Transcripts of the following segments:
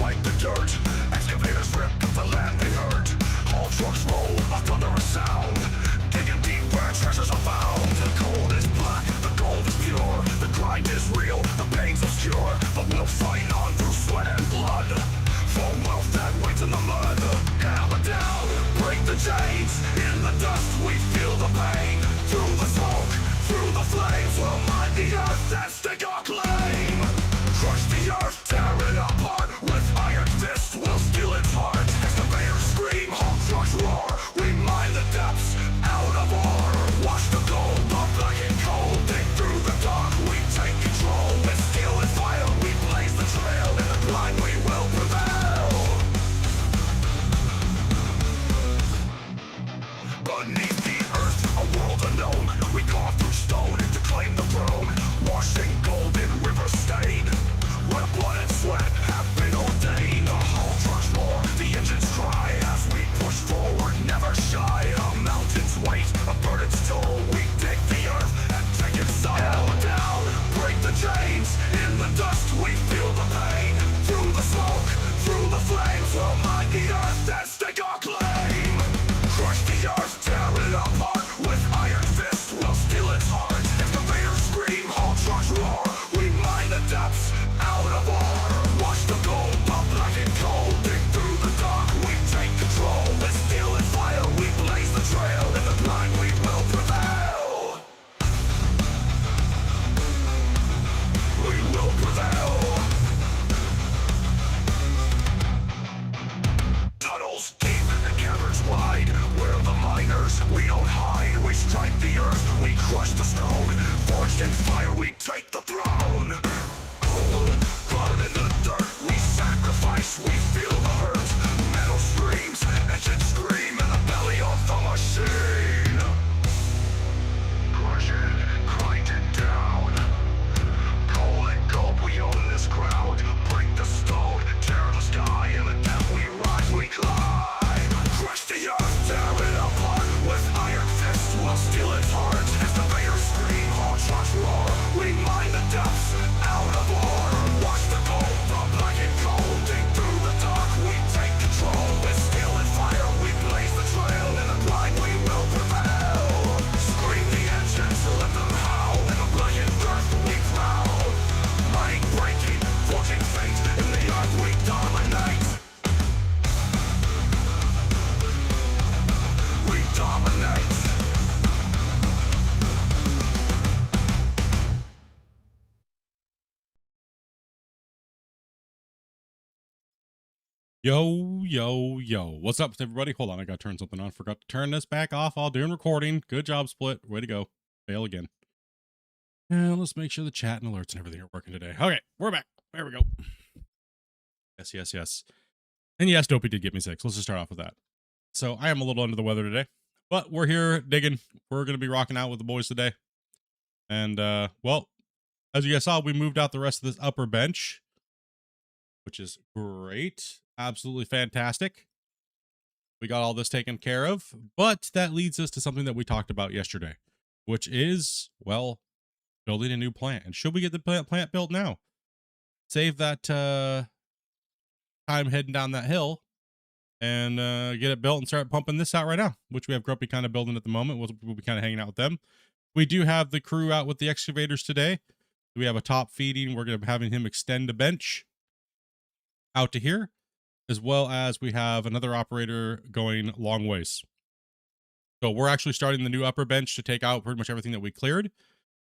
like the dirt. Excavators rip up the land they hurt. Haul trucks roll, a thunderous sound. Digging deep where treasures are found. The gold is black, the gold is pure. The grind is real, the pain's obscure. But we'll fight on through sweat and blood for wealth that waits in the mud. Hammer down, break the chains. In the dust we feel the pain. Through the smoke, through the flames, we'll mine the earth and stake our claim. Crush the earth, tear it apart. With iron fists we'll steal its heart. Excavators scream, haul trucks roar. We mine the depths out of ore. Wash the gold, the black and cold. Dig through the dark, we take control. With steel and fire we blaze the trail. In the blind we will prevail. Beneath the earth, a world unknown. We carve through stone to claim the throne. Washing gold in river stain, where blood and sweat have been ordained. The hull trucks roar, the engines cry as we push forward, never shy. A mountain's weight, a burden's toll. We dig the earth and take its soul. Hammer down, break the chains. In the dust we feel the pain. Through the smoke, through the flames, we'll mine the earth and stake our claim. Crush the earth, tear it apart. With iron fists we'll steal its heart. Excavators scream, haul trucks roar. We mine the depths out of ore. Wash the gold, the black and cold. Dig through the dark, we take control. With steel and fire we blaze the trail. In the blind we will prevail. We will prevail. Tunnels deep and caverns wide. We're the miners, we don't hide. We strike the earth, we crush the stone. Forged in fire, we take the throne. Cold, blood in the dirt, we sacrifice, we feel the hurt. Metal screams, engines scream in the belly of the machine. Crush it, grind it down. Coal and gold, we own this ground. Break the stone, tear the sky. In the depth we rise, we climb. Crush the earth, tear it apart. With iron fists we'll steal its heart. Excavators scream, haul trucks roar. We mine the depths out of ore. Wash the gold, the black and cold. Dig through the dark, we take control. With steel and fire we blaze the trail. In the blind we will prevail. Scream the engines, let them howl. In the blackened earth we prowl. Mind breaking, forging fate. In the earth we dominate. We dominate. Yo, yo, yo. What's up, everybody? Hold on, I gotta turn something on. Forgot to turn this back off while doing recording. Good job, Split. Way to go. Fail again. And let's make sure the chat and alerts and everything are working today. Okay, we're back. There we go. Yes, yes, yes. And yes, Dopey did get me sick. So let's just start off with that. So I am a little under the weather today, but we're here digging. We're going to be rocking out with the boys today. And, well, as you guys saw, we moved out the rest of this upper bench, which is great. Absolutely fantastic. We got all this taken care of, but that leads us to something that we talked about yesterday, which is, well, building a new plant. And should we get the plant built now? Save that time heading down that hill and get it built and start pumping this out right now, which we have Grumpy kind of building at the moment. We'll be kind of hanging out with them. We do have the crew out with the excavators today. We have a top feeding. We're going to be having him extend a bench out to here, as well as we have another operator going long ways. So we're actually starting the new upper bench to take out pretty much everything that we cleared.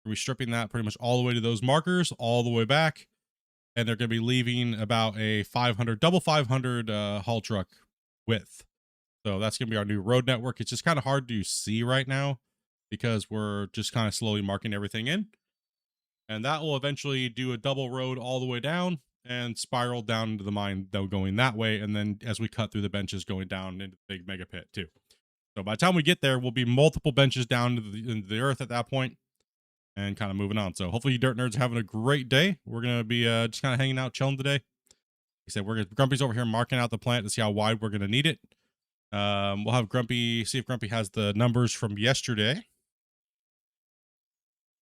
We're stripping that pretty much all the way to those markers, all the way back. And they're going to be leaving about a 500, double 500 haul truck width. So that's going to be our new road network. It's just kind of hard to see right now because we're just kind of slowly marking everything in. And that will eventually do a double road all the way down and spiral down into the mine, though, going that way. And then as we cut through the benches, going down into the big mega pit too. So by the time we get there, we'll be multiple benches down into the earth at that point and kind of moving on. So hopefully you dirt nerds are having a great day. We're going to be just kind of hanging out, chilling today. He said Grumpy's over here marking out the plant to see how wide we're going to need it. We'll have Grumpy, see if Grumpy has the numbers from yesterday.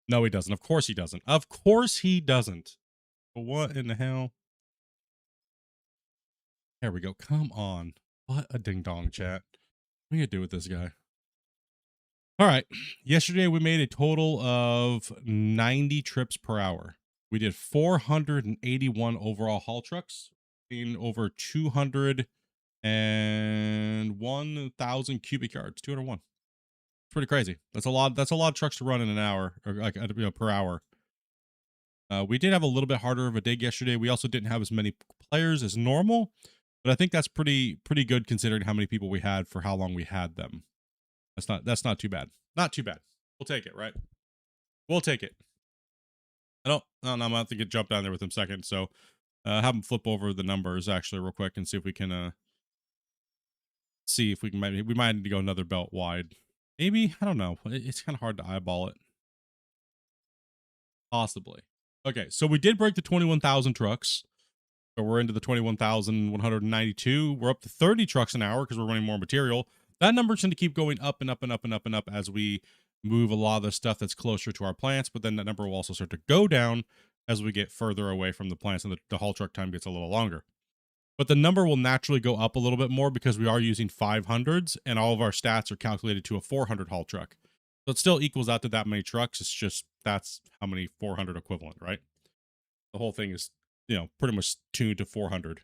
No, he doesn't. Of course he doesn't. Of course he doesn't. But what in the hell? There we go. Come on. What a ding dong, chat. What are you gonna do with this guy? All right. Yesterday we made a total of 90 trips per hour. We did 481 overall haul trucks in over 201,000 cubic yards. 201. It's pretty crazy. That's a lot. That's a lot of trucks to run in an hour, or like per hour. We did have a little bit harder of a dig yesterday. We also didn't have as many players as normal, but I think that's pretty good considering how many people we had for how long we had them. That's not too bad. Not too bad. We'll take it, right? We'll take it. I'm gonna have to get jumped down there with him second. So have him flip over the numbers actually real quick and see if we can we might need to go another belt wide. Maybe, I don't know. It's kind of hard to eyeball it. Possibly. Okay, so we did break the 21,000 trucks. So we're into the 21,192. We're up to 30 trucks an hour because we're running more material. That number's going to keep going up and up and up and up and up as we move a lot of the stuff that's closer to our plants, but then that number will also start to go down as we get further away from the plants and the haul truck time gets a little longer. But the number will naturally go up a little bit more because we are using 500s and all of our stats are calculated to a 400 haul truck. So it still equals out to that many trucks. It's just that's how many 400 equivalent, right? The whole thing is, pretty much tuned to 400.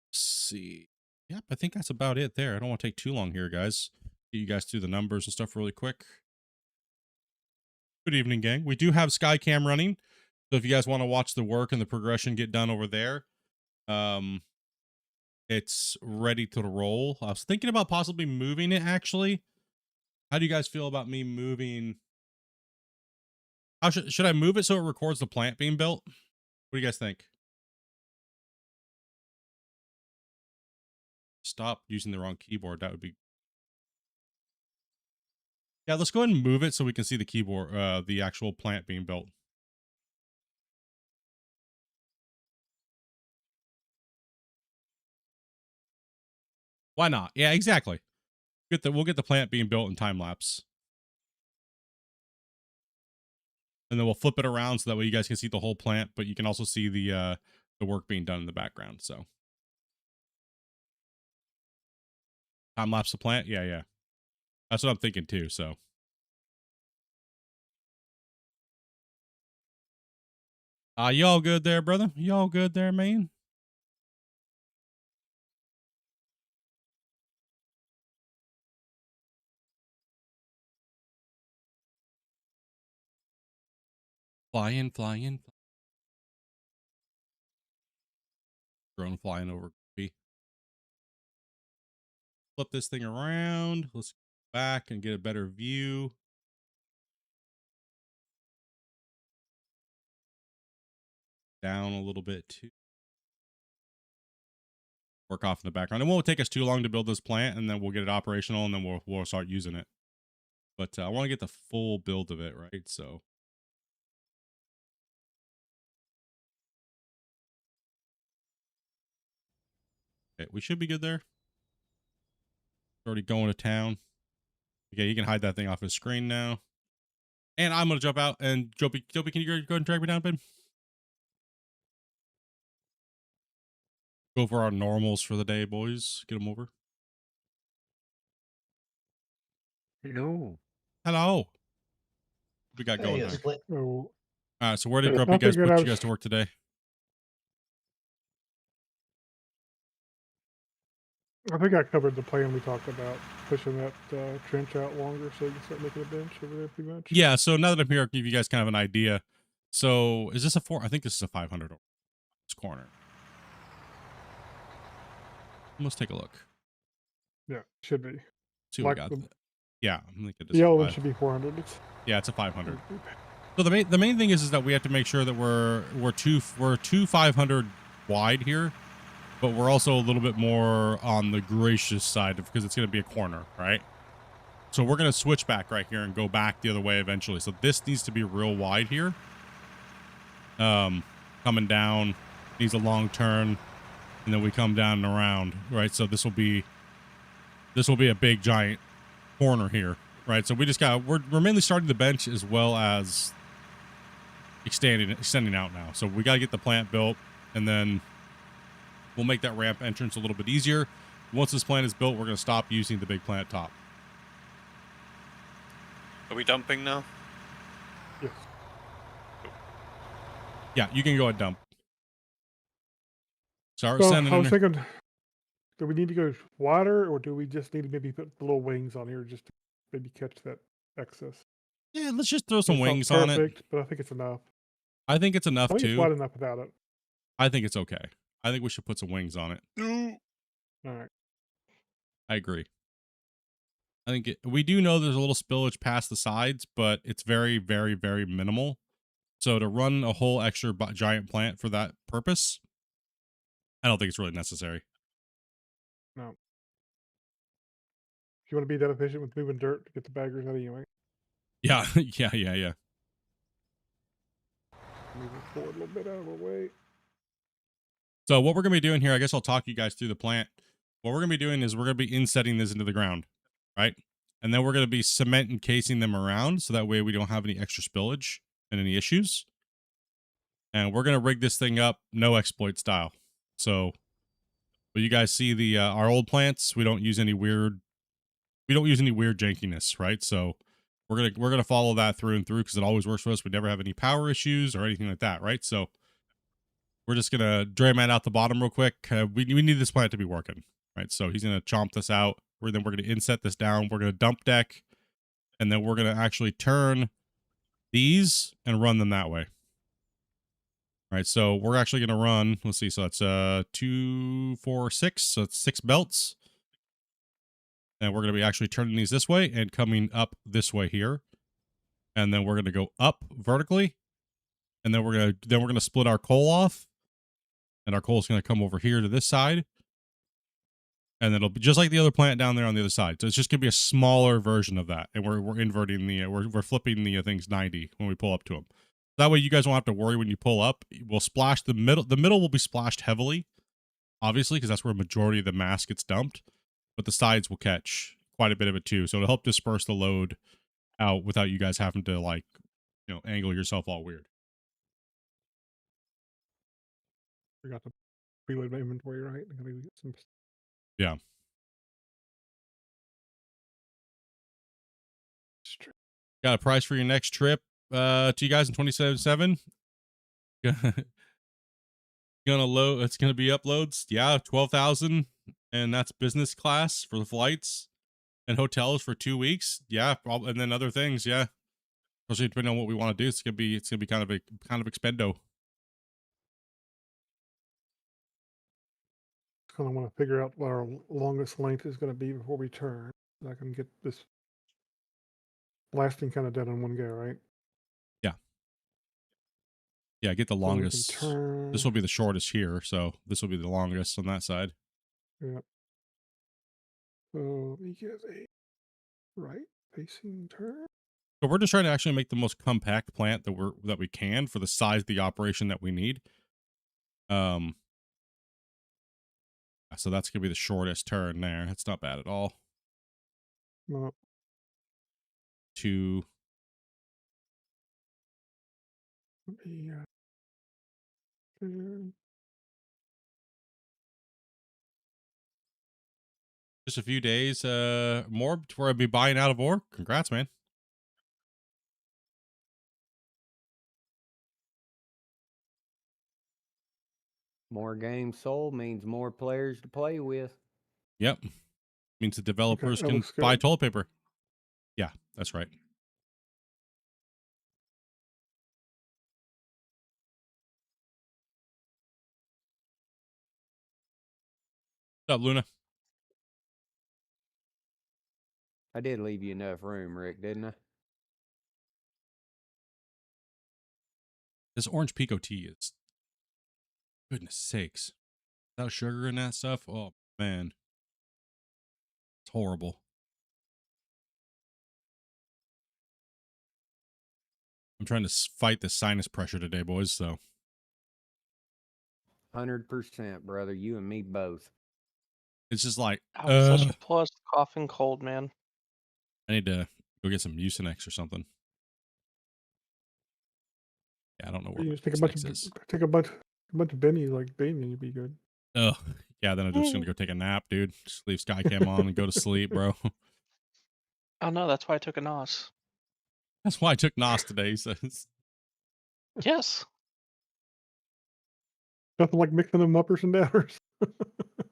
Let's see. Yep, I think that's about it there. I don't want to take too long here, guys. Get you guys through the numbers and stuff really quick. Good evening, gang. We do have Skycam running. So if you guys want to watch the work and the progression get done over there, it's ready to roll. I was thinking about possibly moving it, actually. How do you guys feel about me moving? How should I move it so it records the plant being built? What do you guys think? Stop using the wrong keyboard. That would be... Yeah, let's go ahead and move it so we can see the keyboard, the actual plant being built. Why not? Yeah, exactly. We'll get the plant being built in time lapse. And then we'll flip it around so that way you guys can see the whole plant, but you can also see the work being done in the background. So time lapse the plant. Yeah. That's what I'm thinking too. So you all good there, brother? You all good there, man? Flying. Drone flying over. Flip this thing around. Let's go back and get a better view. Down a little bit too. Work off in the background. It won't take us too long to build this plant, and then we'll get it operational, and then we'll start using it. But I want to get the full build of it, right? So okay, we should be good there. Already going to town. Okay, you can hide that thing off his screen now. And I'm gonna jump out. And Joby, can you go ahead and drag me down, babe? Go for our normals for the day, boys. Get them over. Hello. Hello. What we got going Hey, there? Split. So, All right, so where did There's Grumpy guys nothing put that you guys to work today? I think I covered the plan we talked about, pushing that trench out longer so you can start making a bench over there pretty much. Yeah, so now that I'm here, I'll give you guys kind of an idea. So is this a 4? I think this is a 500 this corner. Let's take a look. Yeah, should be. See what Like we got. Yeah, I think it is. The yellow one should be 400. Yeah, it's a 500. So the main thing is that we have to make sure that we're two 500 wide here, but we're also a little bit more on the gracious side because it's going to be a corner, right? So we're going to switch back right here and go back the other way eventually. So this needs to be real wide here. Coming down needs a long turn, and then we come down and around, right? So this will be a big giant corner here, right? So we're mainly starting the bench as well as extending out now. So we got to get the plant built, and then We'll make that ramp entrance a little bit easier. Once this plant is built, we're going to stop using the big plant top. Are we dumping now? Yes. Yeah, you can go ahead and dump. Start So sending I in was there. thinking, do we need to go wider, or do we just need to maybe put the little wings on here just to maybe catch that excess? Yeah, let's just throw some It's not wings on it. perfect, but I think it's enough. I think it's enough I think it's too. wide enough without it. I think it's okay. I think we should put some wings on it. All right. I agree. I think we do know there's a little spillage past the sides, but it's very, very, very minimal. So to run a whole extra giant plant for that purpose, I don't think it's really necessary. No. If you want to be that efficient with moving dirt to get the baggers out of you, right? Yeah, yeah. Move it forward a little bit out of the way. So what we're going to be doing here, I guess I'll talk you guys through the plant. What we're going to be doing is we're going to be insetting this into the ground, right? And then we're going to be cement encasing them around so that way we don't have any extra spillage and any issues. And we're going to rig this thing up no exploit style. So when you guys see the our old plants, we don't use any weird jankiness, right? So we're gonna follow that through and through because it always works for us. We never have any power issues or anything like that, right? So we're just gonna dray man out the bottom real quick. We need this plant to be working, right? So he's gonna chomp this out. We're gonna inset this down. We're gonna dump deck, and then we're gonna actually turn these and run them that way. Right, so we're actually gonna run. Let's see. So that's 2, 4, 6. So it's 6 belts. And we're going to be actually turning these this way and coming up this way here. And then we're going to go up vertically. And then we're going to split our coal off. And our coal is going to come over here to this side. And it'll be just like the other plant down there on the other side. So it's just going to be a smaller version of that. And we're inverting the, we're flipping the things 90 when we pull up to them. That way you guys won't have to worry when you pull up. We'll splash the middle. The middle will be splashed heavily, obviously, because that's where a majority of the mass gets dumped. But the sides will catch quite a bit of it too. So it'll help disperse the load out without you guys having to, like, angle yourself all weird. Forgot to preload my inventory, right? I gotta get some. Yeah. Got a price for your next trip to you guys in 2077. Gonna load. It's gonna be uploads. Yeah, 12,000, and that's business class for the flights and hotels for 2 weeks. Yeah, and then other things. Yeah, especially depending on what we want to do. It's gonna be kind of expendo. Kind of want to figure out what our longest length is going to be before we turn. So I can get this blasting kind of done in one go, right? Yeah, get the So we can longest. turn. This will be the shortest here, so this will be the longest on that side. Yeah. So we get a right facing turn. So we're just trying to actually make the most compact plant that we can for the size of the operation that we need. So that's gonna be the shortest turn there. That's not bad at all. No. To Yeah. just a few days more before I'd be buying out of ore. Congrats, man. More games sold means more players to play with. Yep. Means the developers that can looks buy good. toilet paper. Yeah, that's right. What's up, Luna? I did leave you enough room, Rick, didn't I? This orange pico tea is, goodness sakes, without sugar in that stuff. Oh man, it's horrible. I'm trying to fight this sinus pressure today, boys. So 100%, brother. You and me both. it's just like, That was such a plus. Coughing cold, man. I need to go get some Mucinex or something. Yeah, I don't know where You my just take a bunch Mucinex of is. take a bunch of bennies like Damien, you'd be good. Ugh. Yeah, then I'm just gonna go take a nap, dude. Just leave Skycam on and go to sleep, bro. Oh no, that's why I took a NOS. That's why I took NOS today, he says. Yes. Nothing like mixing them uppers and downers.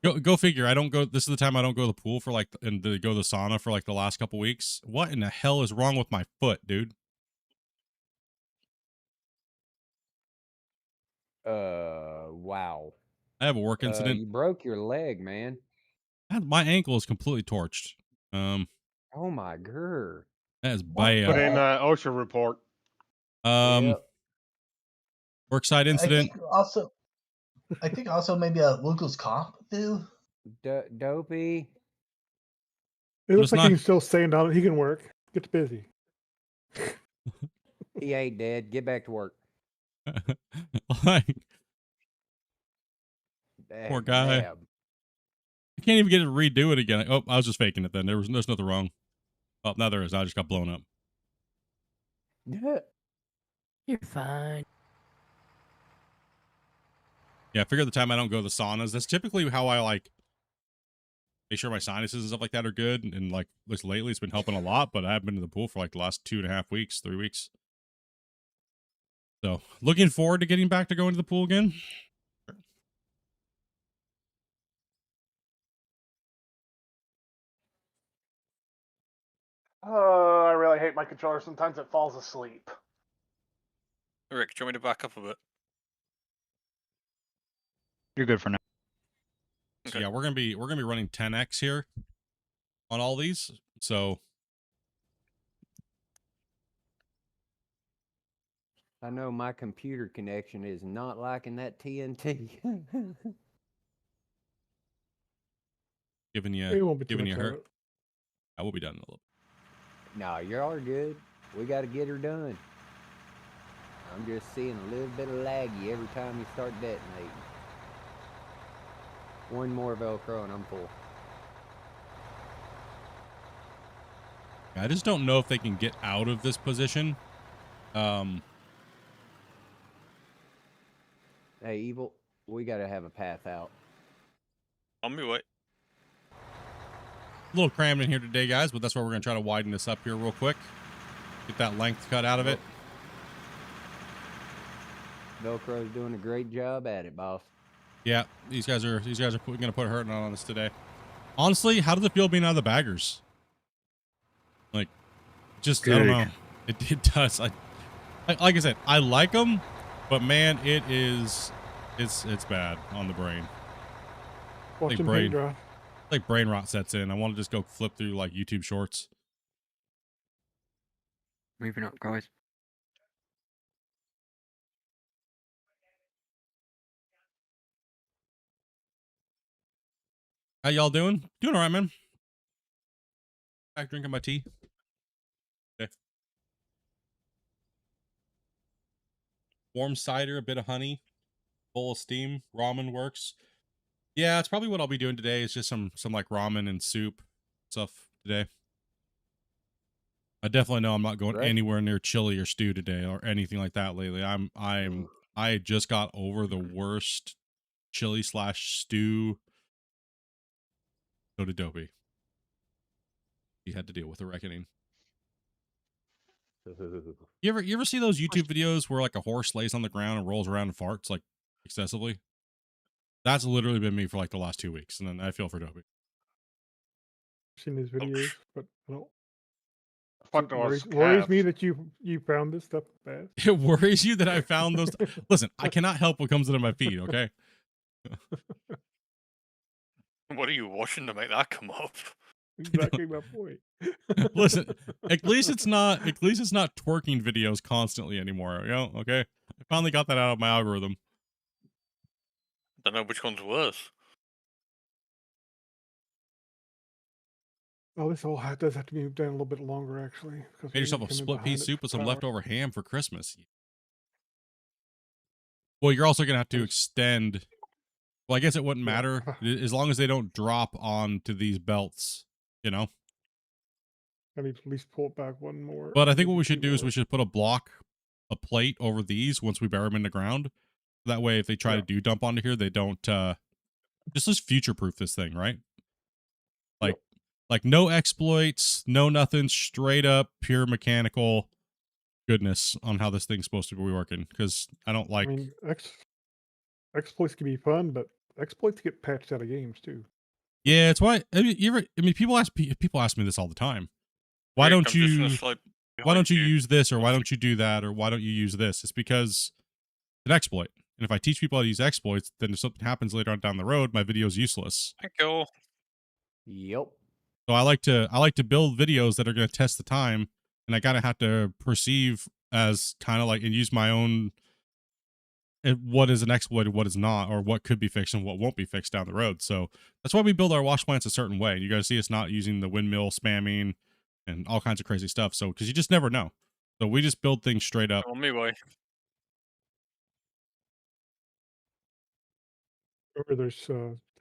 Go figure. I don't go. This is the time I don't go to the pool for like, and to go to the sauna for like the last couple weeks. What in the hell is wrong with my foot, dude? Wow. I have a work incident. You broke your leg, man. My ankle is completely torched. Oh my god. That is Put bad. in OSHA report. Yep. Worksite I incident. think also maybe a Lucas comp too. Dopey. It looks it's like not- he can still stand on it. He can work. Gets busy. He ain't dead. Get back to work. Like, poor guy. Dab. I can't even get it to redo it again. Oh, I was just faking it then. There's nothing wrong. Oh, now there is. I just got blown up. You're fine. Yeah, I figure the time I don't go to the saunas, that's typically how I like make sure my sinuses and stuff like that are good. And like this lately, it's been helping a lot, but I haven't been to the pool for like the last 2.5 weeks, 3 weeks. So looking forward to getting back to going to the pool again. I really hate my controller. Sometimes it falls asleep. Rick, do you want me to back up a bit? You're good for now. So Okay. yeah, we're gonna be running 10x here on all these. So I know my computer connection is not liking that TNT. giving It you won't be too giving much you of hurt. it. I will be done in a little. No, you're all good. We got to get her done. I'm just seeing a little bit of laggy every time you start detonating. One more Velcro and I'm full. I just don't know if they can get out of this position. Hey, Evil, we got to have a path out. On my way. A little crammed in here today, guys, but that's why we're going to try to widen this up here real quick. Get that length cut out of it. Velcro's doing a great job at it, boss. Yeah, these guys are going to put a hurting on us today. Honestly, how does it feel being out of the baggers? Like, just I don't know. It does. Like I said, I like them, but man, it's bad on the brain. Watching brain. paint dry. Like brain rot sets in. I want to just go flip through like YouTube shorts. Moving up, guys. How y'all doing? Doing all right, man. Back drinking my tea. Okay. Warm cider, a bit of honey, bowl of steam, ramen works. Yeah, it's probably what I'll be doing today. It's just some like ramen and soup stuff today. I definitely know I'm not going anywhere near chili or stew today or anything like that lately. I just got over the worst chili / stew. So did Dopey. He had to deal with a reckoning. You ever see those YouTube videos where like a horse lays on the ground and rolls around and farts like excessively? That's literally been me for like the last 2 weeks, and then I feel for Dopey. I've seen these videos, but I don't. Fuck It those worries me calves. that you found this stuff bad. It worries you that I found those. Listen, I cannot help what comes into my feed. Okay. What are you watching to make that come up? Exactly my point. Listen, at least it's not twerking videos constantly anymore. You know, okay. I finally got that out of my algorithm. Don't know which one's worse. Oh, this all does have to be moved down a little bit longer, actually. Made yourself a split pea soup with some leftover ham for Christmas. Well, you're also gonna have to extend. Well, I guess it wouldn't matter as long as they don't drop onto these belts, you know. I need to at least pull it back one more. But I think what we should do is we should put a plate over these once we bury them in the ground. That way, if they try to dump onto here, they don't just let's future proof this thing, right? Like, Yep. like no exploits, no nothing, straight up pure mechanical goodness on how this thing's supposed to be working. Because I don't I like. mean, exploits can be fun, but exploits get patched out of games too. Yeah, it's why. I mean, people ask me this all the time. Why Rick, don't I'm just gonna you? slide Why don't behind you you. use this, or why Once don't you do that, or why don't you use this? It's because it's an exploit. And if I teach people how to use exploits, then if something happens later on down the road, my video is useless. Thank you. Yep. So I like to build videos that are going to test the time, and I gotta have to perceive as kind of like and use my own what is an exploit and what is not, or what could be fixed and what won't be fixed down the road. So that's why we build our wash plants a certain way. You guys see us not using the windmill spamming and all kinds of crazy stuff. So because you just never know. So we just build things straight up. On my way. Or there's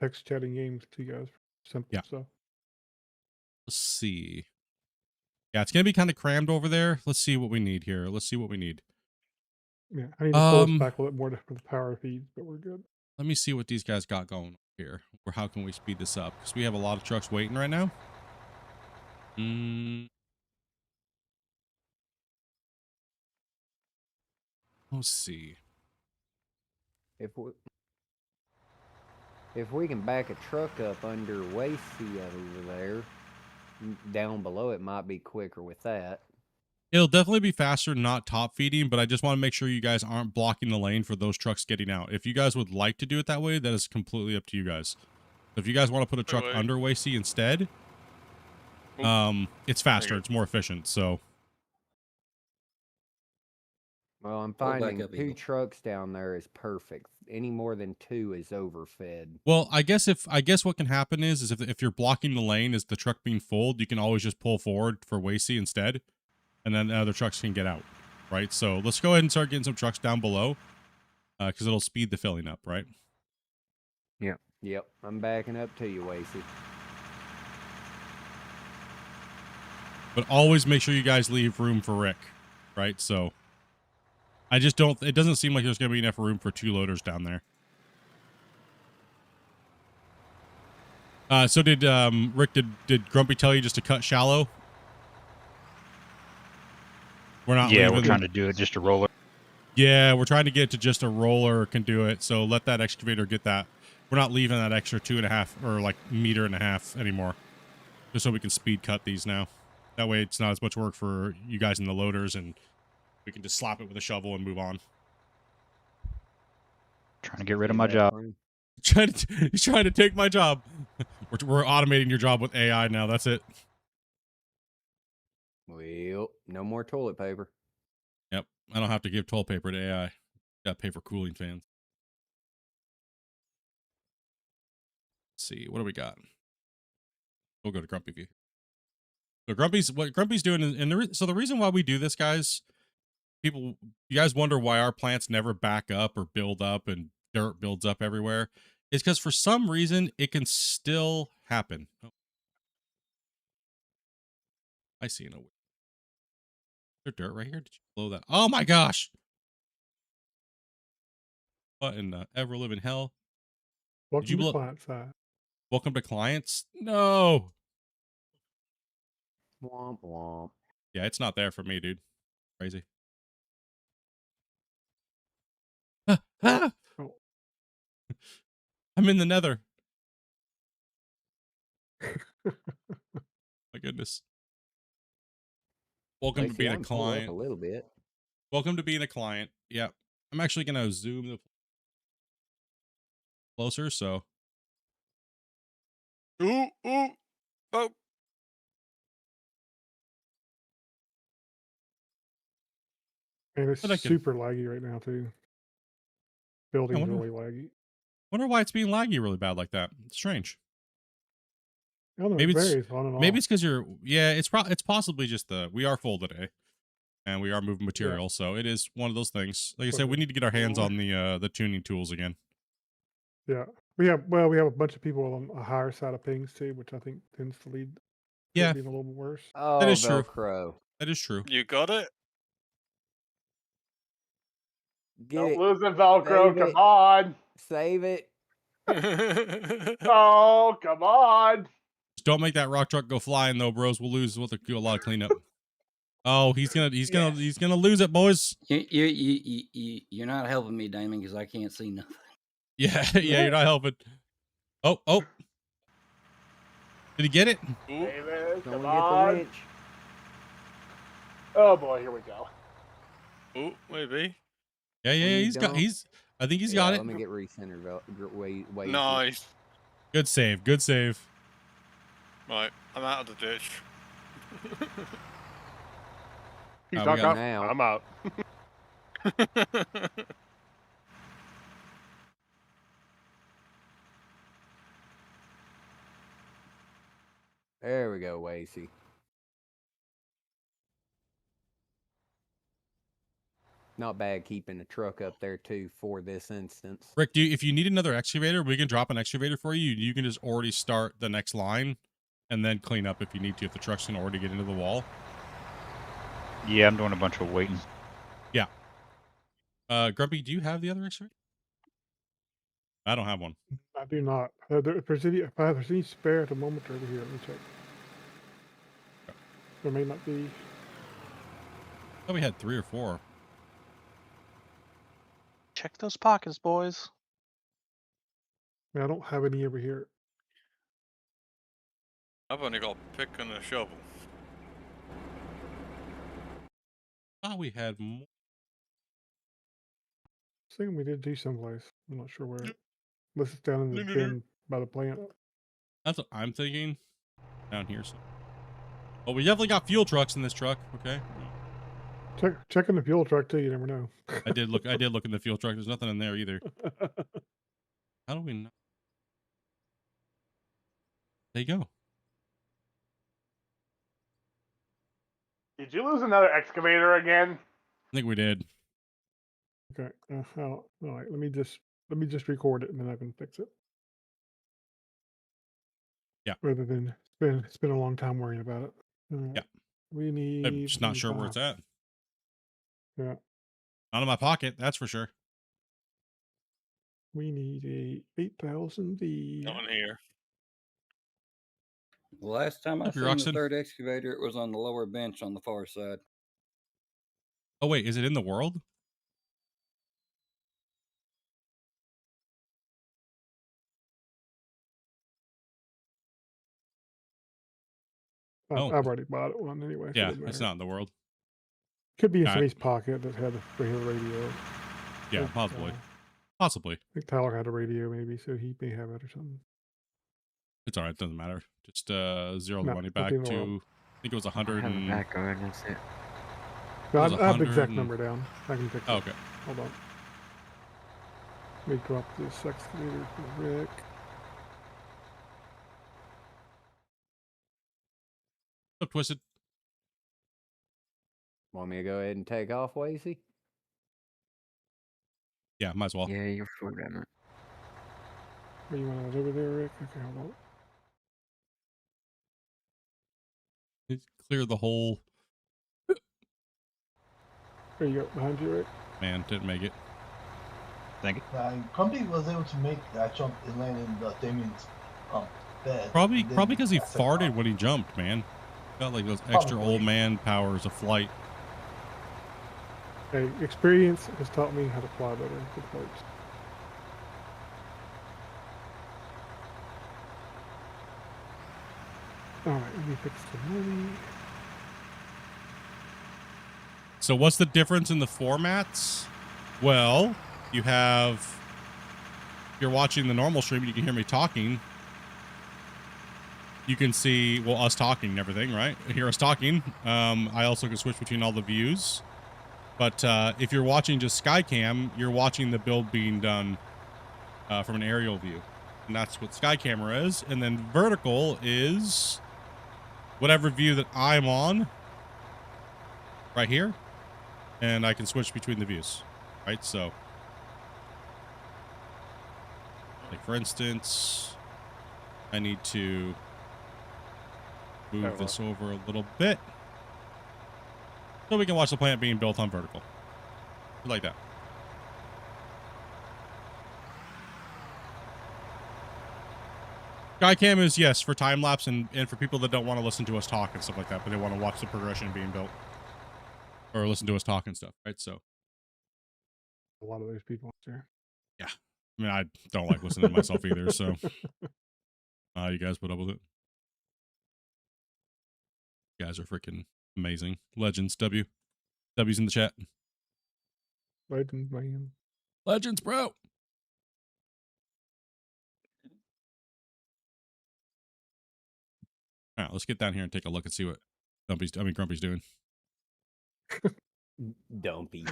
text chatting games too, guys. Simple Yeah. stuff. Let's see. Yeah, it's gonna be kind of crammed over there. Let's see what we need here. Let's see what we need. Yeah, I need to pull us back a little more for the power feeds, but we're good. Let me see what these guys got going here, or how can we speed this up? Because we have a lot of trucks waiting right now. Let's see. If we can back a truck up under Wacy over there, down below it might be quicker with that. It'll definitely be faster, not top feeding, but I just want to make sure you guys aren't blocking the lane for those trucks getting out. If you guys would like to do it that way, that is completely up to you guys. If you guys want to put a truck under Wacy instead, it's faster, it's more efficient. So, Well, I'm Pull back finding up, 2 Eagle. trucks down there is perfect. Any more than 2 is overfed. well, I guess what can happen is if you're blocking the lane, is the truck being full, you can always just pull forward for Wacy instead, and then other trucks can get out, right? So let's go ahead and start getting some trucks down below, because it'll speed the filling up, right? Yep, I'm backing up to you, Wacy. But always make sure you guys leave room for Rick, right? So I just don't. It doesn't seem like there's going to be enough room for 2 loaders down there. So did Rick? Did Grumpy tell you just to cut shallow? We're not. Yeah, leaving we're trying to do it just a roller. Yeah, we're trying to get to just a roller can do it. So let that excavator get that. We're not leaving that extra 2.5 or like 1.5 meters anymore, just so we can speed cut these now. That way, it's not as much work for you guys in the loaders, and we can just slap it with a shovel and move on. Trying to get rid of my job. He's trying to take my job. We're automating your job with AI now. That's it. Well, no more toilet paper. Yep. I don't have to give toilet paper to AI. Got to pay for cooling fans. Let's see. What do we got? We'll go to Grumpy View. So what Grumpy's doing, and so the reason why we do this, guys, you guys wonder why our plants never back up or build up and dirt builds up everywhere, is because for some reason it can still happen. Oh. I see it. Is there dirt right here? Did you blow that? Oh my gosh! What in the ever living hell? Welcome Did you to blow? client side. Welcome to clients? No. Womp womp. Yeah, it's not there for me, dude. Crazy. Ah! Oh. I'm in the nether. My goodness. Welcome to Lacey, being I a can pull up client. a little bit. Welcome to being a client. Yeah. I'm actually going to zoom the closer, so. Ooh, ooh, oh. And it's But I can- super laggy right now too. Building's wonder- really laggy. Wonder why it's being laggy really bad like that. It's strange. I don't know, Maybe it it's- varies on and off. Maybe it's because it's possibly just we are full today, and we are moving material, so it is one of those things. Like I said, we need to get our hands on the tuning tools again. Yeah. We have a bunch of people on a higher side of pings too, which I think tends to lead to Yeah. it being a little worse. Oh, That is true. Velcro. That is true. You got it? Get Don't it. lose the Velcro. Save Come it. on. Save it. Oh, come on. Just don't make that rock truck go flying though, bros. We'll lose with a lot of cleanup. Oh, he's gonna lose it, boys. You're not helping me, Damon, because I can't see nothing. Yeah, yeah, you're not helping. Oh. Did he get it? David, Don't come get the on. winch. Oh boy, here we go. Oh, maybe. Yeah, When you he's got don't- I think he's Yeah, got it. let me get recentered. Way. Nice. Good save. Good save. Right, I'm out of the ditch. He's we not got- out. Now. I'm out. There we go, Wacy. Not bad keeping the truck up there too for this instance. Rick, if you need another excavator, we can drop an excavator for you. You can just already start the next line and then clean up if you need to, if the truck's gonna already get into the wall. Yeah, I'm doing a bunch of waiting. Yeah. Grumpy, do you have the other excavator? I don't have one. I do not. If there's any spare at the moment over here, let me check. There may not be. I thought we had 3 or 4. Check those pockets, boys. I don't have any over here. I've only got a pick and a shovel. Oh, we had more. I was thinking we did do someplace. I'm not sure where. Unless it's down in the bin by the plant. That's what I'm thinking. Down here. So. Well, we definitely got fuel trucks in this truck. Okay. Check in the fuel truck too. You never know. I did look in the fuel truck. There's nothing in there either. How do we know? There you go. Did you lose another excavator again? I think we did. Okay. All right. Let me just record it and then I can fix it. Yeah. Rather than it's been a long time worrying about it. Yeah. We need. I'm just not sure where it's at. Yeah. Not in my pocket, that's for sure. We need a 8,000 D. Not in here. The last time I Up seen your the oxen. third excavator, it was on the lower bench on the far side. Oh wait, is it in the world? Oh. I've already bought it one anyway. So Yeah, it doesn't it's matter. not in the world. Could be in Got it. somebody's pocket that had a radio. Yeah, Like, possibly. Possibly. I think Tyler had a radio maybe, so he may have it or something. It's alright, doesn't matter. Just zero the No, money nothing back in the to world. I think it was I 100 have it and back going, that's it. No, was I have the exact 100 number down. I can fix it. oh, okay. Hold on. Let me drop this excavator for Rick. So twisted. Want me to go ahead and take off, Wacy? Yeah, might as well. Yeah, you're full damn it. Where you want it over there, Rick? Okay, hold on. Clear the whole There you go, behind you, Rick. man, didn't make it. Thank you. Crumpy was able to make that jump and land in Damien's bed. Probably and then because he that second farted round. when he jumped, man. Got like those extra Probably. old man powers of flight. Hey, experience has taught me how to fly better with floats. Alright, let me fix the money. So what's the difference in the formats? Well, you have, if you're watching the normal stream, you can hear me talking. You can see, well, us talking and everything, right? Hear us talking. I also can switch between all the views. But if you're watching just Skycam, you're watching the build being done from an aerial view. And that's what Sky Camera is. And then vertical is whatever view that I'm on right here. And I can switch between the views, right? So, like for instance, I need to move this over a little bit so we can watch the plant being built on vertical, like that. Skycam is, yes, for time lapse and for people that don't want to listen to us talk and stuff like that, but they want to watch the progression being built or listen to us talk and stuff, right? So, A lot of those people out there. yeah. I mean, I don't like listening to myself either, so you guys put up with it. You guys are freaking amazing. Legends, W. W's in the chat. Legends, man. Legends, bro. All right, let's get down here and take a look and see what Grumpy's doing. Dumpy.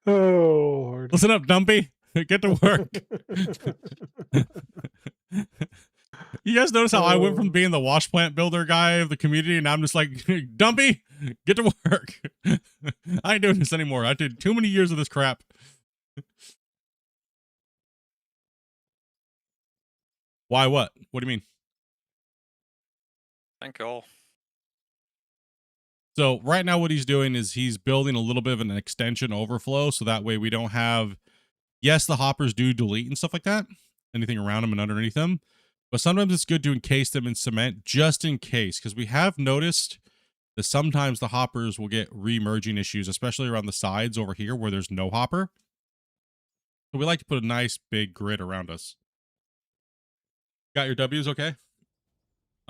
Oh, Lord. Listen up, Dumpy. Get to work. You guys notice how I went from being the wash plant builder guy of the community, and now I'm just like, Dumpy, get to work. I ain't doing this anymore. I did too many years of this crap. Why? What? What do you mean? Thank you all. So right now what he's doing is he's building a little bit of an extension overflow, so that way we don't have, yes, the hoppers do delete and stuff like that, anything around them and underneath them, but sometimes it's good to encase them in cement just in case, because we have noticed that sometimes the hoppers will get re-merging issues, especially around the sides over here where there's no hopper. So we like to put a nice big grid around us. Got your W's okay?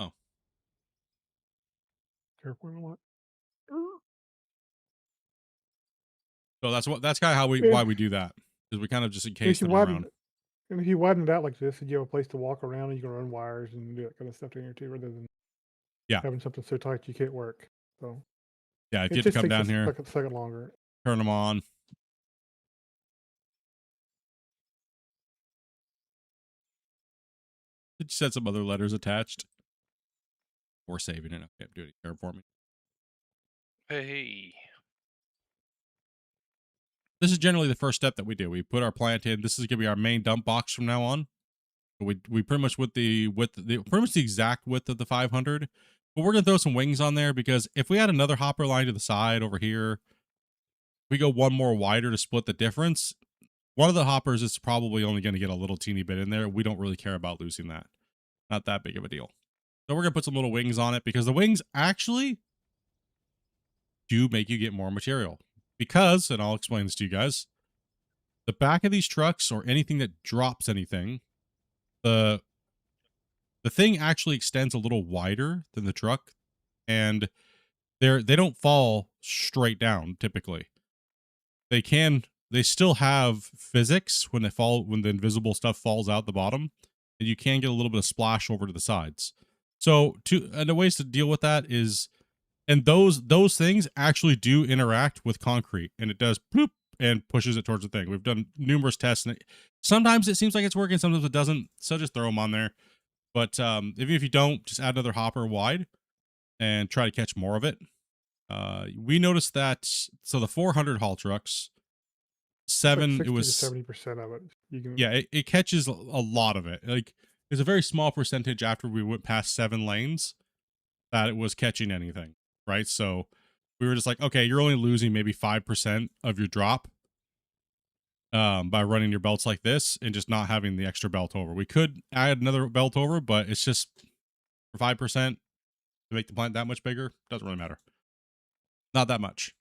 Oh. Careful on what? So that's kind of how why we do that, because we kind of just encase them around. And if you widen it out like this, and you have a place to walk around, and you can run wires and do that kind of stuff in here too, rather than having something so tight you can't work. So yeah, if you have to come down here, a second longer. Turn them on. It said some other letters attached. Or saving it. Okay, I'm doing it terraforming. Hey. This is generally the first step that we do. We put our plant in. This is gonna be our main dump box from now on. We pretty much with the pretty much the exact width of the 500. But we're gonna throw some wings on there, because if we had another hopper line to the side over here, we go one more wider to split the difference. One of the hoppers is probably only going to get a little teeny bit in there. We don't really care about losing that. Not that big of a deal. So we're going to put some little wings on it, because the wings actually do make you get more material. Because, and I'll explain this to you guys, the back of these trucks or anything that drops anything, the thing actually extends a little wider than the truck, and they don't fall straight down typically. They still have physics when when the invisible stuff falls out the bottom, and you can get a little bit of splash over to the sides. So and the ways to deal with that is, and those things actually do interact with concrete, and it does bloop and pushes it towards the thing. We've done numerous tests, and sometimes it seems like it's working, sometimes it doesn't. So just throw them on there. But even if you don't, just add another hopper wide and try to catch more of it. We noticed that, so the 400 haul trucks, it was 70% of it. You can, yeah, it catches a lot of it. Like, there's a very small percentage after we went past 7 lanes that it was catching anything, right? So we were just like, okay, you're only losing maybe 5% of your drop by running your belts like this and just not having the extra belt over. We could add another belt over, but it's just for 5% to make the plant that much bigger. Doesn't really matter. Not that much.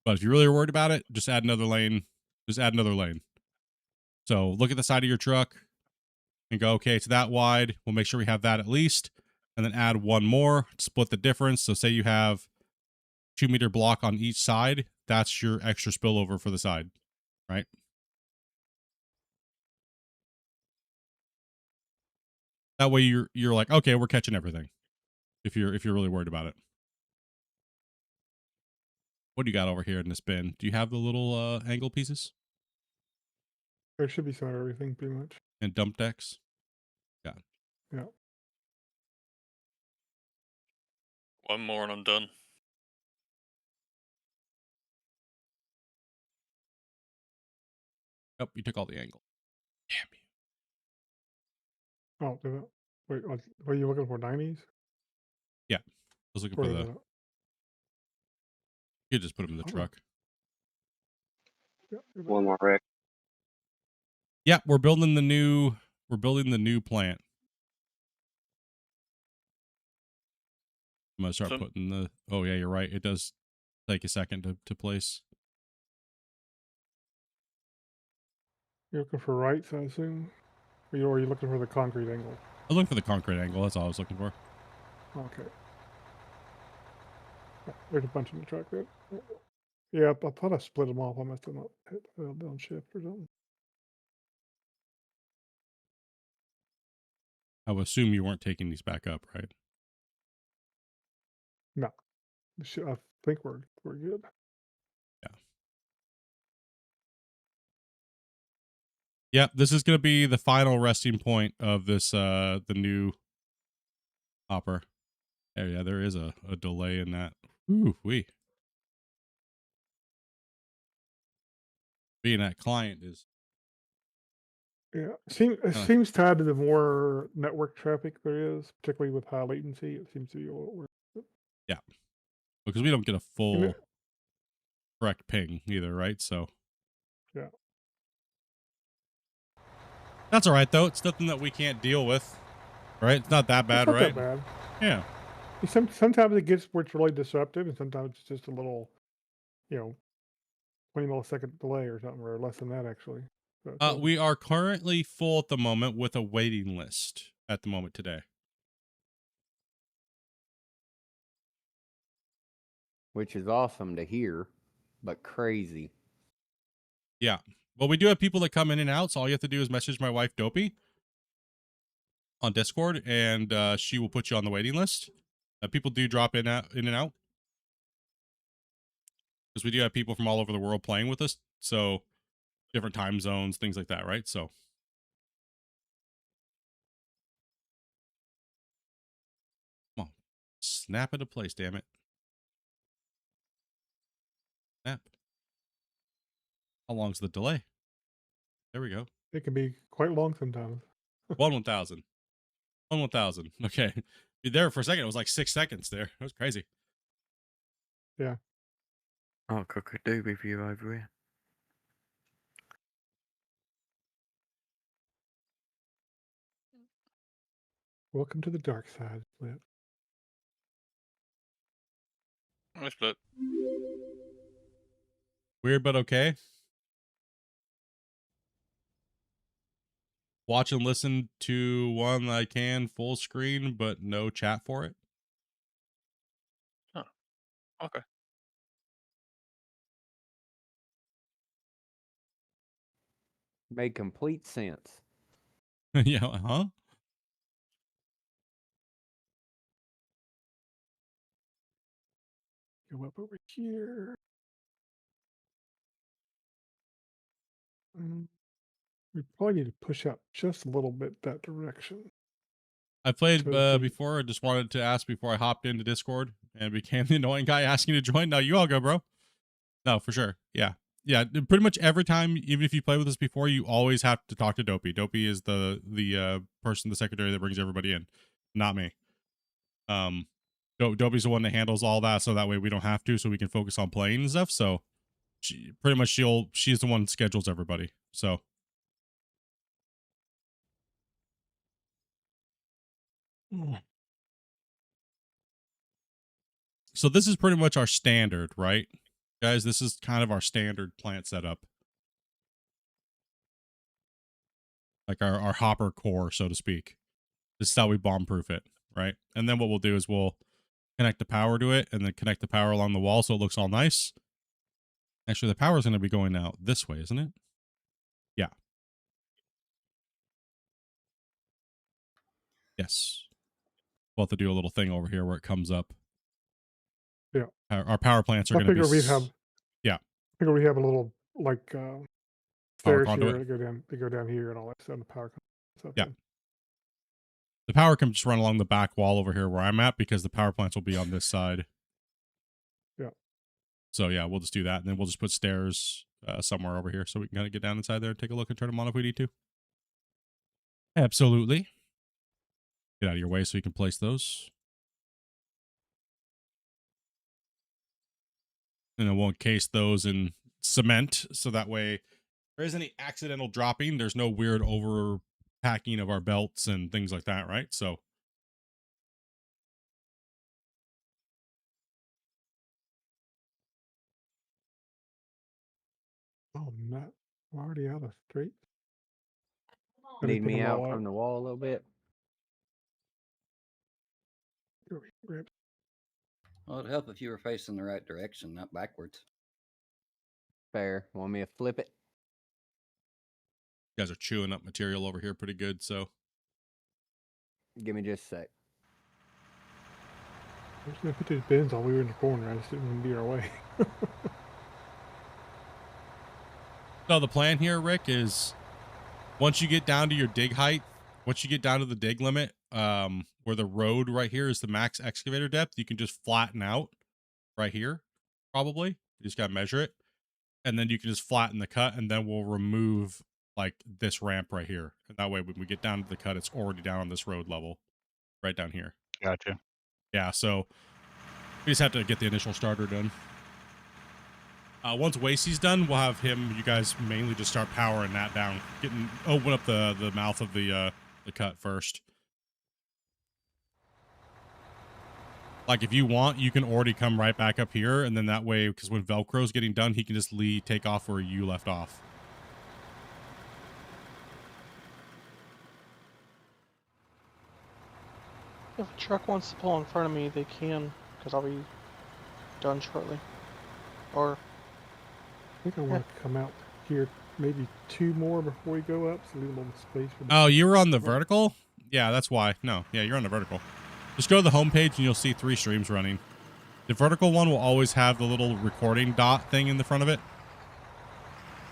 But if you're really worried about it, just add another lane. Just add another lane. So look at the side of your truck and go, okay, it's that wide. We'll make sure we have that at least. And then add one more, split the difference. So say you have 2-meter block on each side. That's your extra spillover for the side, right? That way you're like, okay, we're catching everything. If you're really worried about it. What do you got over here in this bin? Do you have the little angle pieces? there should be some of everything, pretty much. And dump decks? Yeah. One more and I'm done. Oh, you took all the angle. Damn you. Oh, did it? Wait, what are you looking for? 90s? Yeah. I was looking Where for is the... it? You just put them in the truck. Yeah, One more, Rick. Yeah, we're building the new plant. I'm gonna start So- putting the. Oh yeah, you're right. It does take a second to place. You're looking for rights, I assume? Or are you looking for the concrete angle? I'm looking for the concrete angle. That's all I was looking for. Okay. There's a bunch in the truck there. Yeah, I thought I split them off. I must have not hit down shift or something. I would assume you weren't taking these back up, right? No. I think we're good. Yeah, this is going to be the final resting point of this, the new hopper. Oh, yeah, there is a delay in that. Ooh, being that client is. Yeah, it seems tied to the more network traffic there is, particularly with high latency. It seems to be a little worse. Yeah, because we don't get a And full it- correct ping either, right? So yeah, that's all right, though. It's nothing that we can't deal with, right? It's not that bad, it's not right? that bad. Yeah. Sometimes it gets where it's really disruptive, and sometimes it's just a little, 20 millisecond delay or something, or less than that actually. So, We are currently full at the moment with a waiting list at the moment today. Which is awesome to hear, but crazy. Yeah. Well, we do have people that come in and out, so all you have to do is message my wife, Dopey, on Discord, and she will put you on the waiting list. People do drop in and out because we do have people from all over the world playing with us, so different time zones, things like that, right? So come on, snap into place, damn it! Snap. How long's the delay? There we go. it can be quite long sometimes. 1,000. 1,000. Okay. There for a second, it was like 6 seconds there. That was crazy. Yeah. Oh, cock-a-doobie for you over here. Welcome to the dark side, Split. I split. Weird, but okay. Watch and listen to one I can full screen, but no chat for it. Oh, okay. Made complete sense. Yeah, huh? Go up over here. We probably need to push up just a little bit that direction. I played to- before. I just wanted to ask before I hopped into Discord and became the annoying guy asking to join. No, you all go, bro. No, for sure. Yeah. Yeah. Pretty much every time, even if you play with us before, you always have to talk to Dopey. Dopey is the person, the secretary that brings everybody in, not me. Dopey's the one that handles all that, so that way we don't have to, so we can focus on playing and stuff. So she's the one that schedules everybody. So so this is pretty much our standard, right? Guys, this is kind of our standard plant setup. Like our hopper core, so to speak. This is how we bomb proof it, right? And then what we'll do is we'll connect the power to it and then connect the power along the wall so it looks all nice. Actually, the power is going to be going out this way, isn't it? Yeah. Yes. We'll have to do a little thing over here where it comes up. Yeah. Our power plants are I going to be. figure we have. Yeah. I figure we have a little like Power stairs conduit. here that go down. They go down here and all that stuff. The power stuff. Yeah. The power can just run along the back wall over here where I'm at because the power plants will be on this side. Yeah. So yeah, we'll just do that, and then we'll just put stairs somewhere over here so we can kind of get down inside there and take a look and turn them on if we need to. Absolutely. Get out of your way so you can place those. And then we'll encase those in cement so that way there isn't any accidental dropping. There's no weird overpacking of our belts and things like that, right? So Oh, no. I'm already out of straight. Gotta Need put the me out wall from the wall a little bit? Grab. Well, it'd help if you were facing the right direction, not backwards. Fair. Want me to flip it? you guys are chewing up material over here pretty good. So Give me just a sec. I'm just gonna put these bins all the way in the corner. I just didn't want to be our way. So the plan here, Rick, is once you get down to your dig height, once you get down to the dig limit, where the road right here is the max excavator depth, you can just flatten out right here, probably. You just gotta measure it. And then you can just flatten the cut, and then we'll remove like this ramp right here. And that way when we get down to the cut, it's already down on this road level. Right down here. Gotcha. Yeah, so we just have to get the initial starter done. Once Wasey's done, we'll have him, you guys mainly just start powering that down. Open up the mouth of the cut first. Like if you want, you can already come right back up here, and then that way, because when Velcro's getting done, he can just take off where you left off. If a truck wants to pull in front of me, they can, because I'll be done shortly. Or I think I want to come out here maybe 2 more before we go up, so leave a little space for the. Oh, you were on the vertical? Yeah, that's why. No, yeah, you're on the vertical. Just go to the homepage and you'll see 3 streams running. The vertical one will always have the little recording dot thing in the front of it.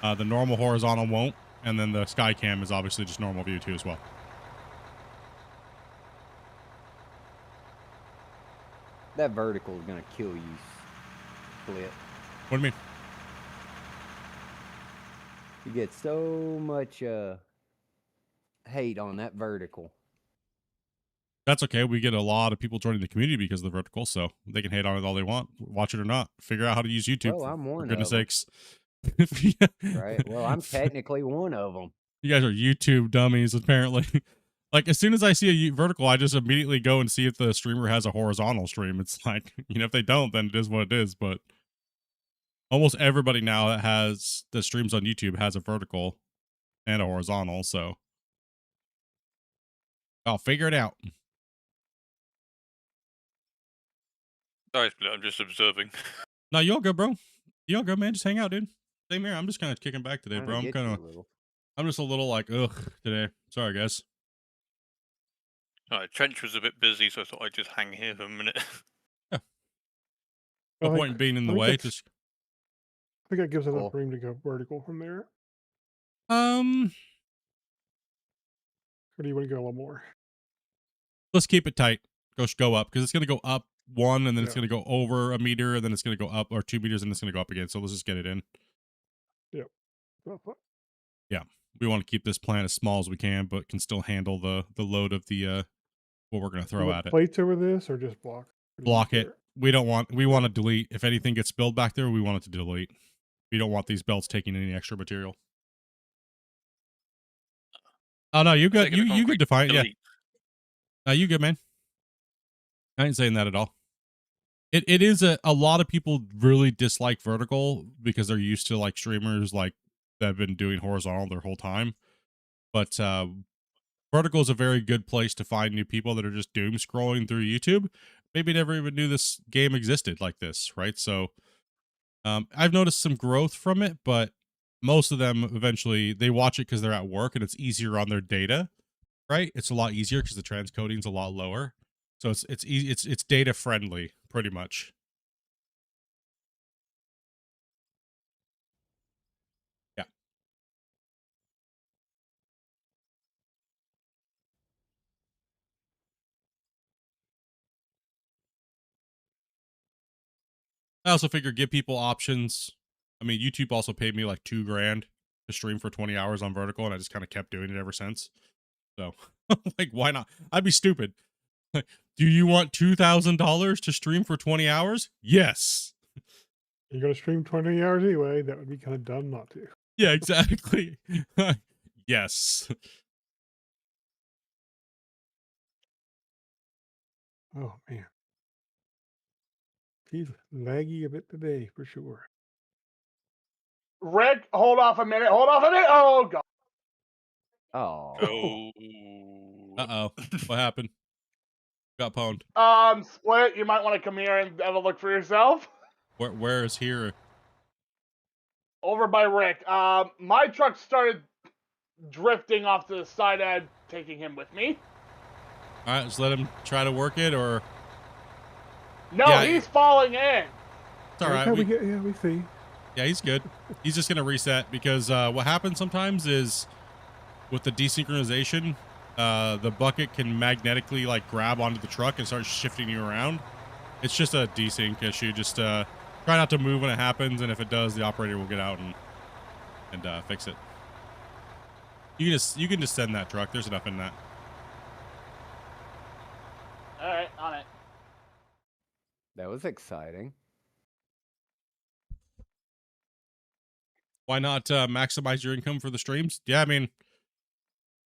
The normal horizontal won't, and then the sky cam is obviously just normal view too as well. That vertical is gonna kill you, Split. What do you mean? You get so much hate on that vertical. That's okay. We get a lot of people joining the community because of the vertical, so they can hate on it all they want. Watch it or not. Figure out how to use YouTube. Well, I'm one for goodness of 'em. sakes. Right. Well, I'm technically one of them. You guys are YouTube dummies, apparently. Like, as soon as I see a vertical, I just immediately go and see if the streamer has a horizontal stream. It's like, if they don't, then it is what it is. But almost everybody now that streams on YouTube has a vertical and a horizontal. So I'll figure it out. Sorry, Split, I'm just observing. No, you all good, bro. You all good, man. Just hang out, dude. Same here. I'm just kind of kicking back today, bro. I'm just a little like, ugh, today. Sorry, guys. Alright, Trench was a bit busy, so I thought I'd just hang here for a minute. Yeah. No point in being in the way. Just I think that gives enough room to go vertical from there. Or do you want to go a little more? Let's keep it tight. Go up, because it's going to go up 1, and then it's going to go over 1 meter, and then it's going to go up, or 2 meters, and it's going to go up again. So let's just get it in. Yep. Yeah. We want to keep this plant as small as we can, but can still handle the load of the what we're going to throw at it. Plates over this, or just block? Block it. We want to delete. If anything gets spilled back there, we want it to delete. We don't want these belts taking any extra material. Oh no, you good. You could define. Yeah. You good, man. I ain't saying that at all. It is a lot of people really dislike vertical because they're used to like streamers like that have been doing horizontal their whole time. But vertical is a very good place to find new people that are just doom scrolling through YouTube. Maybe never even knew this game existed like this, right? So I've noticed some growth from it, but most of them eventually they watch it because they're at work and it's easier on their data, right? It's a lot easier because the transcoding's a lot lower. So it's easy. It's data friendly, pretty much. Yeah. I also figure give people options. I mean, YouTube also paid me like $2,000 to stream for 20 hours on vertical, and I just kind of kept doing it ever since. So, like, why not? I'd be stupid. Do you want $2,000 to stream for 20 hours? Yes. You're going to stream 20 hours anyway. That would be kind of dumb not to. Yeah, exactly. Yes. Oh man, he's laggy a bit today for sure. Rick, hold off a minute. Hold off a minute. Oh god. Oh. Oh. Uh-oh. What happened? Got pwned. Split, you might want to come here and have a look for yourself. Where is here? Over by Rick. My truck started drifting off to the side and taking him with me. All right, just let him try to work it, or No, Yeah, he's falling in. it's all right. Okay, we see. Yeah, he's good. He's just gonna reset because what happens sometimes is with the desynchronization, the bucket can magnetically like grab onto the truck and start shifting you around. It's just a desync issue. Just try not to move when it happens, and if it does, the operator will get out and fix it. You can just send that truck. There's enough in that. All right, on it. That was exciting. Why not maximize your income for the streams? Yeah, I mean,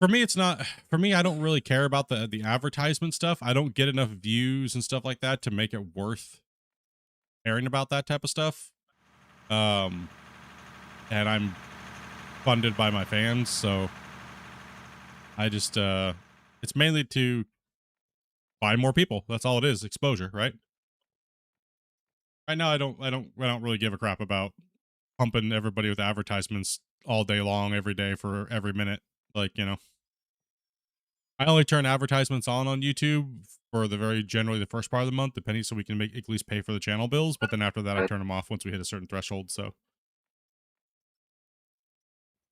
for me, it's not. For me, I don't really care about the advertisement stuff. I don't get enough views and stuff like that to make it worth caring about that type of stuff. And I'm funded by my fans, so I just it's mainly to find more people. That's all it is. Exposure, right? Right now, I don't really give a crap about pumping everybody with advertisements all day long, every day for every minute. Like, you know, I only turn advertisements on YouTube for generally the first part of the month, depending, so we can at least pay for the channel bills. But then after that, I turn them off once we hit a certain threshold. So,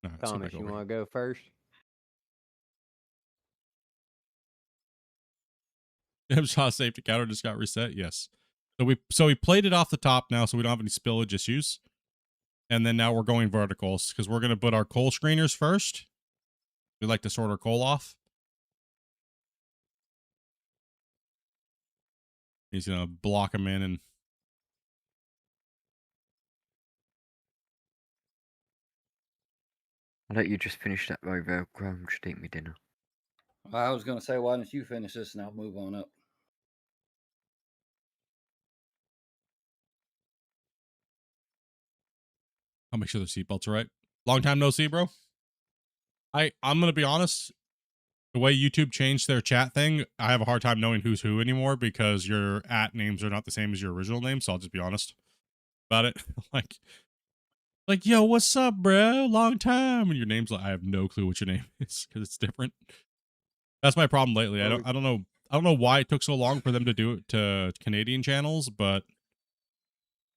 all right, Thomas, you want to go first? MSHA safety counter just got reset. Yes. So we played it off the top now, so we don't have any spillage issues. And then now we're going verticals because we're going to put our coal screeners first. We like to sort our coal off. He's going to block them in and I'll let you just finish that row, Velcro. I'm just eating my dinner. I was going to say, why don't you finish this and I'll move on up. I'll make sure the seatbelts are right. Long time no see, bro. I'm going to be honest. The way YouTube changed their chat thing, I have a hard time knowing who's who anymore because your @names are not the same as your original name. So I'll just be honest about it. like, yo, what's up, bro? Long time. And your name's like, I have no clue what your name is because it's different. That's my problem lately. I don't know why it took so long for them to do it to Canadian channels, but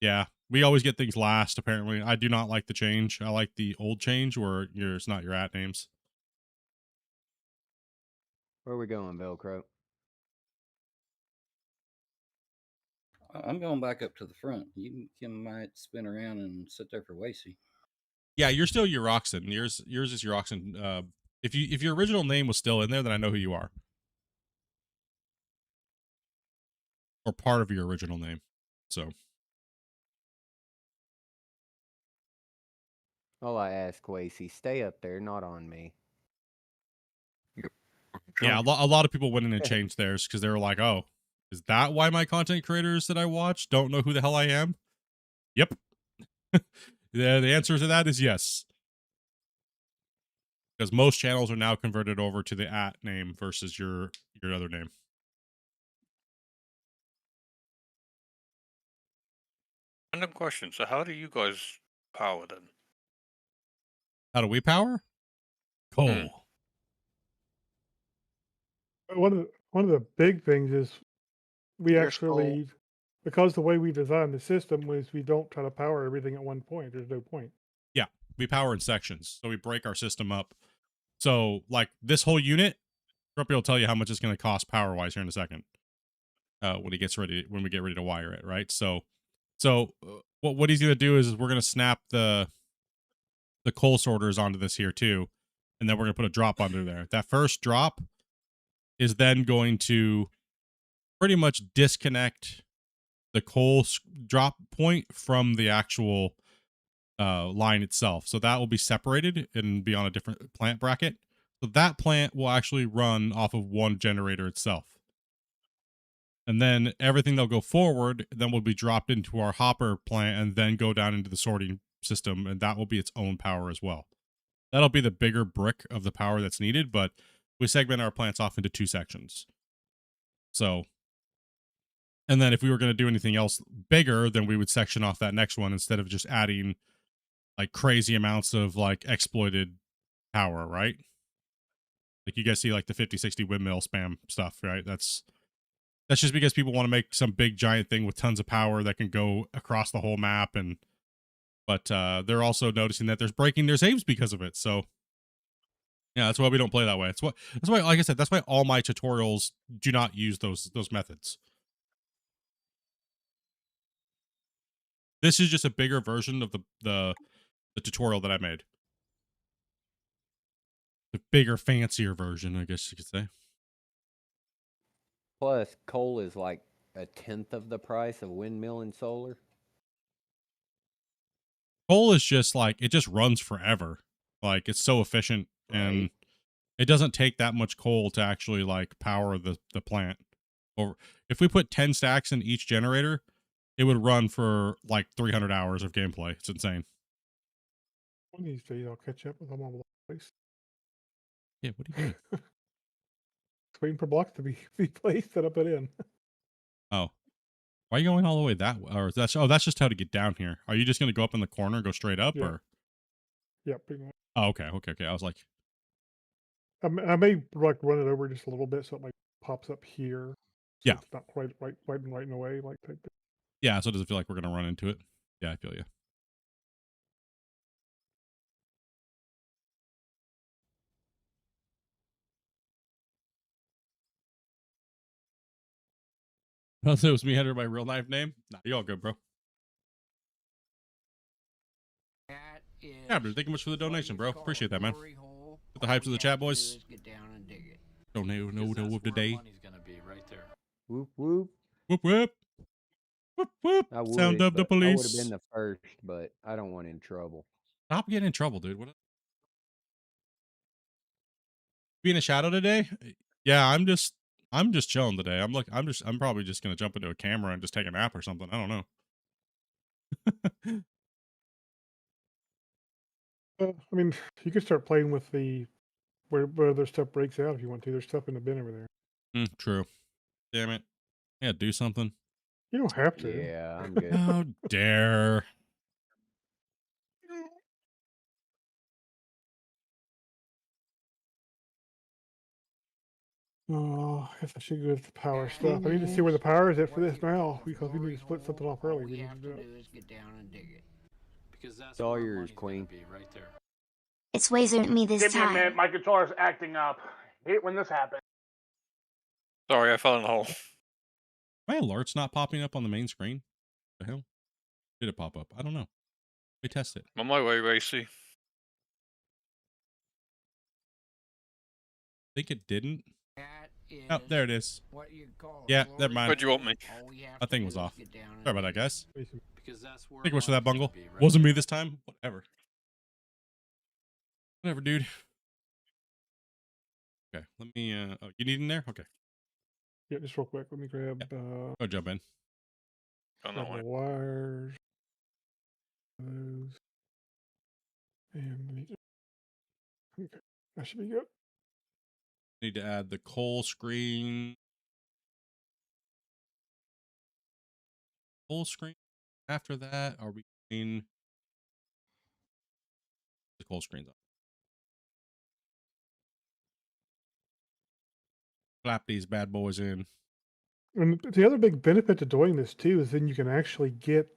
yeah, we always get things last. Apparently, I do not like the change. I like the old change where it's not your @names. Where are we going, Velcro? I'm going back up to the front. You might spin around and sit there for Wacy. Yeah, you're still Euroxen. Yours is Euroxen. If your original name was still in there, then I know who you are. Or part of your original name. So. All I ask, Wacy, stay up there, not on me. Yeah, a lot of people went in and changed theirs because they were like, oh, is that why my content creators that I watch don't know who the hell I am? Yep. The answer to that is yes. Because most channels are now converted over to the @name versus your other name. Random question. So how do you guys power then? How do we power? Coal. One of the big things is we Here's coal. actually, because the way we designed the system was we don't try to power everything at one point. There's no point. Yeah, we power in sections. So we break our system up. So like this whole unit, Grumpy will tell you how much it's going to cost power wise here in a second. When we get ready to wire it, right? So what he's going to do is we're going to snap the coal sorters onto this here too, and then we're going to put a drop under there. That first drop is then going to pretty much disconnect the coal drop point from the actual line itself. So that will be separated and be on a different plant bracket. So that plant will actually run off of one generator itself. And then everything that'll go forward then will be dropped into our hopper plant and then go down into the sorting system, and that will be its own power as well. That'll be the bigger brick of the power that's needed, but we segment our plants off into 2 sections. So, and then if we were going to do anything else bigger, then we would section off that next one instead of just adding like crazy amounts of like exploited power, right? Like you guys see like the 50-60 windmill spam stuff, right? That's just because people want to make some big giant thing with tons of power that can go across the whole map, and but they're also noticing that there's breaking their saves because of it. So yeah, that's why we don't play that way. That's why, like I said, that's why all my tutorials do not use those methods. This is just a bigger version of the tutorial that I made. The bigger, fancier version, I guess you could say. Plus, coal is like 1/10 of the price of windmill and solar. Coal is just like, it just runs forever. Like it's so efficient, and Right. it doesn't take that much coal to actually like power the plant. Or if we put 10 stacks in each generator, it would run for like 300 hours of gameplay. It's insane. One of these days I'll catch up with them all over the place. Yeah, what do you mean? Just waiting for blocks to be placed that I put in. Oh, why are you going all the way that way? Or that's just how to get down here. Are you just gonna go up in the corner and go straight up, Yeah. or? Yeah, pretty much. Oh, okay. I was like, I may like run it over just a little bit so it like pops up here. So Yeah. it's not quite right in the way like type thing. yeah. So does it feel like we're gonna run into it? Yeah, I feel you. Oh, so it was me under my real life name. Nah, you all good, bro. Yeah, but thank you much for the donation, bro. Appreciate that, man. Put the hypes of the chat, boys. Don't know of the day. Whoop whoop. Whoop whoop. Whoop whoop. I would, Sound of the but I would have police. been the first, but I don't want in trouble. Stop getting in trouble, dude. What? Being a shadow today? Yeah, I'm just chilling today. I'm probably just gonna jump into a camera and just take a nap or something. I don't know. I mean, you could start playing with the where their stuff breaks out if you want to. There's stuff in the bin over there. True. Damn it. Yeah, do something. You don't have to. Yeah, I'm good. How dare. Oh, I guess I should go to the power stuff. I need to see where the power is at for this now because we need to split something off early. We need to do it. It's all yours, Queen. It's wasn't me this Give me a time. minute. My controller's acting up. Hate when this happens. Sorry, I fell in the hole. My alert's not popping up on the main screen. The hell? Did it pop up? I don't know. Let me test it. I'm on my way, Racy. I think it didn't. Oh, there it is. Yeah, never mind. Where'd you want me? My thing was off. Sorry about that, guys. Basically. Thank you much for that, Bungle. Wasn't me this time. Whatever. Whatever, dude. Okay, let me, oh, you need in there? Okay. Yeah, just real quick. Let me grab Go jump in. On grab that the way. wires. Those. And we need to, okay, that should be good. Need to add the coal screen. Full screen. After that, are we getting the coal screens on? Clap these bad boys in. And the other big benefit to doing this too is then you can actually get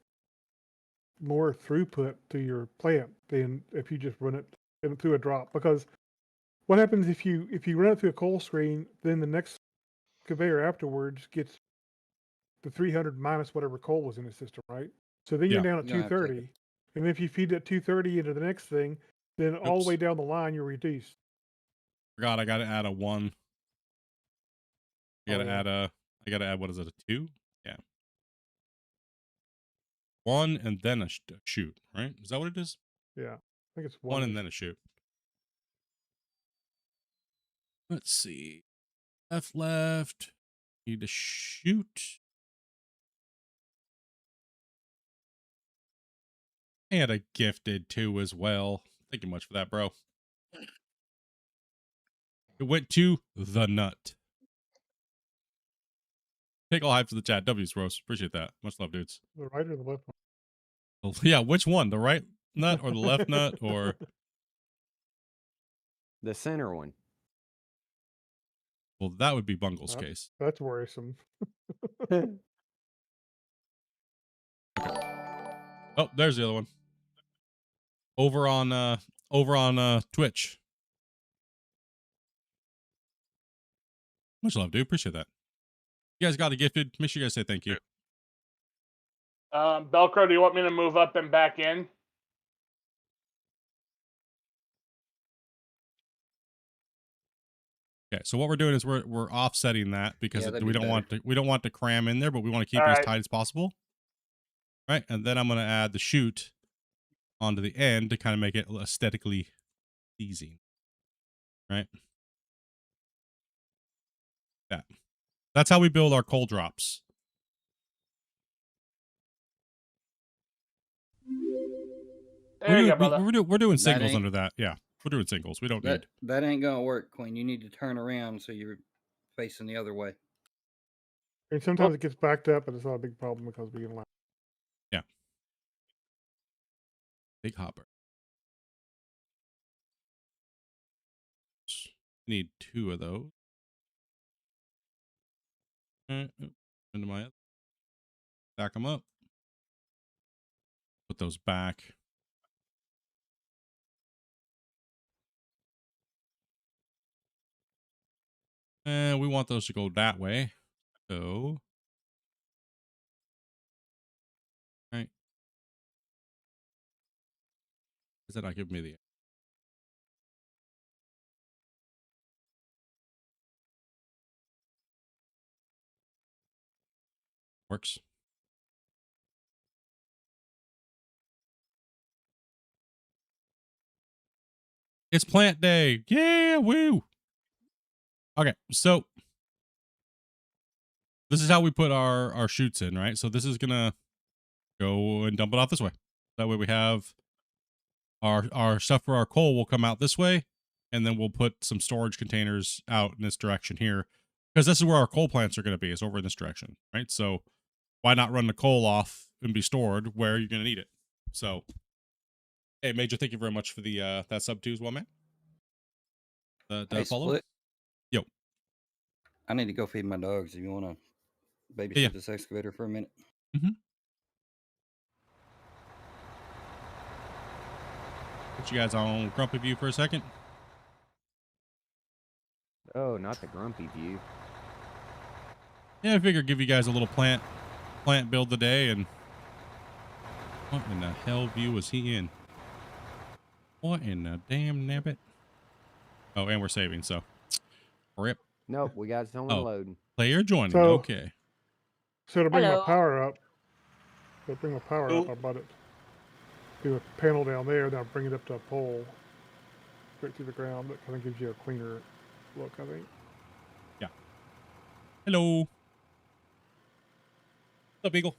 more throughput to your plant than if you just run it through a drop. Because what happens if you run it through a coal screen, then the next conveyor afterwards gets the 300 minus whatever coal was in the system, right? So then you're Yeah. down at You're gonna have to take 230, and if you feed that 230 into the next thing, then all the way Oops. down the line you're reduced. Forgot I gotta add a 1. I gotta Oh, yeah. add a, I gotta add, what is it, a 2? Yeah. one and then a shoot, right? Is that what it is? Yeah, I think it's One one. and then a shoot. Let's see. Left. Need to shoot. And a gifted too as well. Thank you much for that, bro. It went to the nut. Take all hype for the chat. W's, Rose. Appreciate that. Much love, dudes. The right or the left one? Well, yeah, which one? The right nut or the left nut or The center one. well, that would be Bungle's case. That's worrisome. Oh, there's the other one. Over on Twitch. Much love, dude. Appreciate that. You guys got a gifted. Make sure you guys say thank you. Belcro, do you want me to move up and back in? Okay, so what we're doing is we're offsetting that because that'd we be don't want to cram in there, but we want to keep All it as right. tight as possible. Right, and then I'm going to add the chute onto the end to kind of make it aesthetically pleasing. Right, that's how we build our coal drops. There you go, brother. We're doing That singles ain't- under that. Yeah, we're doing singles. We don't need. That ain't gonna work, Queen. You need to turn around so you're facing the other way. And sometimes it gets backed up, but it's not a big problem because we can. Yeah. Big hopper. Need 2 of those. Into my stack them up. Put those back. And we want those to go that way. So, right. Is that not giving me the works? It's plant day. Yeah, woo. Okay, so this is how we put our chutes in, right? So this is gonna go and dump it off this way. That way we have our stuff for our coal will come out this way, and then we'll put some storage containers out in this direction here, because this is where our coal plants are going to be, is over in this direction, right? So why not run the coal off and be stored where you're going to need it? So, hey, Major, thank you very much for the that sub 2 as well, man. Hey, Follow. Split. Yo, I need to go feed my dogs. If you want to babysit Yeah. this excavator for a minute. Put you guys on Grumpy View for a second. Oh, not the grumpy view. Yeah, I figured give you guys a little plant build today. And what in the hell view was he in? What in the damn nabbit? Oh, and we're saving, so rip. Nope, we got someone loading. Player joining. So- Okay. So to bring Hello. my power up, I bought it. Do a panel down there, then I'll bring it up to a pole, straight through the ground. That kind of gives you a cleaner look, I think. Yeah. Hello. What's up, Eagle?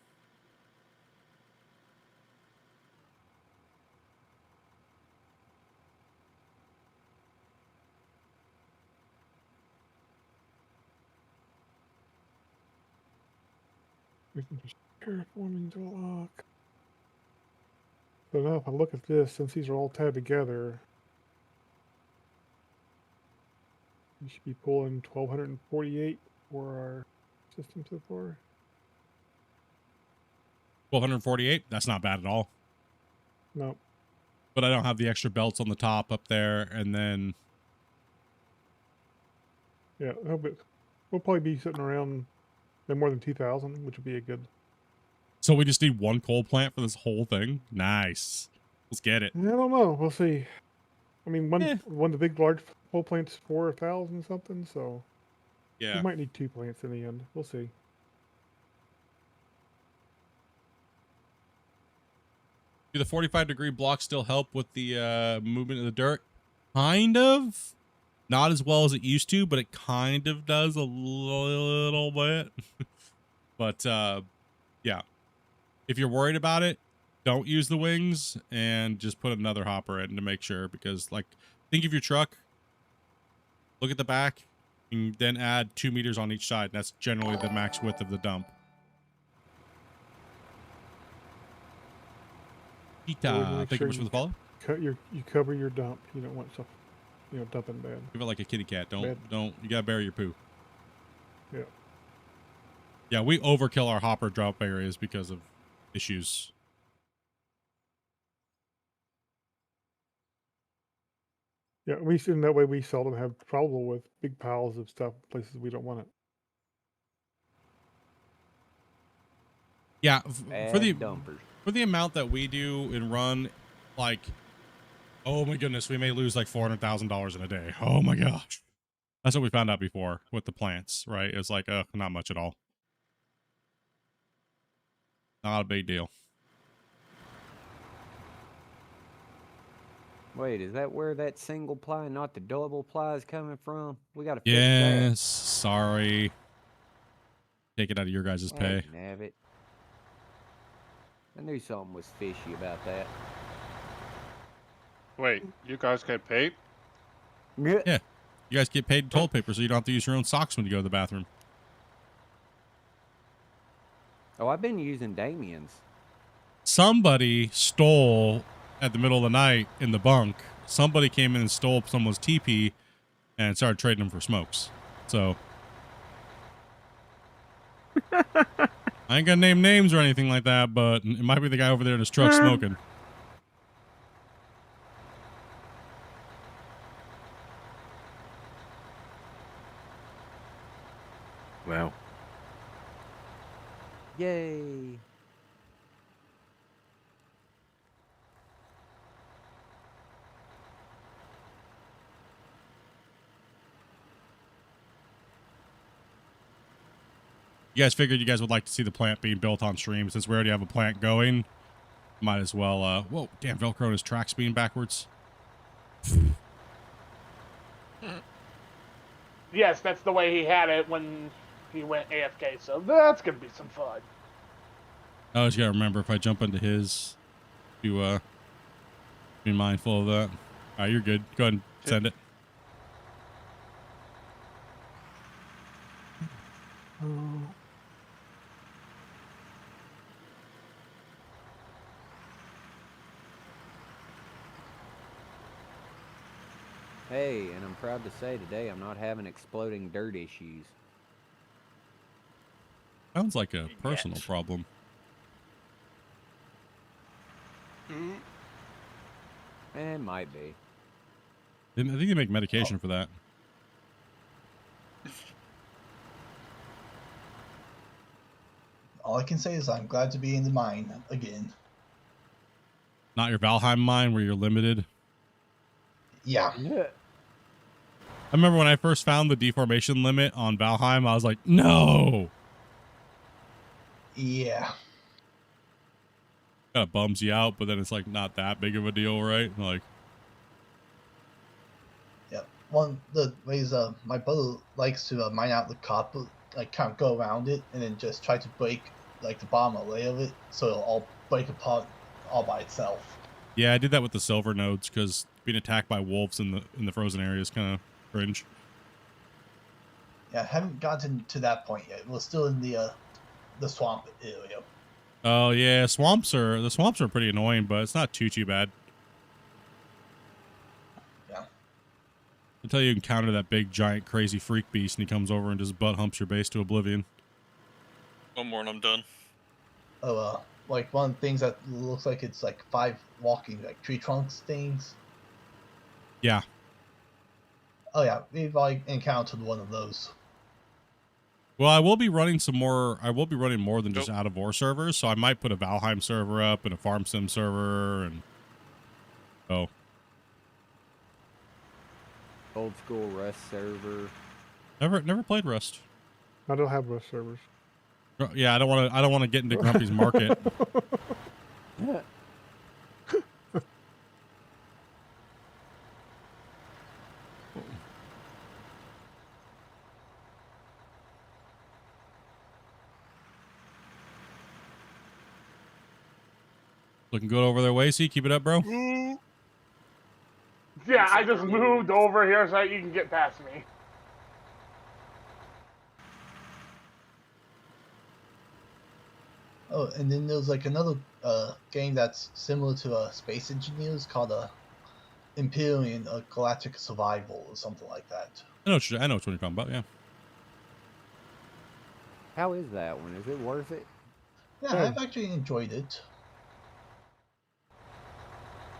We can just terraforming to lock. So now if I look at this, since these are all tied together, you should be pulling 1,248 for our system so far. 1248. That's not bad at all. No, But I don't have the extra belts on the top up there, and then yeah, we'll probably be sitting around no more than 2,000, which would be a good. so we just need one coal plant for this whole thing. Nice. Let's get it. I don't know. We'll see. I mean, one Eh. one of the big large pole plants 4,000 something, so Yeah. we might need 2 plants in the end. We'll see. Do the 45-degree blocks still help with the movement of the dirt? Kind of. Not as well as it used to, but it kind of does a little bit. But yeah, if you're worried about it, don't use the wings and just put another hopper in to make sure. Because, like, think of your truck, look at the back, and then add 2 meters on each side. That's generally the max width of the dump. Thank you much for the follow. You cover your dump. You don't want stuff, dumping bad. Give it like a kitty cat. Don't. You gotta bury your poo. Yeah. Yeah, we overkill our hopper drop areas because of issues. Yeah, in that way we seldom have trouble with big piles of stuff places we don't want it. Yeah, for dumpers. For the amount that we do and run, like, oh my goodness, we may lose like $400,000 in a day. Oh my gosh. That's what we found out before with the plants, right? It's like, not much at all. Not a big deal. Wait, is that where that single ply, not the double ply, is coming from? We got to fix Yes, sorry. Take it out of your guys' pay. Nabbit. I knew something was fishy about that. Wait, you guys get paid? Yeah. You guys get paid toilet paper so you don't have to use your own socks when you go to the bathroom. Oh, I've been using Damien's. Somebody stole at the middle of the night in the bunk. Somebody came in and stole someone's TP and started trading them for smokes. So I ain't gonna name names or anything like that, but it might be the guy over there in his truck smoking. Well. Yay. You guys figured you guys would like to see the plant being built on stream. Since we already have a plant going, might as well, whoa, damn, Velcro his track being backwards. Yes, that's the way he had it when he went AFK, so that's gonna be some fun. I always gotta remember if I jump into his to be mindful of that. Alright, you're good. Go ahead and send it. Hey, and I'm proud to say today I'm not having exploding dirt issues. Sounds like a personal problem. It might be. I think you make medication for that. All I can say is I'm glad to be in the mine again. Not your Valheim mine where you're limited. Yeah. I remember when I first found the deformation limit on Valheim, I was like, no. Yeah. Kind of bums you out, but then it's like not that big of a deal, right? Like, Yeah. One of the ways my brother likes to mine out the copper, like kind of go around it and then just try to break like the bottom layer of it, so it'll all break apart all by itself. yeah, I did that with the silver nodes because being attacked by wolves in the frozen area is kind of cringe. Yeah, I haven't gotten to that point yet. We're still in the swamp area. Oh yeah, the swamps are pretty annoying, but it's not too bad. Yeah. Until you encounter that big giant crazy freak beast and he comes over and just butt humps your base to oblivion. One more and I'm done. Oh, like one of the things that looks like it's like 5 walking like tree trunks things. Yeah. Oh yeah, we've like encountered one of those. Well, I will be running more than just out of war servers, so I might put a Valheim server up and a Farm Sim server and Old school Rust server. Never played Rust. I don't have Rust servers. Yeah, I don't want to get into Grumpy's market. Looking good over their way. See, keep it up, bro. Yeah, I just moved over here so that you can get past me. Oh, and then there's like another game that's similar to Space Engineers called Imperium Galactic Survival or something like that. I know what you're talking about. Yeah. How is that one? Is it worth it? Yeah, I've actually enjoyed it.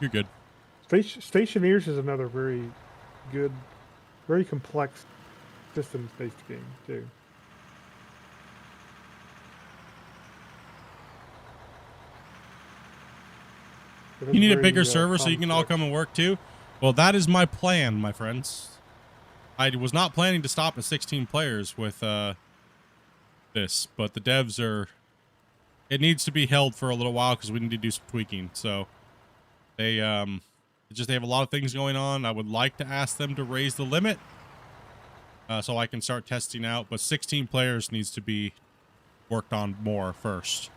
You're good. Stationeers is another very good, very complex systems-based game too. You need a bigger server so you can all come and work too? Well, that is my plan, my friends. I was not planning to stop at 16 players with this, but the devs are... It needs to be held for a little while because we need to do some tweaking. So they they have a lot of things going on. I would like to ask them to raise the limit so I can start testing out, but 16 players needs to be worked on more first.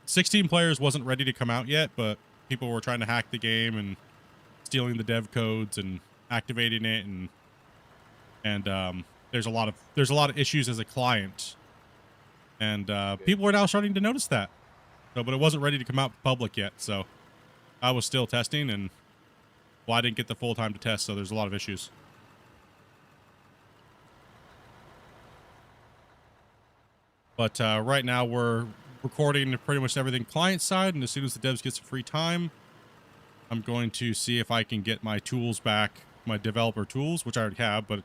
16 players wasn't ready to come out yet, but people were trying to hack the game and stealing the dev codes and activating it, and there's a lot of issues as a client, and people are now starting to notice that. So, but it wasn't ready to come out public yet, so I was still testing, and well, I didn't get the full time to test, so there's a lot of issues. But right now we're recording pretty much everything client side, and as soon as the devs get some free time, I'm going to see if I can get my tools back, my developer tools, which I already have, but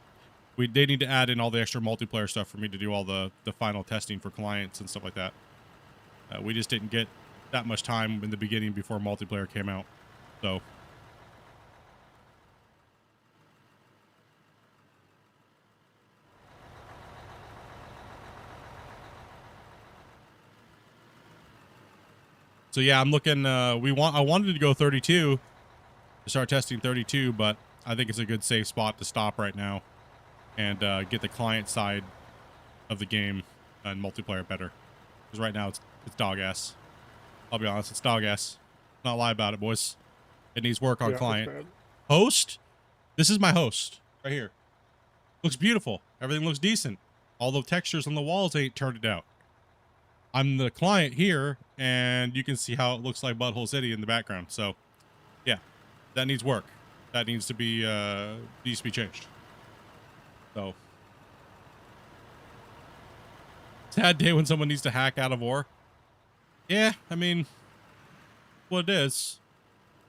they need to add in all the extra multiplayer stuff for me to do all the final testing for clients and stuff like that. We just didn't get that much time in the beginning before multiplayer came out. So yeah, I'm looking I wanted to go 32 to start testing 32, but I think it's a good safe spot to stop right now and get the client side of the game and multiplayer better. Because right now it's dog ass. I'll be honest, it's dog ass. Not lie about it, boys. It needs work on client. Host? This is my host right here. Looks beautiful. Everything looks decent. All the textures on the walls ain't turned it out. I'm the client here, and you can see how it looks like Butthole City in the background. So, yeah, that needs work. That needs to be changed. So, sad day when someone needs to hack out of war. Yeah, I mean, what it is.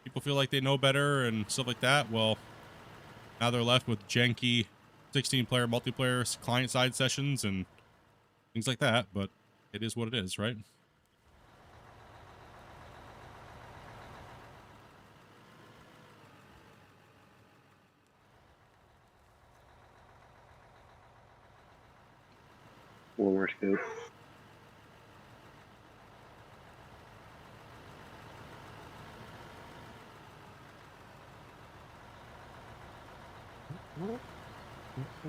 People feel like they know better and stuff like that. Well, now they're left with janky 16-player multiplayer client-side sessions and things like that, but it is what it is, right? One more scoop.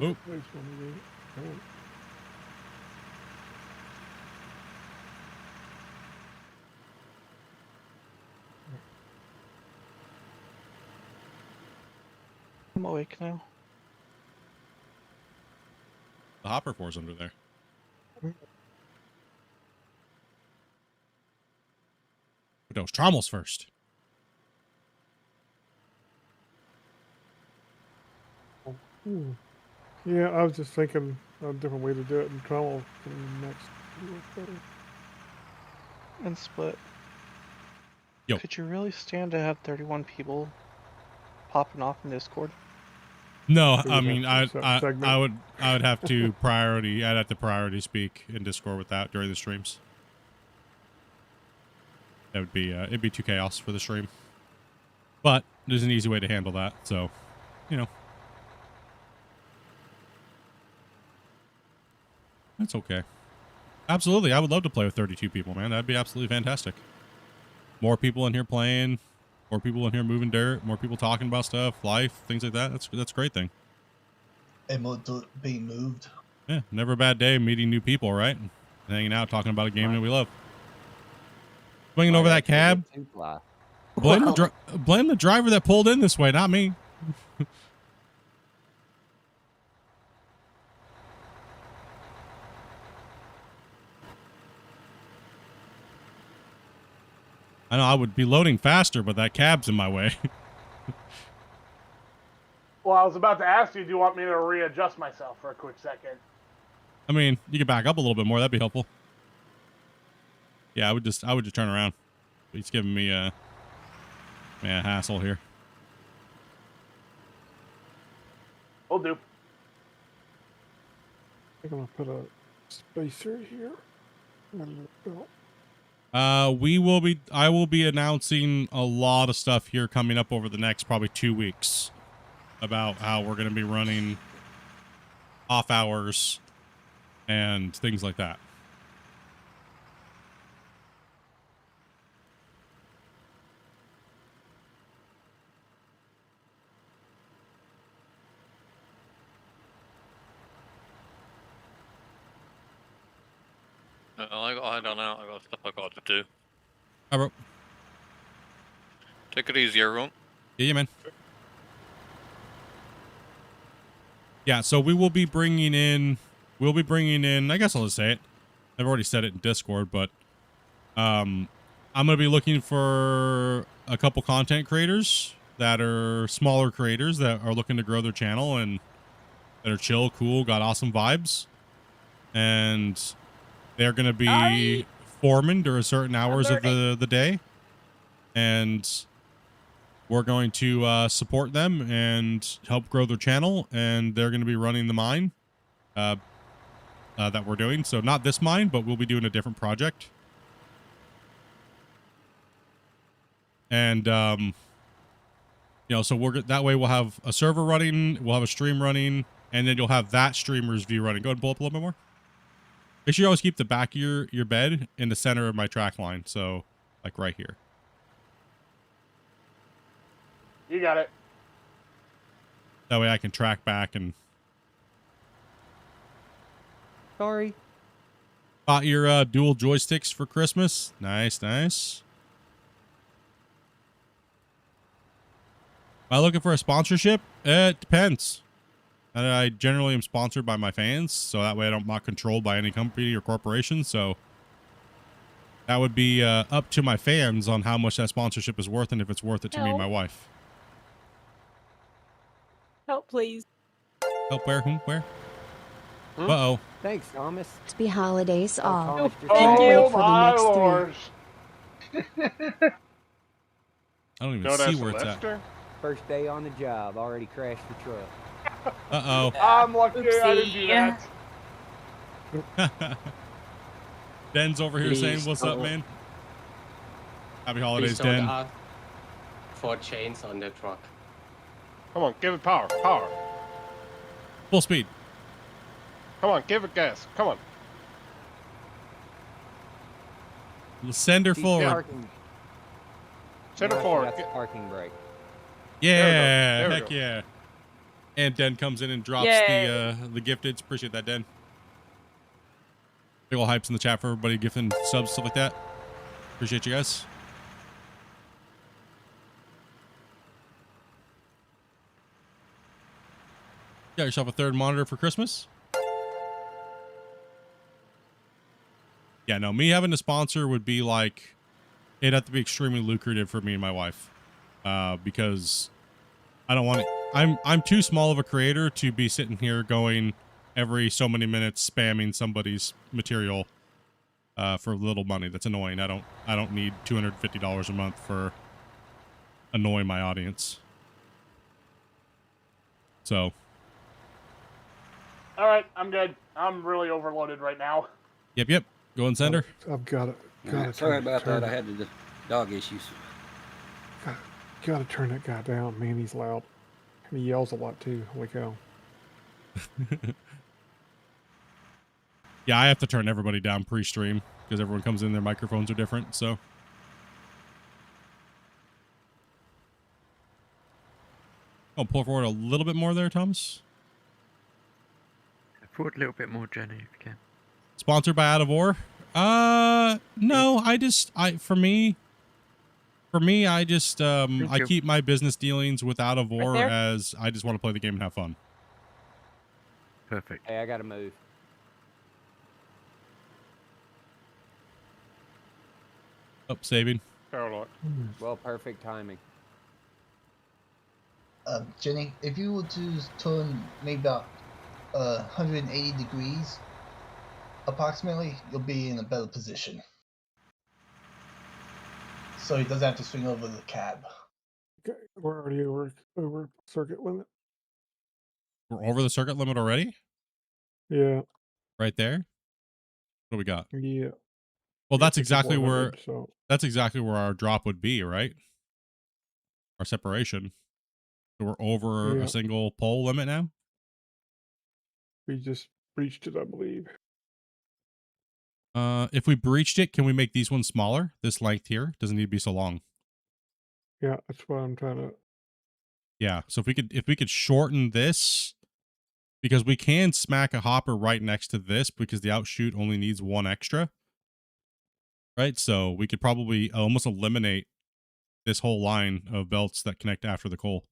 Oh. I'm awake now. The hopper four's under there. But those trommels first. Ooh. Yeah, I was just thinking a different way to do it in Trello next. And Split. Yo. Could you really stand to have 31 people popping off in Discord? No, I mean I would have to priority. I'd have to priority speak in Discord with that during the streams. That would be it'd be too chaos for the stream. But there's an easy way to handle that. So, you know, that's okay. Absolutely, I would love to play with 32 people, man. That'd be absolutely fantastic. More people in here playing, More people in here moving dirt, more people talking about stuff, life, things like that. That's a great thing. And more dirt being moved. Yeah, never a bad day meeting new people, right? And hanging out, talking about a game that we love. Swinging over that cab. Blame the driver that pulled in this way, not me. I know I would be loading faster, but that cab's in my way. Well, I was about to ask you, do you want me to readjust myself for a quick second? I mean, you could back up a little bit more. That'd be helpful. Yeah, I would just turn around. He's giving me a hassle here. Will do. I'm gonna put a spacer here. And a belt. I will be announcing a lot of stuff here coming up over the next probably 2 weeks about how we're going to be running off hours and things like that. I don't know. I got stuff I got to do. Hi, bro. Take it easy, everyone. Yeah, man. Yeah, so we'll be bringing in, I guess I'll just say it. I've already said it in Discord, but I'm going to be looking for a couple content creators that are smaller creators that are looking to grow their channel and that are chill, cool, got awesome vibes. And they're going to be foreman during certain hours of the day. And we're going to support them and help grow their channel. And they're going to be running the mine that we're doing. So not this mine, but we'll be doing a different project. And, you know, so that way we'll have a server running, we'll have a stream running, and then you'll have that streamer's view running. Go ahead and pull up a little bit more. Make sure you always keep the back of your bed in the center of my track line. So, like right here. You got it. That way I can track back and... Sorry. Bought your dual joysticks for Christmas. Nice, nice. Am I looking for a sponsorship? It depends. I generally am sponsored by my fans, so that way I'm not controlled by any company or corporation. So that would be up to my fans on how much that sponsorship is worth and if it's worth it to me and my wife. Help, please. Help where? Whom? Where? Uh-oh. Thanks, Thomas. Happy holidays all. Thank you. For the next Lord. I don't even see where it's at. First day on the job, already crashed the truck. Uh-oh. I'm lucky I didn't do that. Den's over here saying, what's up, man? Happy holidays, Den. For chains on the truck. Come on, give it power. Power. Full speed. Come on, give it gas. Come on. Send her forward. Send her forward. That's a parking brake. Yeah, we heck go. yeah. And Den comes in and drops Yay. the gifteds. Appreciate that, Den. Big ol' hypes in the chat for everybody gifting subs, stuff like that. Appreciate you guys. Got yourself a third monitor for Christmas? Yeah, no, me having a sponsor would be like, it'd have to be extremely lucrative for me and my wife. Because I don't want it. I'm too small of a creator to be sitting here going every so many minutes spamming somebody's material for little money. That's annoying. I don't need $250 a month for annoying my audience. So. All right, I'm good. I'm really overloaded right now. Yep. Go and send her. I've got it. Sorry about that. I had the dog issues. Gotta turn that guy down. Man, he's loud. And he yells a lot too. Holy cow. Yeah, I have to turn everybody down pre-stream because everyone comes in, their microphones are different, so. Oh, pull forward a little bit more there, Thomas. Forward a little bit more, Jenny, if you can. Sponsored by Out of War. No, for me, I just I you. keep my business dealings with Out of War there. as I just want to play the game and have fun. Perfect. Hey, I gotta move. Oh, saving. Paralock. Well, perfect timing. Jenny, if you were to turn maybe about 180 degrees, approximately, you'll be in a better position. So he doesn't have to swing over the cab. Okay, we're already over circuit limit. We're over the circuit limit already? Yeah. Right there? What do we got? Yeah. Well, Yeah, that's exactly where 5400, so that's exactly where our drop would be, right? Our separation. So we're over Yeah. a single pole limit now? we just breached it, I believe. If we breached it, can we make these ones smaller? This length here doesn't need to be so long. Yeah, that's what I'm trying to. Yeah. So if we could shorten this, because we can smack a hopper right next to this because the outshoot only needs one extra. Right? So we could probably almost eliminate this whole line of belts that connect after the coal.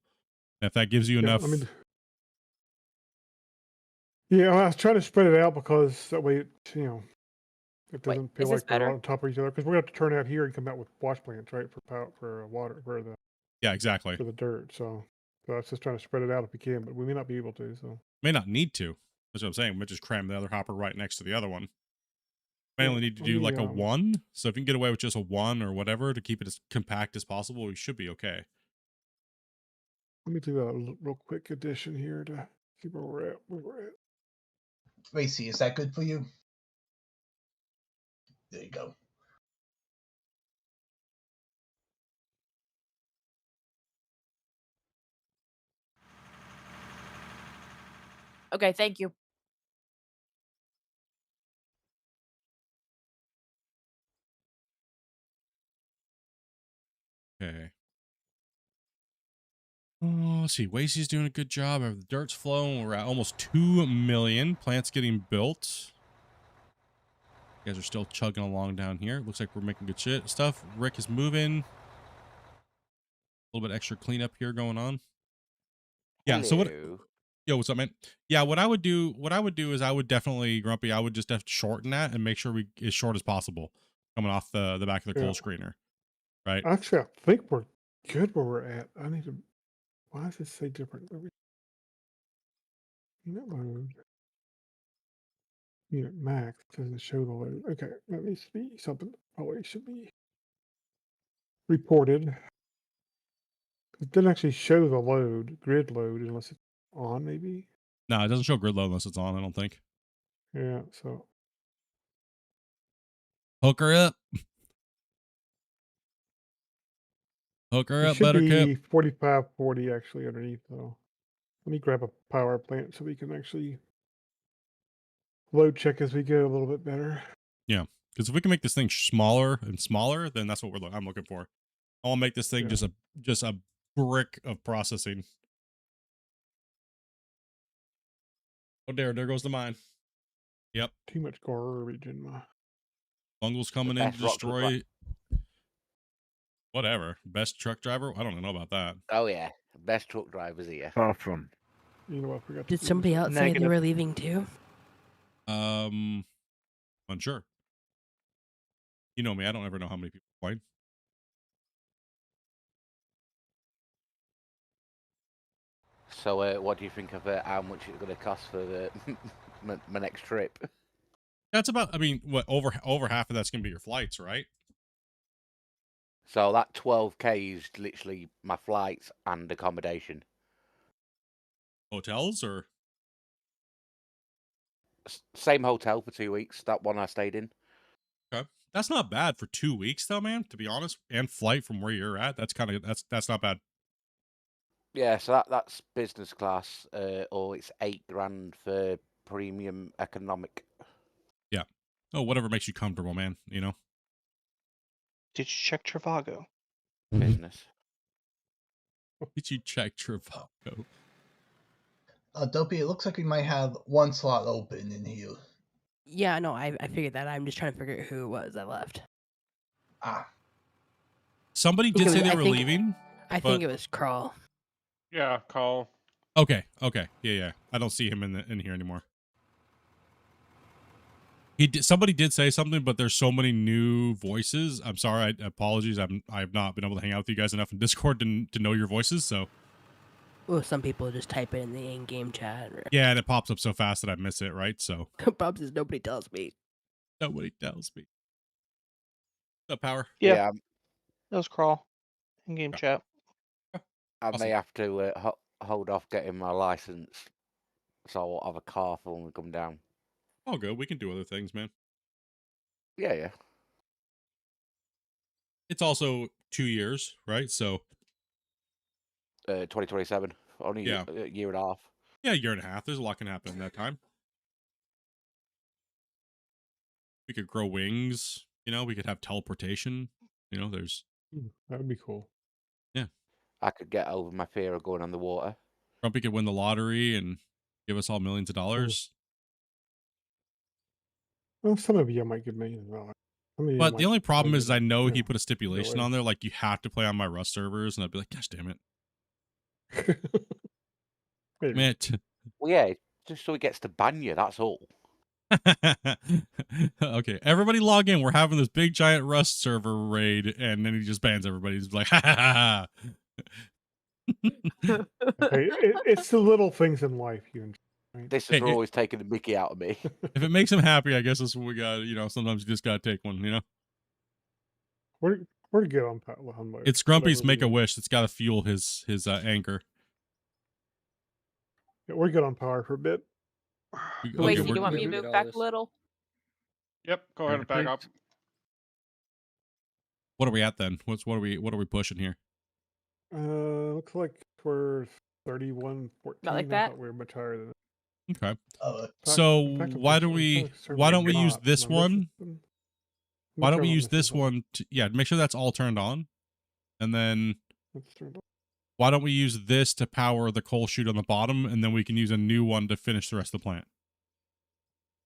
If that gives you Yeah, enough. I mean, yeah, I was trying to spread it out because that way, it doesn't feel is this like they're better? all on top of each other. Because we're going to have to turn out here and come out with wash plants, right, for power, for water, Yeah, exactly. for the dirt. So I was just trying to spread it out if we can, but we may not be able to. So May not need to. That's what I'm saying. We just cram the other hopper right next to the other one. May yeah, only need to let do me, like a 1. So if you can get away with just a 1 or whatever to keep it as compact as possible, we should be okay. Let me do a real quick addition here to see where we're at. Racy, is that good for you? There you go. Okay, thank you. Okay. Oh, let's see. Wasey's doing a good job. The dirt's flowing. We're at almost 2 million. Plants getting built. You guys are still chugging along down here. Looks like we're making good stuff. Rick is moving. A little bit extra cleanup here going on. Yeah. So what? Hello. Yo, what's up, man? Yeah, what I would do is I would definitely, Grumpy, I would just have to shorten that and make sure we as short as possible coming off the back of the coal Yeah. screener. Right? Actually, I think we're good where we're at. I need to. Why does it say different? Unit load. Unit max doesn't show the load. Okay, that needs to be something. Probably should be reported. It didn't actually show the grid load, unless it's on, maybe. No, it doesn't show grid load unless it's on, I don't think. Yeah, so Hook her up. Hook her it up, should Buttercup. be 4540 actually underneath, though. Let me grab a power plant so we can actually load check as we go a little bit better. Yeah, because if we can make this thing smaller and smaller, then that's what I'm looking for. I want to make this thing Yeah. just a brick of processing. Oh, there goes the mine. Yep. Too much garbage in my. Bungle's coming in to destroy. Whatever. Best truck driver? I don't know about that. Oh yeah, best truck drivers here. Far from. You know what? I forgot. Did somebody else say they were leaving too? Unsure. You know me. I don't ever know how many people played. So, what do you think of how much it's going to cost for my next trip? That's about. I mean, what over half of that's gonna be your flights, right? So that 12K is literally my flights and accommodation. Hotels or same hotel for 2 weeks. That one I stayed in. okay, that's not bad for 2 weeks though, man. To be honest, and flight from where you're at, that's kind of that's not bad. Yeah, so that's business class, or it's $8,000 for premium economic. Yeah. Oh, whatever makes you comfortable, man. You know. Did you check Trivago? Business. Did you check Travago? Dopey, it looks like we might have one slot open in here. Yeah, no, I figured that. I'm just trying to figure out who it was that left. Ah. Somebody did say they I were think- leaving. I think it was Crawl. Yeah, call. Okay. Yeah. I don't see him in here anymore. Somebody did say something, but there's so many new voices. I'm sorry. Apologies. I've not been able to hang out with you guys enough in Discord to know your voices. So Well, some people just type it in the in-game chat. yeah, and it pops up so fast that I miss it. Right. So Bob says nobody tells me. nobody tells me. The power. Yeah. That was Crawl. In game chat. I may have to hold off getting my license, so I won't have a car for when we come down. All good. We can do other things, man. Yeah. It's also 2 years, right? So 2027. Only yeah. a year and a half. Yeah, a year and a half. There's a lot can happen in that time. We could grow wings. We could have teleportation. There's... That would be cool. Yeah. I could get over my fear of going on the water. Grumpy could win the lottery and give us all millions of dollars. Well, some of you might give millions of dollars. But the only problem is I know he put a stipulation on there, like you have to play on my Rust servers, and I'd be like, gosh damn it. Man, Well, yeah, just so he gets to ban you, that's all. Okay, everybody log in. We're having this big giant Rust server raid, and then he just bans everybody. He's like, ha ha ha. It's the little things in life you enjoy. Right? This is always taking the mickey out of me. If it makes him happy, I guess that's what we got. Sometimes you just gotta take one. We're good on mode. It's Grumpy's make a wish. It's got to fuel his anger. Yeah, we're good on power for a bit. Wait, do you want me to move back a little? Yep, go ahead and back up. What are we at then? What are we pushing here? Looks like we're 31-14. Not like I that? thought we were much higher than that. Okay. So why don't we use this one? Why don't we use this one? Make sure that's all turned on, and then why don't we use this to power the coal chute on the bottom, and then we can use a new one to finish the rest of the plant.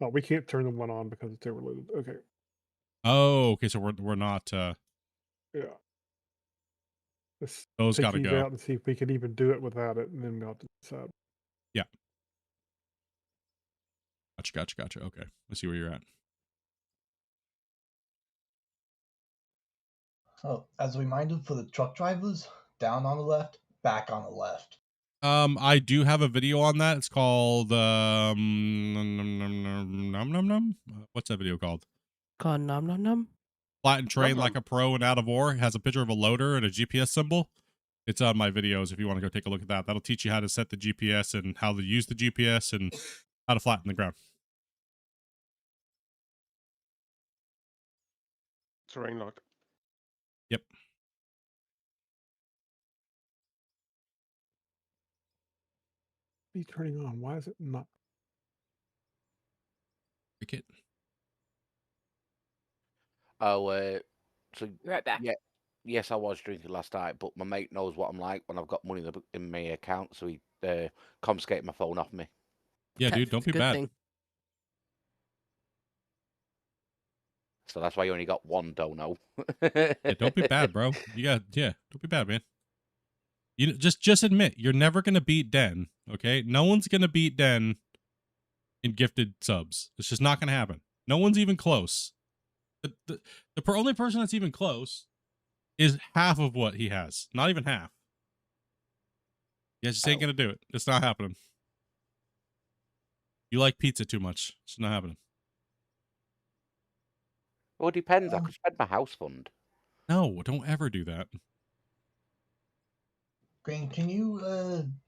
Oh, we can't turn the one on because it's overloaded. Okay. Oh, okay. So we're not. Yeah. Let's Those take gotta these go. out and see if we can even do it without it, and then we'll have to decide. Yeah. Gotcha. Okay, let's see where you're at. So, as a reminder for the truck drivers, down on the left, back on the left. I do have a video on that. It's called what's that video called? Called Nom Nom Nom. Flatten train like a pro and out of ore. It has a picture of a loader and a GPS symbol. It's on my videos if you want to go take a look at that. That'll teach you how to set the GPS and how to use the GPS and how to flatten the ground. Terrain lock. Yep. Be turning on. Why is it not? Cricket. Oh, so right back. Yeah, yes, I was drinking last night, but my mate knows what I'm like when I've got money in my account, so he confiscated my phone off me. Yeah, dude, don't be bad. Thing. So that's why you only got one dono. Yeah, don't be bad, bro. Don't be bad, man. Just admit you're never gonna beat Den. Okay, no one's gonna beat Den in gifted subs. It's just not gonna happen. No one's even close. The only person that's even close is half of what he has. Not even half. You guys just ain't gonna do it. It's not happening. You like pizza too much. It's not happening. Well, it depends. I could spend my house fund. No, don't ever do that. Green, can you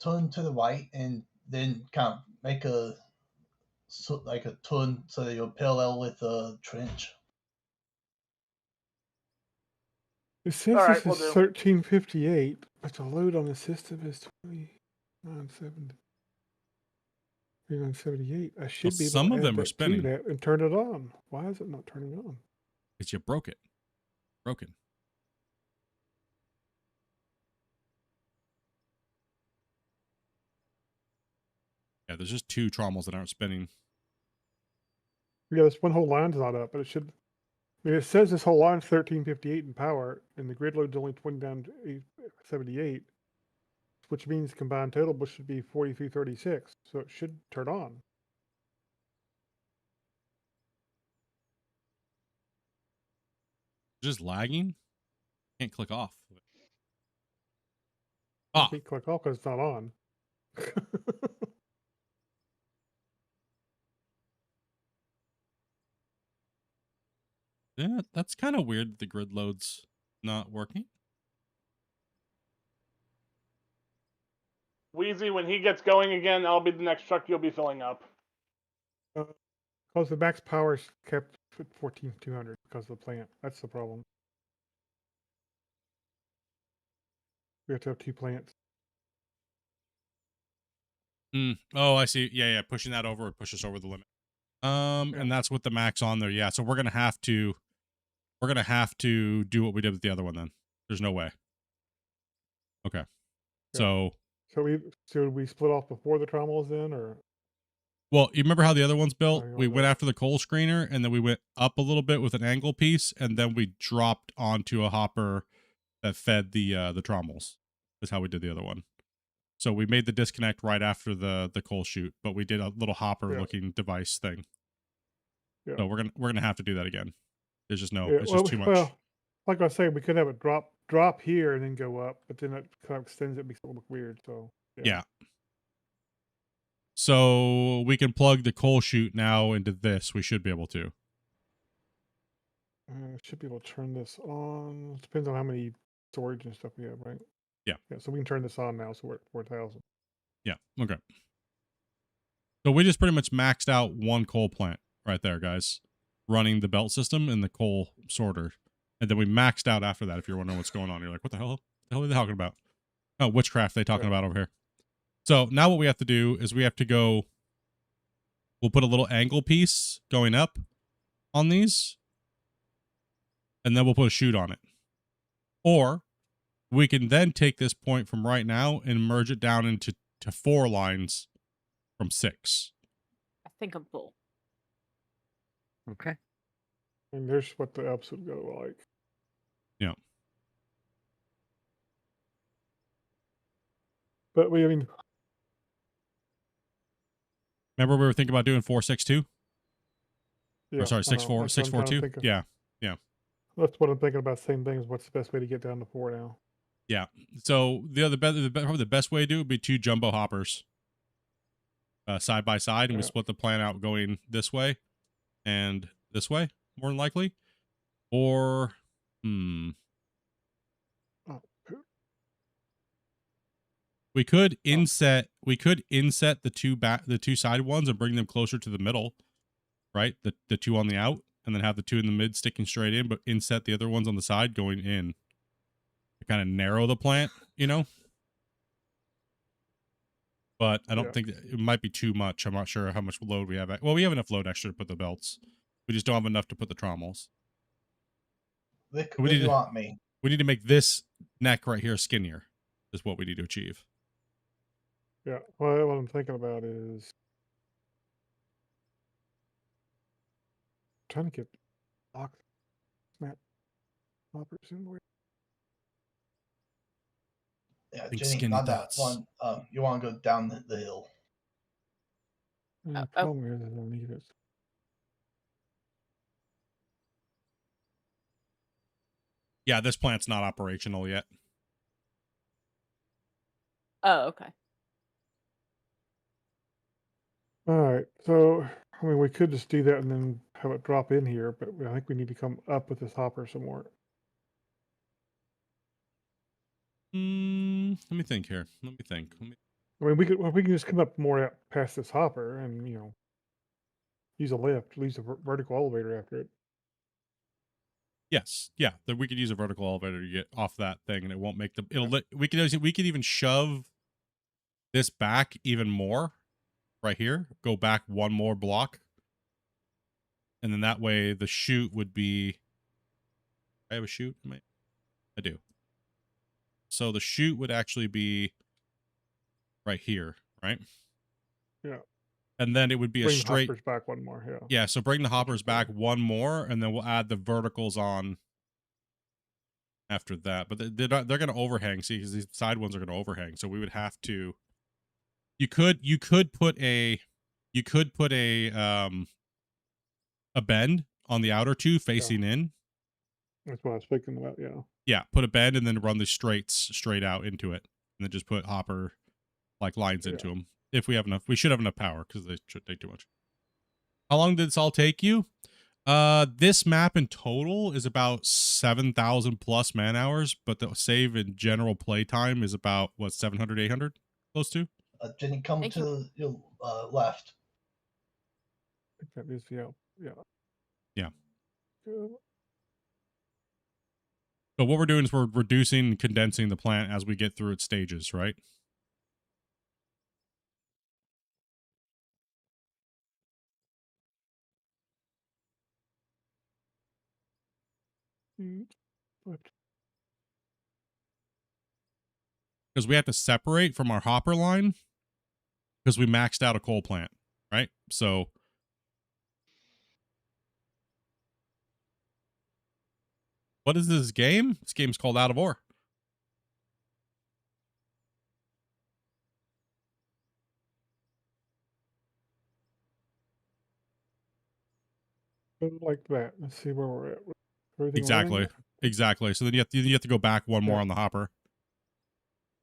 turn to the right and then kind of make a turn so that you're parallel with the trench? It says All right, this we'll is do. 1358, but the load on the system is 2970. 3978. I should Well, be able some to of add them are that to spinning. that and turn it on. Why is it not turning on? Because you broke it. Broken. Yeah, there's just 2 trommels that aren't spinning. Yeah, this one whole line's not up, but it should. I mean, it says this whole line's 1358 in power, and the grid load's only 2978, which means combined total should be 4336. So it should turn on. Just lagging. Can't click off. You Ah, can't click off because it's not on. yeah, that's kind of weird that the grid load's not working. Wheezy, when he gets going again, I'll be the next truck you'll be filling up. Because the max power is kept at 14,200 because of the plant. That's the problem. We have to have 2 plants. Oh, I see. Yeah, pushing that over would push us over the limit. And that's with the max on there. Yeah, so we're gonna have to do what we did with the other one then. There's no way. Okay. So So we split off before the trommels then, or well, you remember how the other one's built? I don't We went know. after the coal screener, and then we went up a little bit with an angle piece, and then we dropped onto a hopper that fed the trommels. That's how we did the other one. So we made the disconnect right after the coal chute, but we did a little hopper looking device thing. Yeah. So we're gonna have to do that again. There's just no, Yeah, it's just too much. Well, like I say, we could have it drop here and then go up, but then it kind of extends it, makes it look weird. So Yeah. So we can plug the coal chute now into this. We should be able to. Should be able to turn this on. Depends on how many storage and stuff we have, right? Yeah. Yeah. So we can turn this on now. So we're at 4,000. Yeah. Okay. So we just pretty much maxed out one coal plant right there, guys, running the belt system and the coal sorter. And then we maxed out after that. If you're wondering what's going on, you're like, what the hell? The hell are they talking about? Oh, witchcraft they talking about over here. So now what we have to do is we have to go, we'll put a little angle piece going up on these, and then we'll put a chute on it. Or we can then take this point from right now and merge it down into 4 lines from 6. I think I'm full. Okay. And there's what the ups would go like. Yeah. But I mean, remember we were thinking about doing 462? yeah. Or sorry, 642? Yeah. Yeah. That's what I'm thinking about. Same thing as what's the best way to get down to 4 now. Yeah. So probably the best way to do it would be 2 jumbo hoppers side by side, and we split the plan out going this way and this way, more than likely. Or we could inset the two side ones and bring them closer to the middle, right? The 2 on the out, and then have the 2 in the mid sticking straight in, but inset the other ones on the side going in to kind of narrow the plant, you know? But I don't think it might be too much. I'm not sure how much load we have. Well, we have enough load extra to put the belts. We just don't have enough to put the trommels. What do you want me? We need to make this neck right here skinnier, is what we need to achieve. Yeah. Well, what I'm thinking about is trying to get lock snap hoppers in the way. Yeah, Think Jenny, skinny not thoughts. that one. You want to go down the hill. The problem is I don't need it. Yeah, this plant's not operational yet. Oh, okay. All right. So, I mean, we could just do that and then have it drop in here, but I think we need to come up with this hopper some more. Let me think here. Let me think. I mean, we can just come up more out past this hopper and, you know, use a lift, use a vertical elevator after it. Yes, yeah. That we could use a vertical elevator to get off that thing, and it won't make the. We could even shove this back even more, right here. Go back one more block, and then that way the chute would be. I have a chute. I do. So the chute would actually be right here, right? Yeah. And then it would be a Bring the straight. hoppers back one more. Yeah. Yeah, so bring the hoppers back one more, and then we'll add the verticals on after that. But they're going to overhang. See, because these side ones are going to overhang. So we would have to. You could put a a bend on the outer two facing in. That's what I was thinking about. Yeah. Yeah, put a bend and then run the straights straight out into it, and then just put hopper like lines into them. If we have enough, we should have enough power because they should take too much. How long did this all take you? This map in total is about 7,000 plus man hours, but the save in general play time is about what 700, 800, close to. Jenny, come to your left. I think that is yeah. Yeah. Good. So what we're doing is we're reducing and condensing the plant as we get through its stages, right? Because we have to separate from our hopper line because we maxed out a coal plant, right? So what is this game? This game's called Out of Ore. Like that. Let's see where we're at. Everything Exactly. running? Exactly. So then you have to go back one more on the hopper.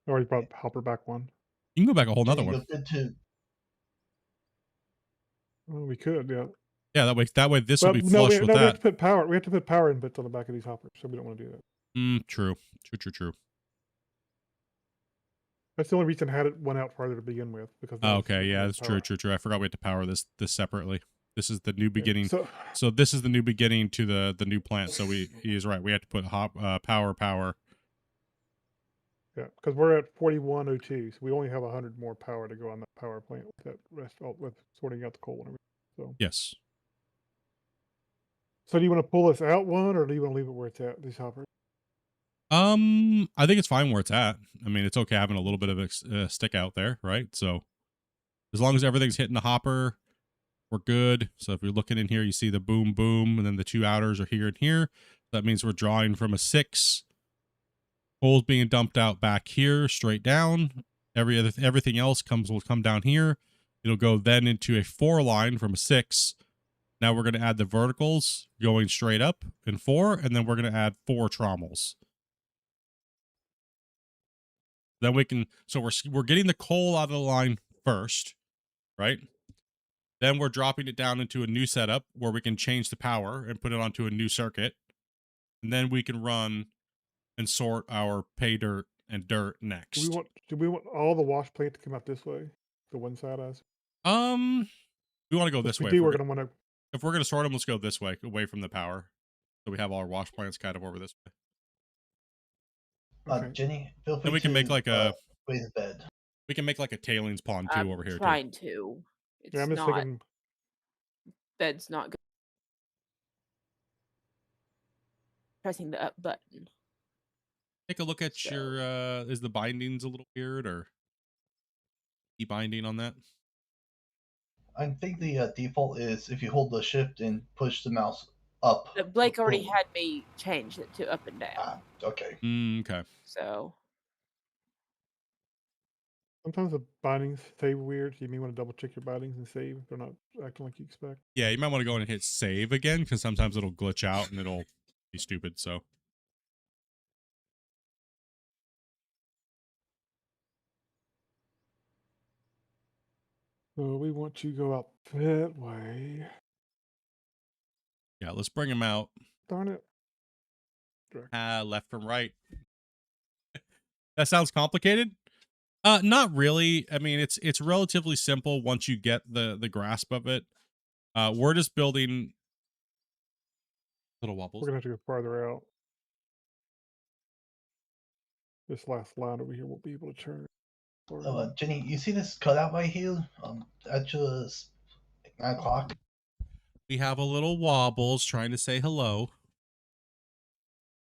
I already brought hopper back one. You can go back a whole nother Jenny, one. you're good too. Well, we could, yeah. Yeah, that way this will be no, flush with we have that. to put power. We have to put power inputs on the back of these hoppers, so we don't want to do that. True. That's the only reason I had it one out farther to begin with because. Okay, yeah, that's true. I forgot we had to power this separately. This is the new beginning. So this is the new beginning to the new plant. So he is right. We have to put power. Yeah, because we're at 4102, so we only have 100 more power to go on that power plant with that rest with sorting out the coal and everything. So yes. So do you want to pull this out one, or do you want to leave it where it's at? These hoppers. I think it's fine where it's at. I mean, it's okay having a little bit of a stick out there, right? So as long as everything's hitting the hopper, we're good. So if you're looking in here, you see the boom, boom, and then the two outers are here and here. That means we're drawing from a 6. Coal's being dumped out back here, straight down. Everything else will come down here. It'll go then into a 4 line from a 6. Now we're going to add the verticals going straight up in 4, and then we're going to add 4 trommels. Then we can, so we're getting the coal out of the line first, right? Then we're dropping it down into a new setup where we can change the power and put it onto a new circuit. And then we can run and sort our pay dirt and dirt next. Do we want all the wash plant to come out this way? The one side us? We want to go this way. We're going to want to. If we're going to sort them, let's go this way, away from the power. So we have all our wash plants kind of over this way. Jenny, feel free then we can make like a raise the bed. We can make like a tailings pond too over here. Trying to. It's I'm just not. thinking. Bed's not good. Pressing the up button. Take a look at your. Is the bindings a little weird or? Binding on that? I think the default is if you hold the shift and push the mouse up. Blake already had me change it to up and down. Okay. Okay. So. Sometimes the bindings stay weird. So you may want to double check your bindings and save if they're not acting like you expect. Yeah, you might want to go in and hit save again because sometimes it'll glitch out and it'll be stupid. So. So we want to go out that way. Yeah, let's bring him out. Darn it. Left from right. That sounds complicated. Not really. I mean, it's relatively simple once you get the grasp of it. We're just building little wobbles. We're gonna have to go farther out. This last line over here won't be able to turn. Jenny, you see this cutout right here? At just 9 o'clock. We have a little wobbles trying to say hello.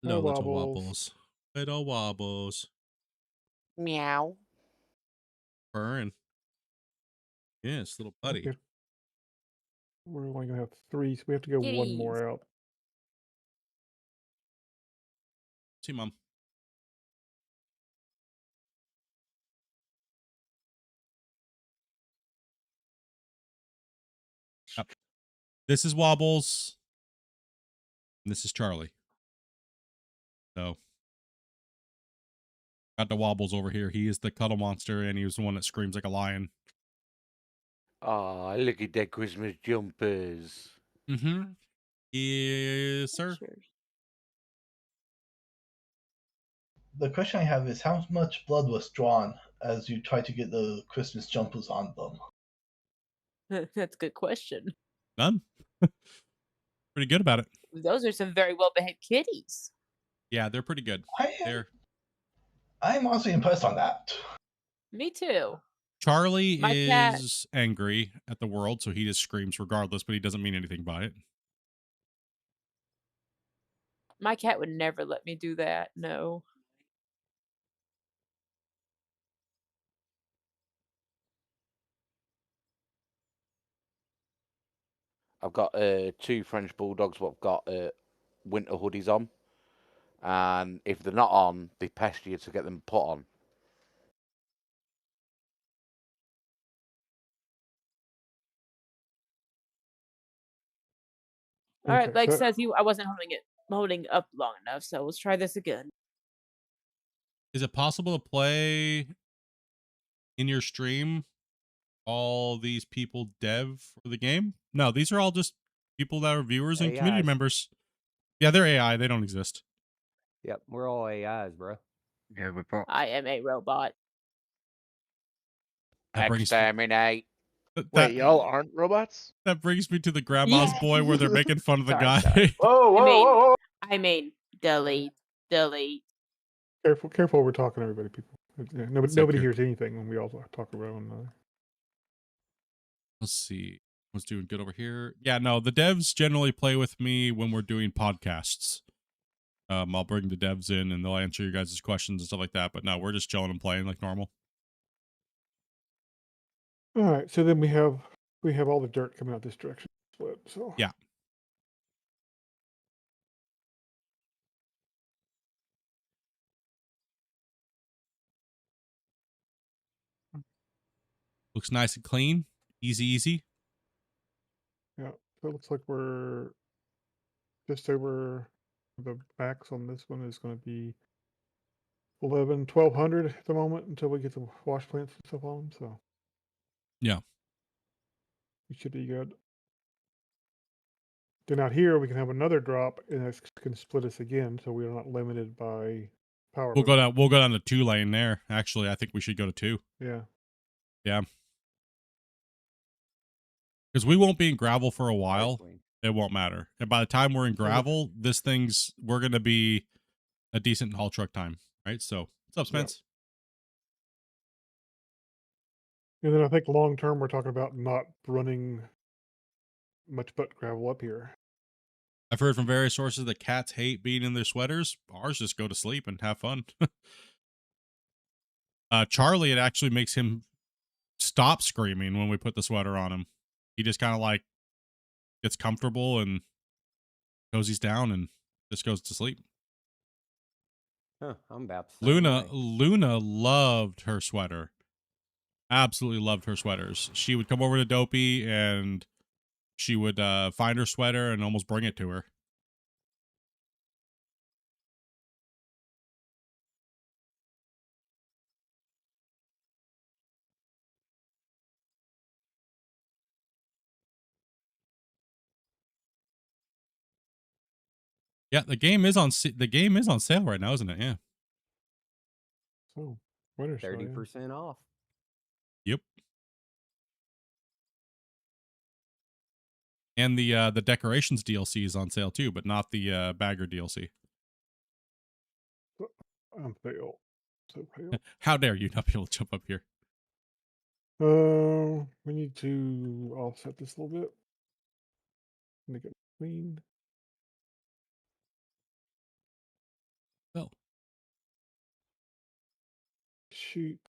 Hello, Hi, little Wobbles. wobbles. Little wobbles. Meow. Burn. Yes, little buddy. Okay. We're only gonna have 3, so we have to go one Kitties. more out. See, Mom. Yep. This is Wobbles. And this is Charlie. So, got the Wobbles over here. He is the cuddle monster, and he was the one that screams like a lion. Ah, look at their Christmas jumpers. Mm-hmm. Yes, sir. The question I have is how much blood was drawn as you try to get the Christmas jumpers on them? That's a good question. None. Pretty good about it. Those are some very well behaved kitties. Yeah, they're pretty good. I'm honestly impressed on that. Me too. Charlie My cat- is angry at the world, so he just screams regardless, but he doesn't mean anything by it. My cat would never let me do that. No. I've got 2 French bulldogs, what have got winter hoodies on, and if they're not on, they pester you to get them put on. All right, Okay, Lex so- says I wasn't holding up long enough, so let's try this again. Is it possible to play in your stream all these people dev for the game? No, these are all just people that are viewers and community AIs. members. Yeah, they're AI. They don't exist. Yep, we're all AIs, bro. Yeah, we brought. I am a robot. That brings, Exterminate. Wait, y'all aren't robots? that brings me to the grandma's Yeah. boy where they're making fun of the Sorry, guy. sorry. Whoa, whoa, whoa, whoa. I mean, delete. Careful, we're talking to everybody, people. Yeah, nobody Secure. hears anything when we all talk about one another. Let's see. What's doing good over here? Yeah, no, the devs generally play with me when we're doing podcasts. I'll bring the devs in and they'll answer your guys' questions and stuff like that. But no, we're just chilling and playing like normal. All right, so then we have all the dirt coming out this direction. So yeah. Looks nice and clean. Easy. Yeah, so it looks like we're just over the max on this one is going to be 1,200 at the moment until we get the wash plants and stuff on them. So yeah, we should be good. Then out here we can have another drop, and it's going to split us again, so we are not limited by power. We'll go down to 2 lane there. Actually, I think we should go to 2. Yeah. Because we won't be in gravel for a while. It won't matter. And by the time we're in gravel, we're going to be a decent haul truck time, right? So, what's up, Spence? And then I think long term we're talking about not running much but gravel up here. I've heard from various sources that cats hate being in their sweaters. Ours just go to sleep and have fun. Charlie, it actually makes him stop screaming when we put the sweater on him. He just kind of like gets comfortable and cozies down and just goes to sleep. Huh, I'm about the same way. Luna loved her sweater. Absolutely loved her sweaters. She would come over to Dopey and she would find her sweater and almost bring it to her. Yeah, the game is on sale right now, isn't it? Yeah. So, winter 30% off. Yep. And the decorations DLC is on sale too, but not the bagger DLC. I'm fail. So fail. How dare you not be able to jump up here? We need to offset this a little bit. Make it clean. Oh. Shoot.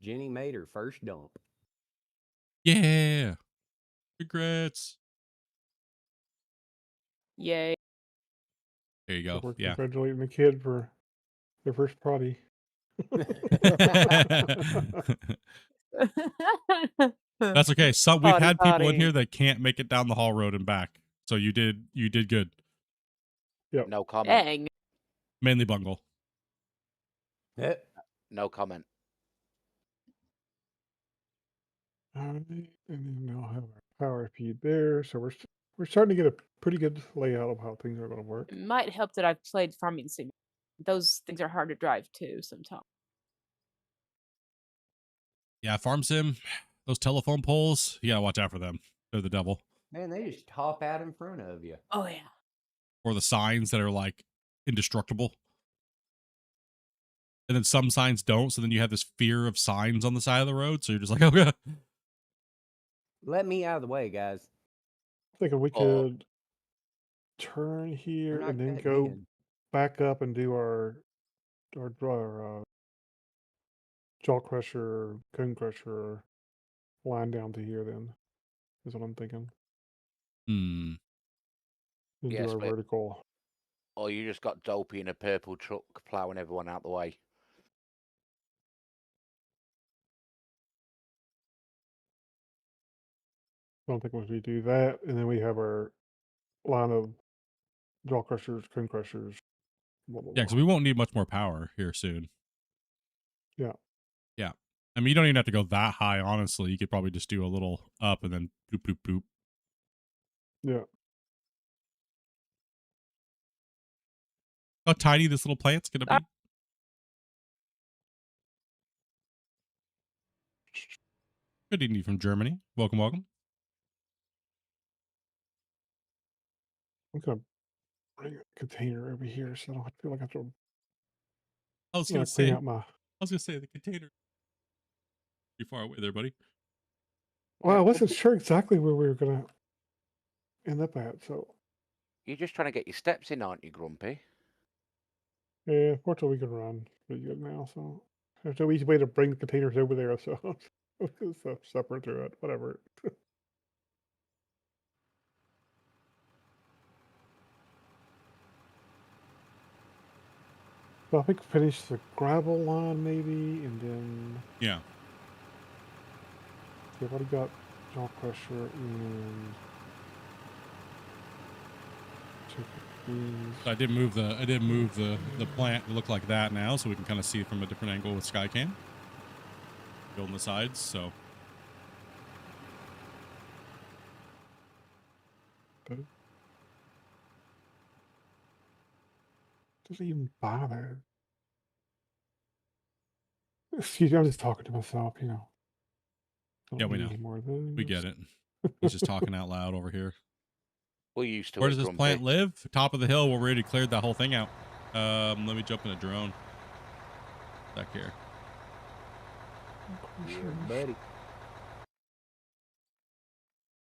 Jenny made her first dump. Yeah. Regrets. Yay. There you So go. we're Yeah. congratulating the kid for their first potty. That's okay. We've Potty, had people in potty. here that can't make it down the hall road and back. So you did good. Yep. No comment. Dang. Mainly Bungle. No comment. Alright, and then we'll have our power feed there. So we're starting to get a pretty good layout of how things are going to work. It might help that I've played Farming Sim. Those things are hard to drive too sometimes. Yeah, Farm Sim, those telephone poles, you gotta watch out for them. They're the devil. Man, they just hop out in front of you. Oh yeah. Or the signs that are like indestructible. And then some signs don't, so then you have this fear of signs on the side of the road, so you're just like, oh god. Let me out of the way, guys. Thinking we Oh. could turn here not and then cutting go in. back up and do our jaw crusher, cone crusher line down to here. Then is what I'm thinking. Hmm. And Yeah, do our split. vertical. Or you just got Dopey in a purple truck ploughing everyone out the way. I don't think we do that, and then we have our line of jaw crushers, cone crushers. Blah, blah, Yeah, blah. because we won't need much more power here soon. Yeah. Yeah. I mean, you don't even have to go that high, honestly. You could probably just do a little up and then boop, boop, boop. Yeah. How tiny this little plant's gonna be. Good evening from Germany. Welcome, welcome. I'm gonna bring a container over here so I don't feel like I have to I was clean gonna say out my. the container. Pretty far away there, buddy. Well, I wasn't sure exactly where we were gonna end up at, so You're just trying to get your steps in, aren't you, Grumpy? yeah. Fortunately, we can run pretty good now, so there's no easy way to bring the containers over there. So it's separate through it. Whatever. So I think finish the gravel line maybe, and then Yeah. I've already got jaw crusher and So I did move the plant to look like that now, so we can kind of see it from a different angle with Skycam. Building the sides, so doesn't even bother. Excuse me, I'm just talking to myself, you know. yeah, we need know. any more of We those. get it. He's just talking out loud over here. We're used to Where it, does this Grumpy. plant live? Top of the hill. We already cleared that whole thing out. Let me jump in a drone. Back here. Yeah, buddy.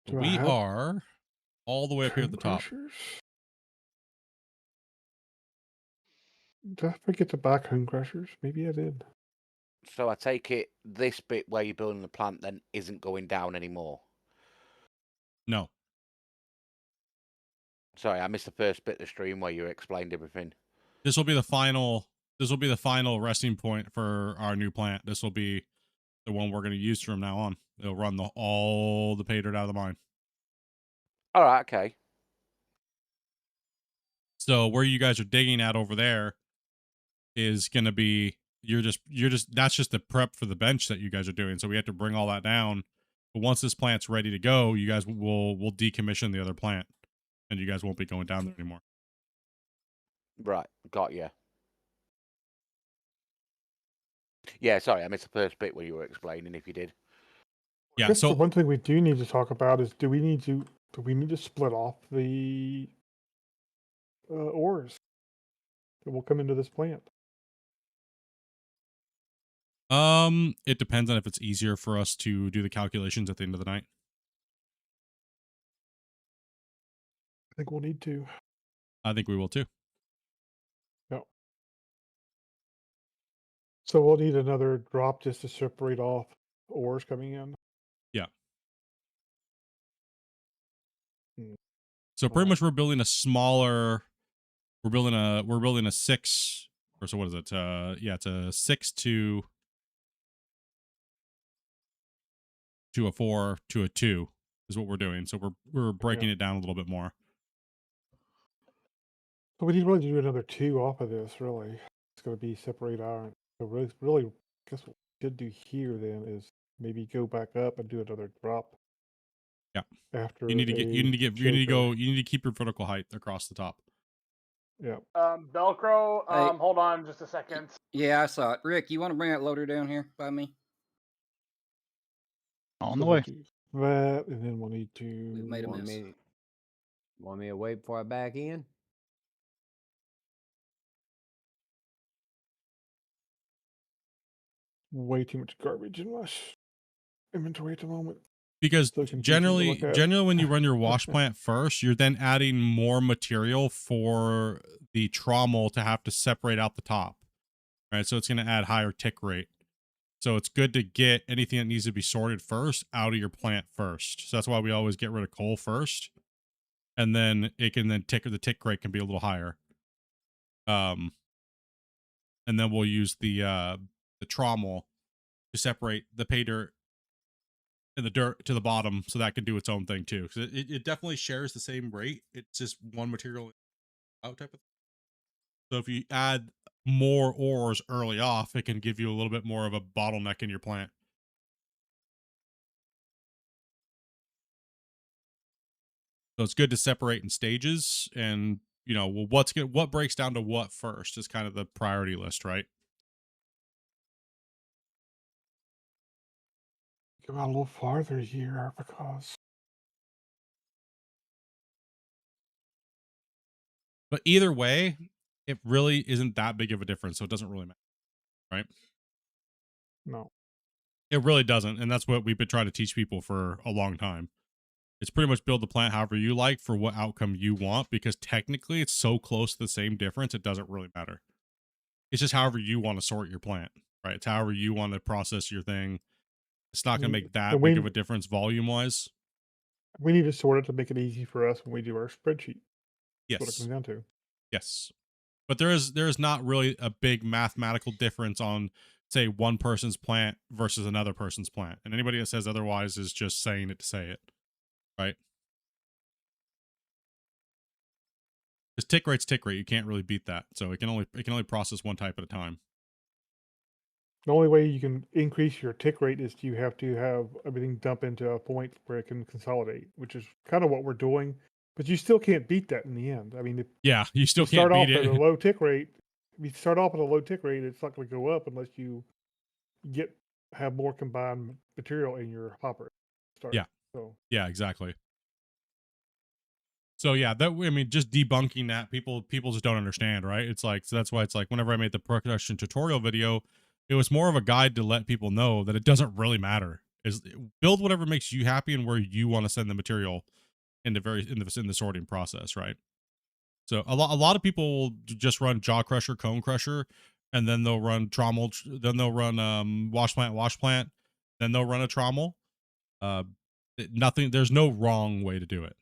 Do I We have are all the way up here at the top. crushers? Did I forget to buy cone crushers? Maybe I did. So I take it this bit where you're building the plant then isn't going down anymore. No. Sorry, I missed the first bit of the stream where you explained everything. This will be the final resting point for our new plant. This will be the one we're going to use from now on. It'll run all the pay dirt out of the mine. All right, okay. So where you guys are digging at over there is going to be that's just the prep for the bench that you guys are doing. So we have to bring all that down. But once this plant's ready to go, you guys will decommission the other plant, and you guys won't be going down there anymore. Right, got you. Yeah, sorry, I missed the first bit where you were explaining. If you did, I yeah. guess So the one thing we do need to talk about is do we need to split off the ores that will come into this plant? it depends on if it's easier for us to do the calculations at the end of the night. I think we'll need to. I think we will too. Yep. So we'll need another drop just to separate off ores coming in. Yeah. Hmm. So pretty much we're building a smaller. We're building a 6, or so what is it? Yeah, it's a 6 to a 4 to a 2 is what we're doing. So we're breaking it down a little bit more. So we need really to do another 2 off of this, really. It's going to be separate iron. So really, I guess what we should do here then is maybe go back up and do another drop. Yeah. After You need to keep your vertical height across the top. Yeah. Velcro. Hey. Hold on just a second. Yeah, I saw it. Rick, you want to bring that loader down here by me? On the way. That, and then we'll need to. We've made a mess. Want me to wait before I back in? Way too much garbage in my inventory at the moment. Because So confusing to generally look at. when you run your wash plant first, you're then adding more material for the trommel to have to separate out the top. Right? So it's going to add higher tick rate. So it's good to get anything that needs to be sorted first out of your plant first. So that's why we always get rid of coal first. And then it can then the tick rate can be a little higher. And then we'll use the trommel to separate the pay dirt and the dirt to the bottom, so that can do its own thing too. Because it definitely shares the same rate. It's just one material out type of thing. So if you add more ores early off, it can give you a little bit more of a bottleneck in your plant. So it's good to separate in stages, and what breaks down to what first is kind of the priority list, right? Go out a little farther here because. But either way, it really isn't that big of a difference, so it doesn't really matter, right? No. It really doesn't, and that's what we've been trying to teach people for a long time. It's pretty much build the plant however you like for what outcome you want, because technically it's so close to the same difference, it doesn't really matter. It's just however you want to sort your plant, right? It's however you want to process your thing. It's not going to make that big of a difference volume-wise. We need to sort it to make it easy for us when we do our spreadsheet. Yes. That's what it comes down to. Yes. But there is not really a big mathematical difference on, say, one person's plant versus another person's plant. And anybody that says otherwise is just saying it to say it, right? Because tick rate's tick rate. You can't really beat that. So it can only process one type at a time. The only way you can increase your tick rate is you have to have everything dump into a point where it can consolidate, which is kind of what we're doing. But you still can't beat that in the end. I mean, if you still you start can't off beat at it. a low tick rate. If you start off at a low tick rate, it's not going to go up unless you have more combined material in your hopper. Yeah. So yeah, exactly. So yeah, just debunking that, people just don't understand, right? It's like, so that's why it's like whenever I made the production tutorial video, it was more of a guide to let people know that it doesn't really matter. Is build whatever makes you happy and where you want to send the material in the sorting process, right? So a lot of people will just run jaw crusher, cone crusher, and then they'll run trommel, then they'll run wash plant, then they'll run a trommel. There's no wrong way to do it.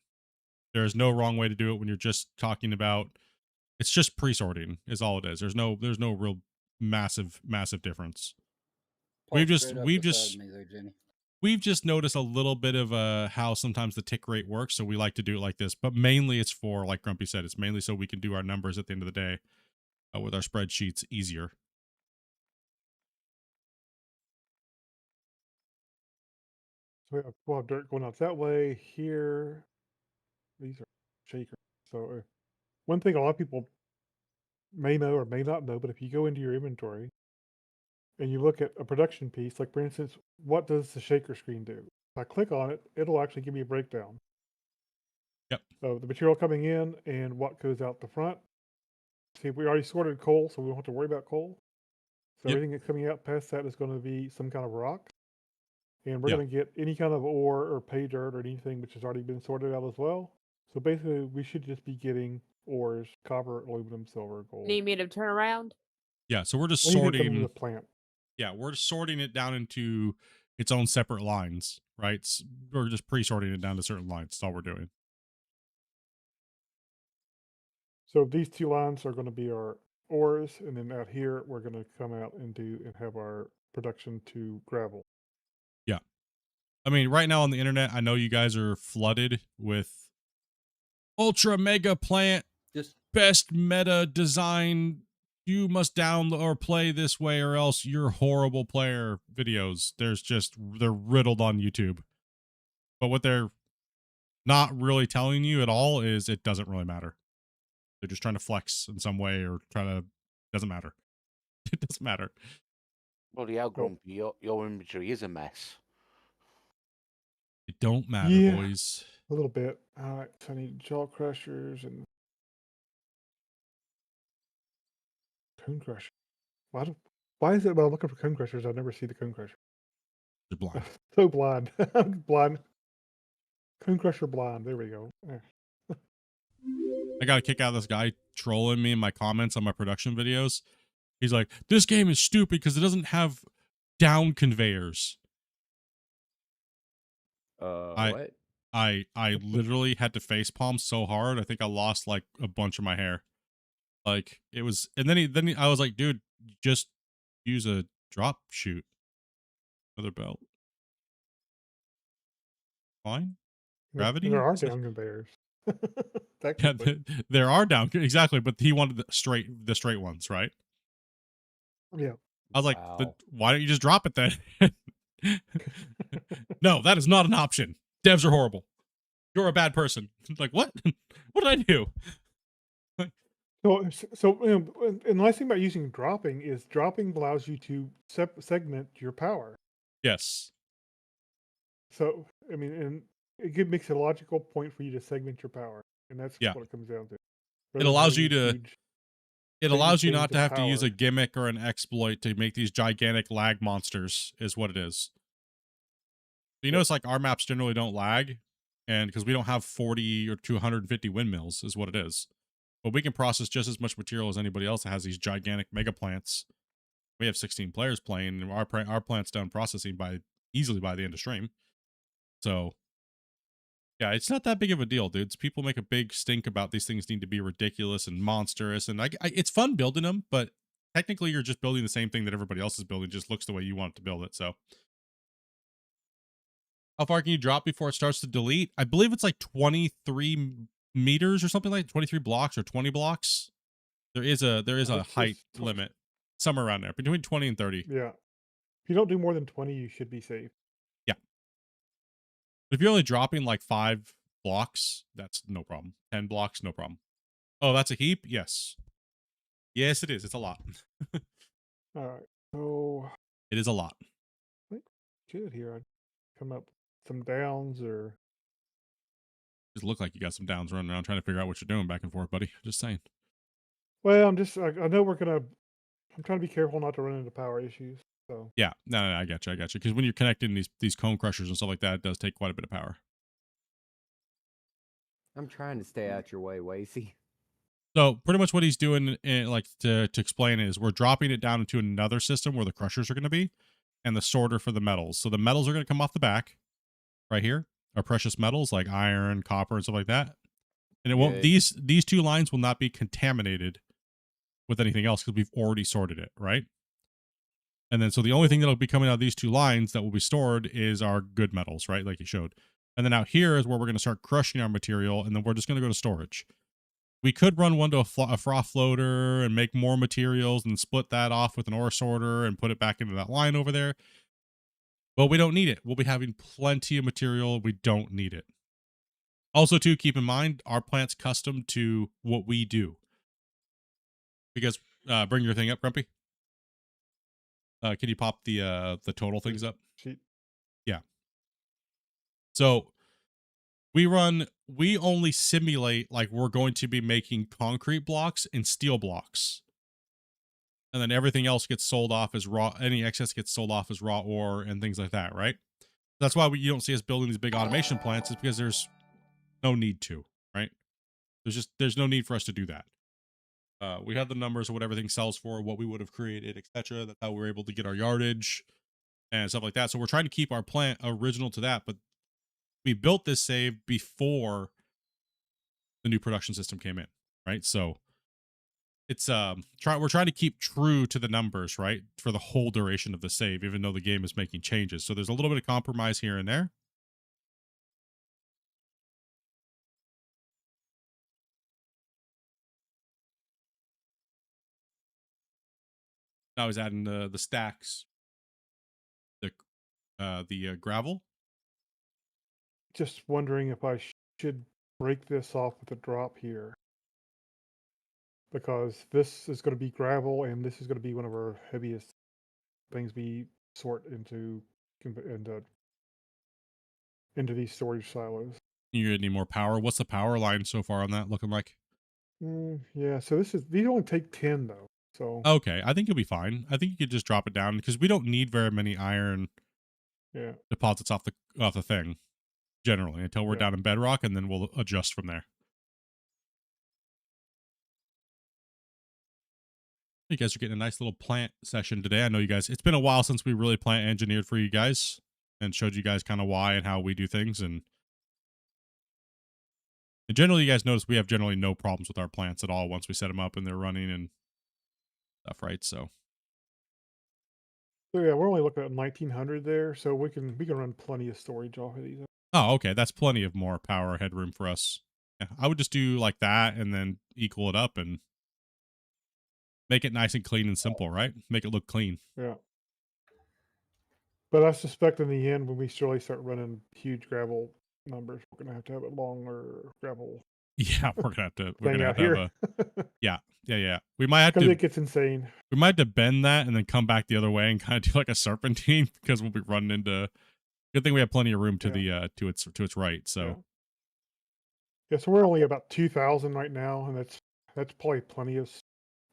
There's no wrong way to do it when you're just talking about, it's just pre-sorting is all it is. There's no real massive difference. We've just noticed a little bit of how sometimes the tick rate works, so we like to do it like this. But mainly it's for, like Grumpy said, it's mainly so we can do our numbers at the end of the day with our spreadsheets easier. we have dirt going out that way. Here, these are shakers. So one thing a lot of people may know or may not know, but if you go into your inventory and you look at a production piece, like for instance, what does the shaker screen do? If I click on it, it'll actually give me a breakdown. Yep. Of the material coming in and what goes out the front. See, we already sorted coal, so we don't have to worry about coal. So everything that's coming out past that is going to be some kind of rock. And we're going to get any kind of ore or pay dirt or anything which has already been sorted out as well. So basically, we should just be getting ores, copper, aluminum, silver, gold. Need me to turn around? Yeah, so we're just Anything coming sorting to the plant. Yeah, we're sorting it down into its own separate lines, right? We're just pre-sorting it down to certain lines. That's all we're doing. So these two lines are going to be our ores, and then out here we're going to come out and have our production to gravel. Yeah. I mean, right now on the internet, I know you guys are flooded with ultra mega plant, Just best meta design. You must download or play this way, or else you're horrible player videos. They're riddled on YouTube. But what they're not really telling you at all is it doesn't really matter. They're just trying to flex in some way or doesn't matter. It doesn't matter. Bloody hell, Grumpy, your inventory is a mess. It don't matter, Yeah, boys. a little bit. All right, so I need jaw crushers and cone crushers. Why is it when I'm looking for cone crushers, I never see the cone crusher? You're blind. So blind. I'm blind. Cone crusher blind. There we go. I got a kick out of this guy trolling me in my comments on my production videos. He's like, this game is stupid because it doesn't have down conveyors. What? I literally had to face palm so hard. I think I lost like a bunch of my hair. Like it was, and then I was like, dude, just use a drop shoot. Another belt. Fine. Gravity. There are down conveyors. Yeah, there are down exactly, but he wanted the straight ones, right? Yeah. I was like, why don't you just drop it then? No, that is not an option. Devs are horrible. You're a bad person. Like, what? What did I do? So and the nice thing about using dropping is dropping allows you to segment your power. Yes. So, I mean, and makes a logical point for you to segment your power. And that's what it comes down to. It allows you to, it allows you not to have to use power. a gimmick or an exploit to make these gigantic lag monsters is what it is. So you notice like our maps generally don't lag, and because we don't have 40 or 250 windmills is what it is. But we can process just as much material as anybody else that has these gigantic mega plants. We have 16 players playing, and our plant's done processing easily by the end of stream. So yeah, it's not that big of a deal, dudes. People make a big stink about these things need to be ridiculous and monstrous, and it's fun building them, but technically you're just building the same thing that everybody else is building. It just looks the way you want it to build it. So how far can you drop before it starts to delete? I believe it's like 23 meters or something like 23 blocks or 20 blocks. There is a height limit somewhere around there, between 20 and 30. Yeah. If you don't do more than 20, you should be safe. Yeah. If you're only dropping like 5 blocks, that's no problem. 10 blocks, no problem. Oh, that's a heap? Yes. Yes, it is. It's a lot. All right. So it is a lot. Good here. I'd come up with some downs or Just look like you got some downs running around trying to figure out what you're doing back and forth, buddy. Just saying. well, I know I'm trying to be careful not to run into power issues. So Yeah, no, I got you. Because when you're connecting these cone crushers and stuff like that, it does take quite a bit of power. I'm trying to stay out your way, Wacy. So pretty much what he's doing, like to explain, is we're dropping it down into another system where the crushers are going to be, and the sorter for the metals. So the metals are going to come off the back, right here, are precious metals like iron, copper, and stuff like that. And it won't. These 2 lines will not be contaminated with anything else because we've already sorted it, right? And then so the only thing that'll be coming out of these 2 lines that will be stored is our good metals, right? Like you showed. And then out here is where we're going to start crushing our material, and then we're just going to go to storage. We could run one to a froth floater and make more materials and split that off with an ore sorter and put it back into that line over there. But we don't need it. We'll be having plenty of material. We don't need it. Also, too, keep in mind, our plant's custom to what we do. Because, bring your thing up, Grumpy. Can you pop the total things up? Sheet. Yeah. So we only simulate like we're going to be making concrete blocks and steel blocks. And then everything else gets sold off as raw, any excess gets sold off as raw ore and things like that, right? That's why you don't see us building these big automation plants, is because there's no need to, right? There's no need for us to do that. We had the numbers of what everything sells for, what we would have created, etc. That's how we were able to get our yardage and stuff like that. So we're trying to keep our plant original to that, but we built this save before the new production system came in, right? So it's we're trying to keep true to the numbers, right, for the whole duration of the save, even though the game is making changes. So there's a little bit of compromise here and there. Now he's adding the stacks, the gravel. Just wondering if I should break this off with a drop here. Because this is going to be gravel, and this is going to be one of our heaviest things we sort into these storage silos. You need more power. What's the power line so far on that looking like? Yeah, so these only take 10 though. So okay, I think you'll be fine. I think you could just drop it down because we don't need very many iron deposits off the thing generally until we're down in bedrock, and then we'll adjust from there. You guys are getting a nice little plant session today. I know you guys, it's been a while since we really plant engineered for you guys and showed you guys kind of why and how we do things. And generally, you guys notice we have generally no problems with our plants at all once we set them up and they're running and stuff, right? So yeah, we're only looking at 1900 there, so we can run plenty of storage off of these. oh, okay, that's plenty of more power headroom for us. Yeah, I would just do like that and then equal it up and make it nice and clean and simple, right? Make it look clean. Yeah. But I suspect in the end, when we surely start running huge gravel numbers, we're gonna have to have a longer gravel. Yeah, we're gonna have to. We're thing gonna out have to here. have a. Yeah. We might have Because to. it gets insane. We might have to bend that and then come back the other way and kind of do like a serpentine because we'll be running into. Good thing we have plenty of room to the to its right. So Yeah, so we're only about 2,000 right now, and that's probably plenty of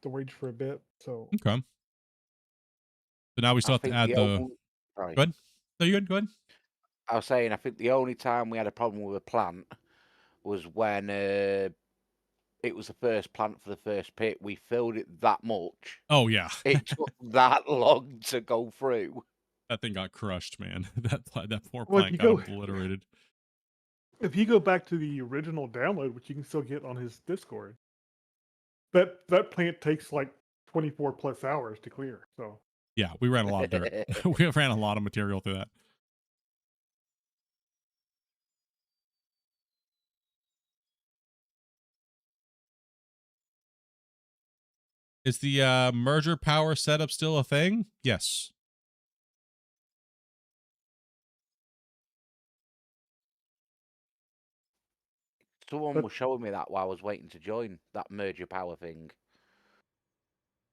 storage for a bit. So okay. So now we still have to add the. Sorry. Go ahead. No, you good? Go ahead. I was saying, I think the only time we had a problem with a plant was when it was the first plant for the first pit. We filled it that much. Oh yeah. It took that long to go through. That thing got crushed, man. that poor Well, plant got obliterated. If you go back to the original download, which you can still get on his Discord, that plant takes like 24 plus hours to clear. So yeah, we ran a lot of dirt. We ran a lot of material through that. Is the merger power setup still a thing? Yes. Someone was showing me that while I was waiting to join that merger power thing.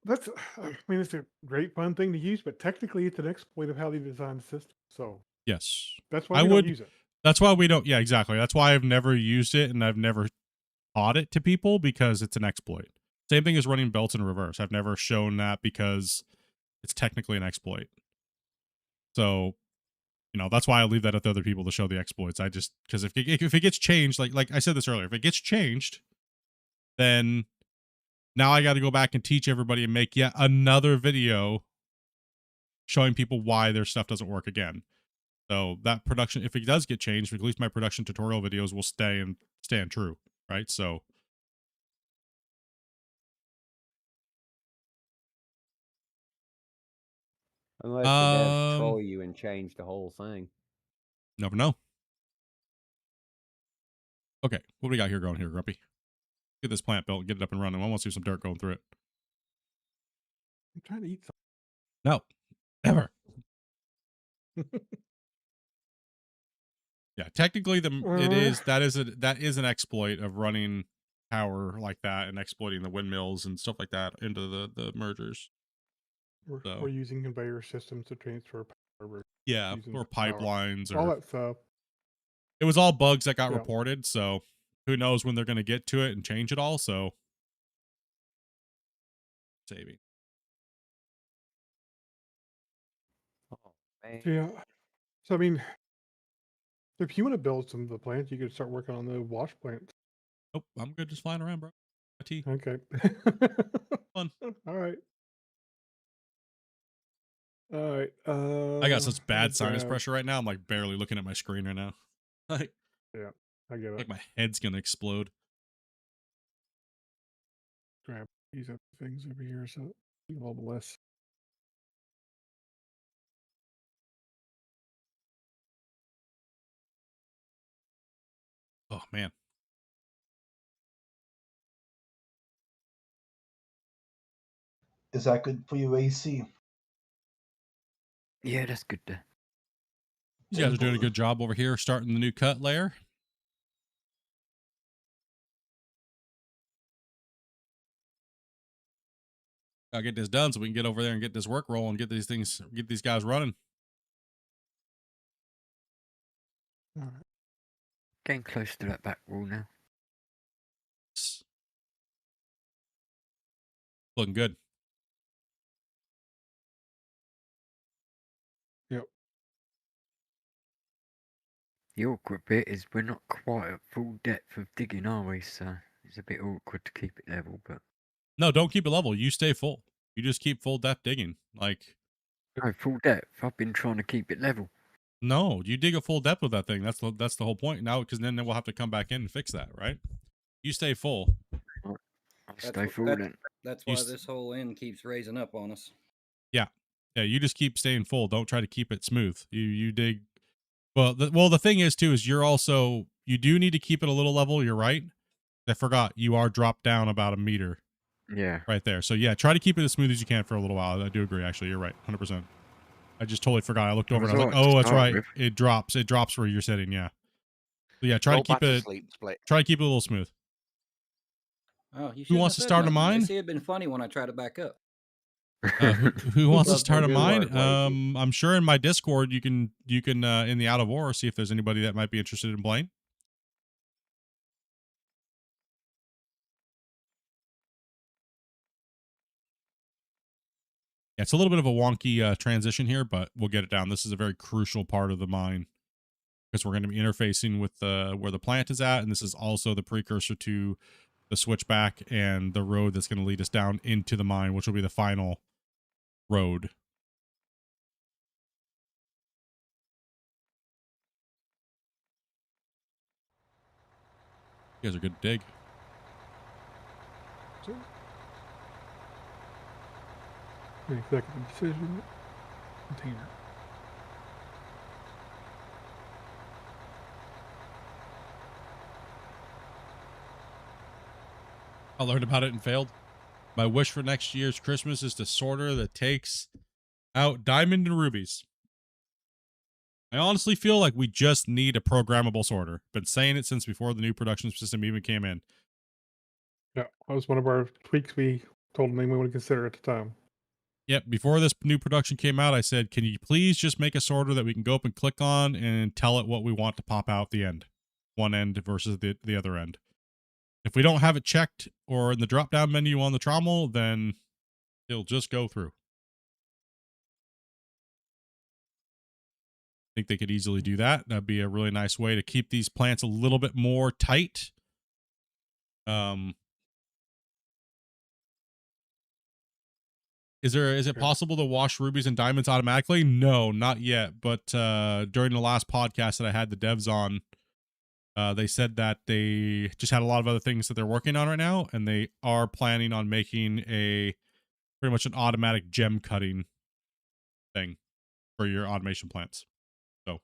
that's, I mean, it's a great fun thing to use, but technically it's an exploit of how they designed the system. So yes, that's why we don't use it. That's why we don't. Yeah, exactly. That's why I've never used it and I've never taught it to people because it's an exploit. Same thing as running belts in reverse. I've never shown that because it's technically an exploit. So, that's why I leave that up to other people to show the exploits. I just because if it gets changed, like I said this earlier, if it gets changed, then now I got to go back and teach everybody and make yet another video showing people why their stuff doesn't work again. So that production, if it does get changed, at least my production tutorial videos will stand true, right? So. Unless the devs troll you and change the whole thing. Never know. Okay, what do we got here going here, Grumpy? Get this plant built, get it up and running. I want to see some dirt going through it. I'm trying to eat something. No, never. Yeah, technically that is an exploit of running power like that and exploiting the windmills and stuff like that into the mergers. We're using conveyor systems to transfer power. Yeah, or pipelines or all that stuff. It was all bugs that got reported, so who knows when they're going to get to it and change it all. So saving. Oh man. Yeah. So I mean, if you want to build some of the plants, you could start working on the wash plants. Nope, I'm good just flying around, bro. Tee. Okay. Fun. All right. All right. I got such let me bad sinus grab- pressure right now. I'm like barely looking at my screen right now. Like, Yeah, I get it. like my head's gonna explode. Grab these other things over here so a little less. Oh man. Is that good for your AC? Yeah, that's good there. You guys are doing a good job over here starting the new cut layer. I'll get this done so we can get over there and get this work rolling, get these guys running. All right. Getting close to that back wall now. Looking good. Yep. The awkward bit is we're not quite at full depth of digging, are we? So it's a bit awkward to keep it level, but No, don't keep it level. You stay full. You just keep full depth digging. Like, no, full depth. I've been trying to keep it level. no, you dig a full depth with that thing. That's the whole point now, because then we'll have to come back in and fix that, right? You stay full. I'll That's stay wh- full that- then. That's You why s- this whole end keeps raising up on us. Yeah, you just keep staying full. Don't try to keep it smooth. You dig. Well, the thing is too is you do need to keep it a little level. You're right. I forgot you are dropped down about a meter. Yeah. Right there. So yeah, try to keep it as smooth as you can for a little while. I do agree. Actually, you're right. 100%. I just totally forgot. I looked over and I was like, oh, that's right. It drops. It drops where you're sitting. Yeah. So yeah, try Go to keep back to it. sleep, Split. Try to keep it a little smooth. Oh, you Who wants to start a mine? See, it'd been funny when I tried to back up. Who wants to Love start a good mine? work, Lazy. I'm sure in my Discord you can in the Out of War see if there's anybody that might be interested in playing. Yeah, it's a little bit of a wonky transition here, but we'll get it down. This is a very crucial part of the mine because we're going to be interfacing with where the plant is at, and this is also the precursor to the switchback and the road that's going to lead us down into the mine, which will be the final road. You guys are good to dig. Executive decision. Container. I learned about it and failed. My wish for next year's Christmas is to sorter that takes out diamond and rubies. I honestly feel like we just need a programmable sorter. Been saying it since before the new production system even came in. Yeah, that was one of our tweaks we told them we would consider at the time. Yep, before this new production came out, I said, can you please just make a sorter that we can go up and click on and tell it what we want to pop out the end? One end versus the other end. If we don't have it checked or in the drop-down menu on the trommel, then it'll just go through. I think they could easily do that. That'd be a really nice way to keep these plants a little bit more tight. Is it possible to wash rubies and diamonds automatically? No, not yet. But during the last podcast that I had the devs on, they said that they just had a lot of other things that they're working on right now, and they are planning on making a pretty much an automatic gem cutting thing for your automation plants. So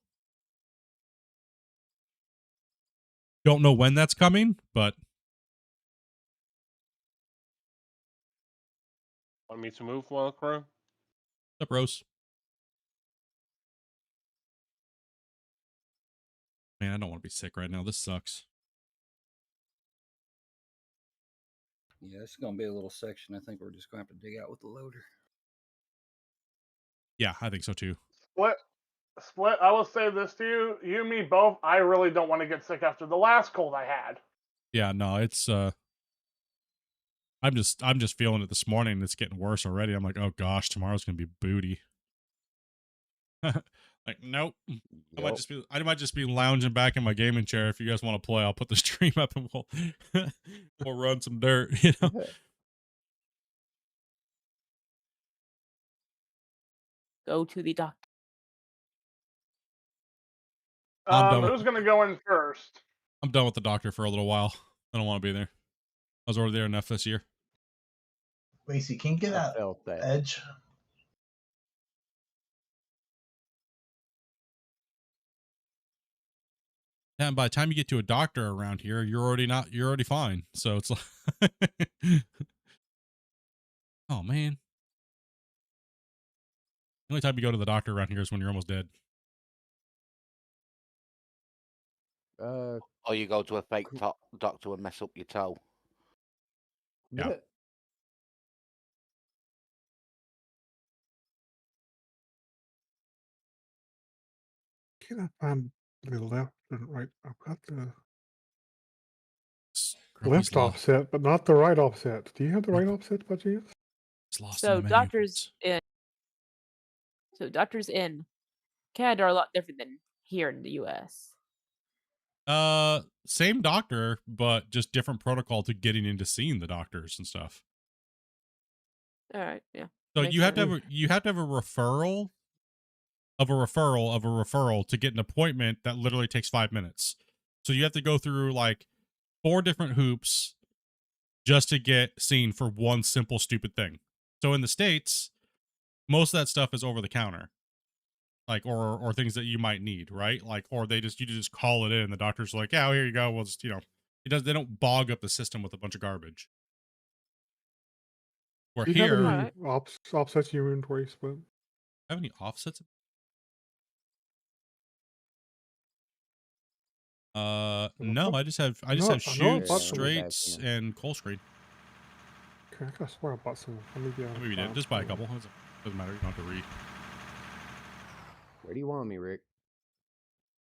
don't know when that's coming, but Want me to move, Crow? up, Rose. Man, I don't want to be sick right now. This sucks. Yeah, it's gonna be a little section. I think we're just gonna have to dig out with the loader. Yeah, I think so too. Split. I will say this to you and me both. I really don't want to get sick after the last cold I had. Yeah, no, it's I'm just feeling it this morning. It's getting worse already. I'm like, oh gosh, tomorrow's gonna be booty. Like, nope. I Yup. might just be lounging back in my gaming chair. If you guys want to play, I'll put the stream up and we'll run some dirt. You know. Go to the doctor. I'm done. Who's gonna go in first? I'm done with the doctor for a little while. I don't want to be there. I was already there enough this year. Lacey, can you get I that felt that. edge? Yeah, and by the time you get to a doctor around here, you're already fine. So it's like, oh man. The only time you go to the doctor around here is when you're almost dead. Or you go to a fake doctor and mess up your toe. Yeah. Can I find the left and right? I've got the left offset, but not the right offset. Do you have the right offset by chance? It's lost So doctors in Canada are a lot different than here in the U.S. Same doctor, but just different protocol to getting into seeing the doctors and stuff. All right, yeah. So Makes you have sense. to have a referral of a referral of a referral to get an appointment that literally takes 5 minutes. So you have to go through like 4 different hoops just to get seen for one simple stupid thing. So in the States, most of that stuff is over the counter. Like or things that you might need, right? Like or you just call it in. The doctor's like, yeah, here you go. Well, just, they don't bog up the system with a bunch of garbage. Where Do you have here, any offsets in your inventory, Split? have any offsets? No, I just have shoots, straights, and coal screen. Okay, I could swear I bought some. Maybe you did. Just buy a couple. Doesn't matter. You don't have to read. Where do you want me, Rick?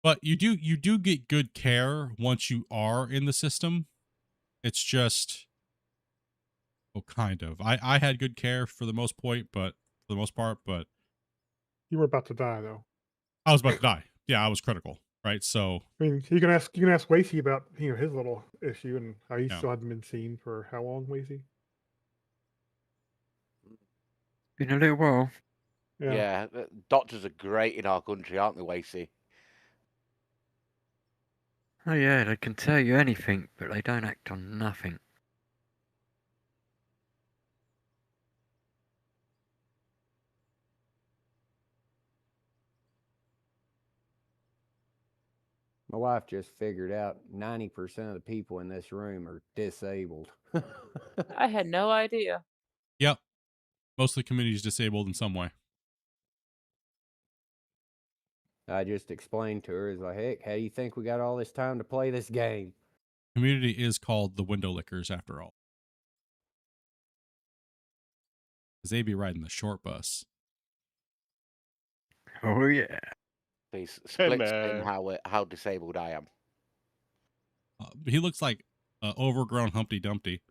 But you do get good care once you are in the system. It's just, kind of. I had good care for the most part, but you were about to die though. I was about to die. Yeah, I was critical, right? So I mean, you can ask Wasey about his little issue and how he Yeah. still hadn't been seen for how long, Wasey? Been a little while. Yeah, doctors are great in our country, aren't they, Wasey? Oh yeah, they can tell you anything, but they don't act on nothing. My wife just figured out 90% of the people in this room are disabled. I had no idea. Yep. Most of the community is disabled in some way. I just explained to her, like, heck, how do you think we got all this time to play this game? Community is called the window lickers after all. Because they be riding the short bus. Oh yeah. Please split man. how disabled I am. He looks like an overgrown Humpty Dumpty.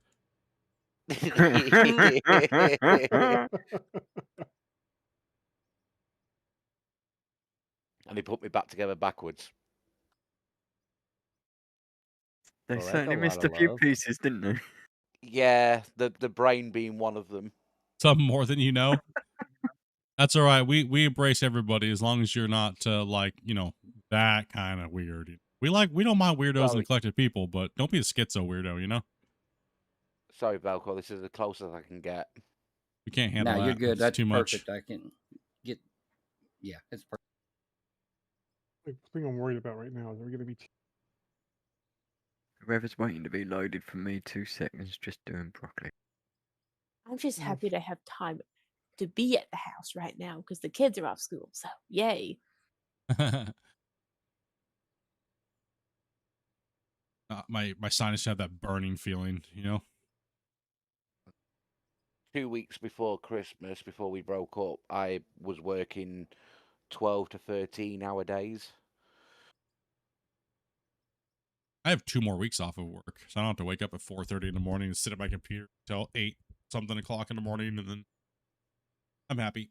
And he put me back together backwards. They Well, that's certainly a missed lot a of few love. pieces, didn't they? Yeah, the brain being one of them. Some more than you know. That's all right. We embrace everybody as long as you're not that kind of weird. We don't mind weirdos Well, and eclectic people, but don't be a schizo weirdo, you know? Sorry, Velcro, this is the closest I can get. We can't handle that. you're good. It's That's too perfect. much. I can get. Yeah, it's perfect. The thing I'm worried about right now is we're going to be. Whoever's waiting to be loaded for me 2 seconds, just doing broccoli. I'm just happy to have time to be at the house right now because the kids are off school. So yay! My sinus have that burning feeling, you know? 2 weeks before Christmas, before we broke up, I was working 12 to 13 hour days. I have 2 more weeks off of work, so I don't have to wake up at 4:30 in the morning and sit at my computer till 8 something o'clock in the morning, and then I'm happy.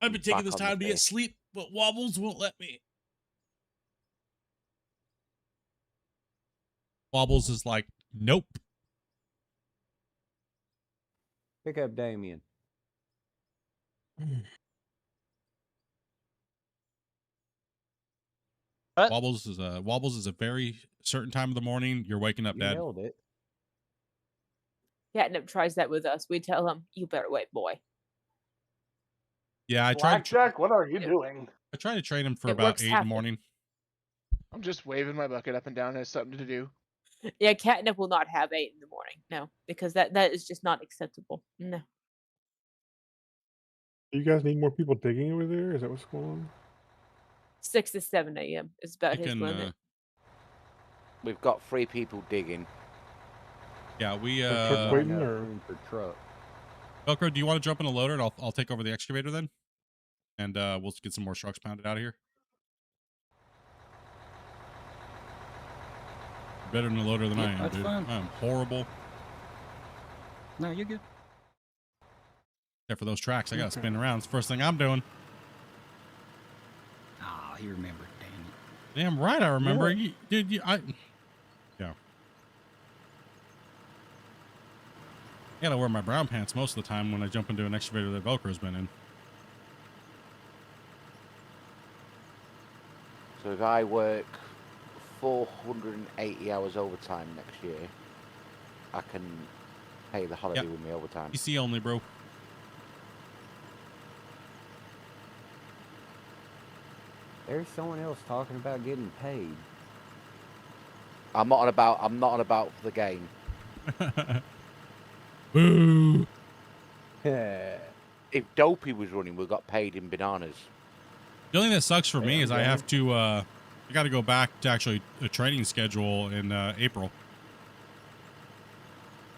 I've been taking back this on the time to get pitch. sleep, but Wobbles won't let me. Wobbles is like, nope. Pick up Damien. Wobbles is a very certain time of the morning. You're waking up, You Dad. nailed it. Catnip tries that with us. We tell him, "You better wait, boy." Yeah, I tried. Blackjack, what are you doing? I tried to train him for It about works 8 in half the the- morning. I'm just waving my bucket up and down as something to do. Yeah, Catnip will not have 8 in the morning. No, because that is just not acceptable. No. Do you guys need more people digging over there? Is that what's going on? 6 to 7 a.m. is about You his can, limit. We've got 3 people digging. Yeah, we truck waiting Enough or room for truck. Velcro, do you want to jump in a loader and I'll take over the excavator then? And we'll get some more trucks pounded out of here. You're better than a loader than Yep, I am, that's dude. fine. I am horrible. No, you're good. Except for those tracks, I gotta spin around. It's the first thing I'm doing. Ah, he remembered. Damn it. Damn right, I remember. Yeah. Dude, yeah. I gotta wear my brown pants most of the time when I jump into an excavator that Velcro's been in. So if I work 480 hours overtime next year, I can pay the holiday with me overtime. PC only, bro. There's someone else talking about getting paid. I'm not on about the game. Boo. If Dopey was running, we got paid in bananas. The only thing that sucks for me is I have to, I gotta go back to actually a training schedule in April.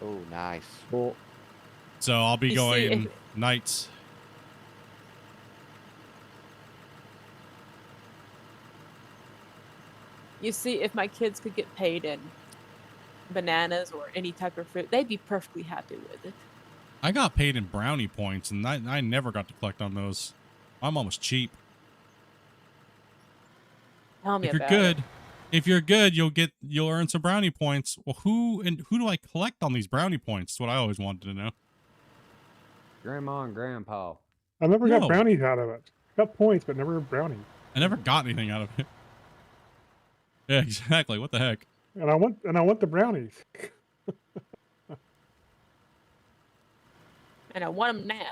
Oh, nice. Well, so I'll be You see, going if- nights. You see, if my kids could get paid in bananas or any type of fruit, they'd be perfectly happy with it. I got paid in brownie points, and I never got to collect on those. I'm almost cheap. Tell me If you're about good, it. if you're good, you'll earn some brownie points. Well, who do I collect on these brownie points? That's what I always wanted to know. Grandma and Grandpa. I never No. got brownies out of it. Got points, but never brownies. I never got anything out of it. Yeah, exactly. What the heck? And I want the brownies. And I want them now.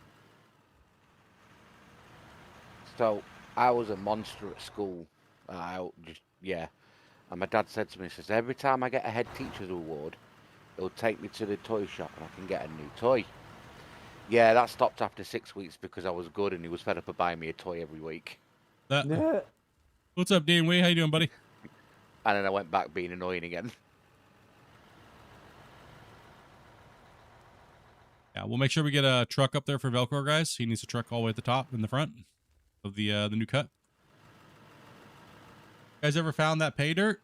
So I was a monster at school. And my dad said to me, he says, every time I get a head teacher's award, he'll take me to the toy shop and I can get a new toy. Yeah, that stopped after 6 weeks because I was good and he was fed up of buying me a toy every week. What's up, Dean Wee? How you doing, buddy? And then I went back being annoying again. Yeah, we'll make sure we get a truck up there for Velcro, guys. He needs a truck all the way at the top in the front of the new cut. You guys ever found that pay dirt?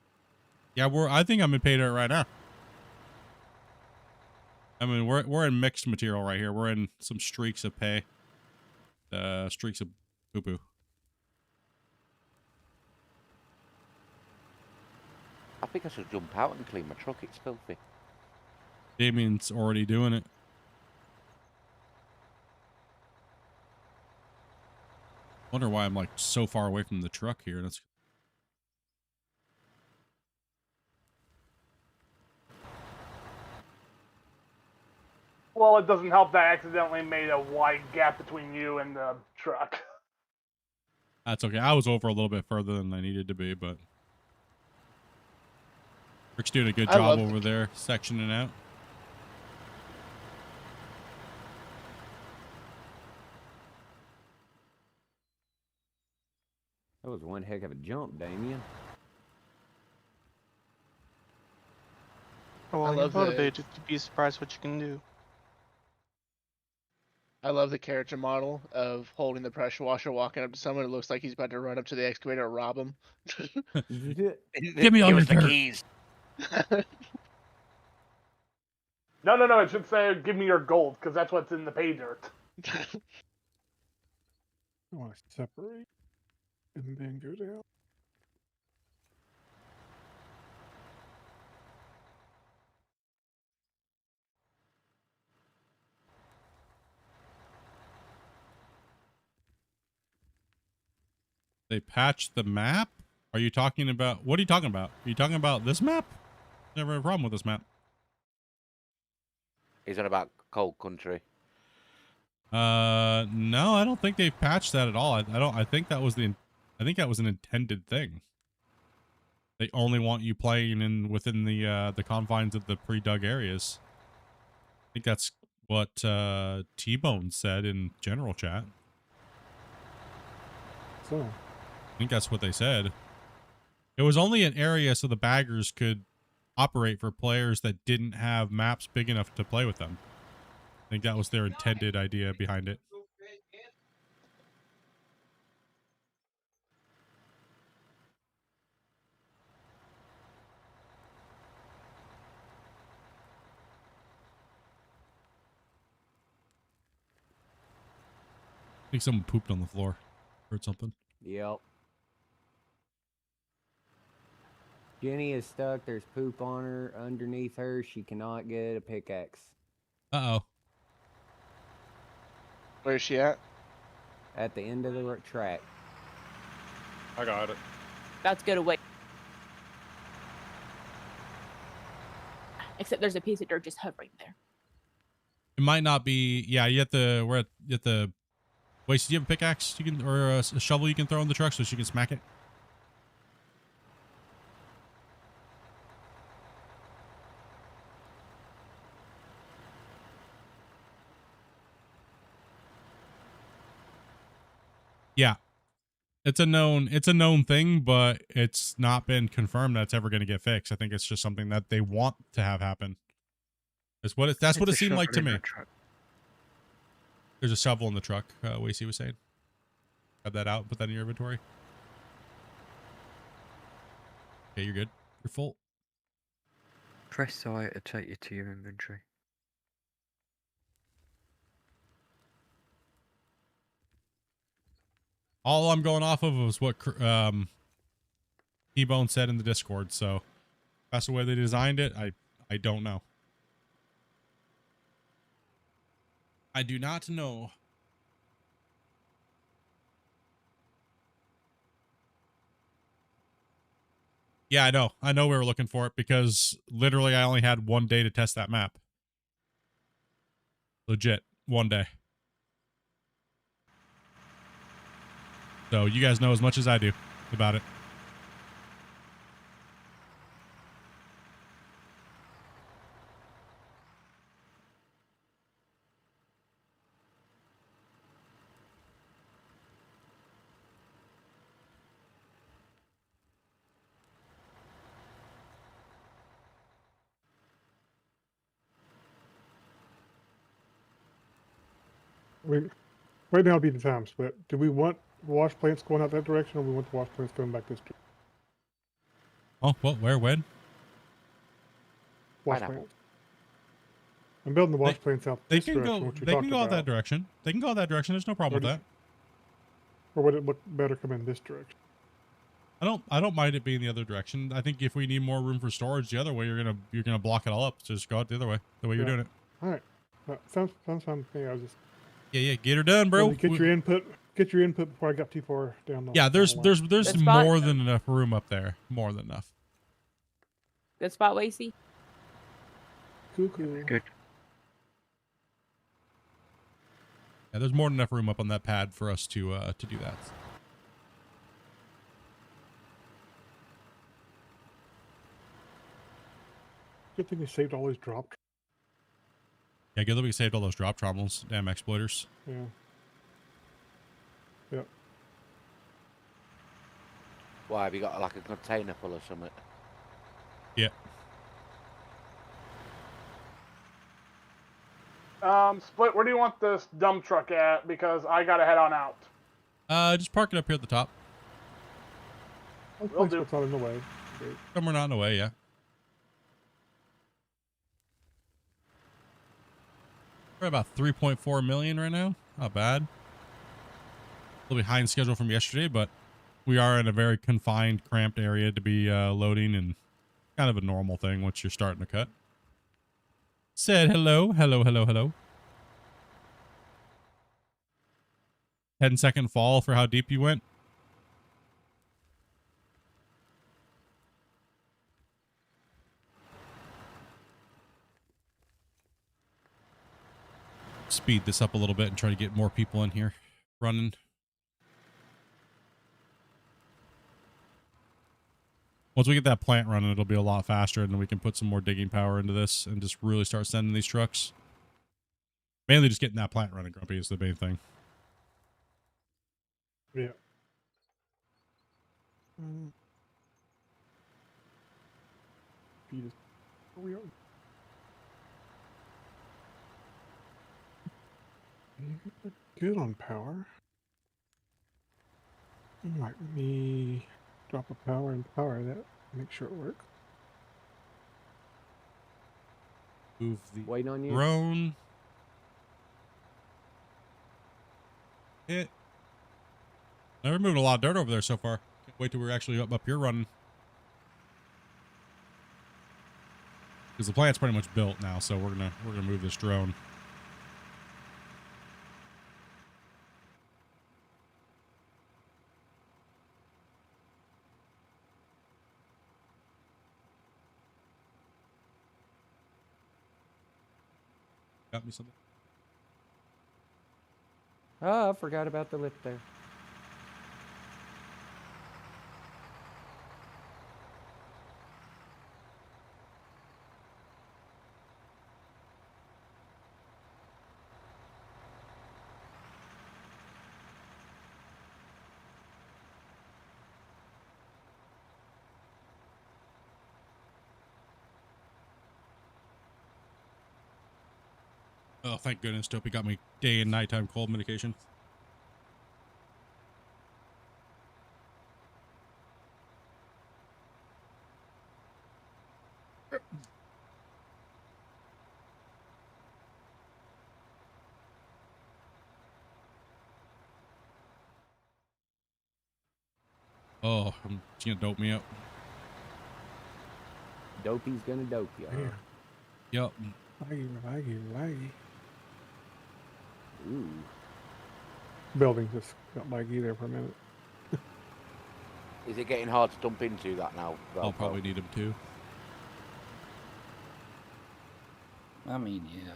Yeah, I think I'm in pay dirt right now. I mean, we're in mixed material right here. We're in some streaks of pay. Streaks of poo-poo. I think I should jump out and clean my truck. It's filthy. Damien's already doing it. Wonder why I'm like so far away from the truck here. That's Well, it doesn't help that I accidentally made a wide gap between you and the truck. okay. I was over a little bit further than I needed to be, but Rick's doing a good job over there, sectioning out. That was one heck of a jump, Damien. Well, I you're love the- motivated to be surprised what you can do. I love the character model of holding the pressure washer, walking up to someone. It looks like he's about to run up to the excavator and rob him. Give me all your the dirt. keys. No, it should say, give me your gold, because that's what's in the pay dirt. I want to separate and then go down. They patched the map? Are you talking about, what are you talking about? Are you talking about this map? Never had a problem with this map. Is it about cold country? No, I don't think they patched that at all. I think that was an intended thing. They only want you playing within the confines of the pre-dug areas. I think that's what T-Bone said in general chat. So, I think that's what they said. It was only an area so the baggers could operate for players that didn't have maps big enough to play with them. I think that was their intended idea behind it. I think someone pooped on the floor. Heard something. Yep. Jenny is stuck. There's poop on her. Underneath her, she cannot get a pickaxe. Uh-oh. Where's she at? At the end of the track. I got it. About to go to wait. Except there's a piece of dirt just hovering there. It might not be. Yeah, we're at the. Wait, so do you have a pickaxe you can, or a shovel you can throw in the truck so she can smack it? Yeah. It's a known thing, but it's not been confirmed that it's ever going to get fixed. I think it's just something that they want to have happen. That's what it seemed like to me. There's a shovel in the truck, Wasey was saying. Grab that out, put that in your inventory. Okay, you're good. You're full. Press I to take you to your inventory. All I'm going off of was what T-Bone said in the Discord, so if that's the way they designed it, I don't know. I do not know. Yeah, I know. I know we were looking for it because literally I only had one day to test that map. Legit. One day. So you guys know as much as I do about it. Right now would be the time split. Do we want wash plants going out that direction, or we want the wash plants going back this direction? Oh, what? Where? When? Wash plants. I'm building the wash plants out They this can direction, go. which we They talked can go out about. that direction. They can go out that direction. There's no problem with that. Or would it look better come in this direction? I don't mind it being the other direction. I think if we need more room for storage the other way, you're gonna block it all up. So just go out the other way, the way you're doing it. All right. Sounds fine to me. I was just Yeah, get her done, bro. Get your input. Get your input before I got too far down. Yeah, there's Good spot. more than enough room up there. More than enough. Good spot, Wasey. Cool. Good. Yeah, there's more than enough room up on that pad for us to do that. Good thing we saved all those drop. Yeah, good that we saved all those drop trommels. Damn exploiters. Yeah. Yep. Why, have you got like a container full of something? Yeah. Split, where do you want this dump truck at? Because I gotta head on out. Just park it up here at the top. Will do. Not in the way. Great. Somewhere not in the way, yeah. We're about 3.4 million right now. Not bad. little behind schedule from yesterday, but we are in a very confined, cramped area to be loading, and kind of a normal thing once you're starting to cut. Said hello, hello, hello, hello. 10-second fall for how deep you went. Speed this up a little bit and try to get more people in here running. Once we get that plant running, it'll be a lot faster, and then we can put some more digging power into this and just really start sending these trucks. Mainly just getting that plant running, Grumpy, is the main thing. Yeah. We are. Good on power. Let me drop a power and power that. Make sure it works. Move the Waiting on you. drone. Hit. Now we're moving a lot of dirt over there so far. Can't wait till we're actually up here running. Because the plant's pretty much built now, so we're gonna move this drone. Got me something. Oh, I forgot about the lift there. Oh, thank goodness Dopey got me day and nighttime cold medication. Oh, she's gonna dope me up. Dopey's gonna dope you. Huh? Yep. Laggy. Ooh. Building just got laggy there for a minute. Is it getting hard to dump into that now? I'll probably need him too. I mean, yeah.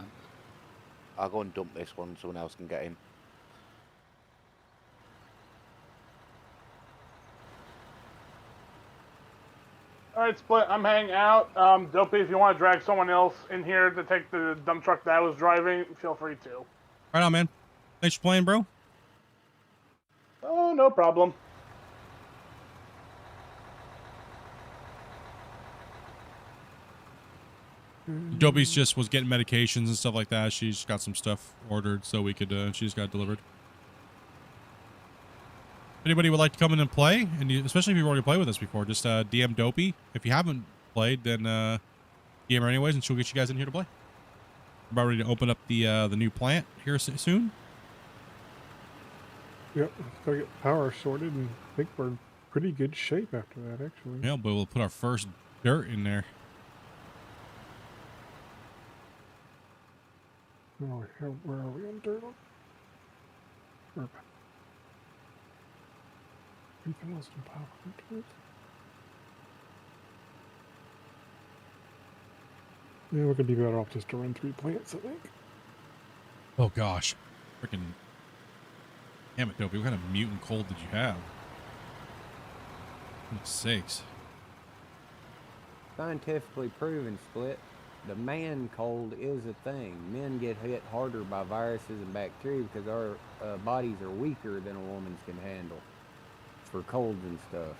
I'll go and dump this one, someone else can get in. All right, Split, I'm hanging out. Dopey, if you want to drag someone else in here to take the dump truck that I was driving, feel free to. Right on, man. Thanks for playing, bro. Oh, no problem. Dopey's just was getting medications and stuff like that. She's got some stuff ordered so we could, she just got delivered. If anybody would like to come in and play, and especially if you've already played with us before, just DM Dopey. If you haven't played, then DM her anyways, and she'll get you guys in here to play. We're about ready to open up the new plant here soon. Yep, gotta get power sorted, and I think we're in pretty good shape after that, actually. Yeah, but we'll put our first dirt in there. Oh, where are we on dirt? Or, 3,000 power into it. Yeah, we're gonna be better off just to run 3 plants, I think. Oh gosh, freaking damn it, Dopey! What kind of mutant cold did you have? Goodness sakes! Scientifically proven, Split. The man cold is a thing. Men get hit harder by viruses and bacteria because our bodies are weaker than a woman's can handle for colds and stuff.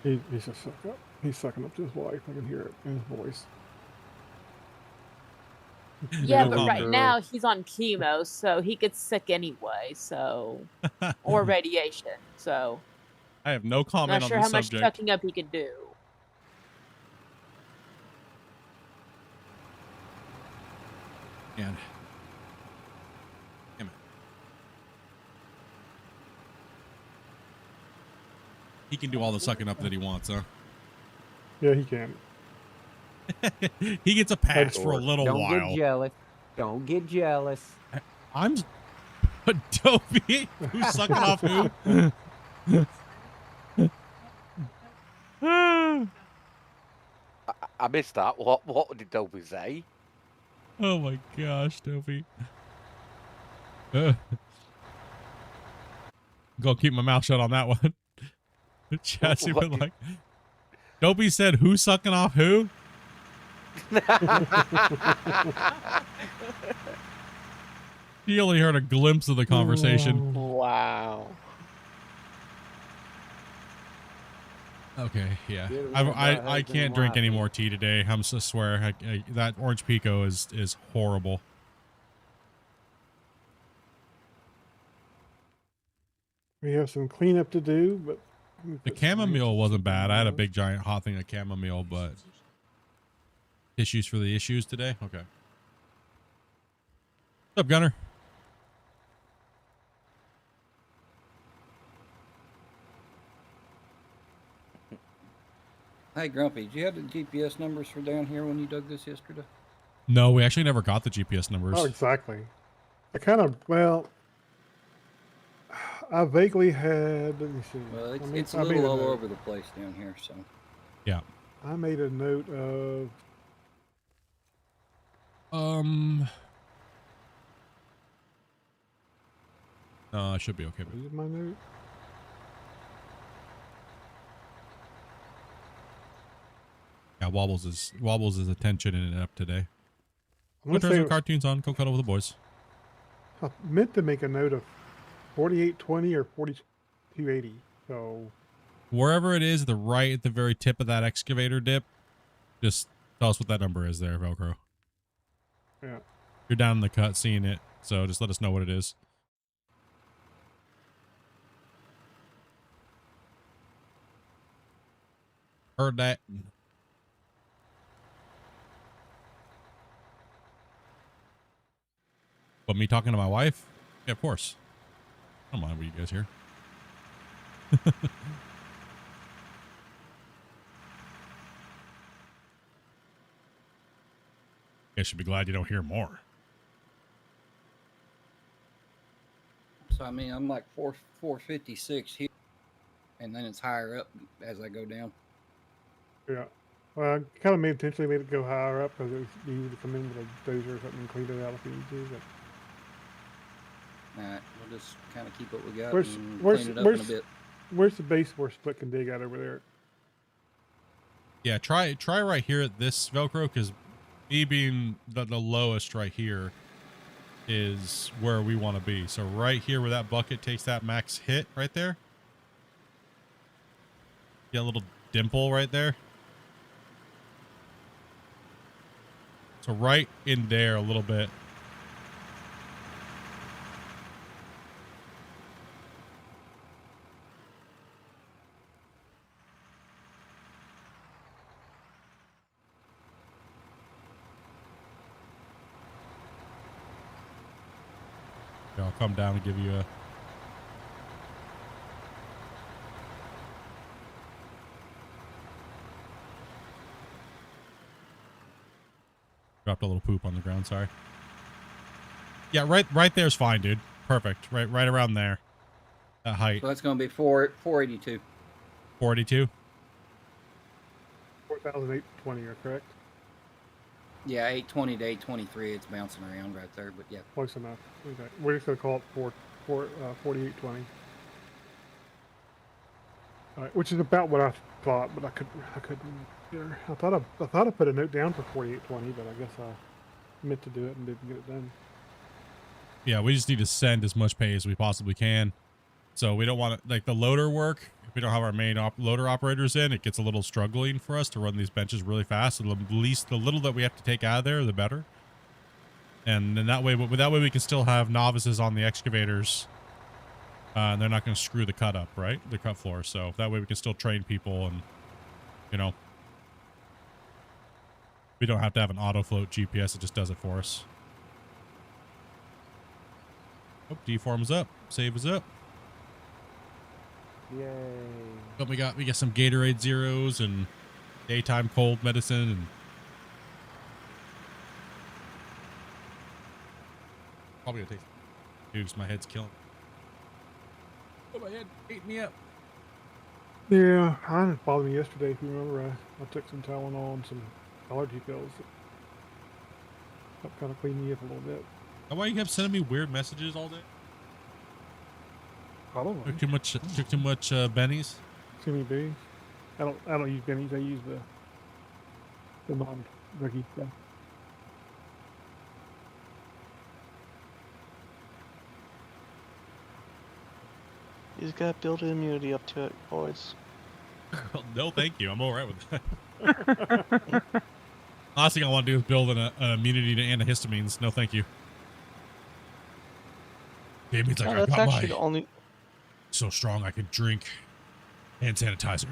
He's just suck up. He's sucking up to his wife. I can hear it in his voice. Yeah, but right now he's on chemo, so he gets sick anyway. So, or radiation. So, I have no comment not sure on how the much subject. chucking up he could do. And damn it. He can do all the sucking up that he wants, huh? Yeah, he can. He gets a pass for a little Don't while. get jealous. Don't get jealous. I'm Dopey. Who's sucking off who? I missed that. What did Dopey say? Oh my gosh, Dopey. Go keep my mouth shut on that one. Chat's even like, Dopey said, "Who's sucking off who?" He only heard a glimpse of the conversation. Wow. Okay, yeah. Good I one about I husband can't and drink wife. any more tea today. I'm so swear. That orange pico is horrible. We have some cleanup to do, but The chamomile wasn't bad. I had a big giant hot thing of chamomile, but issues for the issues today. Okay. What's up, Gunner? Hey, Grumpy, did you have the GPS numbers for down here when you dug this yesterday? No, we actually never got the GPS numbers. Oh, exactly. I kind of, well, I vaguely had, let me see. Well, it's, I made- it's I a made little all note. over the place down here, so. Yeah. I made a note of, I should be okay. is my note? Yeah, Wobbles is attention in it up today. I'm Go gonna turn say some cartoons on. Go cuddle with the boys. I meant to make a note of 4820 or 4280. So Wherever it is, right at the very tip of that excavator dip, just tell us what that number is there, Velcro. yeah, You're down in the cut seeing it, so just let us know what it is. Heard that. But me talking to my wife? Yeah, of course. I don't mind what you guys hear. You guys should be glad you don't hear more. So, I mean, I'm like 456 here, and then it's higher up as I go down. yeah. Well, I kind of intentionally made it go higher up because it was easy to come in with a dozer or something and clean it out if you need to. But Alright, we'll just kind of keep what we got where's and where's clean it up in a where's bit. where's the base where Split can dig out over there? Yeah, try right here at this Velcro, because me being the lowest right here is where we want to be. So right here where that bucket takes that max hit right there. Get a little dimple right there. So right in there a little bit. Yeah, I'll come down and give you a... Dropped a little poop on the ground, sorry. Yeah, right there's fine, dude. Perfect. Right around there. That height. So that's going to be 482. 482? 4,820, you're correct? Yeah, 820 to 823. It's bouncing around right there, but yeah. Close enough. Okay. We're just going to call it 4820. All right, which is about what I thought, but I couldn't. I thought I put a note down for 4820, but I guess I meant to do it and didn't get it done. Yeah, we just need to send as much pay as we possibly can. So we don't want to, like the loader work, if we don't have our main loader operators in, it gets a little struggling for us to run these benches really fast. So at least the little that we have to take out of there, the better. And then that way we can still have novices on the excavators. And they're not going to screw the cut up, right? The cut floor. So that way we can still train people and, you know, we don't have to have an auto float GPS. It just does it for us. Oh, deform is up. Save is up. Yay. But we got some Gatorade Zeros and daytime cold medicine and probably gonna take juice. My head's killing. Oh, my head ate me up. Yeah, I didn't bother me yesterday. If you remember, I took some Tylenol and some allergy pills. That kind of cleaned me up a little bit. Why you kept sending me weird messages all day? I don't know. Took too much bennies. Too many beans. I don't use bennies. I use the non-druggy stuff. You just gotta build immunity up to it, boys. No, thank you. I'm all right with that. Last thing I want to do is build an immunity to antihistamines. No, thank you. Jamie's like, No, I that's got actually my the only. so strong I could drink hand sanitizer.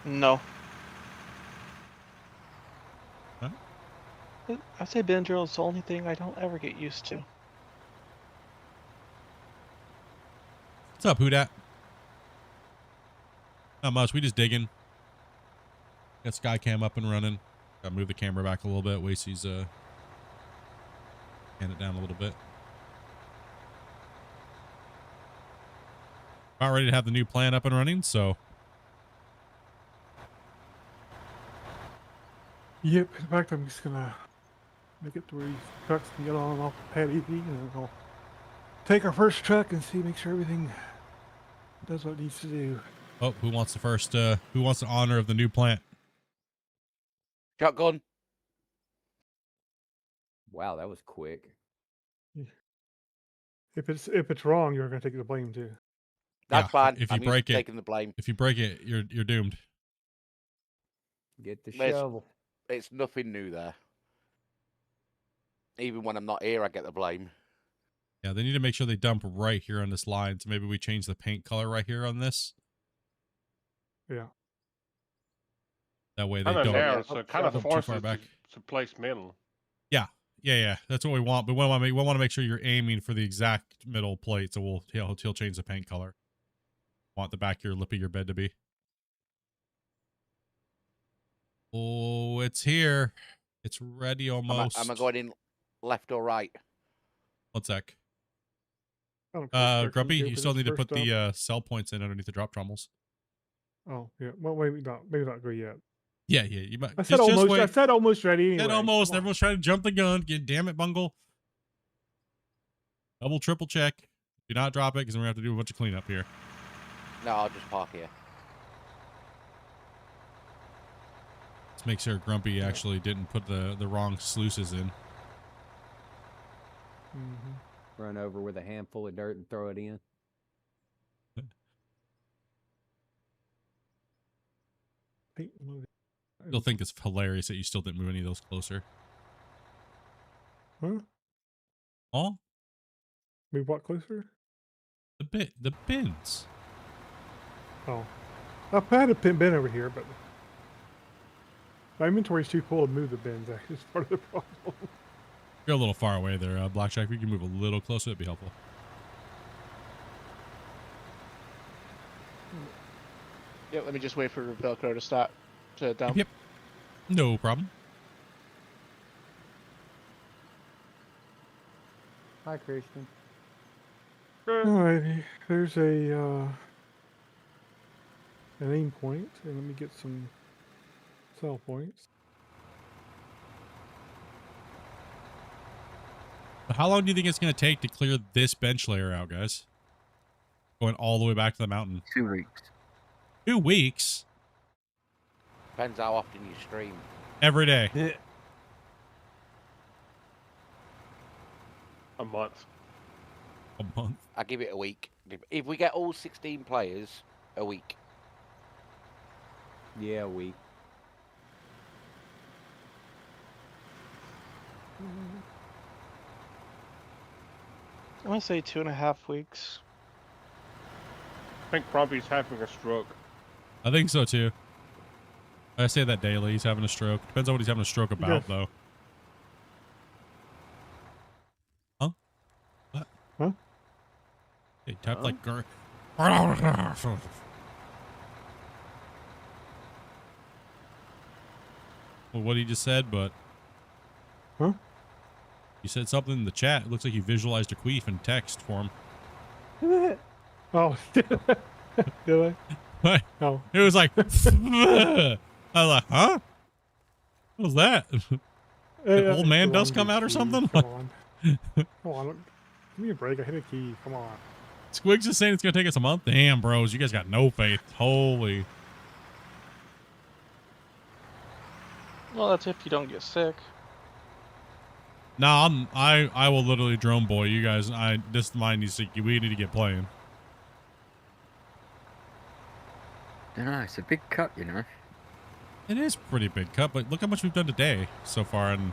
No. Huh? I say Benadryl is the only thing I don't ever get used to. What's up, Hoodat? Not much. We just digging. Got Skycam up and running. Gotta move the camera back a little bit. Wasey's hand it down a little bit. About ready to have the new plan up and running, so Yep. In fact, I'm just gonna make it to where these trucks can get on and off the pad easy, and then I'll take our first truck and make sure everything does what it needs to do. oh, who wants the first who wants the honor of the new plant? Shotgun. Wow, that was quick. If it's wrong, you're gonna take the blame too. That's fine. If you I'm break it, taking the blame. If you break it, you're doomed. Get the There's- shovel. It's nothing new there. Even when I'm not here, I get the blame. Yeah, they need to make sure they dump right here on this line. So maybe we change the paint color right here on this. Yeah. That way they Kind of don't narrow, so it kind of dump too forces far back. to place middle. Yeah. That's what we want. But we want to make sure you're aiming for the exact middle plate. So he'll change the paint color. Want the back of your lip of your bed to be. Oh, it's here. It's ready almost. Am I going in left or right? 1 sec. I don't care. Grumpy, Go you for still this need to first put the cell points in underneath the drop trommels. Oh yeah. Well, maybe not go yet. Yeah. You might. I said almost. I said almost ready. Anyway. Said almost. Come on. Everyone's trying to jump the gun. Damn it, Bungle. Double, triple check. Do not drop it because we're gonna have to do a bunch of cleanup here. No, I'll just park here. Let's make sure Grumpy actually didn't put the wrong sluices in. Run over with a handful of dirt and throw it in. You'll think it's hilarious that you still didn't move any of those closer. Huh? Oh? Move what closer? The bins. Oh. I've had a bin over here, but my inventory's too full to move the bins. Actually, it's part of the problem. You're a little far away there, Blackjack. If you can move a little closer, that'd be helpful. Yeah, let me just wait for Velcro to stop to dump. Yep. No problem. Hi, Christian. Alrighty, there's an aim point, and let me get some cell points. How long do you think it's going to take to clear this bench layer out, guys? Going all the way back to the mountain. 2 weeks. 2 weeks? Depends how often you stream. Every day. A month. A month. I give it a week. If we get all 16 players, a week. Yeah, a week. I'm gonna say 2.5 weeks. I think Grumpy's having a stroke. I think so, too. I say that daily. He's having a stroke. Depends on what he's having a stroke about, Yes. though. Huh? What? Huh? Hey, tap Huh? like gar. Well, what he just said, but Huh? you said something in the chat. It looks like you visualized a queef in text form. Oh, did I? What? Oh. It was like, I was like, huh? What was that? Did old man the dust wrong come out or key. something? Come on. Come on. Give me a break. I hit a key. Come on. Squigs is saying it's gonna take us a month. Damn, bros, you guys got no faith. Holy. Well, that's if you don't get sick. Nah, I will literally drone boy you guys. This mine needs to. We need to get playing. Don't know. It's a big cut, you know. It is pretty big cut, but look how much we've done today so far, and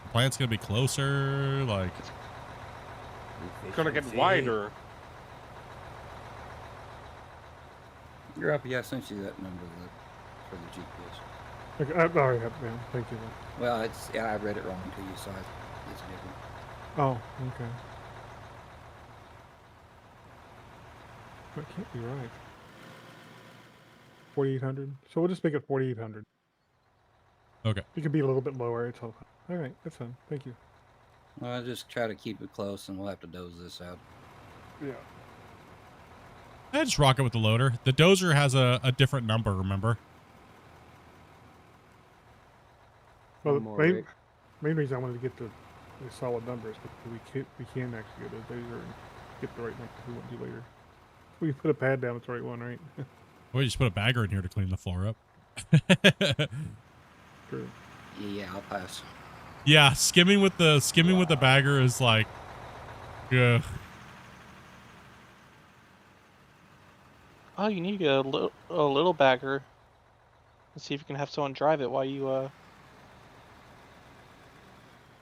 the plant's gonna be closer. Like, It's gonna get wider. You're up. Yeah, I sent you that number for the GPS. Okay, I already have it down. Thank you. Well, it's I read it wrong to you, so it's different. Oh, okay. That can't be right. 4,800. So we'll just make it 4,800. okay. It could be a little bit lower. It's all right. That's fine. Thank you. Well, I just try to keep it close, and we'll have to doze this out. Yeah. I just rock it with the loader. The dozer has a different number, remember? Well, More, the Rick. main reason I wanted to get the solid numbers, but we can actually get a laser and get the right number if we want to later. We put a pad down, it's the right one, right? Or you just put a bagger in here to clean the floor up. True. Yeah, I'll pass. Yeah, skimming with the bagger is like, ugh. Oh, you need a little bagger. Let's see if you can have someone drive it while you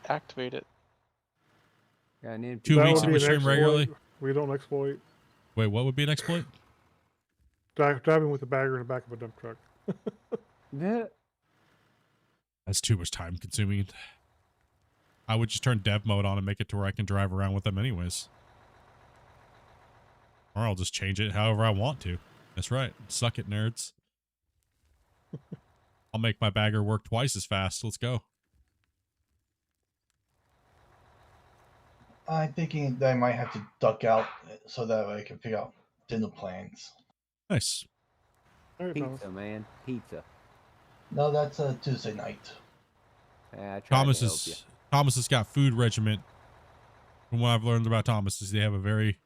activate it. Yeah, and then 2 That weeks would of be an stream regularly. exploit. We don't exploit. Wait, what would be an exploit? Driving with a bagger in the back of a dump truck. That's too much time consuming. I would just turn dev mode on and make it to where I can drive around with them anyways. Or I'll just change it however I want to. That's right. Suck it, nerds. I'll make my bagger work twice as fast. Let's go. I'm thinking that I might have to duck out so that way I can figure out dinner plans. Nice. Pizza, man. Pizza. No, that's a Tuesday night. I tried Thomas to help you. has got food regiment. From what I've learned about Thomas is they have a very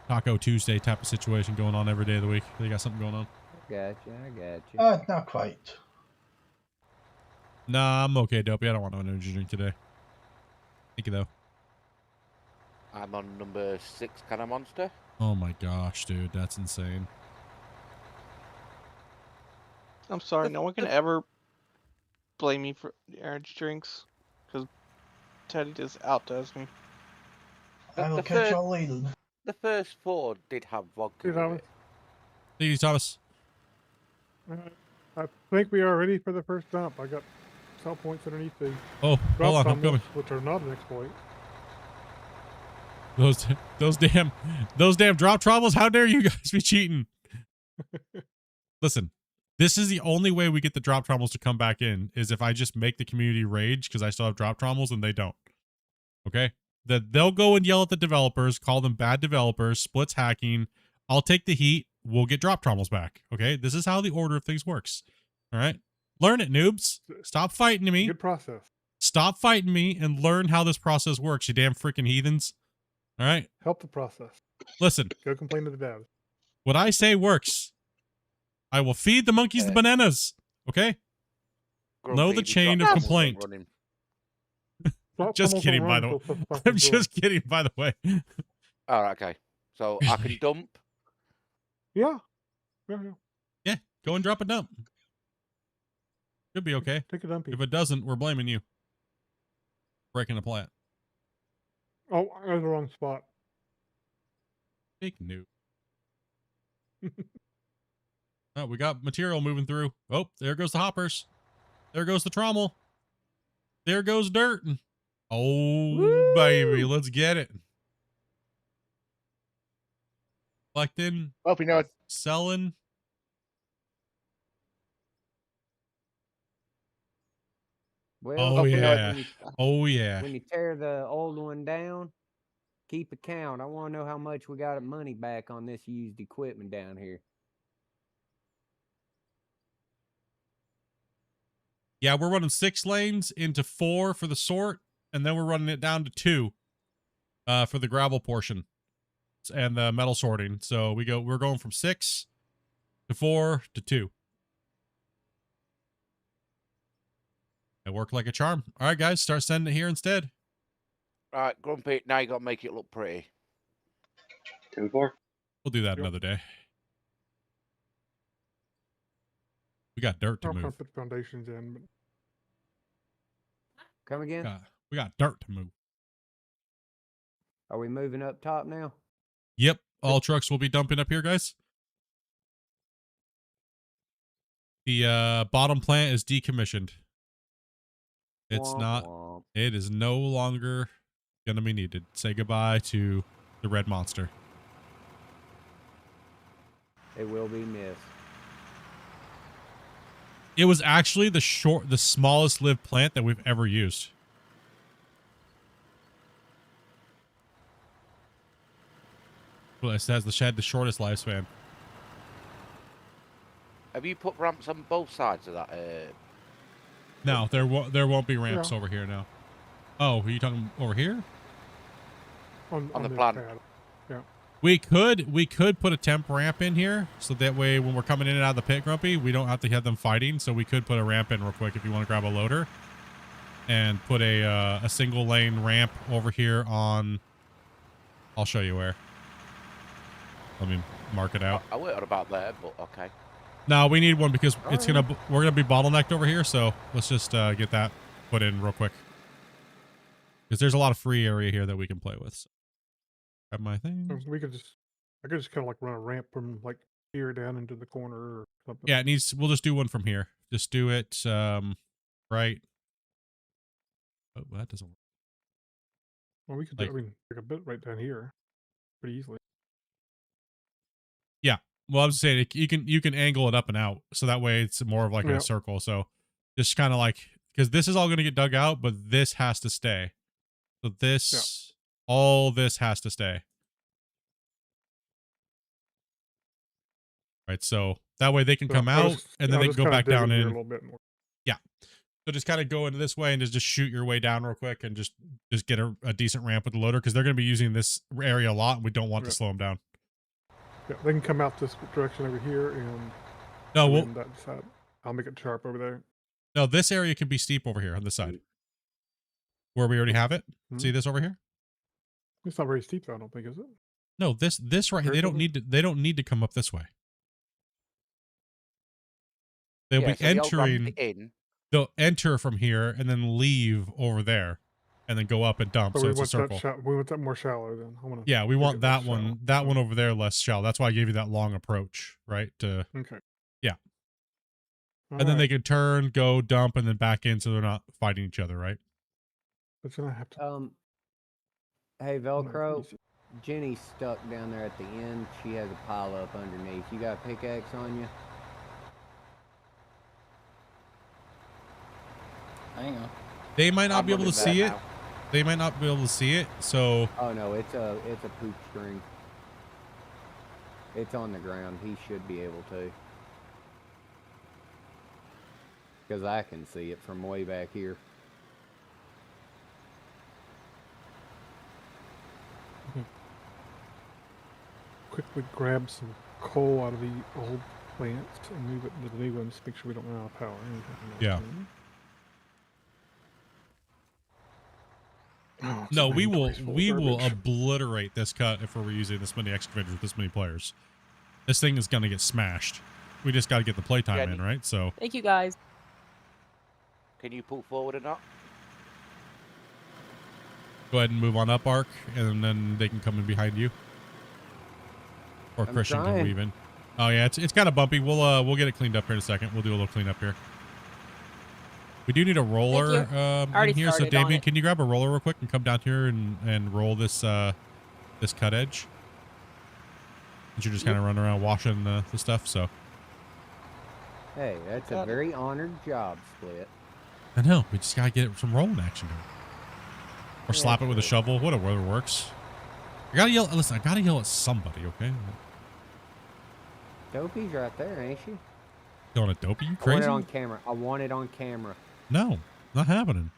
Taco Tuesday type of situation going on every day of the week. They got something going on. I got you. Not quite. Nah, I'm okay, Dopey. I don't want no energy drink today. Thank you, though. I'm on number 6 kind of monster. Oh my gosh, dude. That's insane. I'm sorry, no one can ever blame me for the energy drinks, because Teddy just outdoes me. I will catch y'all later. The first 4 did have vodka. Hey, Thomas. Thank you, Thomas. I think we are ready for the first dump. I got sell points underneath the Oh, drop hold on, I'm tunnels, coming. which are not an exploit. Those damn drop troubles. How dare you guys be cheating? Listen, this is the only way we get the drop trommels to come back in is if I just make the community rage because I still have drop trommels and they don't. Okay? That they'll go and yell at the developers, call them bad developers, splits hacking. I'll take the heat. We'll get drop trommels back. Okay? This is how the order of things works. All right? Learn it, noobs. Stop fighting me. Good process. Stop fighting me and learn how this process works, you damn freaking heathens. All right? Help the process. Listen. Go complain to the devs. What I say works. I will feed the monkeys the bananas. Okay? Know the chain of complaint. Just kidding, by the way. I'm just kidding, by the way. All right, okay. So I can dump. Yeah. Yeah, go and drop a dump. Should be okay. Take a dump. If it doesn't, we're blaming you. Breaking the plant. Oh, I was the wrong spot. Big noob. Oh, we got material moving through. Oh, there goes the hoppers. There goes the trommel. There goes dirt. Oh, baby, let's get it. Collecting. Well, if we know it. Selling. Well, Oh we know it. yeah. Oh yeah. when you tear the old one down, keep a count. I want to know how much we got of money back on this used equipment down here. Yeah, we're running 6 lanes into 4 for the sort, and then we're running it down to 2 for the gravel portion and the metal sorting. So we're going from 6 to 4 to 2. It worked like a charm. All right, guys, start sending it here instead. All right, Grumpy, now you got to make it look pretty. 10-4. We'll do that another day. We got dirt to I'll move. put foundations in. But... Come again? We got dirt to move. Are we moving up top now? Yep. All trucks will be dumping up here, guys. The bottom plant is decommissioned. It's not. It is no longer going to be needed. Say goodbye to the red monster. It will be missed. It was actually the smallest lived plant that we've ever used. Well, it has the shortest lifespan. Have you put ramps on both sides of that? No, there won't be ramps over here now. Oh, are you talking over here? On the plan. Yeah. We could put a temp ramp in here, so that way when we're coming in and out of the pit, Grumpy, we don't have to have them fighting. So we could put a ramp in real quick if you want to grab a loader, and put a single lane ramp over here on. I'll show you where. Let me mark it out. I wondered about that, but okay. No, we need one because we're gonna be bottlenecked over here. So let's just get that put in real quick, because there's a lot of free area here that we can play with. So grab my thing. I could just kind of like run a ramp from like here down into the corner or something. Yeah, we'll just do one from here. Just do it right. Oh, that doesn't work. Well, we could do like a bit right down here pretty easily. Yeah. Well, I was saying you can angle it up and out, so that way it's more of like a circle. So just kind of like, because this is all going to get dug out, but this has to stay. So this, all this has to stay. Right. So that way they can come out and then they can go back down in. A little bit more. Yeah. So just kind of go into this way and just shoot your way down real quick and just get a decent ramp with the loader, because they're going to be using this area a lot and we don't want to slow them down. Yeah, they can come out this direction over here and that side. I'll make it sharp over there. No, this area can be steep over here on this side. Where we already have it. See this over here? It's not very steep though, I don't think, is it? No, this right here, they don't need to come up this way. They'll be entering. They'll enter from here and then leave over there, and then go up and dump. So it's a circle. We want that more shallow then. Yeah, we want that one. That one over there less shallow. That's why I gave you that long approach, right? Okay. Yeah. And then they can turn, go, dump, and then back in, so they're not fighting each other, right? But then I have to. Hey, Velcro. Jenny's stuck down there at the end. She has a pile up underneath. You got a pickaxe on you? Hang on. They might not be able to see it. They might not be able to see it, so. Oh no, it's a poop string. It's on the ground. He should be able to. Because I can see it from way back here. Quickly grab some coal out of the old plants and move it into the new ones. Make sure we don't run out of power. Yeah. Oh, no, we will obliterate this cut if we're using this many excavators with this many players. This thing is gonna get smashed. We just got to get the playtime in, right? So. Thank you, guys. Can you pull forward or not? Go ahead and move on up, Ark, and then they can come in behind you. Or Christian can weave in. Oh yeah, it's kind of bumpy. We'll get it cleaned up here in a second. We'll do a little cleanup here. We do need a roller in here. So Damien, can you grab a roller real quick and come down here and roll this this cut edge? Since you're just kind of running around washing the stuff, so. Hey, that's a very honored job, Split. I know. We just gotta get some rolling action going. Or Yeah, slap it with a shovel, whatever works. I gotta yell. Listen, I gotta yell at somebody, okay? Dopey's right there, ain't she? Yelling at Dopey? You I want crazy? it on camera. I want it on camera. No, not happening.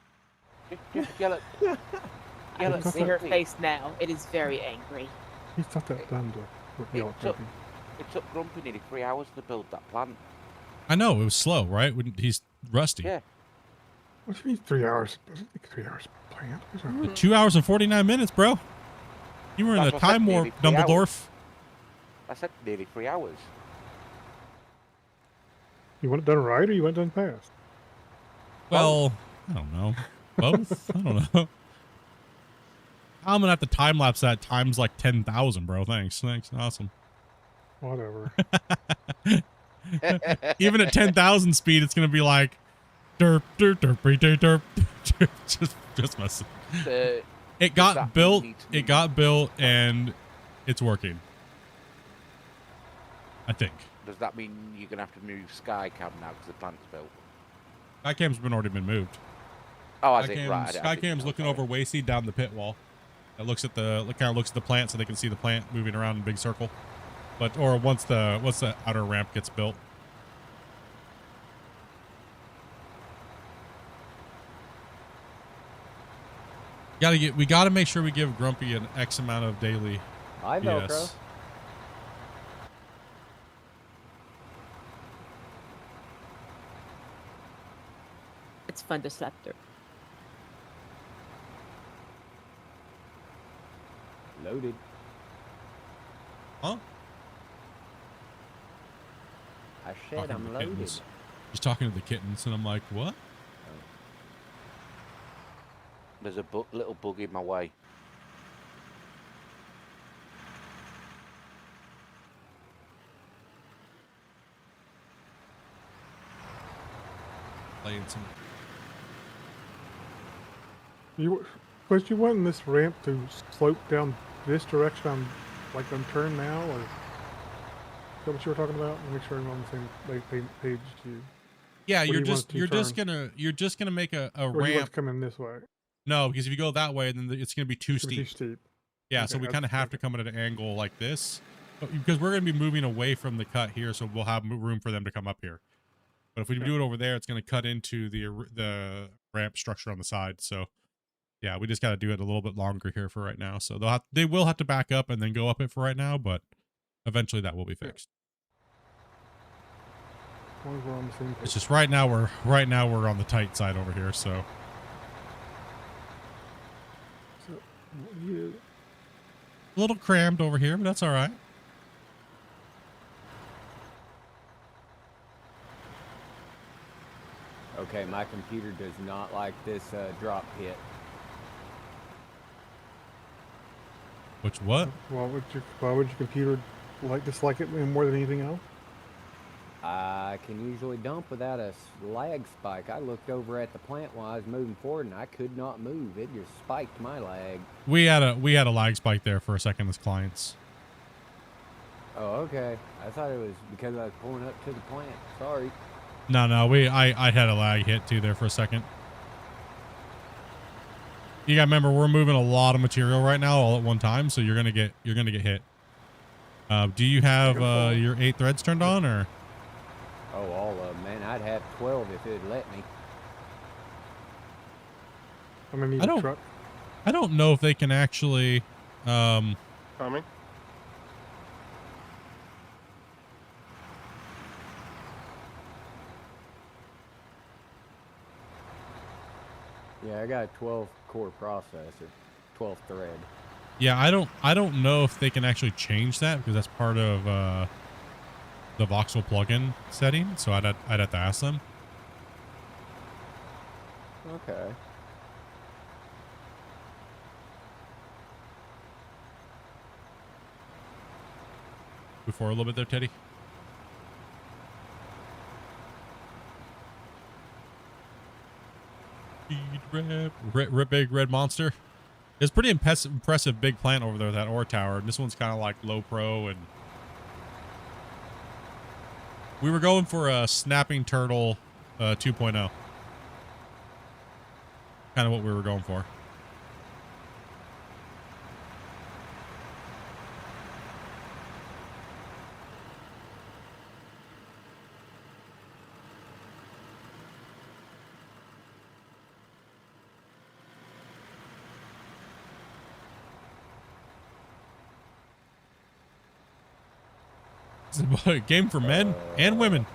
Just yell at. I can see her face now. It is very angry. He's not that done to yell at Dopey. It took Grumpy nearly 3 hours to build that plant. I know, it was slow, right? He's rusty. Yeah. What do you mean 3 hours? It doesn't take 3 hours to plant. 2 hours and 49 minutes, bro. You were in That's a what I said, time warp, nearly 3 Dumbledore. hours. I said nearly 3 hours. You want it done right or you want it done fast? Well, I don't know. Both? I don't know. I'm gonna have to time lapse that times like 10,000, bro. Thanks. Awesome. Whatever. Even at 10,000 speed, it's gonna be like derp derp derp derp derp. just messing. It got built. It got built, and it's working. I think. Does that mean you're gonna have to move Skycam now because the plant's built? Skycam's already been moved. Oh, I think right. Skycam's looking over Wacy down the pit wall. It looks at kind of looks at the plant so they can see the plant moving around in a big circle. Or once the outer ramp gets built. We gotta make sure we give Grumpy an X amount of daily. Hi, Velcro. Yes. It's fun to slap her. Loaded. Huh? I said I'm loaded. Kittens. He's talking to the kittens, and I'm like, what? There's a little bug in my way. Playing some. Was you wanting this ramp to slope down this direction on, like on turn now, or is that what you were talking about? Make sure I'm on the same page as you. Yeah, Or do you're you want it to just gonna make a or do you want it ramp. to come in this way? No, because if you go that way, then it's gonna be too It's gonna be steep. too steep. Yeah, Okay, so we that's- kind of have to come at an angle like this, because we're gonna be moving away from the cut here, so we'll have room for them to come up here. But if we do it over there, it's gonna cut into the ramp structure on the side. So yeah, we just got to do it a little bit longer here for right now. So they will have to back up and then go up it for right now, but eventually that will be fixed. As long as we're on the same page. It's just right now we're on the tight side over here. So Yeah. a little crammed over here, but that's all right. Okay, my computer does not like this drop hit. Which what? Why would your computer dislike it more than anything else? I can usually dump without a lag spike. I looked over at the plant while I was moving forward, and I could not move. It just spiked my lag. We had a lag spike there for a second as clients. Oh, okay. I thought it was because I was pulling up to the plant. Sorry. No, I had a lag hit too there for a second. You gotta remember we're moving a lot of material right now all at one time, so you're gonna get hit. Do you have your 8 threads turned on or? Oh, all of them, man. I'd have 12 if it'd let me. I'm gonna need a truck. I don't know if they can actually. Coming. Yeah, I got a 12 core processor, 12 thread. Yeah, I don't know if they can actually change that because that's part of the voxel plugin setting. So I'd have to ask them. Okay. Before a little bit there, Teddy. Big red monster. It's pretty impressive big plant over there, that ore tower. And this one's kind of like low pro and We were going for a snapping turtle 2.0. Kind of what we were going for. It's a game for men and women.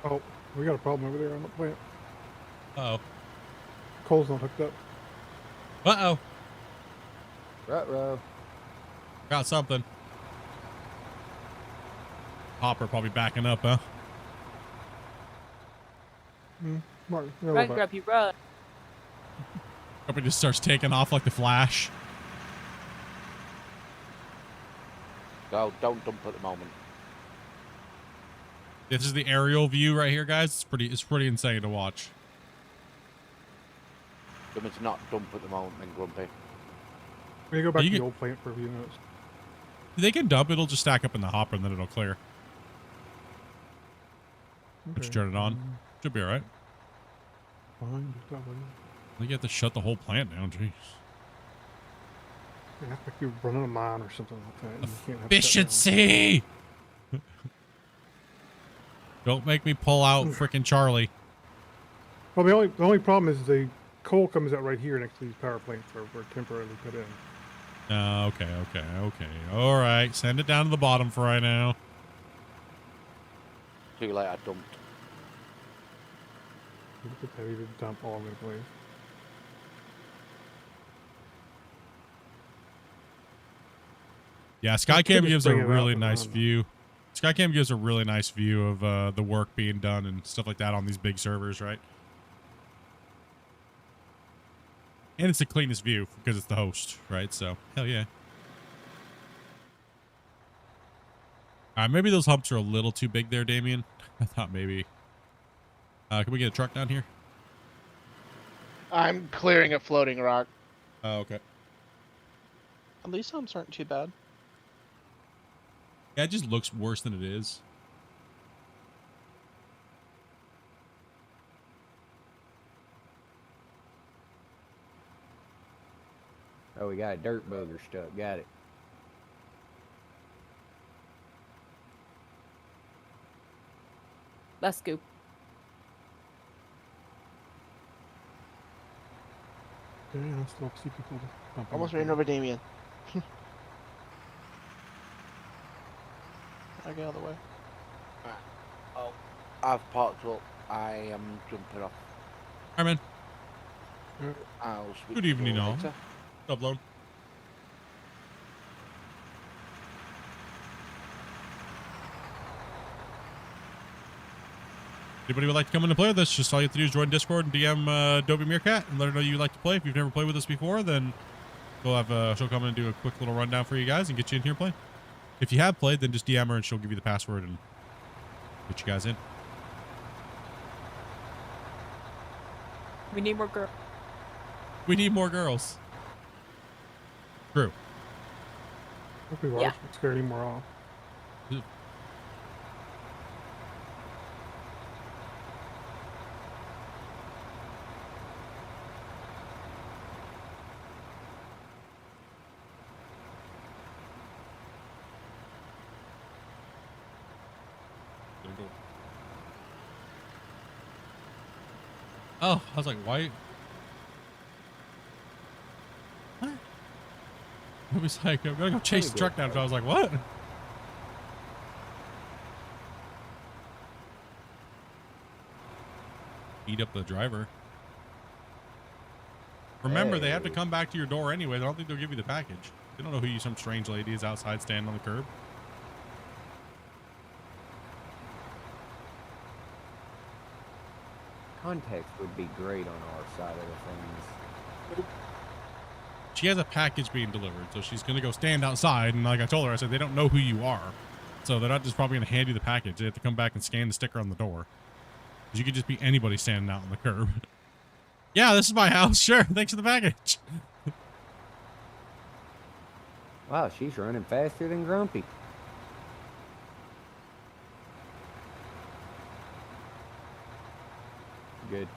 Oh, we got a problem over there on the plant. Uh-oh. Coal's not hooked up. Uh-oh. Ruh-roh. Got something. Hopper probably backing up, huh? Martin, Run, Grumpy, run. Grumpy just starts taking off like the Flash. Go, don't dump at the moment. This is the aerial view right here, guys. It's pretty insane to watch. Tell me to not dump at the moment, then Grumpy. We go back You to the can- old plant for a few minutes. They can dump, it'll just stack up in the hopper and then it'll clear. But you turn it on. Should be alright. Fine, just that way. You have to shut the whole plant down, jeez. Yeah, like you're running a mine or something like that. And you can't have it shut down. Efficiency! Don't make me pull out frickin' Charlie. Well, the only problem is the coal comes out right here next to these power plants where we're temporarily put in. Okay. All right, send it down to the bottom for right now. Too late, I dumped. It's heavy to dump all over the place. Yeah, Could Skycam just gives a bring it out really and nice run. view. Skycam gives a really nice view of the work being done and stuff like that on these big servers, right? And it's the cleanest view because it's the host, right? So, hell yeah. Maybe those humps are a little too big there, Damien. I thought maybe. Can we get a truck down here? I'm clearing a floating rock. Oh, okay. At least humps aren't too bad. Yeah, it just looks worse than it is. Oh, we got a dirt booger stuck. Got it. Let's go. Yeah, I still see people dumping. Almost ran over Damien. I get out of the way. Oh, I've parked up. I am jumping off. Hi, man. I'll speak Good to you evening, all. later. What's up, Lone? Anybody would like to come in and play with us, just all you have to do is join Discord and DM Dobie Meerkat and let her know you like to play. If you've never played with us before, then she'll come in and do a quick little rundown for you guys and get you in here playing. If you have played, then just DM her and she'll give you the password and get you guys in. We need more girls. We need more girls. True. Hopefully, Lars won't scare any more off. Oh, I was like, why? What? I was like, I'm gonna go chase the truck down. So I was like, what? Eat up the driver. Remember, they have to come back to your door anyway. I don't think they'll give you the package. They don't know who you, some strange lady is outside standing on the curb. Context would be great on our side of the things. She has a package being delivered, so she's gonna go stand outside. And like I told her, I said they don't know who you are, so they're not just probably gonna hand you the package. They have to come back and scan the sticker on the door. Because you could just be anybody standing out on the curb. Yeah, this is my house. Sure, thanks for the package. Wow, she's running faster than Grumpy. Good.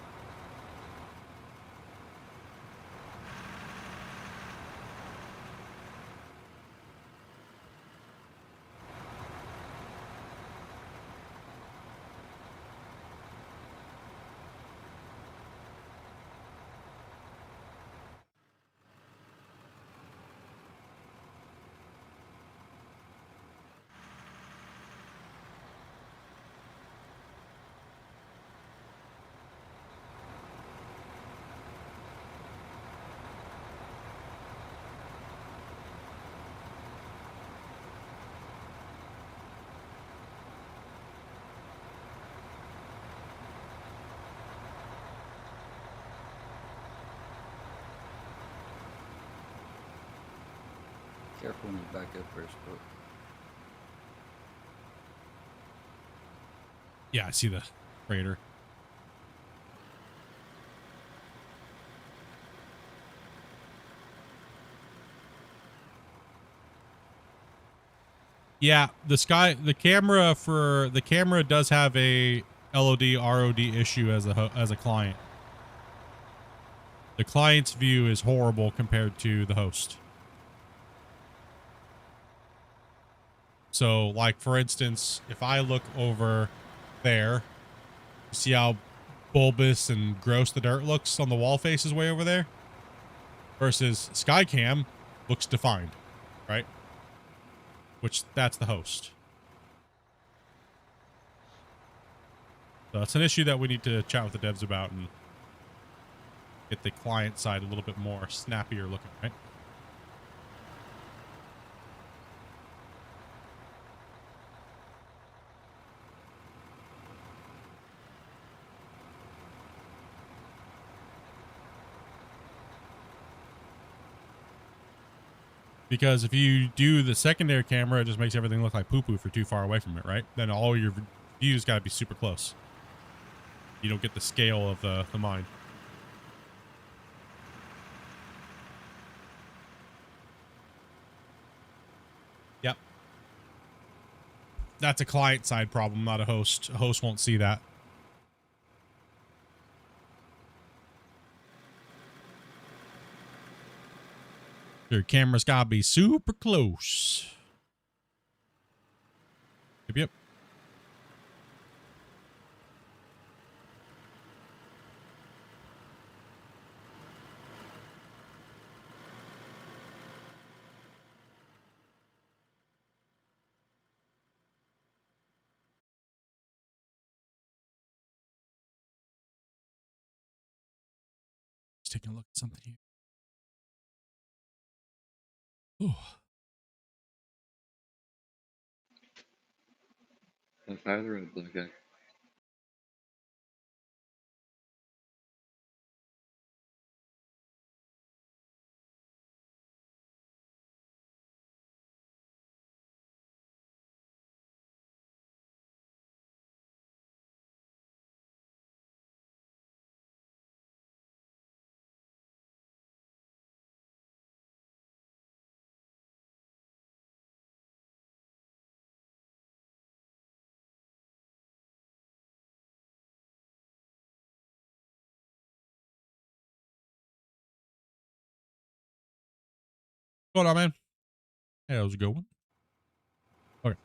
Careful when you back up first, but Yeah, I see the freighter. Yeah, the camera does have a LOD ROD issue as a client. The client's view is horrible compared to the host. So, like, for instance, if I look over there, you see how bulbous and gross the dirt looks on the wall faces way over there? Versus Skycam looks defined, right? Which, that's the host. So it's an issue that we need to chat with the devs about and get the client side a little bit more snappier looking, right? Because if you do the secondary camera, it just makes everything look like poo-poo if you're too far away from it, right? Then all your views got to be super close. You don't get the scale of the mind. Yep. That's a client side problem, not a host. A host won't see that. Your camera's got to be super close. Yep, yep. Just taking a look at something here. Ooh. Black either or the black guy? What's going on, man? Hey, how's it going? Okay.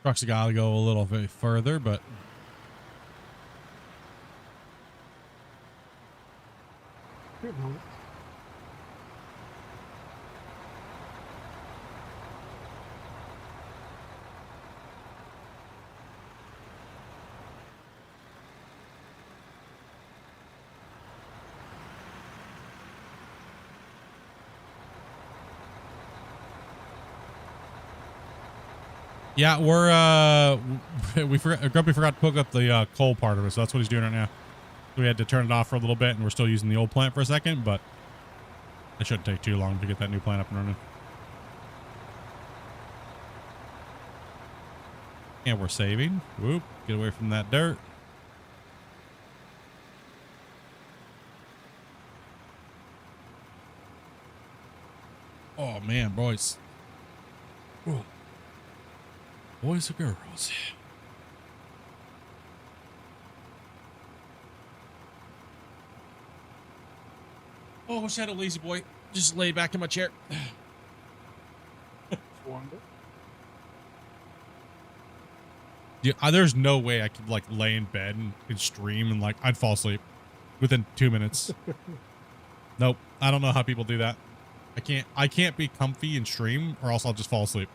Trucks got to go a little bit further, but Good moment. yeah, we forgot. Grumpy forgot to hook up the coal part of it, so that's what he's doing right now. We had to turn it off for a little bit, and we're still using the old plant for a second, but it shouldn't take too long to get that new plant up and running. And we're saving. Whoop! Get away from that dirt. man, boys. Whoa. Boys or girls? Oh, I wish I had a lazy boy. Just lay back in my chair. Yeah, there's no way I could like lay in bed and stream and like I'd fall asleep within 2 minutes. Nope. I don't know how people do that. I can't be comfy and stream or else I'll just fall asleep.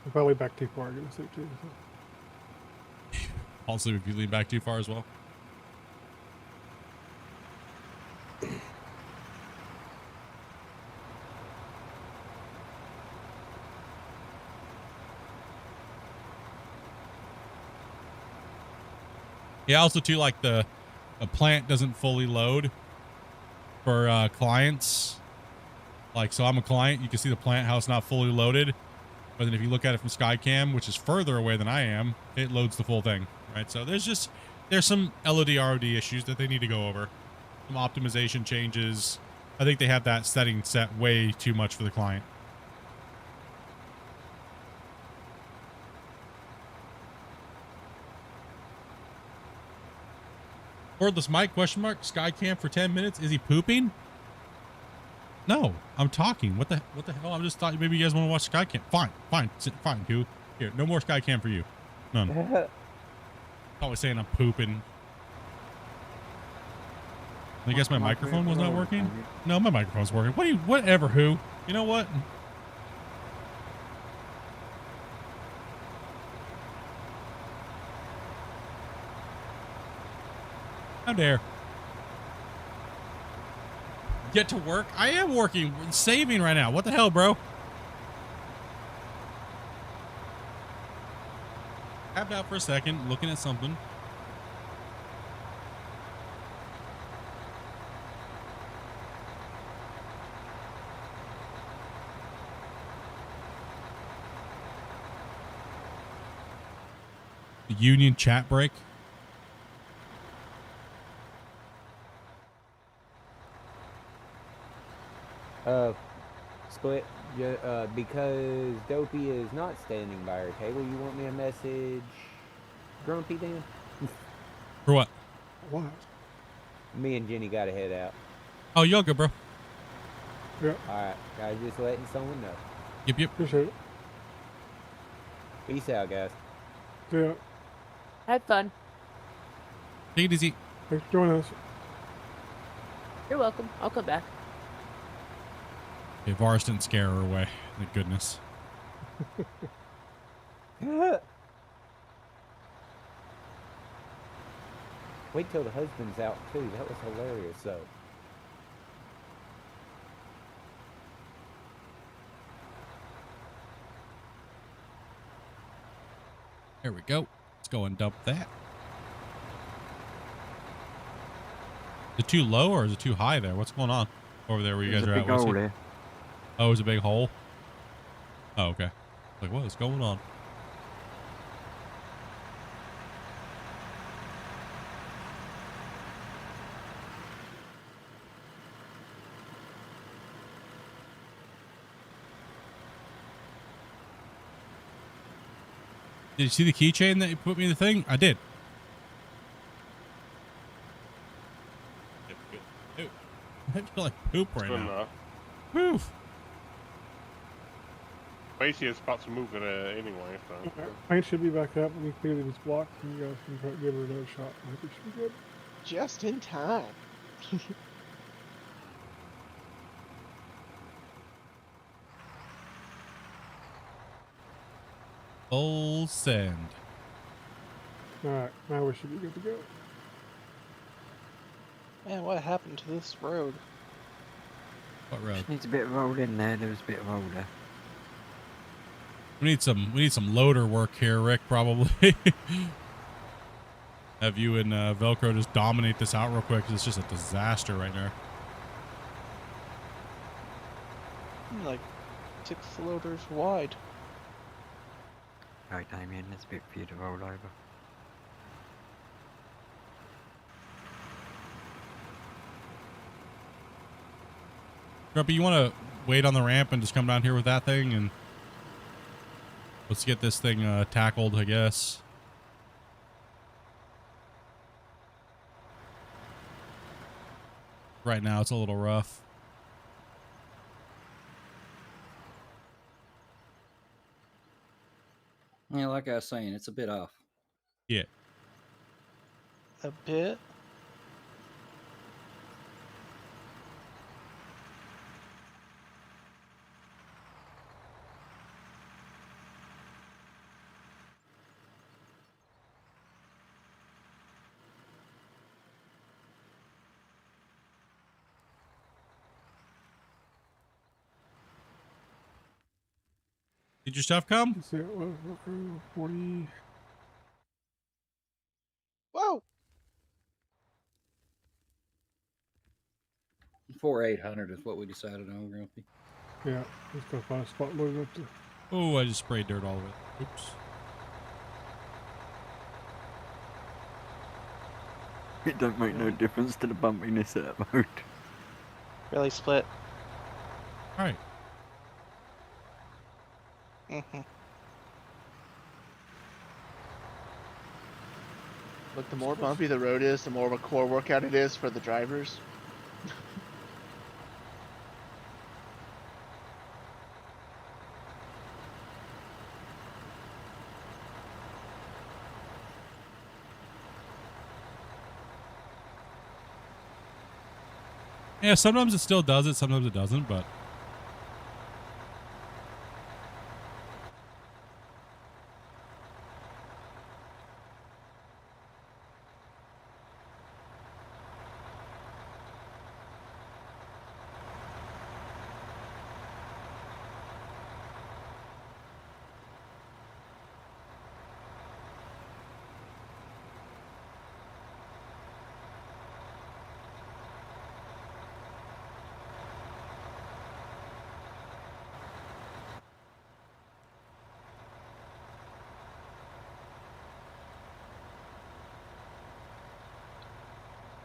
If I lay back too far, I'm gonna sleep too. So. Fall asleep if you lean back too far as well. Yeah, also too, like the plant doesn't fully load for clients. Like, so I'm a client, you can see the plant how it's not fully loaded. But then if you look at it from Skycam, which is further away than I am, it loads the full thing, right? So there's some LOD ROD issues that they need to go over. Some optimization changes. I think they have that setting set way too much for the client. Cordless Mike, question mark, Skycam for 10 minutes. Is he pooping? No, I'm talking. What the hell? I just thought maybe you guys want to watch Skycam. Fine, dude. Here, no more Skycam for you. None. Always saying I'm pooping. I guess my microphone was not working. No, my microphone's working. Whatever, who? You know what? How dare. Get to work? I am working, saving right now. What the hell, bro? Tapped out for a second, looking at something. The union chat break. Split, because Dopey is not standing by her table, you want me to message Grumpy then? For what? What? Me and Jenny gotta head out. Oh, you're good, bro. Yep. Alright, guys, just letting someone know. Yep. Appreciate it. Peace out, guys. Yeah. Had fun. Take it easy. Thanks for joining us. You're welcome. I'll come back. Okay, Varus didn't scare her away. Thank goodness. Wait till the husband's out too. That was hilarious though. There we go. Let's go and dump that. Is it too low or is it too high there? What's going on over there where you guys are at? Hole there. Oh, it's a big hole? Oh, okay. Like, what is going on? Did you see the keychain that you put me in the thing? I did. I feel like poop right Good now. enough. Woof. Basically, it's about to move it anyway, so. Paint should be back up. We clearly was blocked, and you guys can try to give her another shot. I think it should be good. Just in time. Full send. Alright, now we should be good to go. Man, what happened to this road? What road? Just needs a bit of roll in there. There was a bit of roll there. We need some loader work here, Rick, probably. Have you and Velcro just dominate this out real quick, because it's just a disaster right now. Like 6 loaders wide. Right, Damien, there's a bit for you to roll over. Grumpy, you want to wait on the ramp and just come down here with that thing and let's get this thing tackled, I guess. Right now, it's a little rough. Yeah, like I was saying, it's a bit off. Yeah. A bit. Did your stuff come? 40. Whoa. 4,800 is what we decided on, Grumpy. Yeah, let's go find a spot loaded up to. Oh, I just sprayed dirt all over it. Oops. It don't make no difference to the bumpiness of that mode. Really split. All right. Look, the more bumpy the road is, the more of a core workout it is for the drivers. Yeah, sometimes it still does it, sometimes it doesn't, but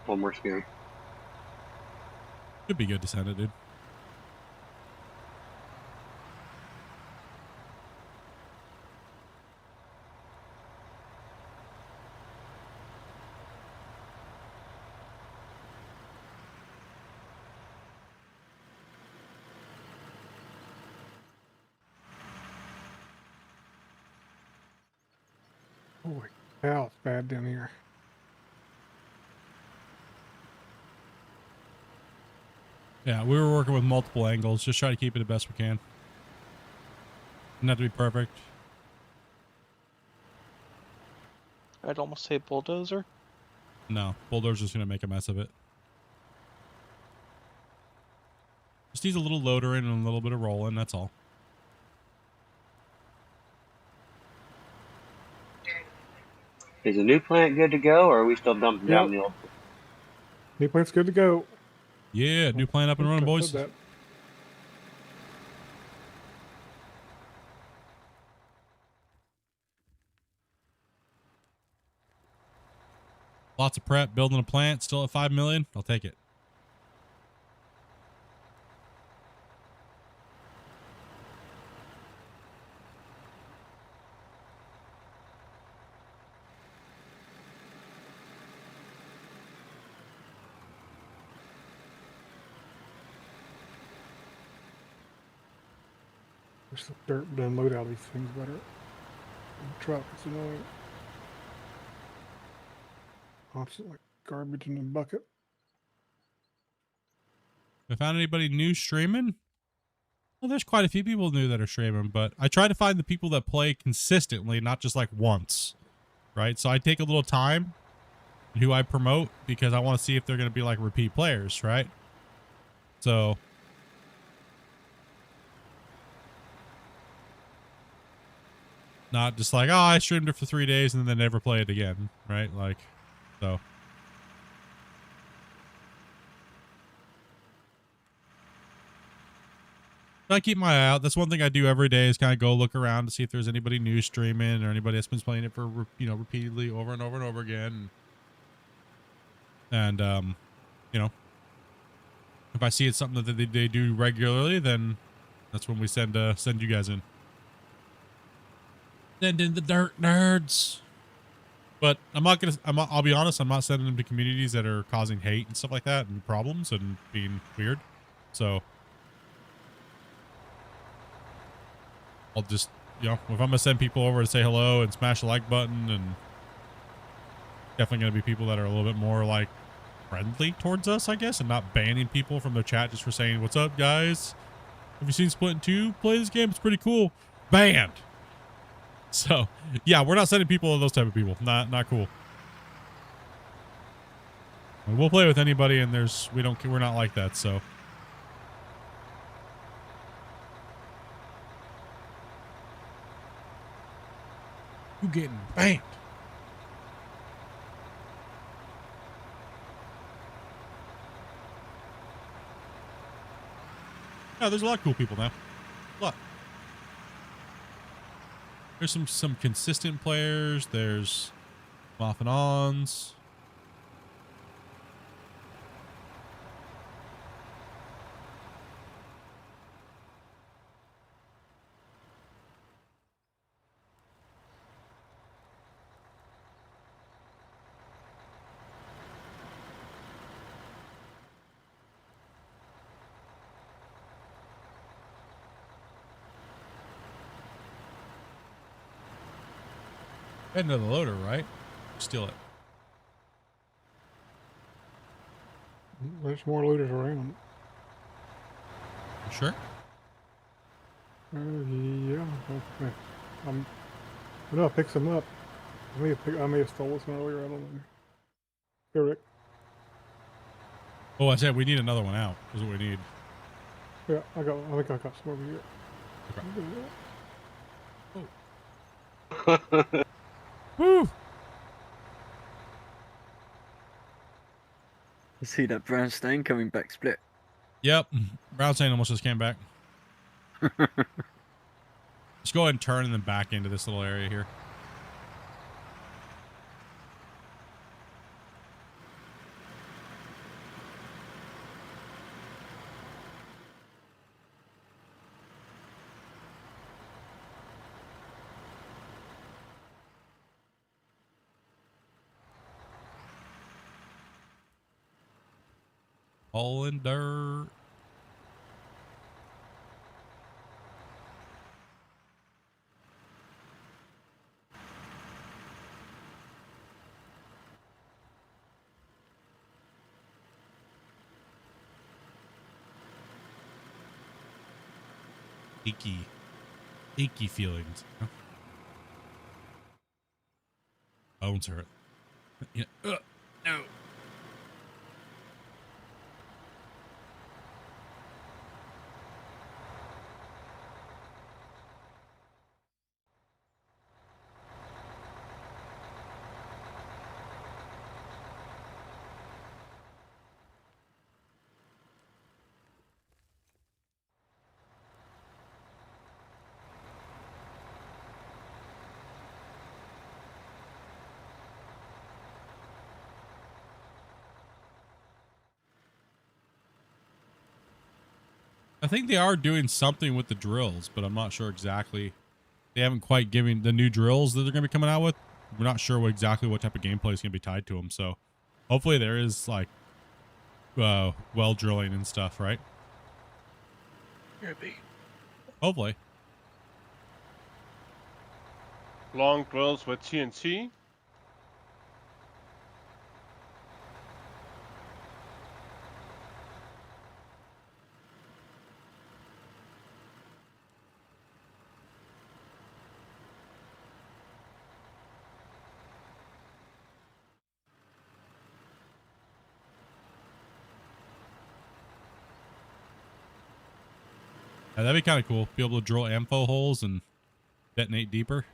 One more scan. should be good to send it, dude. Holy cow, it's bad down here. Yeah, we were working with multiple angles. Just try to keep it the best we can. Doesn't have to be perfect. I'd almost say bulldozer. No, bulldozer's gonna make a mess of it. Just needs a little loader in and a little bit of rolling, that's all. Is the new plant good to go, or are we still dumping down the old? New plant's good to go. Yeah, new plant up and running, boys. That. Lots of prep, building a plant, still at 5 million. I'll take it. Wish the dirt would unload out of these things better. The truck, it's annoying. Constantly garbage in the bucket. If I found anybody new streaming? Well, there's quite a few people new that are streaming, but I try to find the people that play consistently, not just like once, right? So I take a little time who I promote because I want to see if they're going to be like repeat players, right? So not just like, oh, I streamed it for 3 days and then they never play it again, right? Like, so. I keep my eye out. That's one thing I do every day is kind of go look around to see if there's anybody new streaming or anybody that's been playing it for, repeatedly over and over and over again. And, If I see it's something that they do regularly, then that's when we send you guys in. Send in the dirt nerds. But I'll be honest, I'm not sending them to communities that are causing hate and stuff like that and problems and being weird. So I'll just, if I'm going to send people over to say hello and smash the like button, and definitely going to be people that are a little bit more like friendly towards us, I guess, and not banning people from their chat just for saying, "What's up, guys? Have you seen Splitintwo 2? Play this game. It's pretty cool." Banned. So yeah, we're not sending people to those type of people. Not cool. We'll play with anybody, and we're not like that. So you getting banned. Yeah, there's a lot of cool people now. A lot. There's some consistent players. There's off and ons. Head into the loader, right? Steal it. There's more looters around. You sure? Yeah. Okay. I know I picked some up. I may have stolen some earlier. I don't know. Here, Rick. Oh, I said we need another one out. Is what we need. Yeah, I think I got some over here. Okay. Woo! You see that brown stain coming back, Split? Yep. Brown stain almost just came back. Let's go ahead and turn and then back into this little area here. All in dirt. Achy feelings. Bones hurt. Yeah. No. I think they are doing something with the drills, but I'm not sure exactly. They haven't quite given the new drills that they're going to be coming out with. We're not sure exactly what type of gameplay is going to be tied to them. So hopefully there is like well drilling and stuff, right? Hopefully. Long drills with TNT. Yeah, that'd be kind of cool. Be able to drill ammo holes and detonate deeper.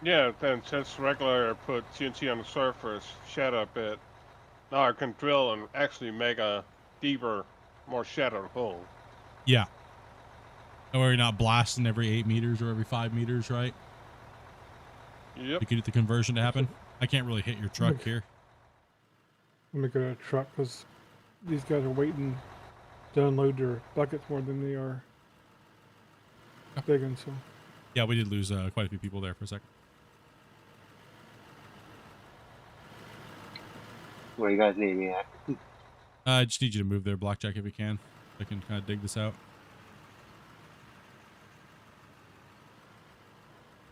Yeah, then since regular put TNT on the surface, shatter a bit. Now I can drill and actually make a deeper, more shattered hole. Yeah. Or you're not blasting every 8 meters or every 5 meters, right? Yep. You could get the conversion to happen. I can't really hit your truck here. Let me get a truck because these guys are waiting to unload their buckets more than they are digging. So Yeah, we did lose quite a few people there for a second. Where you guys need me at? I just need you to move there, Blackjack, if you can. I can kind of dig this out.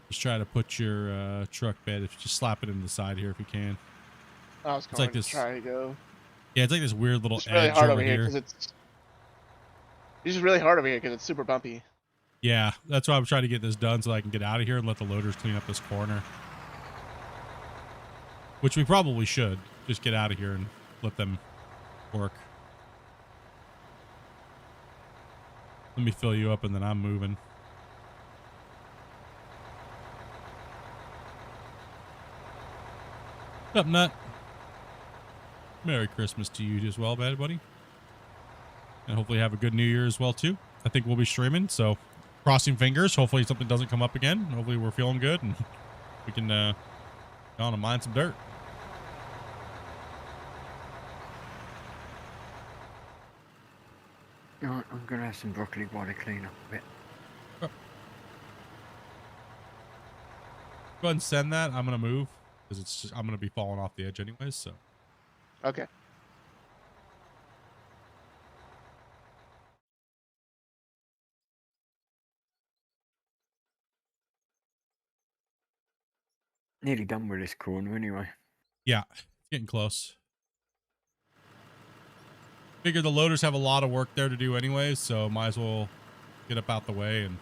Just try to put your truck bed. If you just slap it into the side here, if you can. I was It's going like to this. try to go. Yeah, it's like this weird little It's really edge hard over over here here. because it's just really hard over here because it's super bumpy. Yeah, that's why I'm trying to get this done so I can get out of here and let the loaders clean up this corner. Which we probably should. Just get out of here and let them work. Let me fill you up and then I'm moving. Up, Nut. Merry Christmas to you as well, bad buddy. And hopefully have a good New Year as well, too. I think we'll be streaming, so crossing fingers. Hopefully something doesn't come up again. Hopefully we're feeling good and we can go on and mine some dirt. I'm going to have some broccoli while I clean up a bit. Go ahead and send that. I'm going to move because I'm going to be falling off the edge anyways, so. Okay. Nearly done with this corner anyway. Yeah, it's getting close. Figure the loaders have a lot of work there to do anyways, so might as well get up out the way and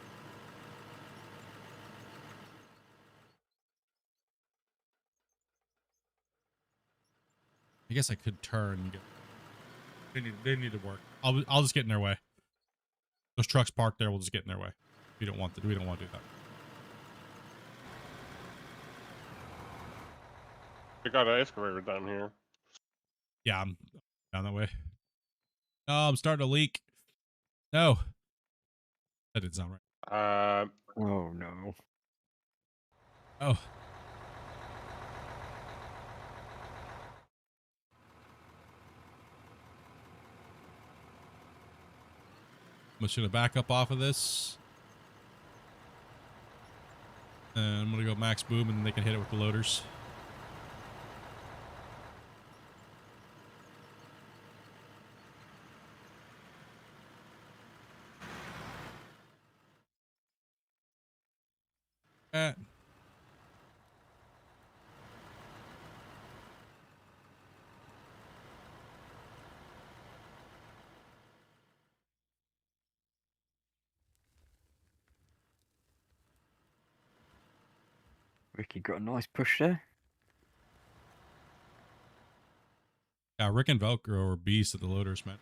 I guess I could turn and get they need to work. I'll just get in their way. Those trucks parked there, we'll just get in their way. We don't want to do that. We got an excavator down here. Yeah, I'm down that way. Oh, I'm starting to leak. No. That didn't sound right. Oh no. Oh. I'm just gonna back up off of this. And I'm gonna go max boom and then they can hit it with the loaders. Ricky got a nice push there. Yeah, Rick and Velcro are beasts at the loaders, man.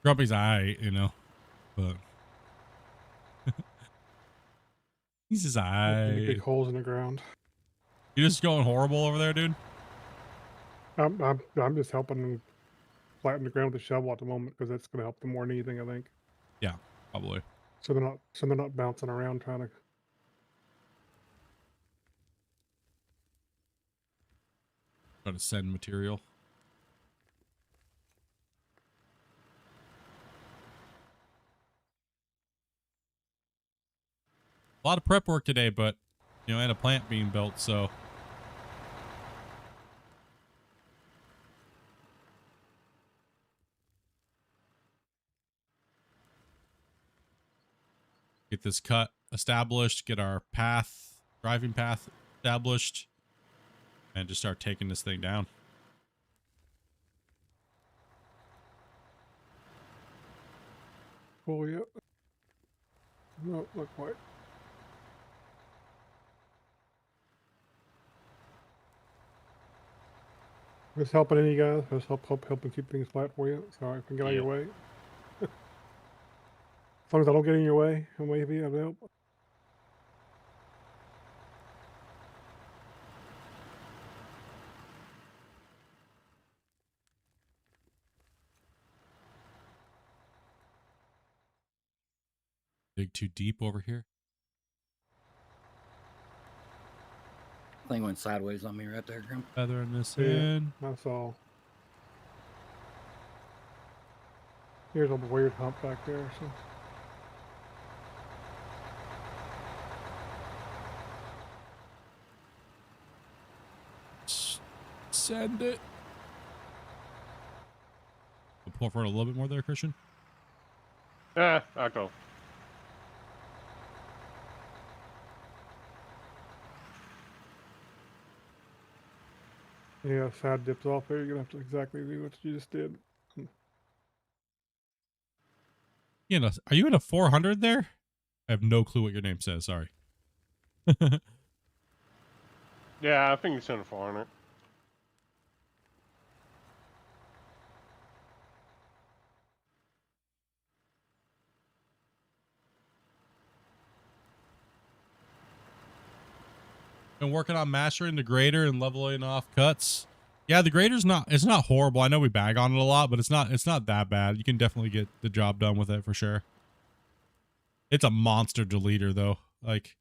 Grumpy's alright, you know, but he's just Any big alright. holes in the ground. You just going horrible over there, dude? I'm just helping them flatten the ground with a shovel at the moment because that's going to help them more than anything, I think. Yeah, probably. So they're not bouncing around trying to. Trying to send material. A lot of prep work today, but you know, and a plant being built, so get this cut established, get our driving path established, and just start taking this thing down. Oh yeah. No, not quite. Just helping any guys. Just helping keep things flat for you, so I can get out of your way. As long as I don't get in your way, I'm maybe I'll help. Dig too deep over here. Thing went sideways on me right there, Grim. Feathering this Yeah, in. that's all. Here's a weird hump back there. So. Send it. Pull forward a little bit more there, Christian. Yeah, I'll go. Yeah, side dips off there. You're gonna have to exactly do what you just did. You know, are you in a 400 there? I have no clue what your name says. Sorry. Yeah, I think it's in the 400. Been working on mastering the grader and leveling off cuts. Yeah, the grader's it's not horrible. I know we bag on it a lot, but it's not that bad. You can definitely get the job done with it for sure. It's a monster deleter though. Like,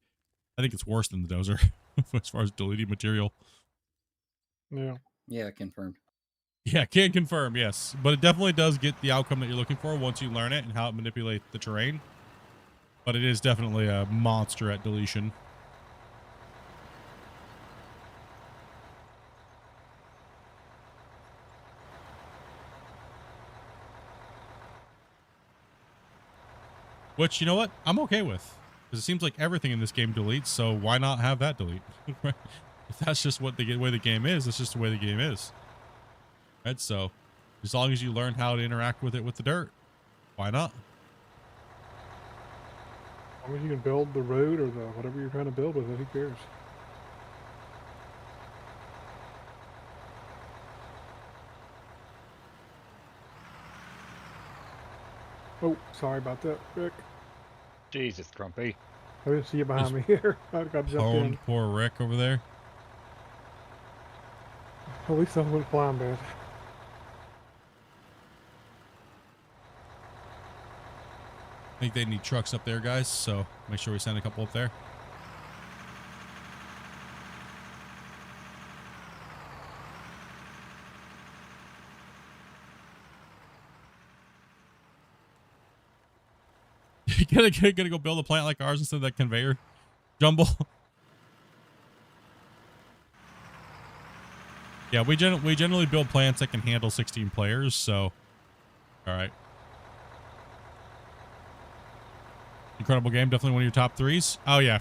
I think it's worse than the dozer as far as deleting material. Yeah. Yeah, confirmed. Yeah, can confirm, yes. But it definitely does get the outcome that you're looking for once you learn it and how it manipulates the terrain. But it is definitely a monster at deletion. Which, you know what? I'm okay with. Because it seems like everything in this game deletes, so why not have that delete? If that's just what the way the game is, it's just the way the game is. Right? So, as long as you learn how to interact with it with the dirt, why not? As long as you can build the road or the whatever you're trying to build with it, who cares? Oh, sorry about that, Rick. Jesus, Grumpy. I didn't see you behind me here. I got jumped in. Poor Rick over there. At least I went flying bad. I think they need trucks up there, guys, so make sure we send a couple up there. You gotta go build a plant like ours instead of that conveyor jumble. Yeah, we generally build plants that can handle 16 players, so all right. Incredible game, definitely one of your top threes. Oh yeah,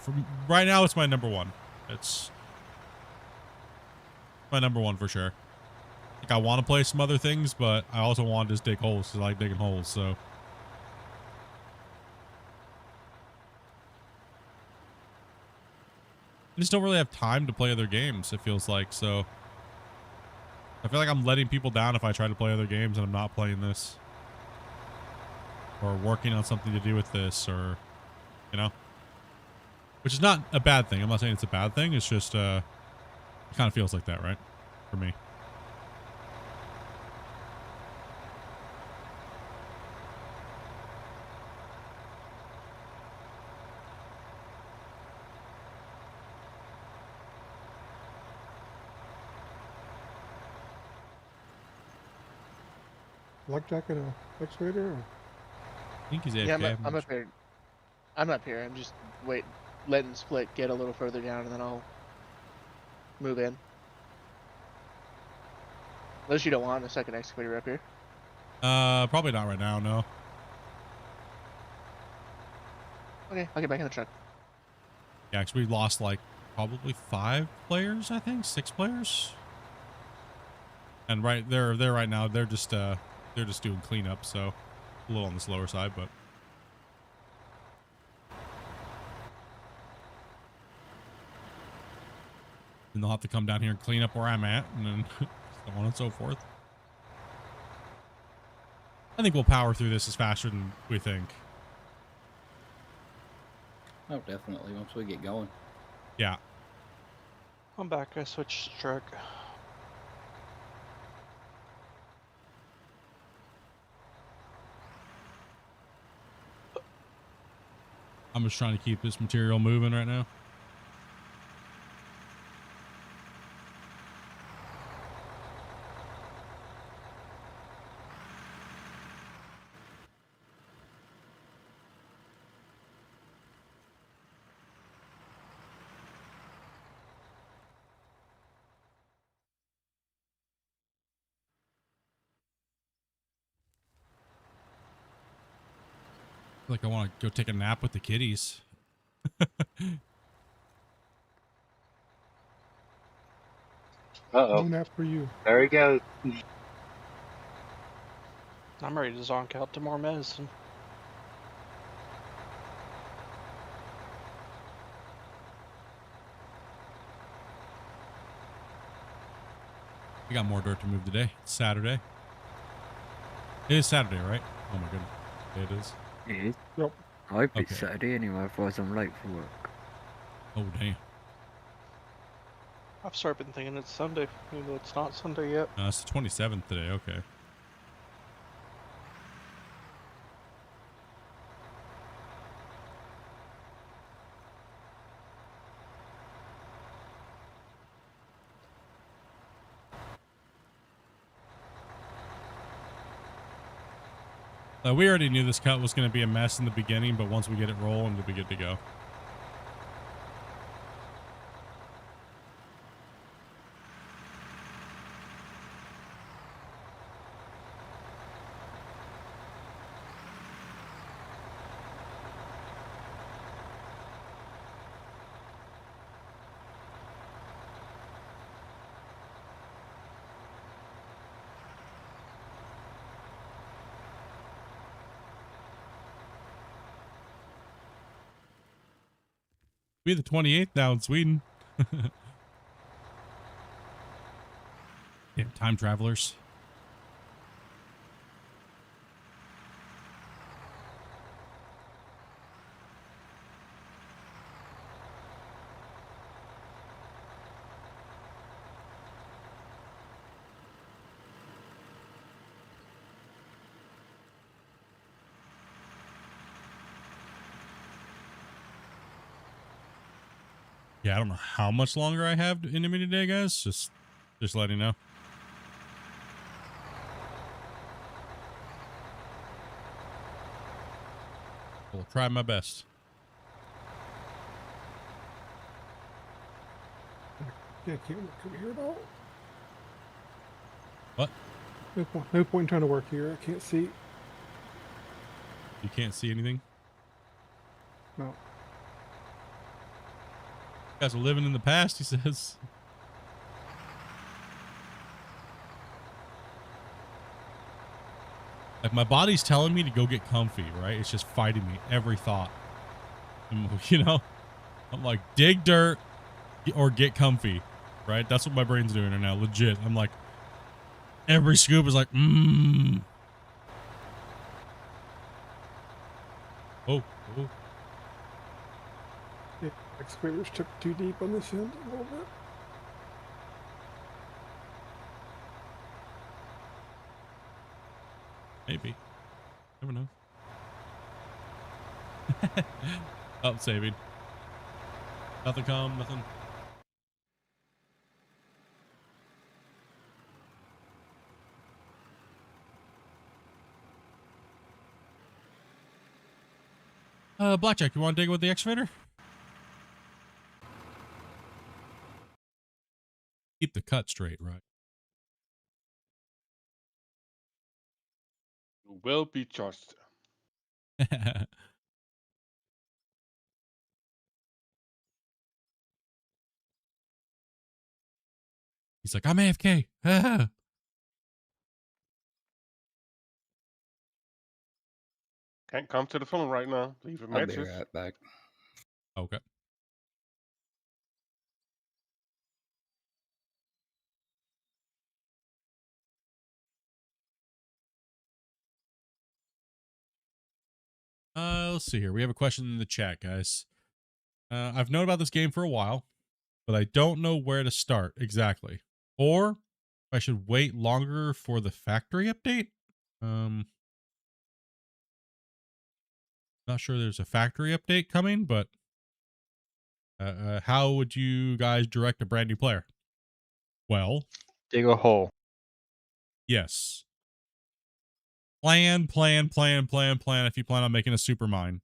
right now it's my number one. It's my number one for sure. Like, I want to play some other things, but I also want to just dig holes because I like digging holes, so. I just don't really have time to play other games, it feels like, so. I feel like I'm letting people down if I try to play other games and I'm not playing this. Or working on something to do with this, or, you know. Which is not a bad thing. I'm not saying it's a bad thing. It's just, it kind of feels like that, right? For me. Blackjack in a excavator? Or? I think he's AFK. Yeah, I'm up here. I'm up here. I'm just letting Split get a little further down, and then I'll move in. Unless you don't want a second excavator up here. Probably not right now, no. Okay, I'll get back in the truck. Yeah, because we lost like probably 5 players, I think, 6 players. And they're right now. They're just doing cleanup, so a little on the slower side, but. And they'll have to come down here and clean up where I'm at, and then so on and so forth. I think we'll power through this as faster than we think. Oh, definitely. Once we get going. Yeah. I'm back. I switched truck. I'm just trying to keep this material moving right now. Like I want to go take a nap with the kitties. Uh-oh. No nap for you. There he goes. I'm ready to zonk out to more medicine. We got more dirt to move today. It's Saturday. It is Saturday, right? Oh my goodness. Yeah, it is. It is. Yep. I hope Okay. it's Saturday anyway, otherwise I'm late for work. Oh, damn. I've started been thinking it's Sunday, even though it's not Sunday yet. It's the 27th today. Okay. We already knew this cut was going to be a mess in the beginning, but once we get it rolling, it'll be good to go. Be the 28th now in Sweden. Yeah, time travelers. Yeah, I don't know how much longer I have in me today, guys. Just letting you know. I'll try my best. Yeah, I can't work over here at all. What? No point in trying to work here. I can't see. You can't see anything? No. You guys are living in the past, he says. Like, my body's telling me to go get comfy, right? It's just fighting me every thought. And, you know, I'm like, dig dirt or get comfy, right? That's what my brain's doing right now. Legit. I'm like, every scoop is like, Oh. Yeah, excavators took too deep on this end a little bit. Maybe. Never know. Oh, saving. Nothing calm, nothing. Blackjack, you want to dig with the excavator? Keep the cut straight, right? You will be judged. He's like, I'm AFK. Can't come to the phone right now. Leave a I'll be message. right back. Okay. Let's see here. We have a question in the chat, guys. I've known about this game for a while, but I don't know where to start exactly. Or I should wait longer for the factory update. Not sure there's a factory update coming, but how would you guys direct a brand new player? Well, dig a hole. Yes. Plan if you plan on making a super mine.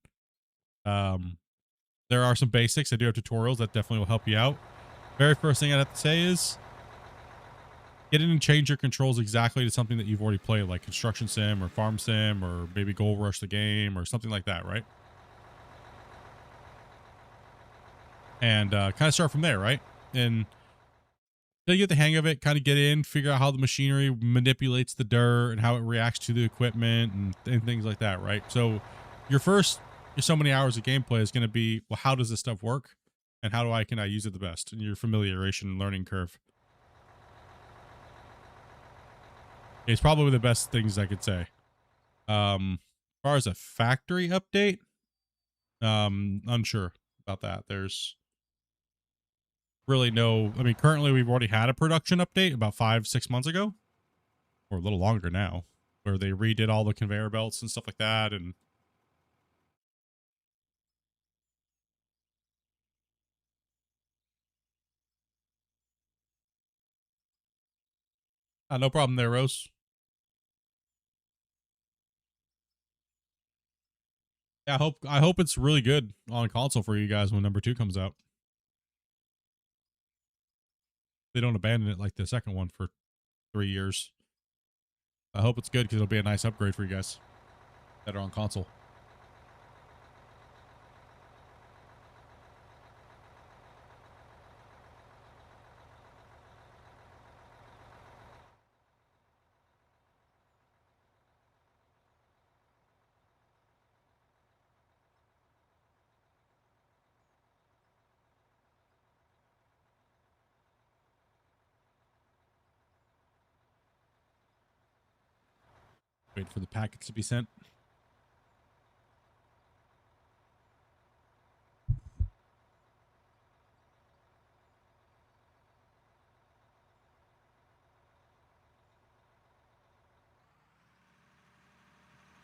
There are some basics. I do have tutorials that definitely will help you out. Very first thing I'd have to say is get in and change your controls exactly to something that you've already played, like Construction Sim or Farm Sim or maybe Gold Rush the game or something like that, right? And kind of start from there, right? And then you get the hang of it, kind of get in, figure out how the machinery manipulates the dirt and how it reacts to the equipment and things like that, right? So your first so many hours of gameplay is going to be, well, how does this stuff work? And how can I use it the best? And your familiarization learning curve. It's probably the best things I could say. As far as a factory update, unsure about that. There's really no, I mean, currently we've already had a production update about 5-6 months ago, or a little longer now, where they redid all the conveyor belts and stuff like that. And no problem there, Rose. Yeah, I hope it's really good on console for you guys when number 2 comes out. They don't abandon it like the second one for 3 years. I hope it's good because it'll be a nice upgrade for you guys that are on console. Wait for the packets to be sent.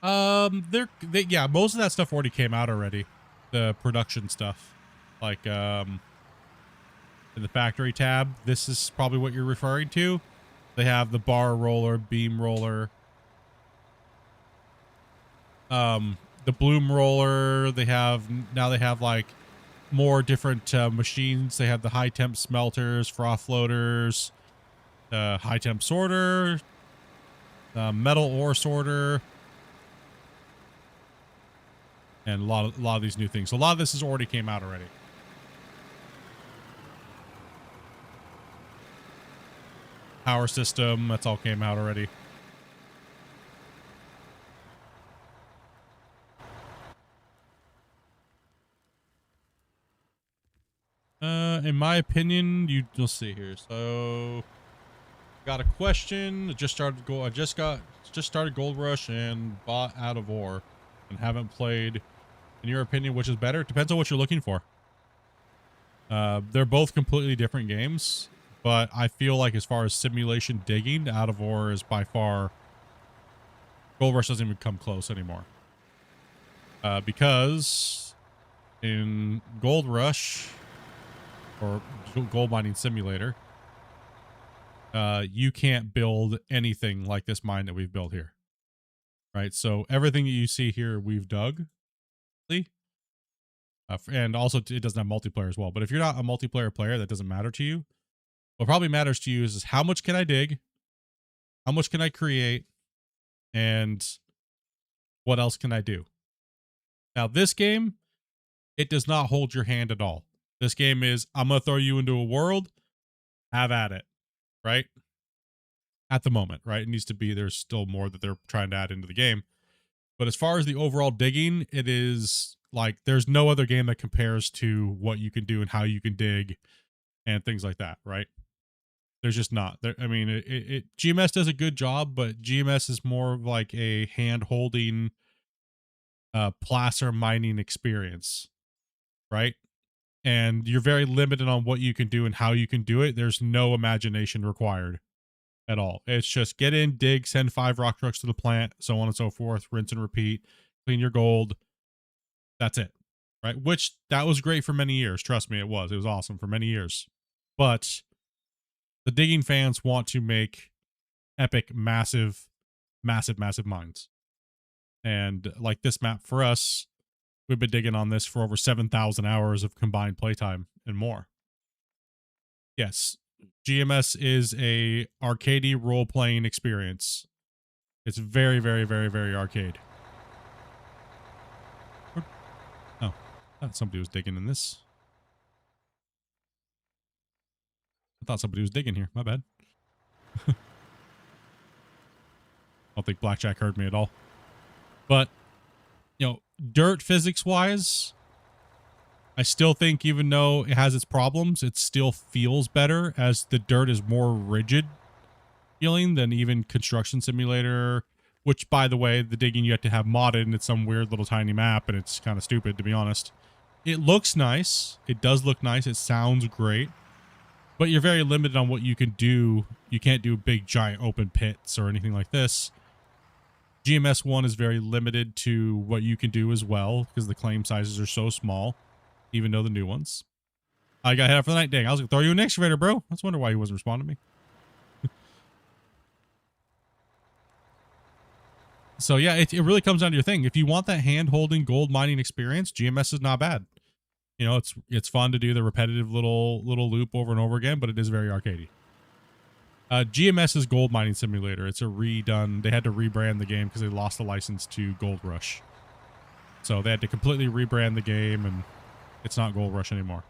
Yeah, most of that stuff already came out already. The production stuff, like in the factory tab. This is probably what you're referring to. They have the bar roller, beam roller, the bloom roller. They have like more different machines. They have the high temp smelters, froth floaters, high temp sorter, metal ore sorter. And a lot of these new things. So a lot of this has already came out already. Power system, that's all came out already. In my opinion, you'll see here. So, got a question. I just started Gold Rush and bought Out of Ore, and haven't played. In your opinion, which is better? It depends on what you're looking for. They're both completely different games, but I feel like as far as simulation digging, Out of Ore is by far. Gold Rush doesn't even come close anymore. Because in Gold Rush or Gold Mining Simulator, you can't build anything like this mine that we've built here. Right? So everything that you see here, we've dug. And also it doesn't have multiplayer as well. But if you're not a multiplayer player, that doesn't matter to you. What probably matters to you is how much can I dig? How much can I create? And what else can I do? Now, this game, it does not hold your hand at all. This game is, I'm going to throw you into a world. Have at it. Right? At the moment, right? It needs to be, there's still more that they're trying to add into the game. But as far as the overall digging, it is like there's no other game that compares to what you can do and how you can dig and things like that, right? There's just not. I mean, GMS does a good job, but GMS is more of like a hand-holding placer mining experience, right? And you're very limited on what you can do and how you can do it. There's no imagination required at all. It's just get in, dig, send 5 rock trucks to the plant, so on and so forth, rinse and repeat, clean your gold. That's it, right? Which that was great for many years. Trust me, it was. It was awesome for many years. But the digging fans want to make epic, massive mines. And like this map for us, we've been digging on this for over 7,000 hours of combined playtime and more. Yes, GMS is a arcadey role-playing experience. It's very, very, very, very arcade. Oh, I thought somebody was digging in this. I thought somebody was digging here. My bad. I don't think Blackjack heard me at all. But, you know, dirt physics-wise, I still think even though it has its problems, it still feels better as the dirt is more rigid feeling than even Construction Simulator, which, by the way, the digging you have to have modded and it's some weird little tiny map and it's kind of stupid, to be honest. It looks nice. It does look nice. It sounds great. But you're very limited on what you can do. You can't do big, giant open pits or anything like this. GMS 1 is very limited to what you can do as well because the claim sizes are so small, even though the new ones. I got head up for the night. Dang, I was going to throw you an excavator, bro. I was wondering why he wasn't responding to me. So, yeah, it really comes down to your thing. If you want that hand-holding gold mining experience, GMS is not bad. You know, it's fun to do the repetitive little loop over and over again, but it is very arcadey. GMS is Gold Mining Simulator. It's a redone. They had to rebrand the game because they lost the license to Gold Rush. So they had to completely rebrand the game, and it's not Gold Rush anymore.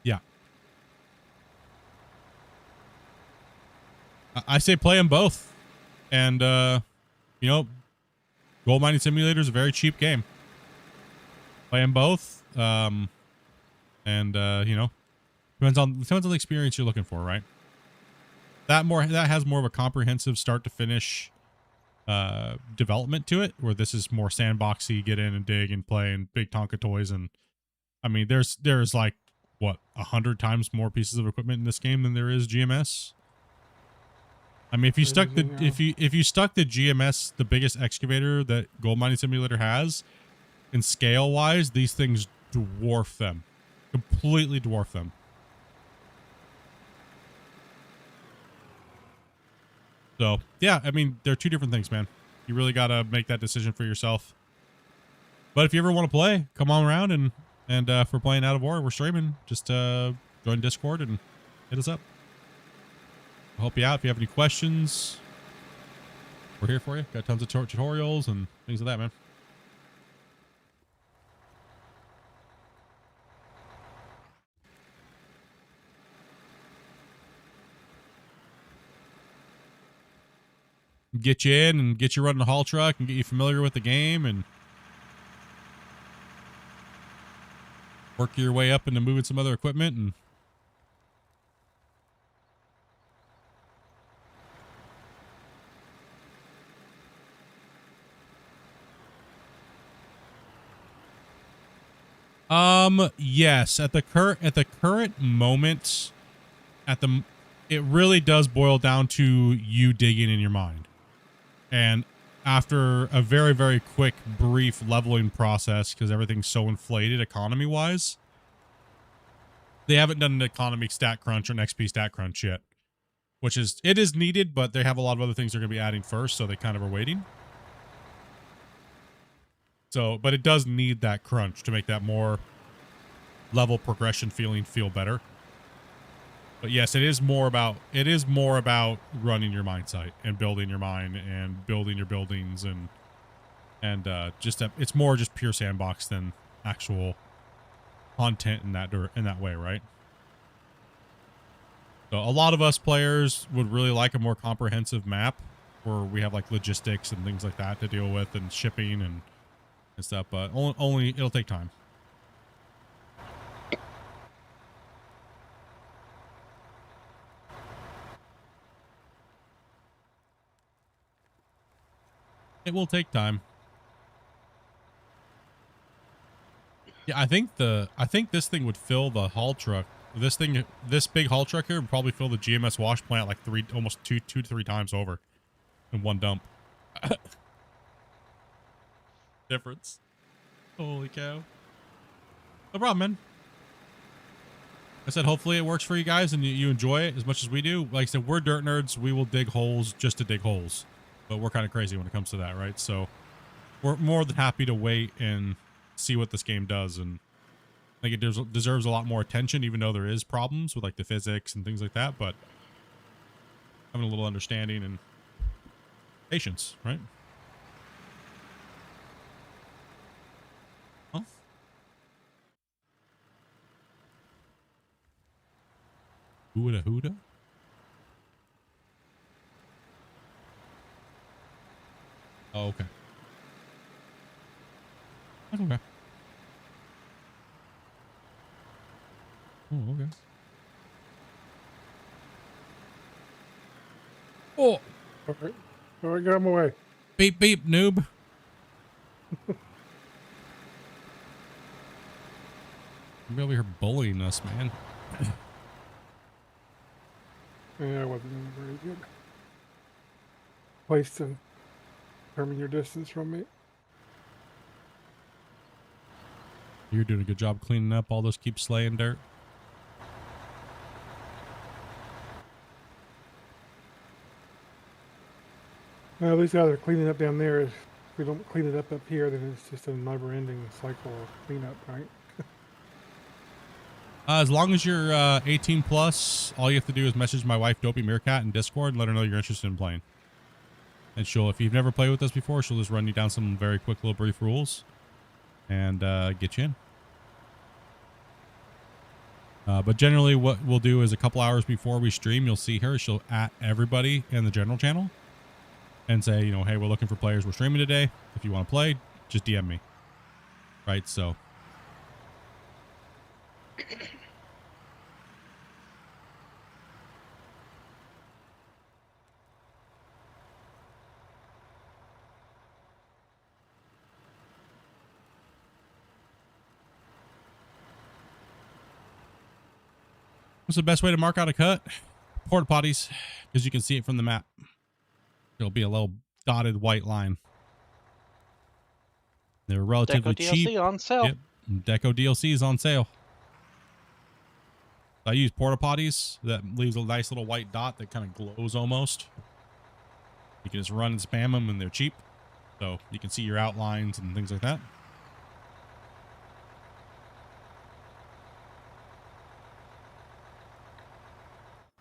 Yeah. I say play them both. And, you know, Gold Mining Simulator is a very cheap game. Play them both. You know, depends on the experience you're looking for, right? That has more of a comprehensive start to finish development to it, where this is more sandboxy, get in and dig and play and big Tonka toys. And I mean, there's like what 100 times more pieces of equipment in this game than there is GMS. I mean, if you stuck the if you stuck the GMS, the biggest excavator that Gold Mining Simulator has, in scale wise, these things dwarf them, completely dwarf them. So yeah, I mean, they're two different things, man. You really gotta make that decision for yourself. But if you ever want to play, come on around and if we're playing Out of War, we're streaming. Just join Discord and hit us up. I'll help you out if you have any questions. We're here for you. Got tons of tutorials and things like that, man. Get you in and get you running a haul truck and get you familiar with the game and work your way up into moving some other equipment. And yes, at the current moment, it really does boil down to you digging in your mind. And after a very, very quick, brief leveling process, because everything's so inflated economy-wise, they haven't done an economy stat crunch or an XP stat crunch yet, which is needed, but they have a lot of other things they're going to be adding first, so they kind of are waiting. So, but it does need that crunch to make that more level progression feel better. But yes, it is more about running your mine site and building your mine and building your buildings and it's more just pure sandbox than actual content in that way, right? So a lot of us players would really like a more comprehensive map where we have like logistics and things like that to deal with and shipping and stuff, but only it'll take time. It will take time. Yeah, I think this thing would fill the haul truck. This big haul truck here would probably fill the GMS wash plant like almost two to three times over in one dump. Difference. Holy cow. No problem, man. I said, hopefully it works for you guys and you enjoy it as much as we do. Like I said, we're dirt nerds. We will dig holes just to dig holes, but we're kind of crazy when it comes to that, right? So we're more than happy to wait and see what this game does. And I think it deserves a lot more attention, even though there is problems with like the physics and things like that. But having a little understanding and patience, right? Huh? Hooda hooda? Oh, okay. That's okay. Oh, okay. Oh! Alright. Alright, get him away. Beep beep, noob. You're over here bullying us, man. Yeah, I wasn't in a very good place to determine your distance from me. You're doing a good job cleaning up all this keep slaying dirt. Well, at least now they're cleaning up down there. If we don't clean it up here, then it's just a never-ending cycle of cleanup, right? As long as you're 18 plus, all you have to do is message my wife, Dopey Meerkat, in Discord and let her know you're interested in playing. And she'll, if you've never played with us before, she'll just run you down some very quick little brief rules and get you in. But generally what we'll do is a couple hours before we stream, you'll see her. She'll at everybody in the general channel and say, you know, hey, we're looking for players. We're streaming today. If you want to play, just DM me. Right, so... What's the best way to mark out a cut? Porta potties, because you can see it from the map. There'll be a little dotted white line. They're relatively Deco cheap. DLC on sale. Yep, Deco DLC is on sale. I use porta potties that leaves a nice little white dot that kind of glows almost. You can just run and spam them, and they're cheap, so you can see your outlines and things like that.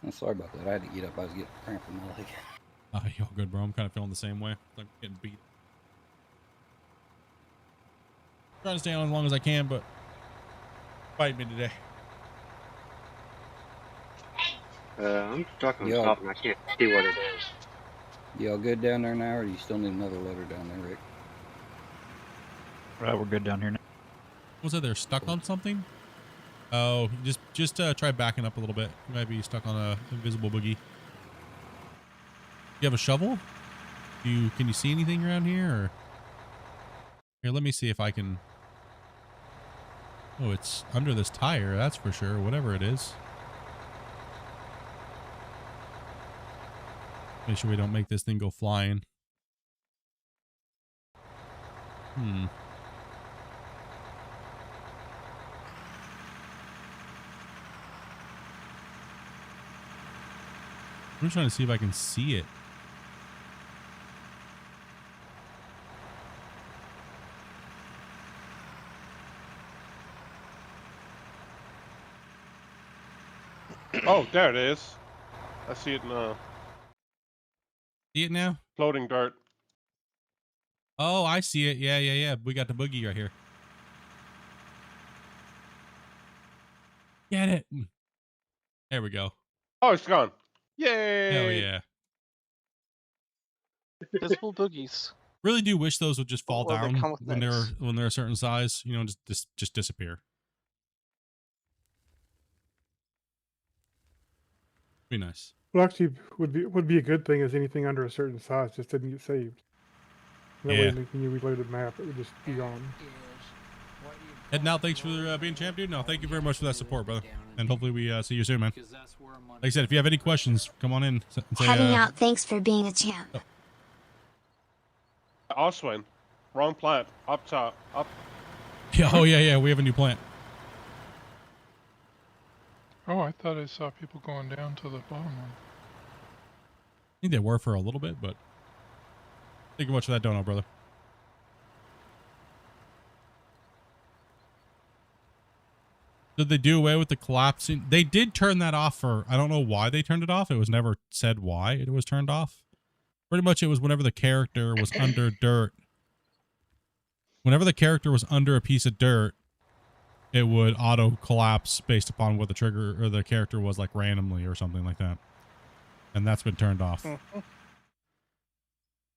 I'm sorry about that. I had to get up. I was getting cramp in my leg. You're all good, bro. I'm kind of feeling the same way. Like getting beat. Trying to stay on as long as I can, but fight me today. I'm stuck on top and I can't see what it is. Y'all good down there now, or do you still need another letter down there, Rick? Right, we're good down here now. Was it they're stuck on something? Oh, just try backing up a little bit. You might be stuck on a invisible boogie. You have a shovel? Can you see anything around here? Or here, let me see if I can. Oh, it's under this tire, that's for sure. Whatever it is. Make sure we don't make this thing go flying. I'm trying to see if I can see it. Oh, there it is. I see it now. See it now? Floating dirt. Oh, I see it. Yeah. We got the boogie right here. Get it. There we go. Oh, it's gone. Yay! Hell yeah. Visible boogies. Really do wish those would just fall Well, they down come with when necks. they're a certain size, you know, just disappear. Be nice. Well, actually, would be a good thing is anything under a certain size just didn't get saved. That way, Yeah. when you reloaded the map, it would just be gone. Ed, now thanks for being champ, dude. No, thank you very much for that support, brother. And hopefully we see you soon, man. Like I said, if you have any questions, come on in. And say, Heading out, thanks for being a champ. Oswin. Wrong plant. Up top. Up. Yeah, oh yeah, we have a new plant. Oh, I thought I saw people going down to the bottom one. I think they were for a little bit, but thank you much for that donut, brother. Did they do away with the collapsing? They did turn that off for, I don't know why they turned it off. It was never said why it was turned off. Pretty much it was whenever the character was under dirt. Whenever the character was under a piece of dirt, it would auto collapse based upon what the trigger or the character was, like randomly or something like that. And that's been turned off. I'm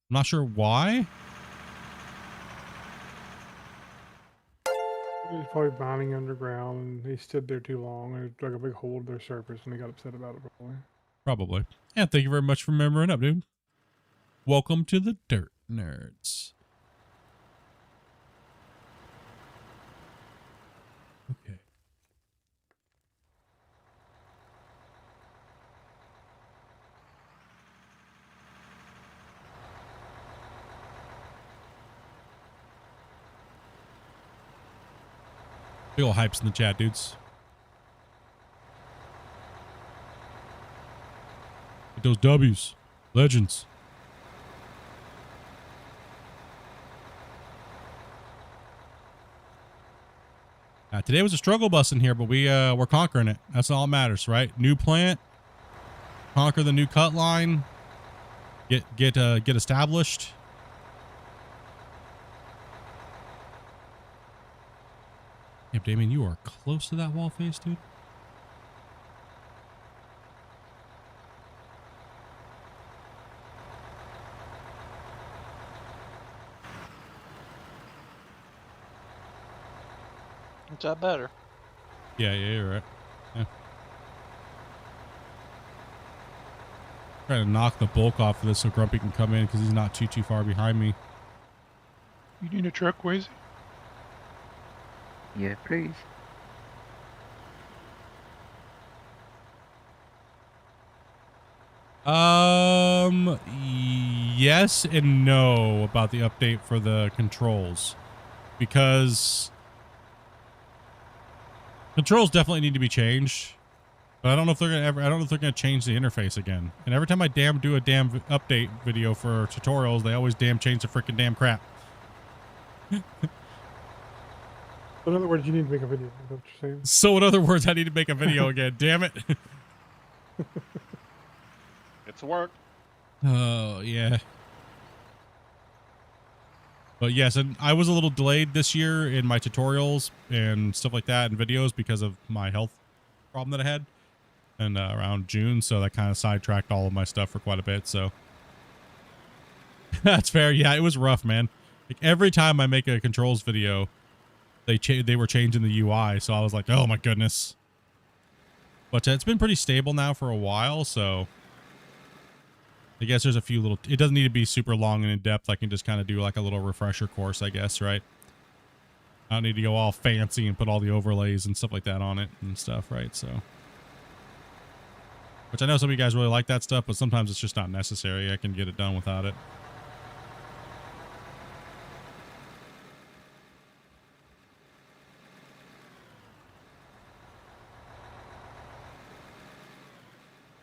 not sure why. He was probably mining underground and they stood there too long and it dug a big hole in their surface and they got upset about it probably. Probably. Yeah, thank you very much for remembering up, dude. Welcome to the Dirt Nerds. Okay. Big ol' hypes in the chat, dudes. Get those W's. Legends. Today was a struggle bus in here, but we're conquering it. That's all that matters, right? New plant. Conquer the new cut line. Get established. Yeah, Damien, you are close to that wall face, dude. Is that better? Yeah, you're right. Yeah. Trying to knock the bulk off of this so Grumpy can come in because he's not too far behind me. You need a truck, Wazy? Yeah, please. Yes and no about the update for the controls, because controls definitely need to be changed, but I don't know if they're gonna I don't know if they're gonna change the interface again. And every time I do a damn update video for tutorials, they always change the freaking damn crap. In other words, you need to make a video. Is that what you're saying? So in other words, I need to make a video again. Damn it. It's work. Oh, yeah. But yes, and I was a little delayed this year in my tutorials and stuff like that and videos because of my health problem that I had and around June. So that kind of sidetracked all of my stuff for quite a bit. So that's fair. Yeah, it was rough, man. Like every time I make a controls video, they were changing the UI. So I was like, oh my goodness. But it's been pretty stable now for a while. So I guess there's a few little, it doesn't need to be super long and in depth. I can just kind of do like a little refresher course, I guess, right? I don't need to go all fancy and put all the overlays and stuff like that on it and stuff, right? So, which I know some of you guys really like that stuff, but sometimes it's just not necessary. I can get it done without it.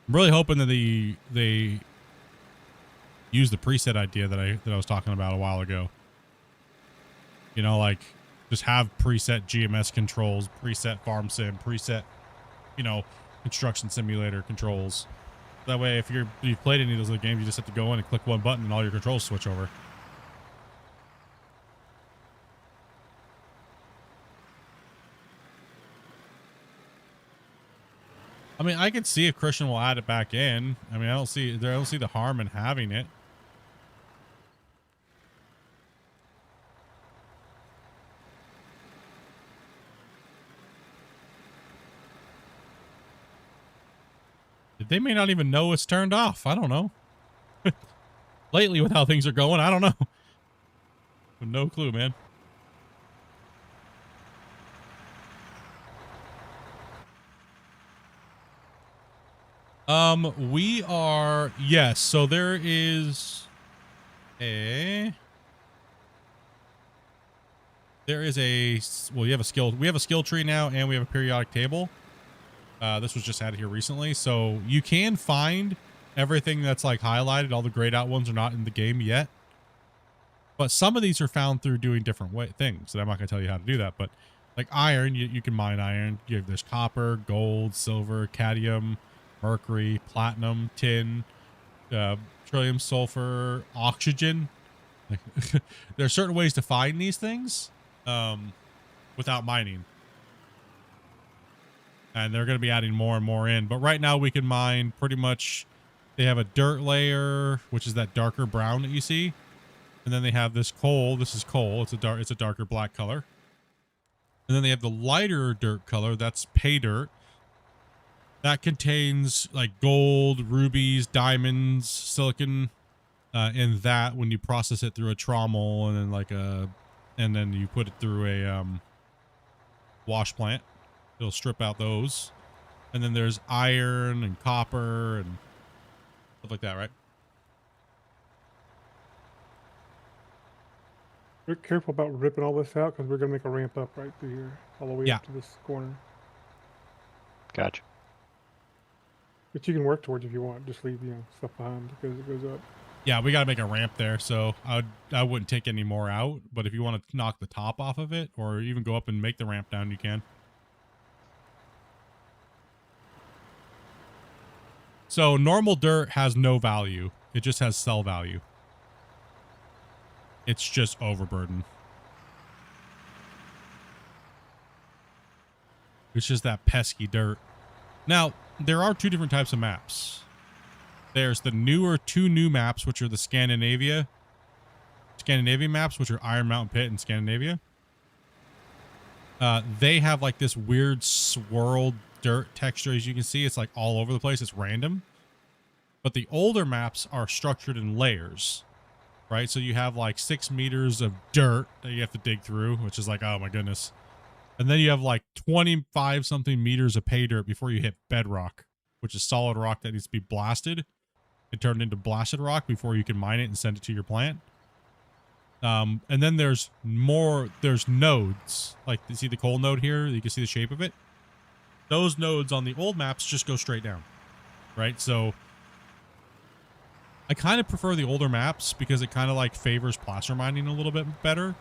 I'm really hoping that they use the preset idea that I was talking about a while ago. You know, like just have preset GMS controls, preset farm sim, preset, you know, construction simulator controls. That way, if you've played any of those other games, you just have to go in and click one button and all your controls switch over. I mean, I can see if Christian will add it back in. I mean, I don't see the harm in having it. They may not even know it's turned off. I don't know. Lately, with how things are going, I don't know. No clue, man. We are, yes. So there is a, well, we have a skill tree now, and we have a periodic table. This was just added here recently. So you can find everything that's like highlighted. All the grayed out ones are not in the game yet. But some of these are found through doing different things. And I'm not going to tell you how to do that. But like iron, you can mine iron. There's copper, gold, silver, cadmium, mercury, platinum, tin, trillium, sulfur, oxygen. There are certain ways to find these things without mining. And they're going to be adding more and more in. But right now we can mine pretty much. They have a dirt layer, which is that darker brown that you see. And then they have this coal. This is coal. It's a darker black color. And then they have the lighter dirt color. That's pay dirt. That contains like gold, rubies, diamonds, silicon. In that, when you process it through a trommel and then you put it through a wash plant, it'll strip out those. And then there's iron and copper and stuff like that, right? Be careful about ripping all this out because we're going to make a ramp up right through here, all the way up to this corner. Gotcha. But you can work towards if you want. Just leave stuff behind because it goes up. Yeah, we got to make a ramp there, so I wouldn't take any more out. But if you want to knock the top off of it, or even go up and make the ramp down, you can. So normal dirt has no value. It just has sell value. It's just overburden. It's just that pesky dirt. Now, there are two different types of maps. There's the two new maps, which are the Scandinavian maps, which are Iron Mountain Pit and Scandinavia. They have like this weird swirled dirt texture, as you can see. It's like all over the place. It's random. But the older maps are structured in layers, right? So you have like 6 meters of dirt that you have to dig through, which is like, oh my goodness. And then you have like 25 something meters of pay dirt before you hit bedrock, which is solid rock that needs to be blasted and turned into blasted rock before you can mine it and send it to your plant. And then there's nodes. Like, you see the coal node here? You can see the shape of it. Those nodes on the old maps just go straight down, right? So I kind of prefer the older maps because it kind of like favors placer mining a little bit better.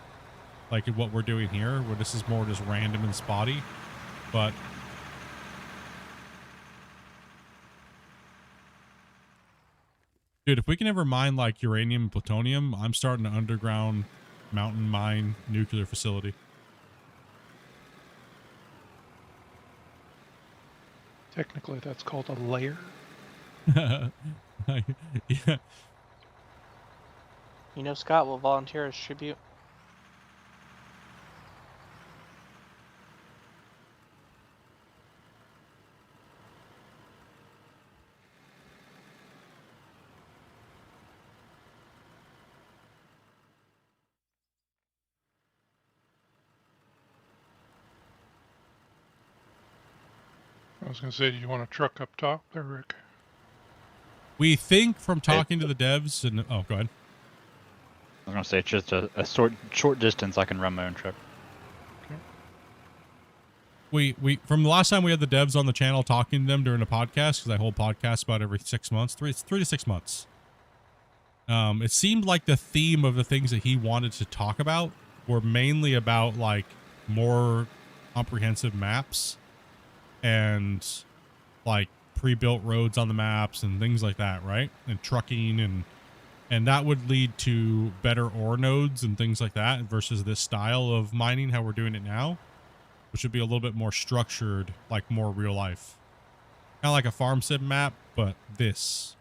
Like what we're doing here, where this is more just random and spotty. But dude, if we can ever mine like uranium and plutonium, I'm starting an underground mountain mine nuclear facility. Technically, that's called a layer. Yeah. You know, Scott will volunteer as tribute. I was going to say, do you want a truck up top there, Rick? We think from talking to the devs and oh, go ahead. I was going to say, it's just a short distance I can run my own truck. We from the last time we had the devs on the channel talking to them during a podcast, because I hold podcasts about every 6 months, three to 6 months. It seemed like the theme of the things that he wanted to talk about were mainly about like more comprehensive maps and like pre-built roads on the maps and things like that, right? And trucking and that would lead to better ore nodes and things like that versus this style of mining, how we're doing it now, which would be a little bit more structured, like more real life. Kind of like a farm sim map, but this.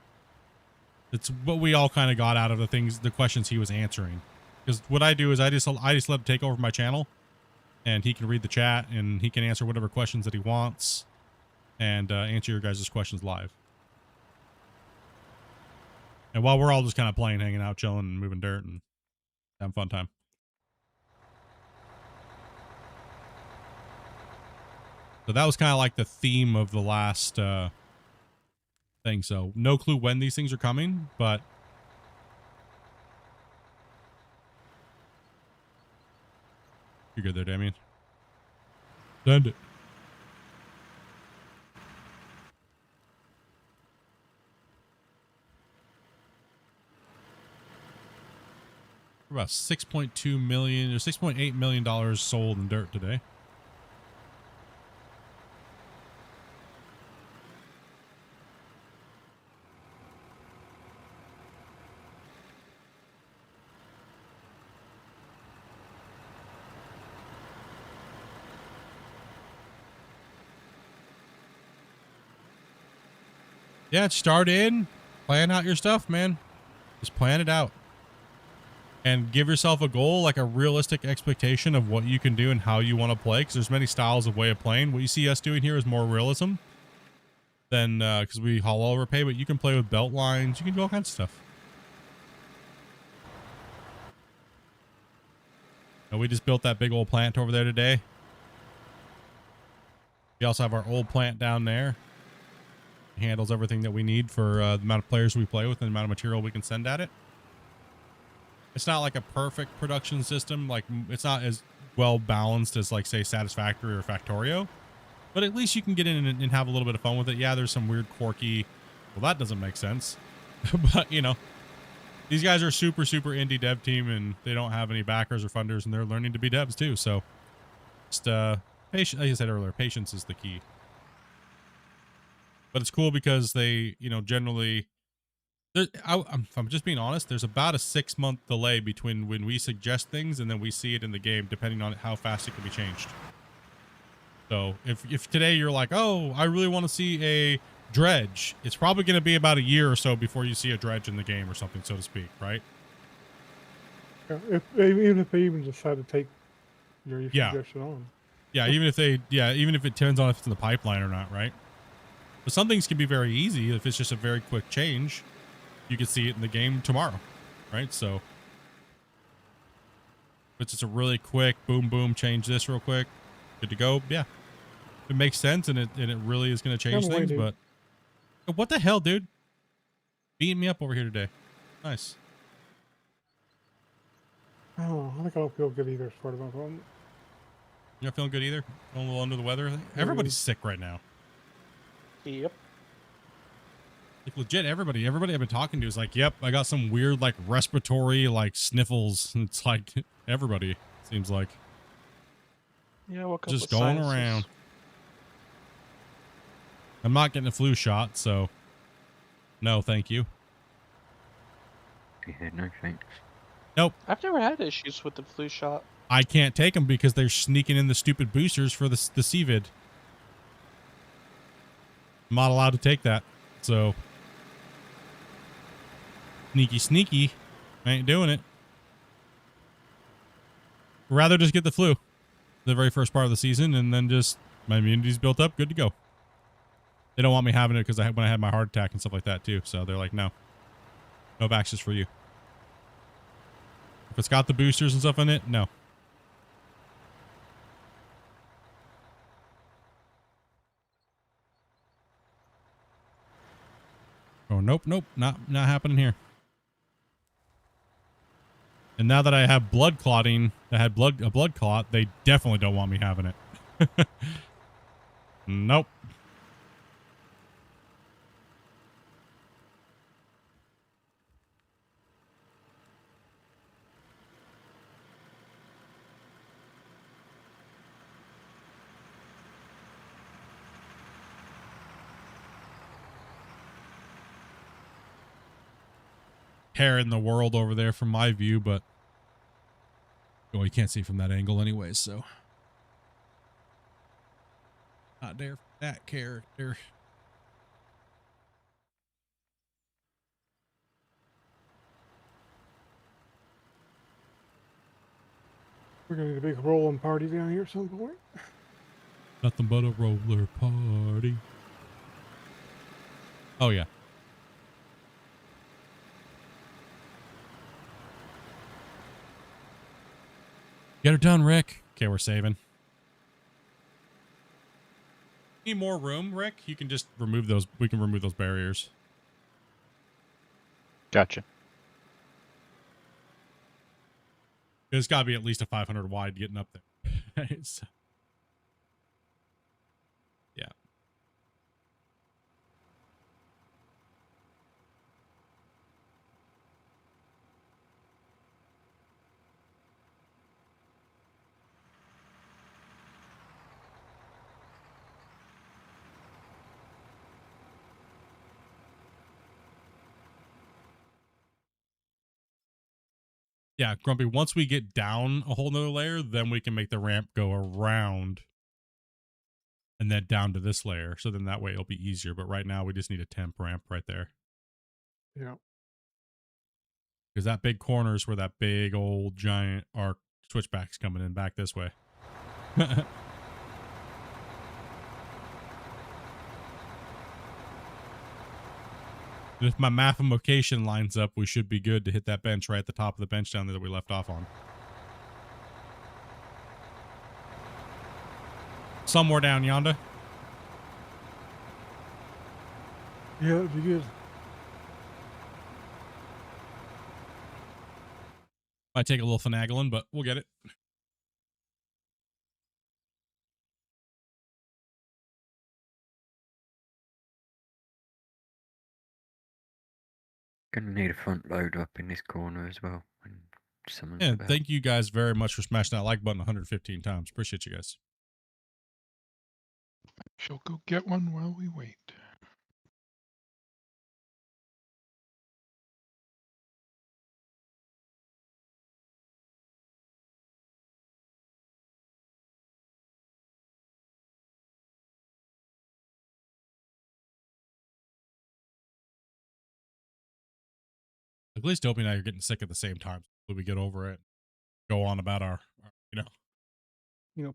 It's what we all kind of got out of the questions he was answering. Because what I do is I just let him take over my channel, and he can read the chat and he can answer whatever questions that he wants and answer your guys' questions live. And while we're all just kind of playing, hanging out, chilling, and moving dirt and having a fun time. So that was kind of like the theme of the last thing. So no clue when these things are coming, but you're good there, Damien. Send it. about 6.2 million or $6.8 million sold in dirt today. Yeah, start in, plan out your stuff, man. Just plan it out. And give yourself a goal, like a realistic expectation of what you can do and how you want to play, because there's many styles of way of playing. What you see us doing here is more realism than, because we hollow overpay, but you can play with belt lines. You can do all kinds of stuff. And we just built that big old plant over there today. We also have our old plant down there. It handles everything that we need for the amount of players we play with and the amount of material we can send at it. It's not like a perfect production system. Like, it's not as well balanced as, like, say, Satisfactory or Factorio. But at least you can get in and have a little bit of fun with it. Yeah, there's some weird, quirky... Well, that doesn't make sense. But, you know, these guys are super, super indie dev team, and they don't have any backers or funders, and they're learning to be devs, too. So, just, patience, like I said earlier, patience is the key. But it's cool because they, you know, generally... if I'm just being honest, there's about a 6-month delay between when we suggest things and then we see it in the game, depending on how fast it can be changed. So if today you're like, oh, I really want to see a dredge, it's probably going to be about a year or so before you see a dredge in the game or something, so to speak, right? Yeah, even if they even decide to take your Yeah. suggestion on. Yeah, even if it turns on if it's in the pipeline or not, right? But some things can be very easy if it's just a very quick change. You can see it in the game tomorrow, right? So if it's just a really quick boom, boom, change this real quick, good to go. Yeah, it makes sense, and it really is going to change things. But what the hell, dude? Beating me up over here today. Nice. Oh, I think I don't feel good either as part of my problem. You're not feeling good either? Feeling a little under the weather? Everybody's sick right now. Yep. Like, legit, everybody I've been talking to is like, yep, I got some weird, like, respiratory, like, sniffles. It's like, everybody, seems like. Yeah, I woke up Just with going sinuses. around. I'm not getting a flu shot, so no, thank you. Yeah, no thanks. Nope. I've never had issues with the flu shot. I can't take them because they're sneaking in the stupid boosters for the CVID. I'm not allowed to take that, so... Sneaky. I ain't doing it. Rather just get the flu the very first part of the season, and then just my immunity's built up, good to go. They don't want me having it because when I had my heart attack and stuff like that too. So they're like, no vaccines for you. If it's got the boosters and stuff in it, no. Oh, nope, not happening here. And now that I have blood clotting, a blood clot, they definitely don't want me having it. Nope. Hair in the world over there from my view, but well, you can't see from that angle anyways, so not there for that character. We're gonna need a big rolling party down here at some point. Nothing but a roller party. Oh yeah. Get her done, Rick. Okay, we're saving. Need more room, Rick? You can just remove those. We can remove those barriers. Gotcha. It's got to be at least a 500 wide getting up there. So, yeah. Yeah, Grumpy, once we get down a whole nother layer, then we can make the ramp go around and then down to this layer. So then that way it'll be easier. But right now we just need a temp ramp right there. Yeah. Because that big corner is where that big old giant arc switchback's coming in back this way. And if my mathematication lines up, we should be good to hit that bench right at the top of the bench down there that we left off on. Somewhere down yonder. Yeah, it'd be good. Might take a little finagling, but we'll get it. Gonna need a front load up in this corner as well. When someone's And about. thank you guys very much for smashing that like button 115 times. Appreciate you guys. She'll go get one while we wait. At least Dopey and I are getting sick at the same time. So we get over it. Go on about our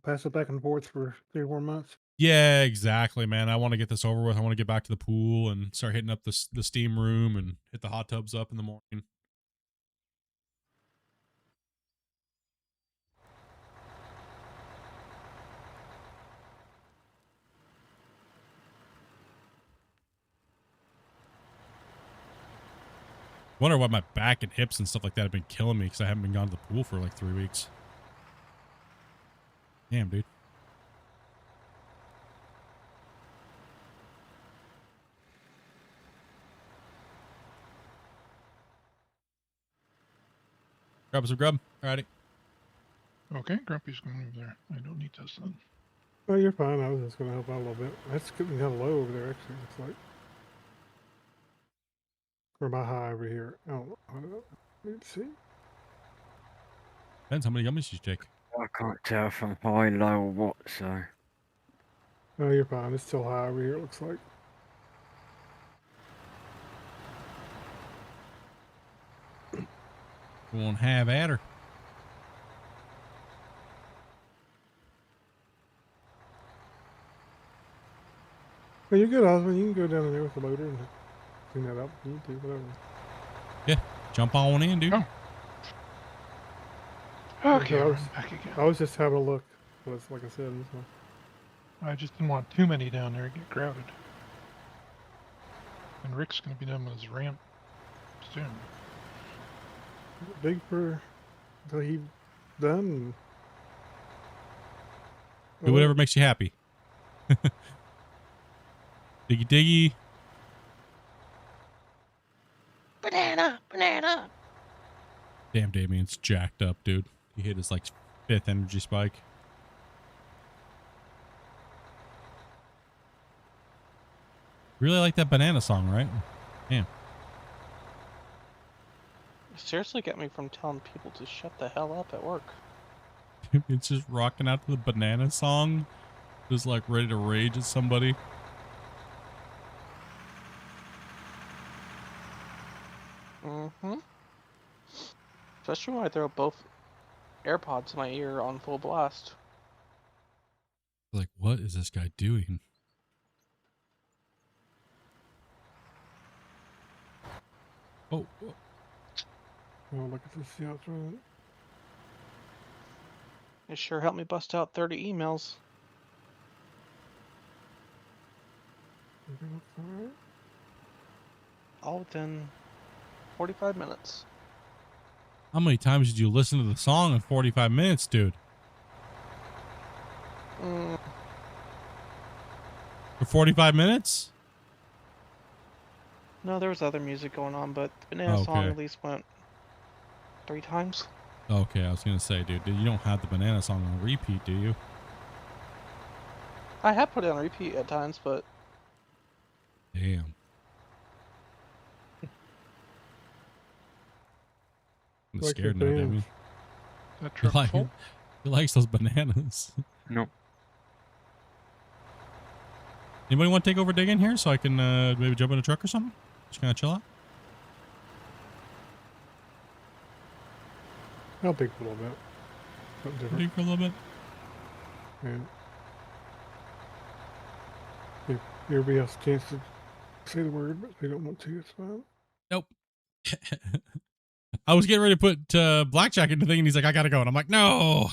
Pass it back and forth for 3 more months. Yeah, exactly, man. I want to get this over with. I want to get back to the pool and start hitting up the steam room and hit the hot tubs up in the morning. Wonder why my back and hips and stuff like that have been killing me because I haven't been gone to the pool for like 3 weeks. Damn, dude. Grab some grub. Alrighty. Okay, Grumpy's going over there. I don't need this then. Oh, you're fine. I was just going to help out a little bit. That's getting kind of low over there, actually. It's like. Or am I high over here? I don't know. Let's see. Depends how many gummies you take. I can't tell if I'm high, low, or what, so. Oh, you're fine. It's still high over here, it looks like. Won't have at her. Well, you're good, Osmond. You can go down in there with the loader and clean that up. You can do whatever. Yeah, jump on in, dude. Oh. Okay, I I'm was, back again. I was just having a look. Was like I said. So. I just didn't want too many down there to get crowded. And Rick's going to be done with his ramp soon. Big for until he done. Do whatever makes you happy. Diggy diggy. Banana. Damn, Damien's jacked up, dude. He hit his like 5th energy spike. Really like that banana song, right? Damn. You seriously get me from telling people to shut the hell up at work. It's just rocking out to the banana song. Just like ready to rage at somebody. Mm-hmm. Especially when I throw both AirPods in my ear on full blast. Like, what is this guy doing? Oh. Oh, look at this out front. It sure helped me bust out 30 emails. All within 45 minutes. How many times did you listen to the song in 45 minutes, dude? For 45 minutes? No, there was other music going on, but the banana song at least went 3 times. Okay, I was going to say, dude, you don't have the banana song on repeat, do you? I have put it on repeat at times, but... Damn. I'm going to Like scared the now, bananas. Damien. That He, truck like, full? he likes those bananas. No. Anybody want to take over digging here so I can maybe jump in a truck or something? Just kind of chill out. I'll dig for a little bit. Something different. Dig for a little bit. And if everybody else a chance to say the word, but they don't want to, it's fine. Nope. I was getting ready to put Blackjack into the thing, and he's like, I gotta go. And I'm like, no.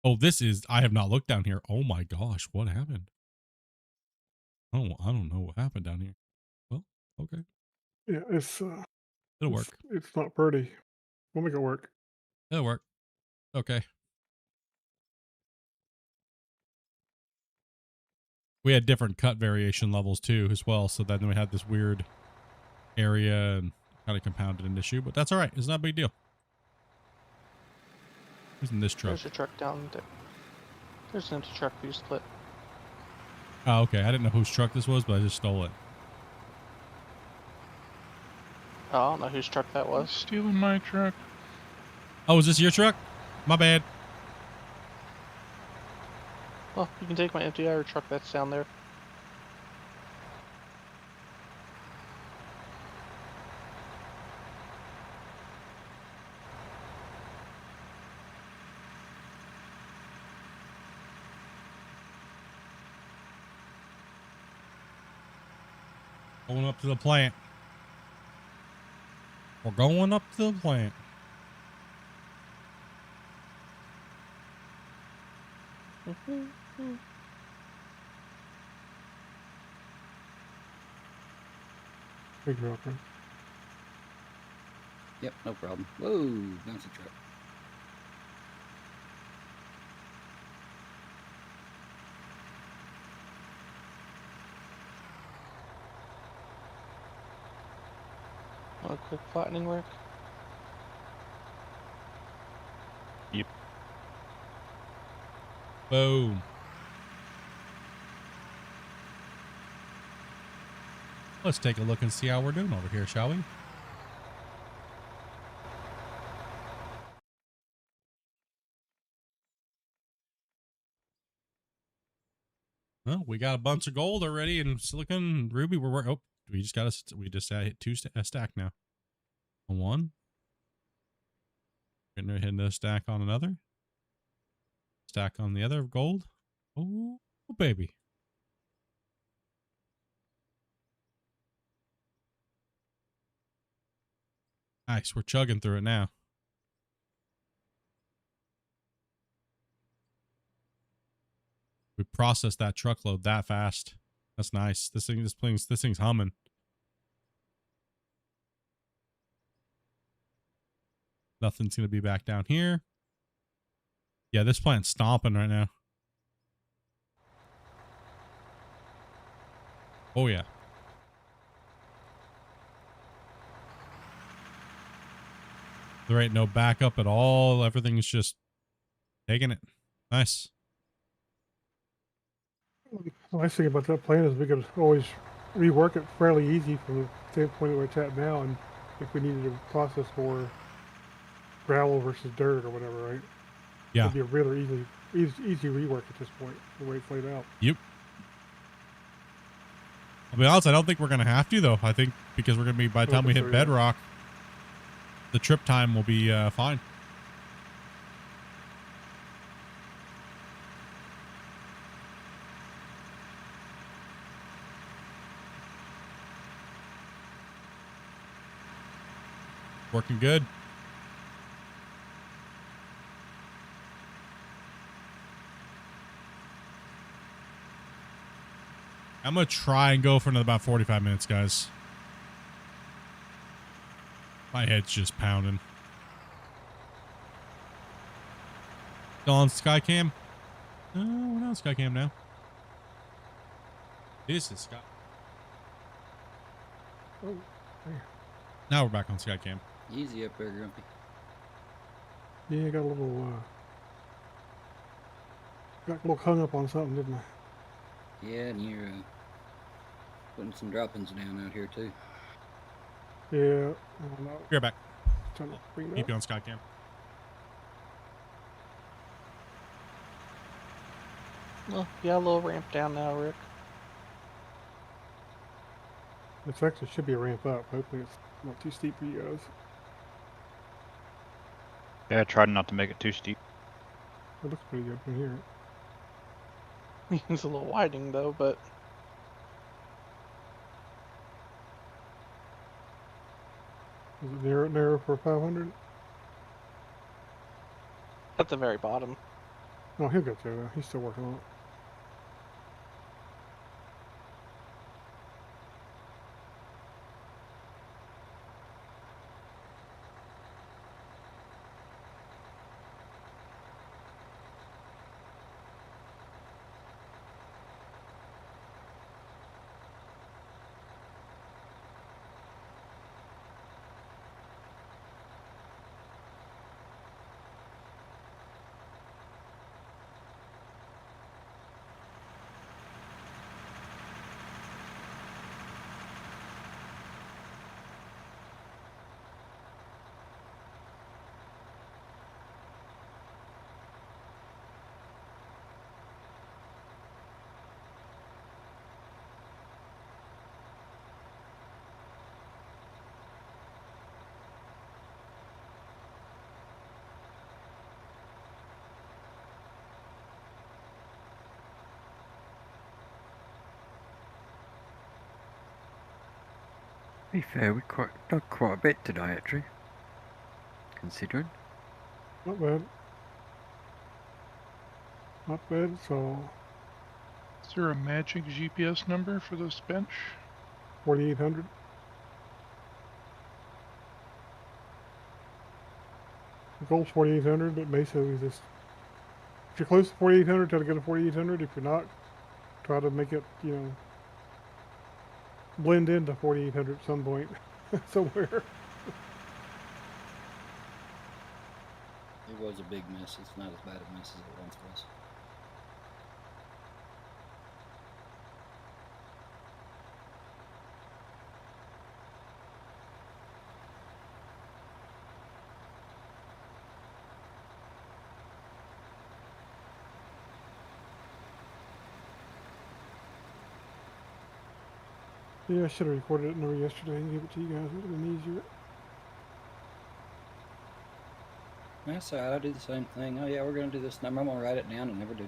Oh, this is, I have not looked down here. Oh my gosh, what happened? Oh, I don't know what happened down here. Well, okay. Yeah, It'll work. It's not pretty. We'll make it work. It'll work. Okay. We had different cut variation levels too, as well. So then we had this weird area and kind of compounded an issue, but that's all right. It's not a big deal. Who's in this truck? There's a truck down there. There's an empty truck for you, Split. Oh, okay. I didn't know whose truck this was, but I just stole it. Oh, I don't know whose truck that was. Stealing my truck. Oh, is this your truck? My bad. Well, you can take my empty iron truck that's down there. Going up to the plant. We're going up to the plant. Big girlfriend. Yep, no problem. Whoa, bouncy truck. Want a quick flattening work? Yep. Boom. Let's take a look and see how we're doing over here, shall we? Well, we got a bunch of gold already and silicon ruby. Oh, we just got we just hit a stack now. On one. We're hitting a stack on another. Stack on the other of gold. Oh, baby. Nice. We're chugging through it now. We processed that truckload that fast. That's nice. This thing's humming. Nothing's gonna be back down here. Yeah, this plant's stomping right now. Oh yeah. There ain't no backup at all. Everything's just taking it. Nice. The nice thing about that plan is we could always rework it fairly easy from the standpoint where it's at now, and if we needed to process more gravel versus dirt or whatever, right? Yeah. It'd be a really easy rework at this point, the way it's laid out. Yep. I'll be honest, I don't think we're gonna have to though. I think because we're gonna be, by the time we hit bedrock, the trip time will be fine. Working good. I'm going to try and go for another about 45 minutes, guys. My head's just pounding. Still on Skycam? No, we're not on Skycam now. This is Sky. Oh, now we're back on Skycam. Easy up there, Grumpy. yeah, got a little hung up on something, didn't I? Yeah, and you're putting some droppings down out here too. Yeah, I don't know. We're back. Trying to bring it Keep up. going, Scott Cam. Well, yeah, a little ramp down now, Rick. It's actually should be a ramp up. Hopefully it's not too steep for you guys. Yeah, I tried not to make it too steep. It looks pretty good from here. It's a little widening though, but Is it narrow for 500? at the very bottom. No, he'll get there though. He's still working on it. To be fair, we dug quite a bit today, actually. Considering. Not bad. Not bad, so Is there a magic GPS number for this bench? 4,800. The goal's 4,800, but basically just if you're close to 4,800, try to get a 4,800. If you're not, try to make it, blend into 4,800 at some point somewhere. It was a big mess. It's not as bad a mess as it once was. Yeah, I should have recorded it number yesterday and gave it to you guys. It would have been easier. That's all right. I do the same thing. Oh yeah, we're gonna do this number. I'm gonna write it down and never do.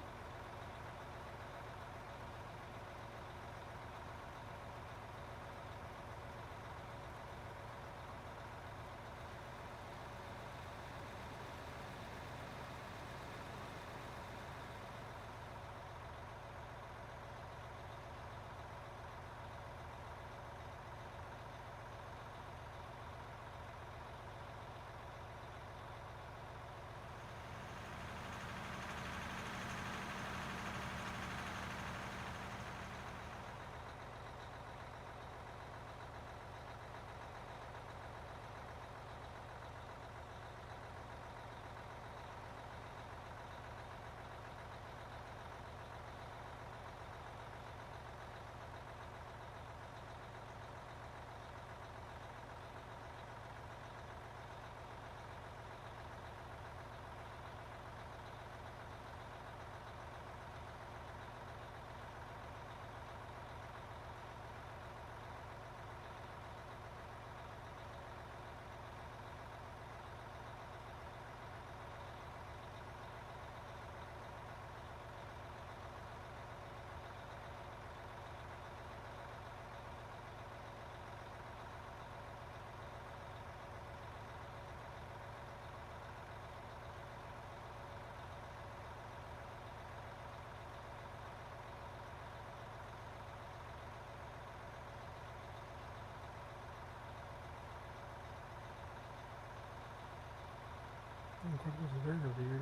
Quite a bit of dirt over here.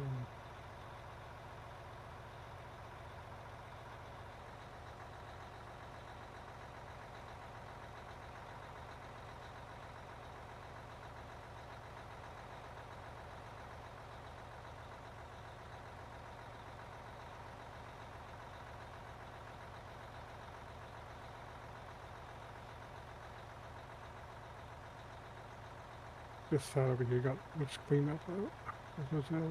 this side over here got much cleaned up. As much as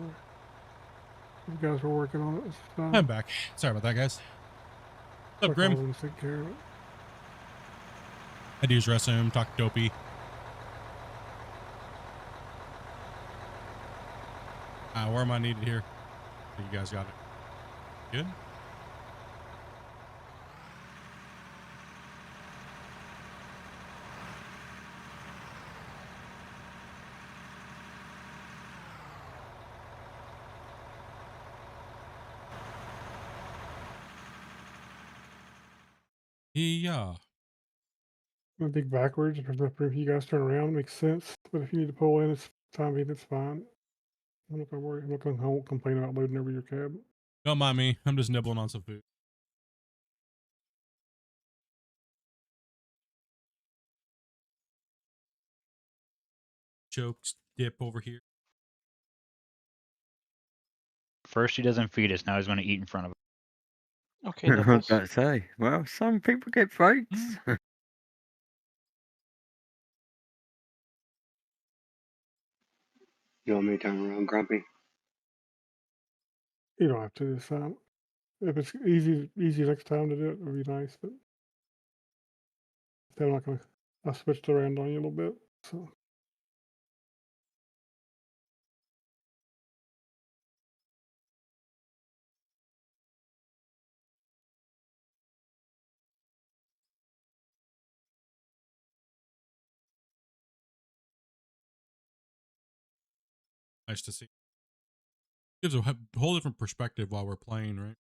you guys were working on it. This time. I'm back. Sorry about that, guys. What's up, Grim? Take care of it. I do use restroom, talk to Dopey. Where am I needed here? I think you guys got it. Good. Yeah. I'm gonna dig backwards. If you guys turn around, it makes sense. But if you need to pull in, it's time being, it's fine. I'm not gonna worry. I won't complain about loading over your cab. Don't mind me. I'm just nibbling on some food. Chokes dip over here. First he doesn't feed us, now he's going to eat in front of us. Okay, I was Nicholas. about to say, well, some people get breaks. You want me to turn around, Grumpy? You don't have to this time. If it's easy next time to do it, would be nice. But I'm not gonna. I switched around on you a little bit, so. Nice to see. Gives a whole different perspective while we're playing, right?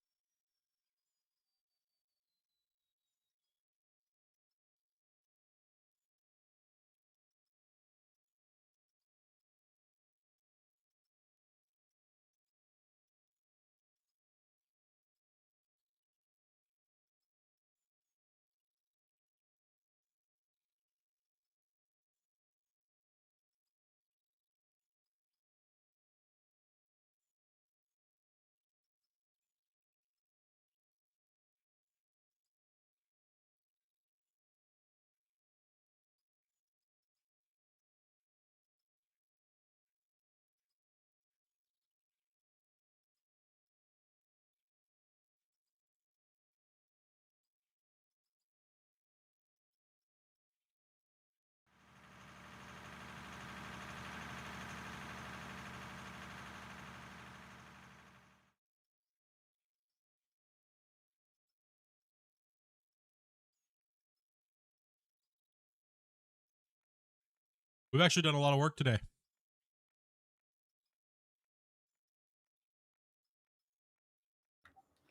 We've actually done a lot of work today.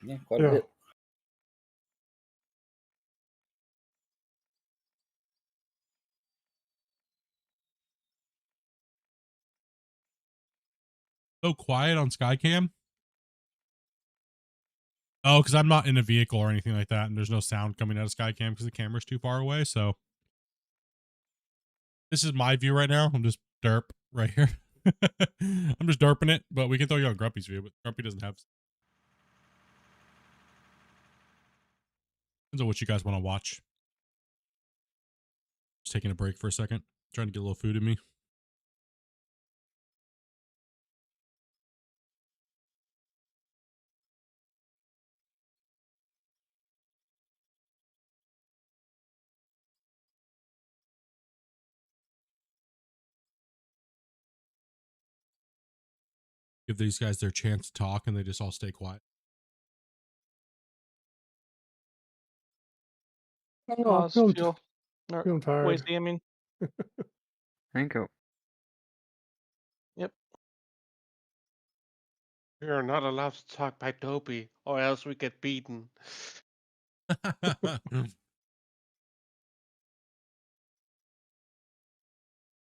Yeah, quite a bit. So quiet on Skycam. Oh, because I'm not in a vehicle or anything like that, and there's no sound coming out of Skycam because the camera's too far away. So this is my view right now. I'm just derp right here. I'm just derping it, but we can throw you on Grumpy's view, but Grumpy doesn't have. Depends on what you guys want to watch. Just taking a break for a second. Trying to get a little food in me. Give these guys their chance to talk and they just all stay quiet. Pause, feeling tired. Wasty, I mean. Thank you. Yep. You're not allowed to talk by Dopey, or else we get beaten.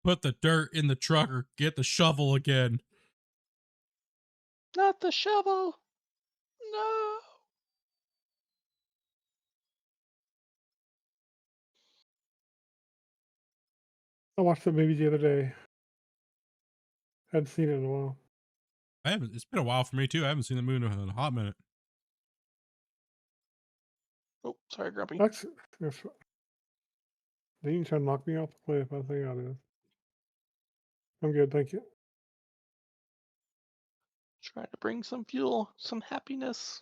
Put the dirt in the truck or get the shovel again. Not the shovel. No. I watched the movie the other day. Hadn't seen it in a while. I haven't. It's been a while for me too. I haven't seen the moon in a hot minute. Oh, sorry, Grumpy. That's they didn't try to knock me off the cliff. I think I did. I'm good, thank you. Trying to bring some fuel, some happiness.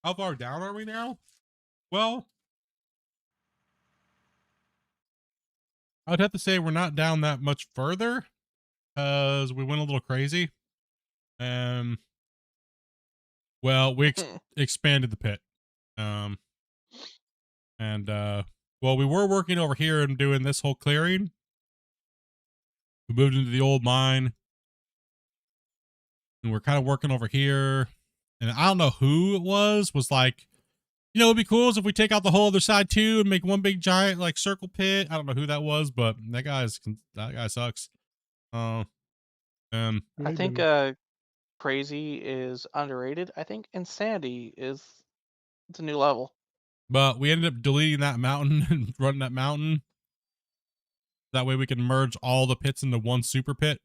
How far down are we now? Well, I'd have to say we're not down that much further because we went a little crazy. Well, we expanded the pit. Well, we were working over here and doing this whole clearing. We moved into the old mine. And we're kind of working over here. And I don't know who it was like, you know, it'd be cool if we take out the whole other side too and make one big giant like circle pit. I don't know who that was, but that guy sucks. I think crazy is underrated. I think insanity is it's a new level. But we ended up deleting that mountain and running that mountain. That way we can merge all the pits into one super pit.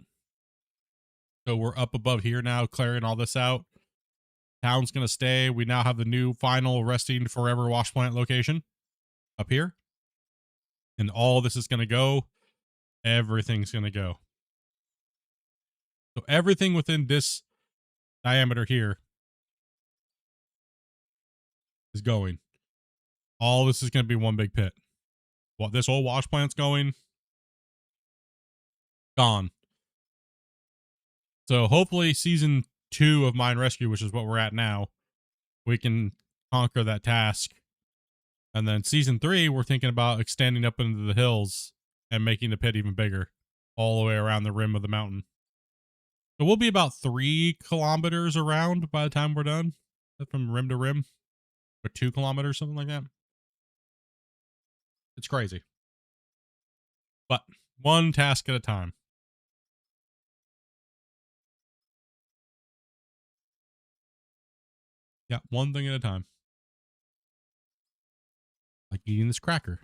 So we're up above here now, clearing all this out. Town's going to stay. We now have the new final resting forever wash plant location up here. And all this is going to go. Everything's going to go. So everything within this diameter here is going. All this is going to be one big pit. Well, this whole wash plant's going. Gone. So hopefully season 2 of Mine Rescue, which is what we're at now, we can conquer that task. And then season 3, we're thinking about extending up into the hills and making the pit even bigger all the way around the rim of the mountain. So we'll be about 3 kilometers around by the time we're done, from rim to rim, or 2 kilometers, something like that. It's crazy. But one task at a time. Yeah, one thing at a time. Like eating this cracker.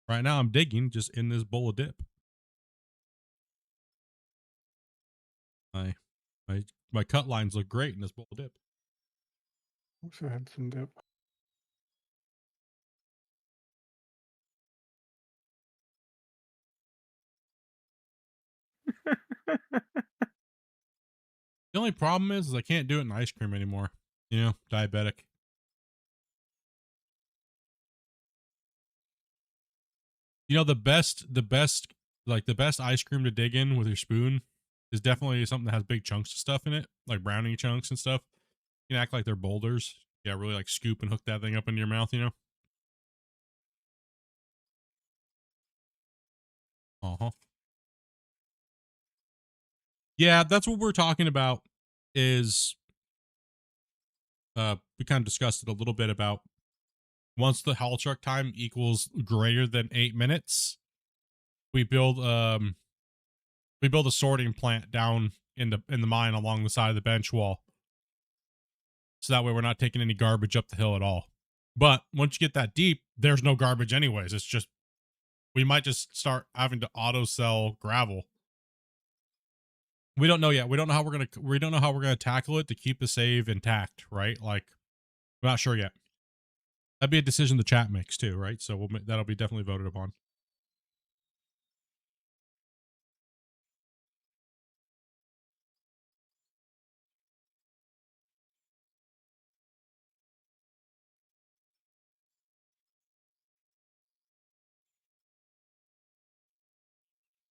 Right now I'm digging just in this bowl of dip. My cut lines look great in this bowl of dip. Wish I had some dip. The only problem is I can't do it in ice cream anymore. You know, diabetic. You know, the best ice cream to dig in with your spoon is definitely something that has big chunks of stuff in it, like brownie chunks and stuff. You can act like they're boulders. Yeah, really like scoop and hook that thing up into your mouth, you know? Uh-huh. Yeah, that's what we're talking about is we kind of discussed it a little bit about once the haul truck time equals greater than 8 minutes, we build a sorting plant down in the mine along the side of the bench wall. So that way we're not taking any garbage up the hill at all. But once you get that deep, there's no garbage anyways. It's just we might just start having to auto sell gravel. We don't know yet. We don't know how we're gonna tackle it to keep the save intact, right? Like, we're not sure yet. That'd be a decision the chat makes too, right? So that'll be definitely voted upon.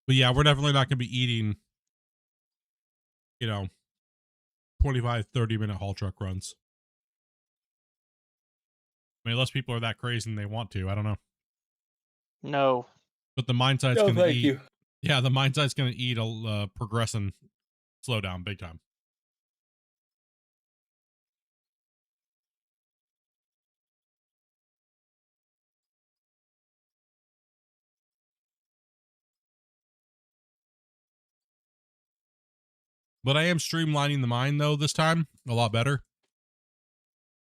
But yeah, we're definitely not gonna be eating, 25, 30-minute haul truck runs. I mean, unless people are that crazy and they want to, I don't know. No. But the mine site's No, gonna thank eat. you. Yeah, the mine site's gonna eat a progressing slowdown big time. But I am streamlining the mine though this time a lot better.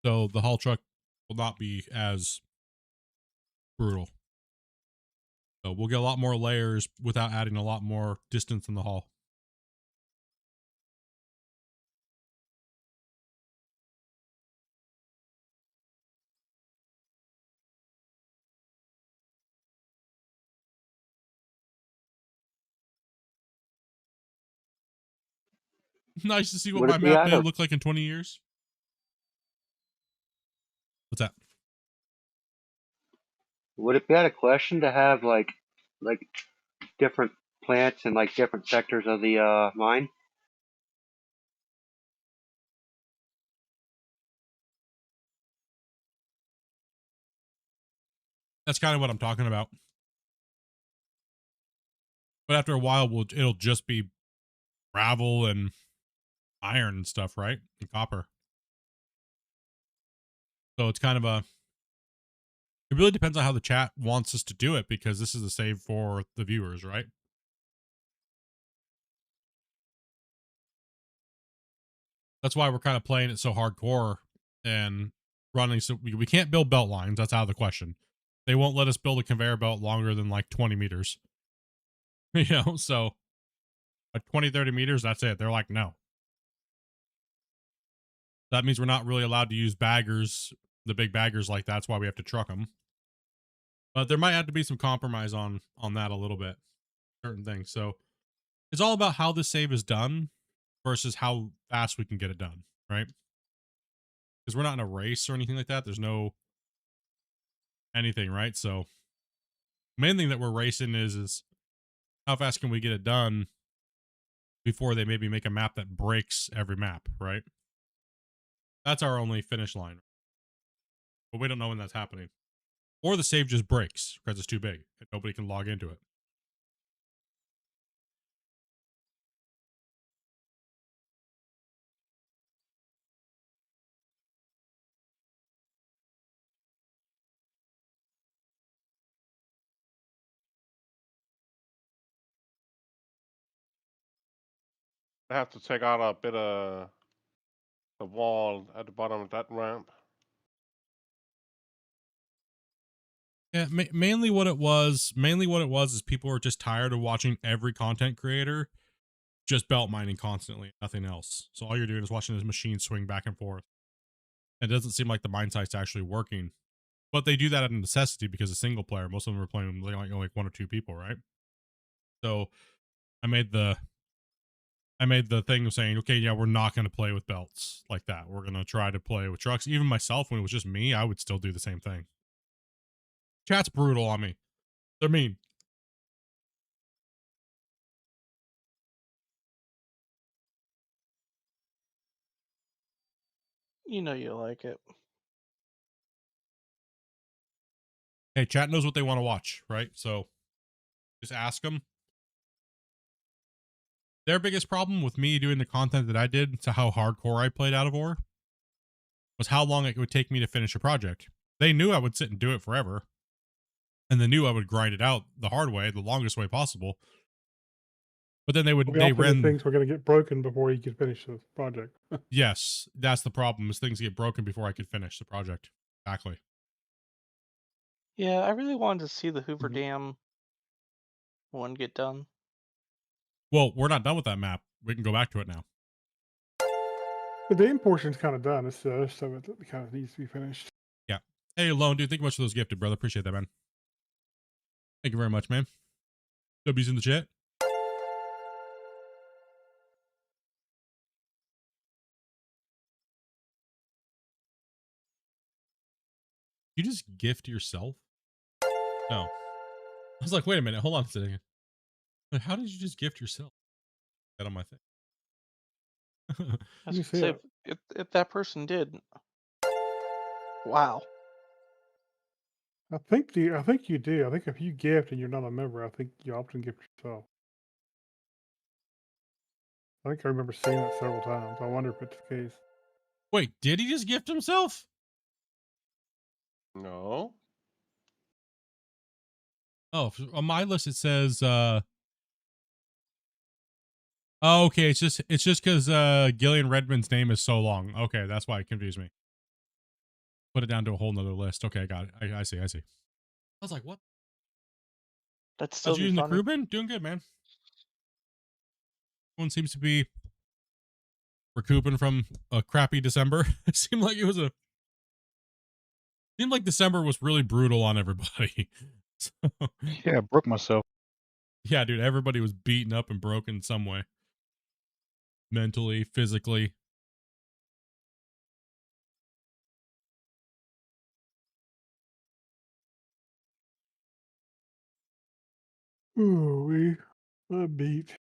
So the haul truck will not be as brutal. So we'll get a lot more layers without adding a lot more distance in the haul. Nice to see what Would my it be map out may of look like in 20 years. What's that? Would it be out of question to have like different plants in like different sectors of the mine? That's kind of what I'm talking about. But after a while, it'll just be gravel and iron and stuff, right? And copper. So it's kind of it really depends on how the chat wants us to do it, because this is a save for the viewers, right? That's why we're kind of playing it so hardcore and running. So we can't build belt lines. That's out of the question. They won't let us build a conveyor belt longer than like 20 meters. You know, so at 20, 30 meters, that's it. They're like, no. That means we're not really allowed to use baggers, the big baggers like that. That's why we have to truck them. But there might have to be some compromise on that a little bit, certain things. So it's all about how the save is done versus how fast we can get it done, right? Because we're not in a race or anything like that. There's no anything, right? So main thing that we're racing is how fast can we get it done before they maybe make a map that breaks every map, right? That's our only finish line. But we don't know when that's happening. Or the save just breaks because it's too big and nobody can log into it. I have to take out a bit of the wall at the bottom of that ramp. Yeah, mainly what it was is people were just tired of watching every content creator just belt mining constantly, nothing else. So all you're doing is watching this machine swing back and forth. It doesn't seem like the mine site's actually working. But they do that out of necessity because it's single player. Most of them are playing like one or two people, right? So I made the thing of saying, okay, yeah, we're not going to play with belts like that. We're going to try to play with trucks. Even myself, when it was just me, I would still do the same thing. Chat's brutal on me. They're mean. You know you like it. Hey, chat knows what they want to watch, right? So just ask them. Their biggest problem with me doing the content that I did to how hardcore I played Out of Ore was how long it would take me to finish a project. They knew I would sit and do it forever. And they knew I would grind it out the hard way, the longest way possible. But then they ran things were going to get broken before you could finish the project. Yes, that's the problem, is things get broken before I could finish the project. Exactly. Yeah, I really wanted to see the Hoover Dam one get done. Well, we're not done with that map. We can go back to it now. The dam portion's kind of done. It's the other stuff that kind of needs to be finished. Yeah. Hey, Lone, dude, thank you much for those gifted, brother. Appreciate that, man. Thank you very much, man. W's in the chat. You just gift yourself? No. I was like, wait a minute. Hold on a second. Like, how did you just gift yourself? That on my thing. I was gonna say, if that person did. Wow. I think you do. I think if you gift and you're not a member, I think you often gift yourself. I think I remember seeing that several times. I wonder if it's the case. Wait, did he just gift himself? No. Oh, on my list it says oh, okay, it's just because Gillian Redmond's name is so long. Okay, that's why it confused me. Put it down to a whole nother list. Okay, I got it. I see. I was like, what? That's still using the crew bin? Doing good, man. Everyone seems to be recouping from a crappy December. It seemed like December was really brutal on everybody. So, yeah, I broke myself. Yeah, dude, everybody was beaten up and broken in some way. mentally, physically. Ooh, a beat.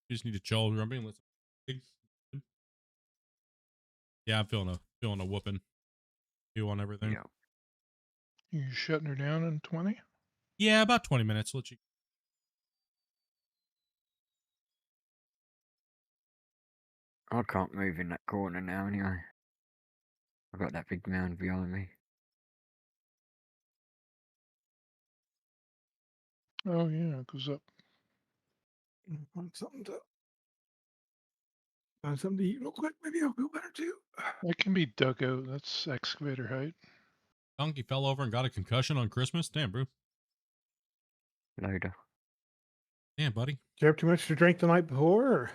You just need to chill. Remember, let's. Yeah, I'm feeling a whooping. You on everything. Yeah. You shutting her down in 20? Yeah, about 20 minutes. Let you. I can't move in that corner now anyway. I've got that big mound behind me. Oh yeah, it goes up. Find something to eat real quick. Maybe I'll feel better too. That can be dug out. That's excavator height. Donkey fell over and got a concussion on Christmas. Damn, bro. Loader. Damn, buddy. Did you have too much to drink the night before? Or?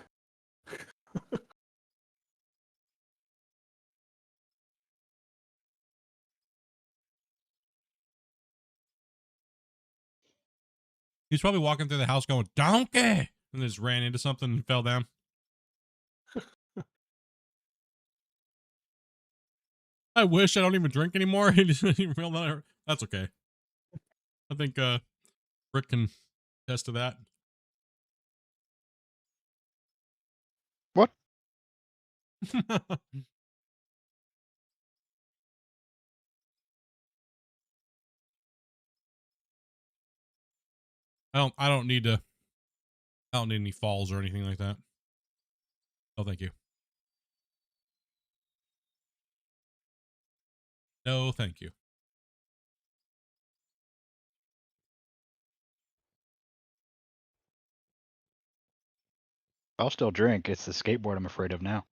He's probably walking through the house going, donkey! And just ran into something and fell down. I wish I don't even drink anymore. He just didn't even feel that. That's okay. I think Rick can attest to that. What? I don't need any falls or anything like that. Oh, thank you. No, thank you. I'll still drink. It's the skateboard I'm afraid of now.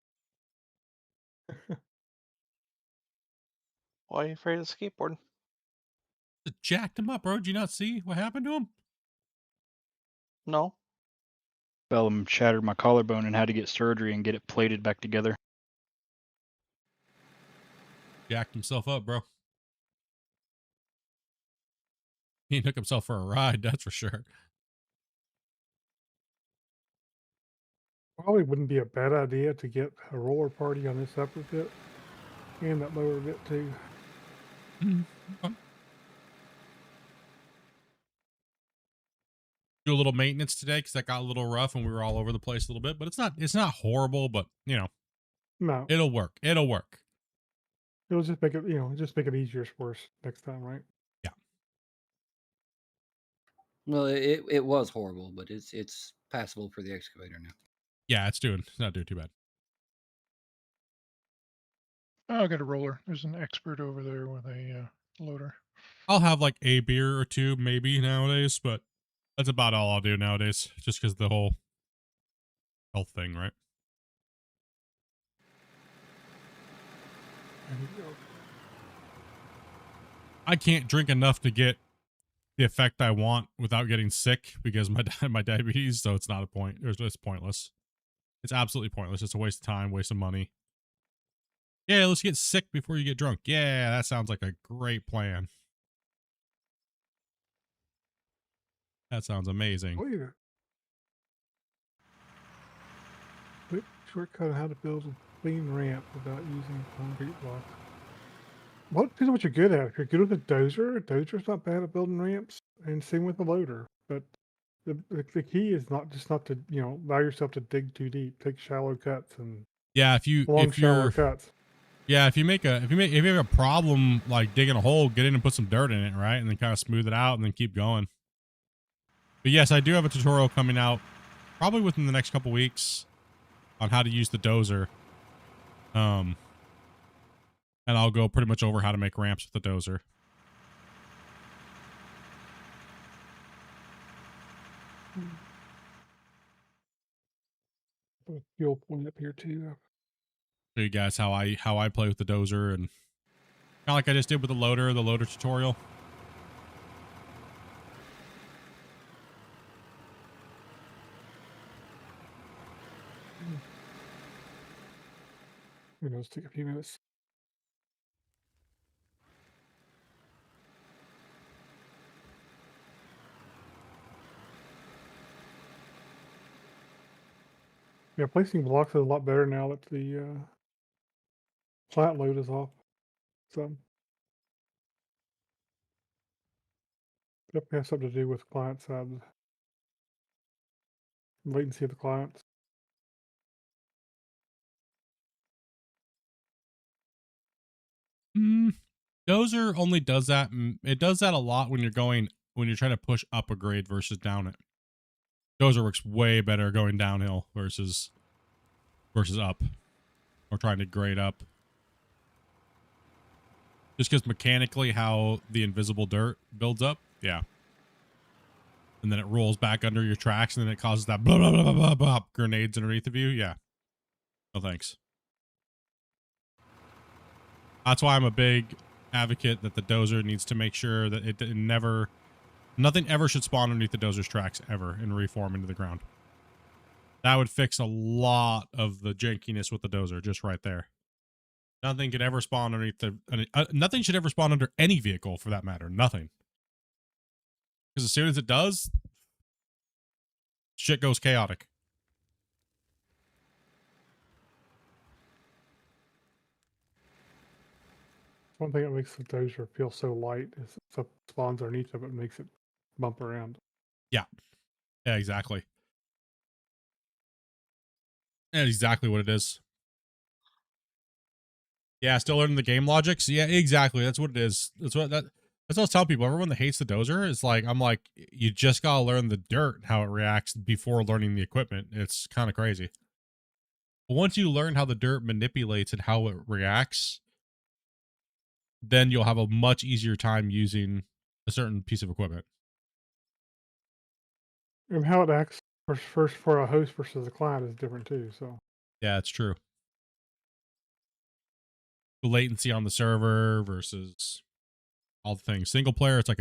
Why are you afraid of skateboard? It jacked him up, bro. Did you not see what happened to him? No. Fell and shattered my collarbone and had to get surgery and get it plated back together. Jacked himself up, bro. He took himself for a ride, that's for sure. Probably wouldn't be a bad idea to get a roller party on this upper bit and that lower bit too. Do a little maintenance today because that got a little rough and we were all over the place a little bit, but it's not horrible, but you know, No, it'll work. It'll work. it'll just make it, just make it easier for us next time, right? Yeah. Well, it was horrible, but it's passable for the excavator now. Yeah, it's not doing too bad. Oh, I got a roller. There's an expert over there with a loader. I'll have like a beer or two maybe nowadays, but that's about all I'll do nowadays, just because the whole health thing, right? I can't drink enough to get the effect I want without getting sick because my diabetes, so it's not a point. It's pointless. It's absolutely pointless. It's a waste of time, waste of money. Yeah, let's get sick before you get drunk. Yeah, that sounds like a great plan. That sounds amazing. Oh, yeah. Quick shortcut on how to build a clean ramp without using concrete blocks. Well, it depends on what you're good at. If you're good with a dozer's not bad at building ramps, and same with the loader. But the key is not to allow yourself to dig too deep. Take shallow cuts and Yeah, if you're cuts. Yeah, if you have a problem like digging a hole, get in and put some dirt in it, right? And then kind of smooth it out and then keep going. But yes, I do have a tutorial coming out probably within the next couple weeks on how to use the dozer. And I'll go pretty much over how to make ramps with the dozer. Fuel point up here too. Show you guys how I play with the dozer and kind of like I just did with the loader tutorial. Let's take a few minutes. Yeah, placing blocks is a lot better now that the plant load is off. So definitely has something to do with client side latency of the clients. Dozer only does that. It does that a lot when you're trying to push up a grade versus down it. Dozer works way better going downhill versus up, or trying to grade up. Just because mechanically how the invisible dirt builds up, yeah. And then it rolls back under your tracks, and then it causes that blah blah blah blah blah, blah grenades underneath of you. Yeah. No thanks. That's why I'm a big advocate that the dozer needs to make sure that nothing ever should spawn underneath the dozer's tracks ever and reform into the ground. That would fix a lot of the jankiness with the dozer just right there. Nothing could ever spawn underneath nothing should ever spawn under any vehicle for that matter. Nothing. Because as soon as it does, shit goes chaotic. One thing that makes the dozer feel so light is the spawns underneath of it makes it bump around. Yeah. Yeah, exactly. That's exactly what it is. Yeah, still learning the game logics. Yeah, exactly. That's what it is. That's what I was telling people. Everyone that hates the dozer is like, I'm like, you just gotta learn the dirt, how it reacts before learning the equipment. It's kind of crazy. But once you learn how the dirt manipulates and how it reacts, then you'll have a much easier time using a certain piece of equipment. And how it acts first for a host versus a client is different too. So yeah, it's true. The latency on the server versus all the things. Single player, it's like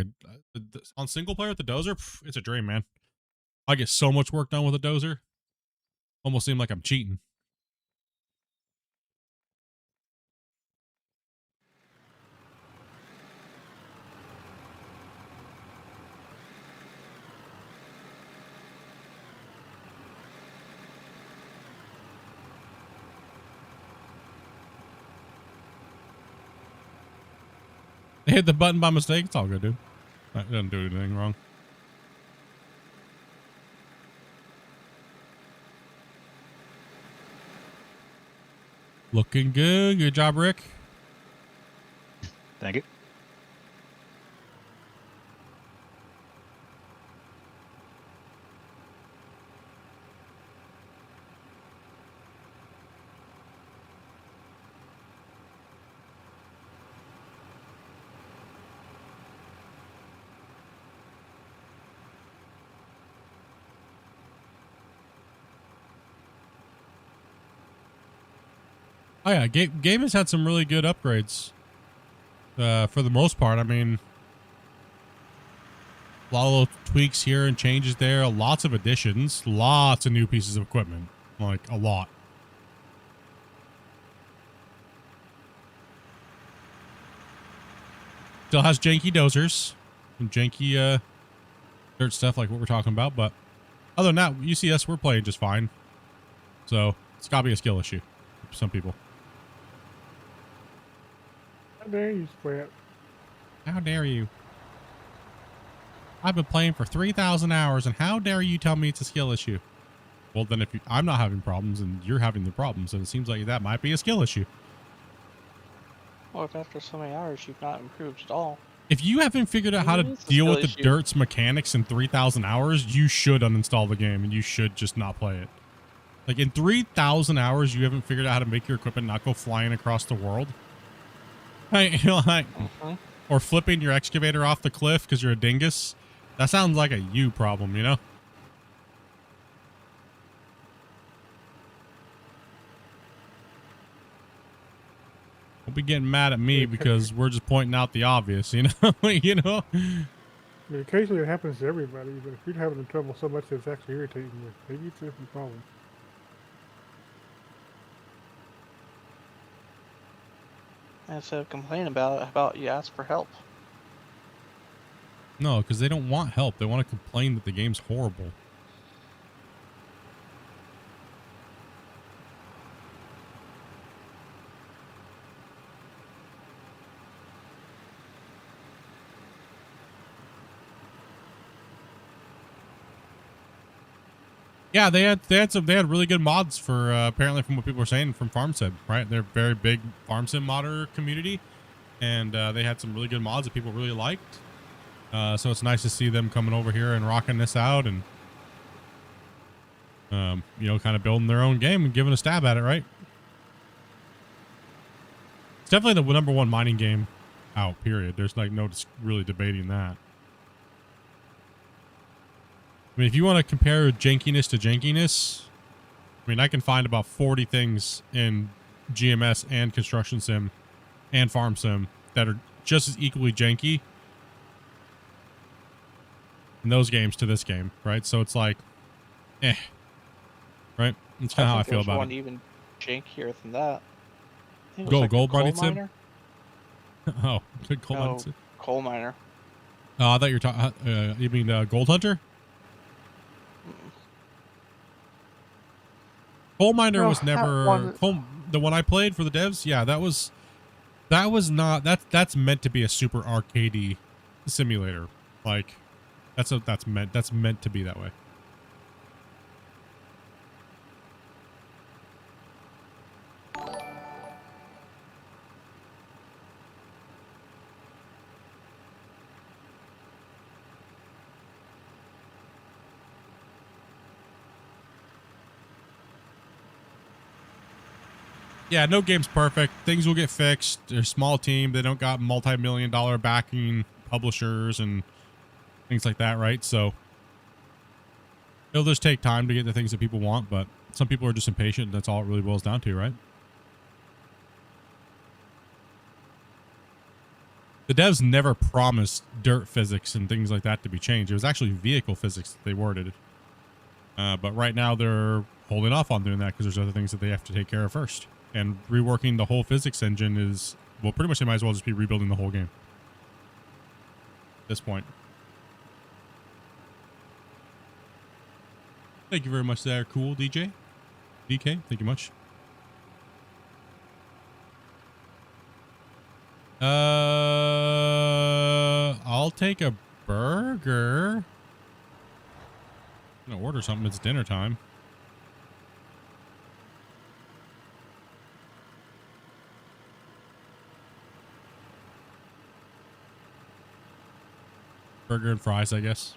on single player with the dozer, it's a dream, man. I get so much work done with a dozer. Almost seem like I'm cheating. They hit the button by mistake. It's all good, dude. That doesn't do anything wrong. Looking good. Good job, Rick. Thank you. Oh yeah, game has had some really good upgrades. For the most part, I mean, a lot of little tweaks here and changes there. Lots of additions. Lots of new pieces of equipment. Like a lot. Still has janky dozers and janky dirt stuff like what we're talking about, but other than that, you see us, we're playing just fine. So it's gotta be a skill issue for some people. How dare you, Split? How dare you? I've been playing for 3,000 hours, and how dare you tell me it's a skill issue? Well, then if I'm not having problems and you're having the problems, then it seems like that might be a skill issue. Well, if after so many hours you've not improved at all. If you haven't figured out how to deal with the dirt's mechanics in 3,000 hours, you should uninstall the game and you should just not play it. Like in 3,000 hours, you haven't figured out how to make your equipment not go flying across the world. Or flipping your excavator off the cliff because you're a dingus. That sounds like a you problem, you know? Don't be getting mad at me because we're just pointing out the obvious, you know? You know? I mean, occasionally it happens to everybody, but if you're having trouble so much that it's actually irritating you, maybe it's a different problem. Instead of complaining about it, how about you ask for help? No, because they don't want help. They want to complain that the game's horrible. Yeah, they had really good mods for apparently from what people were saying from Farm Sim, right? They're a very big Farm Sim modder community, and they had some really good mods that people really liked. So it's nice to see them coming over here and rocking this out, and you know, kind of building their own game and giving a stab at it, right? It's definitely the #1 mining game out, period. There's like no really debating that. I mean, if you want to compare jankiness to jankiness, I mean, I can find about 40 things in GMS and Construction Sim and Farm Sim that are just as equally janky in those games to this game, right? So it's like, right? That's kind of how I feel about one it. even jankier than that. I think it was Go like Gold coal Mining Sim? miner? Oh, good Gold Mining No, Sim. coal miner. Oh, I thought you were talking, you mean Gold Hunter? Coal Miner No, was that never one- the one I played for the devs. Yeah, that was not that's meant to be a super arcadey simulator. Like that's meant to be that way. Yeah, no game's perfect. Things will get fixed. They're a small team. They don't got multi-million-dollar backing publishers and things like that, right? So it'll just take time to get the things that people want, but some people are just impatient. That's all it really boils down to, right? The devs never promised dirt physics and things like that to be changed. It was actually vehicle physics that they worded. But right now they're holding off on doing that because there's other things that they have to take care of first. And reworking the whole physics engine is, well, pretty much they might as well just be rebuilding the whole game at this point. Thank you very much there, cool DK. Thank you much. I'll take a burger. I'm gonna order something. It's dinner time. Burger and fries, I guess.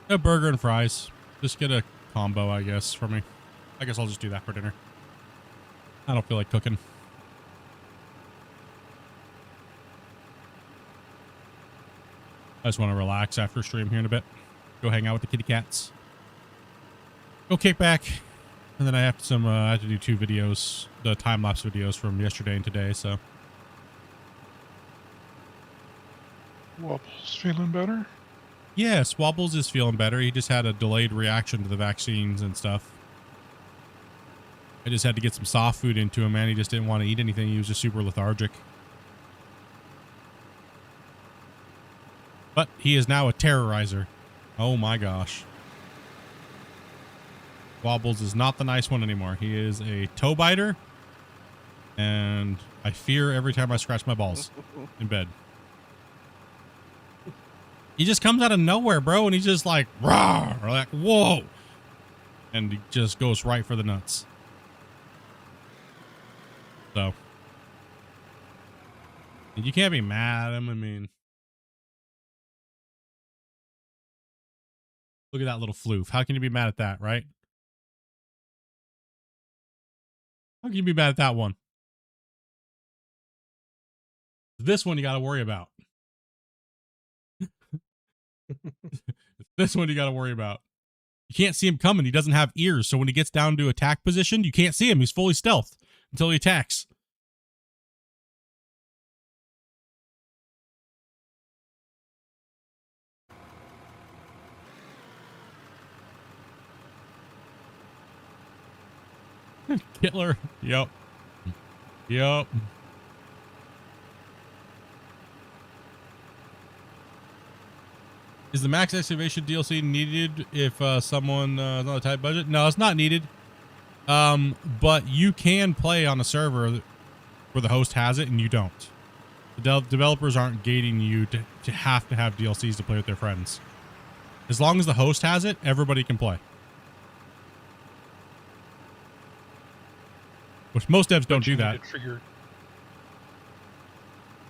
A burger and fries. Just get a combo, I guess, for me. I guess I'll just do that for dinner. I don't feel like cooking. I just want to relax after stream here in a bit. Go hang out with the kitty cats. Go kick back. And then I have some, I have to do 2 videos, the time-lapse videos from yesterday and today, so. Wobble's feeling better? Yeah, Swabbles is feeling better. He just had a delayed reaction to the vaccines and stuff. I just had to get some soft food into him, man. He just didn't want to eat anything. He was just super lethargic. But he is now a terrorizer. Oh my gosh. Wobbles is not the nice one anymore. He is a toe biter. And I fear every time I scratch my balls in bed. He just comes out of nowhere, bro. And he's just like, rah, or like, whoa. And he just goes right for the nuts. So. You can't be mad at him. I mean. Look at that little floof. How can you be mad at that, right? How can you be mad at that one? This one you got to worry about. This one you got to worry about. You can't see him coming. He doesn't have ears. So when he gets down to attack position, you can't see him. He's fully stealthed until he attacks. Hitler. Yep. Yep. Is the max excavation DLC needed if someone is on a tight budget? No, it's not needed. But you can play on a server where the host has it and you don't. The developers aren't gating you to have DLCs to play with their friends. As long as the host has it, everybody can play. Which most devs don't do that.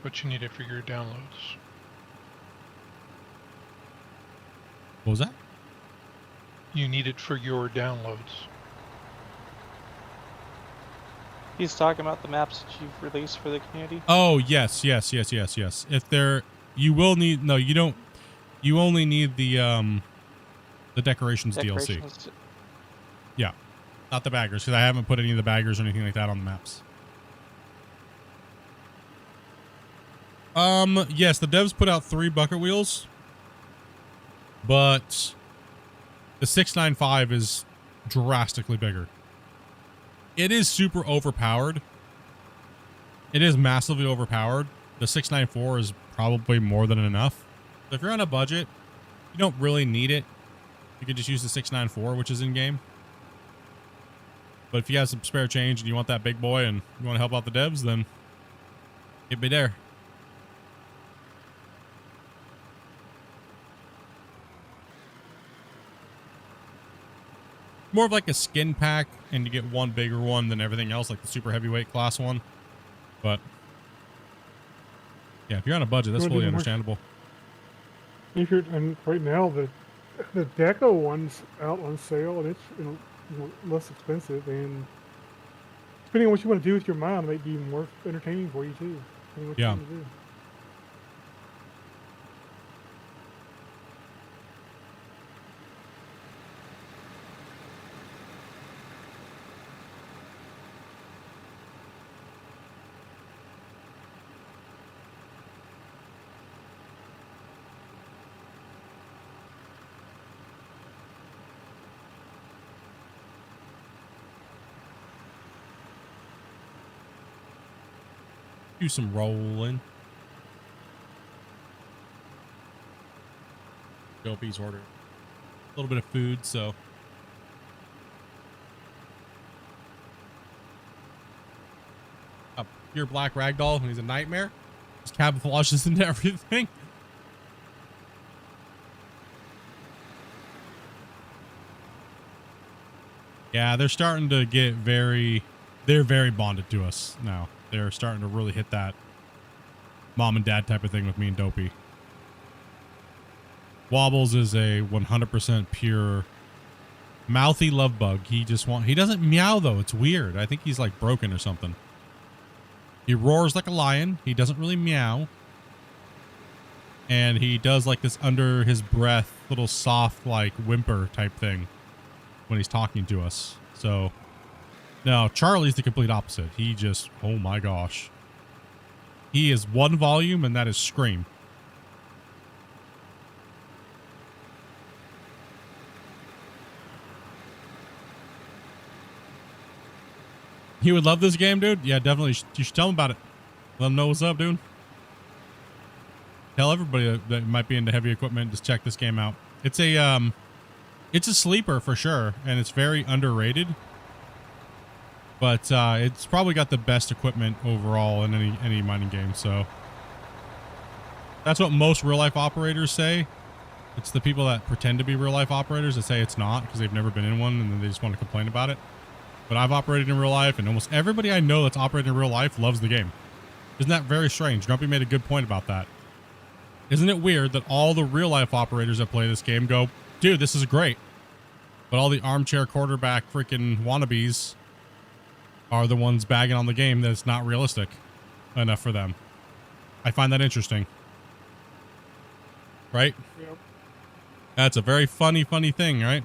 But you need it for your downloads. What was that? You need it for your downloads. He's talking about the maps that you've released for the community. Oh, yes. If there, you will need, no, you don't, you only need the decorations DLC. Yeah. Not the baggers, because I haven't put any of the baggers or anything like that on the maps. Yes, the devs put out 3 bucket wheels, but the 695 is drastically bigger. It is super overpowered. It is massively overpowered. The 694 is probably more than enough. So if you're on a budget, you don't really need it. You could just use the 694, which is in game. But if you have some spare change and you want that big boy and you want to help out the devs, then it'd be there. More of like a skin pack, and you get one bigger one than everything else, like the super heavyweight class one. But yeah, if you're on a budget, that's fully understandable. If you're, and right now the Deco one's out on sale, and it's less expensive, and depending on what you want to do with your mind, it might be more entertaining for you too. What you want to do. Do some rolling. Dopey's ordered a little bit of food, so a pure black ragdoll, and he's a nightmare. Just camouflages into everything. Yeah, they're starting to get they're very bonded to us now. They're starting to really hit that mom and dad type of thing with me and Dopey. Wobbles is a 100% pure mouthy love bug. He doesn't meow though. It's weird. I think he's like broken or something. He roars like a lion. He doesn't really meow. And he does like this under his breath little soft like whimper type thing when he's talking to us. So no, Charlie's the complete opposite. He just, oh my gosh. He is one volume, and that is scream. You would love this game, dude? Yeah, definitely. You should tell him about it. Let him know what's up, dude. Tell everybody that might be into heavy equipment, just check this game out. It's a sleeper for sure, and it's very underrated. But it's probably got the best equipment overall in any mining game. So that's what most real life operators say. It's the people that pretend to be real life operators that say it's not because they've never been in one and then they just want to complain about it. But I've operated in real life, and almost everybody I know that's operated in real life loves the game. Isn't that very strange? Grumpy made a good point about that. Isn't it weird that all the real life operators that play this game go, dude, this is great. But all the armchair quarterback freaking wannabes are the ones bagging on the game that it's not realistic enough for them. I find that interesting. Right? Yep. That's a very funny thing, right?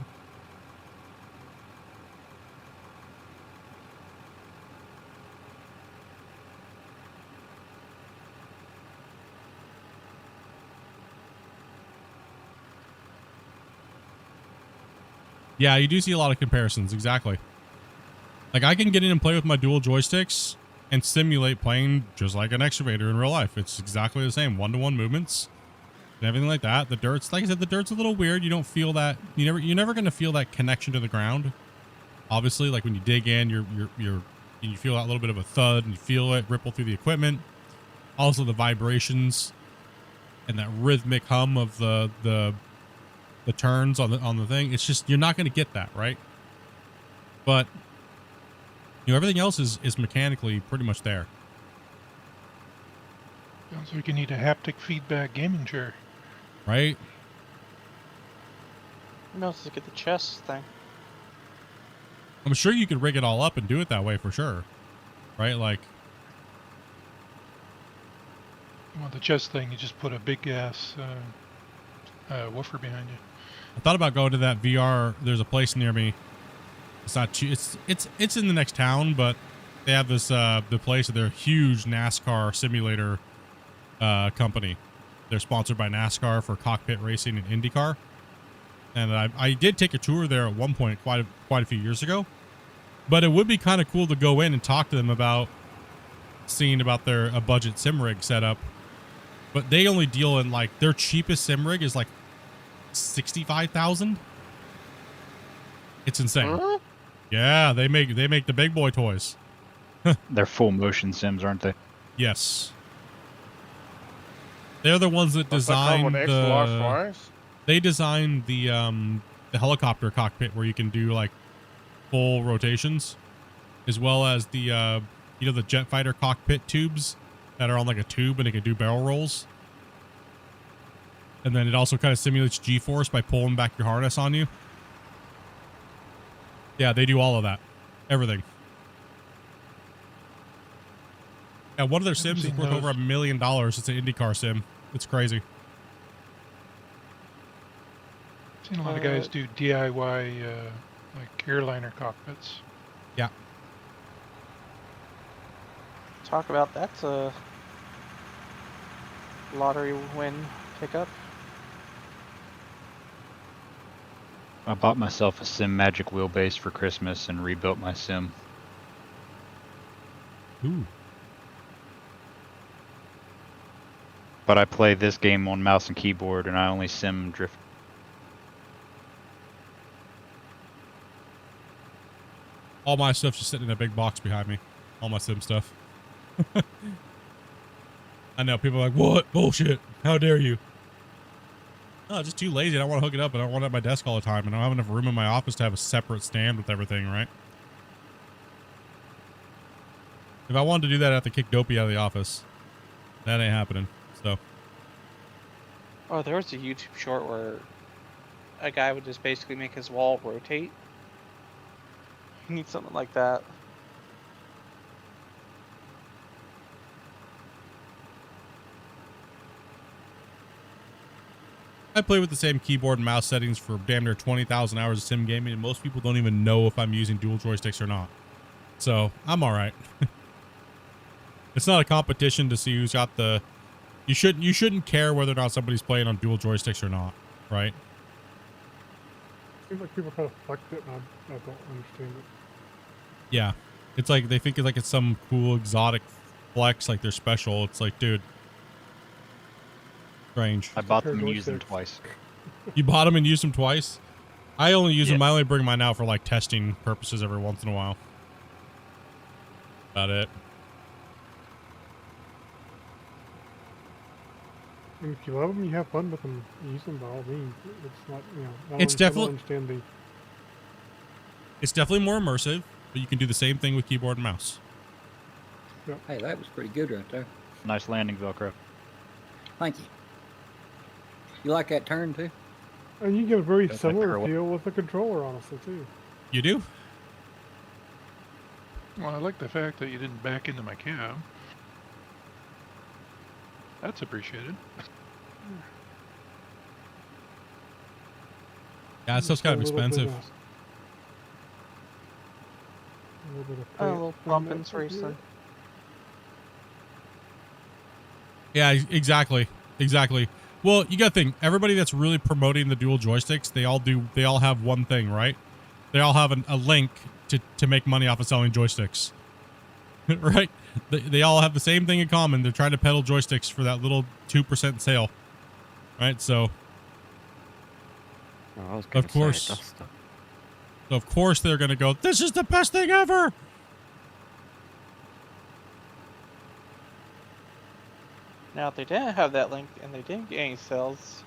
Yeah, you do see a lot of comparisons. Exactly. Like, I can get in and play with my dual joysticks and simulate playing just like an excavator in real life. It's exactly the same, one-to-one movements and everything like that. The dirt's, like I said, the dirt's a little weird. You don't feel that. You're never going to feel that connection to the ground. Obviously, like when you dig in, you feel that little bit of a thud and you feel it ripple through the equipment. Also the vibrations and that rhythmic hum of the turns on the thing. It's just, you're not going to get that, right? But everything else is mechanically pretty much there. Sounds like you need a haptic feedback gaming chair. Right? Maybe I'll just get the chest thing. I'm sure you could rig it all up and do it that way for sure. Right? Like, Well, the chest thing, you just put a big ass woofer behind you. I thought about going to that VR. There's a place near me. It's not cheap. It's in the next town, but they have this the place. They're a huge NASCAR simulator company. They're sponsored by NASCAR for cockpit racing and IndyCar. And I did take a tour there at one point quite a few years ago. But it would be kind of cool to go in and talk to them about seeing about a budget sim rig setup. But they only deal in, like, their cheapest sim rig is like $65,000. It's insane. Huh? Yeah, they make the big boy toys. They're full motion sims, aren't they? Yes. They're the ones that Does that come designed with extra large fries? They designed the helicopter cockpit where you can do like full rotations, as well as the the jet fighter cockpit tubes that are on like a tube and it can do barrel rolls. And then it also kind of simulates G-force by pulling back your harness on you. Yeah, they do all of that. Everything. Yeah, one of their sims is worth over $1 million. It's an IndyCar sim. It's crazy. Seen a lot of guys do DIY like airliner cockpits. Yeah. Talk about that's a lottery win pickup. I bought myself a Sim Magic wheelbase for Christmas and rebuilt my sim. Ooh. But I play this game on mouse and keyboard, and I only sim drift. All my stuff's just sitting in a big box behind me. All my sim stuff. I know people are like, what? Bullshit. How dare you? No, just too lazy. I don't want to hook it up. I don't want it at my desk all the time. And I don't have enough room in my office to have a separate stand with everything, right? If I wanted to do that, I'd have to kick Dopey out of the office. That ain't happening. So. Oh, there was a YouTube short where a guy would just basically make his wall rotate. You need something like that. I play with the same keyboard and mouse settings for damn near 20,000 hours of sim gaming, and most people don't even know if I'm using dual joysticks or not. So, I'm alright. It's not a competition to see who's got the... You shouldn't care whether or not somebody's playing on dual joysticks or not, right? Seems like people try to flex it, and I don't understand it. Yeah. It's like, they think it's some cool exotic flex, like they're special. It's like, dude... Strange. I bought them and used them twice. You bought them and used them twice? I only use them. I only bring mine out for like testing purposes every once in a while. About it. And if you love them, you have fun with them, use them by all means. It's not, It's definitely- understand the... It's definitely more immersive, but you can do the same thing with keyboard and mouse. Hey, that was pretty good right there. Nice landing, Velcro. Thank you. You like that turn too? And you get a very That's like similar curl. feel with the controller, honestly, too. You do? Well, I like the fact that you didn't back into my cab. That's appreciated. Yeah, it stuff's kind of expensive. A little bumpins racing. Yeah, exactly. Exactly. Well, you got to think, everybody that's really promoting the dual joysticks, they all have one thing, right? They all have a link to make money off of selling joysticks. Right? They all have the same thing in common. They're trying to peddle joysticks for that little 2% sale. Right? So, Oh, I was gonna of course, say a duster. of course they're going to go, this is the best thing ever. Now, if they didn't have that link and they didn't get any sales,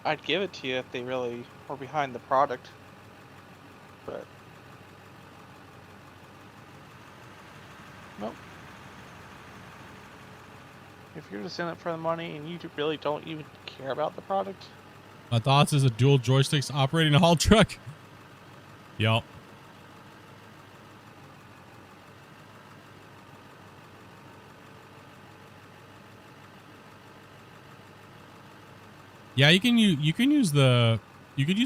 I'd give it to you if they really were behind the product. But nope. If you're just in it for the money and you really don't even care about the product, My thoughts is a dual joysticks operating a haul truck. Yup. Yeah, you can use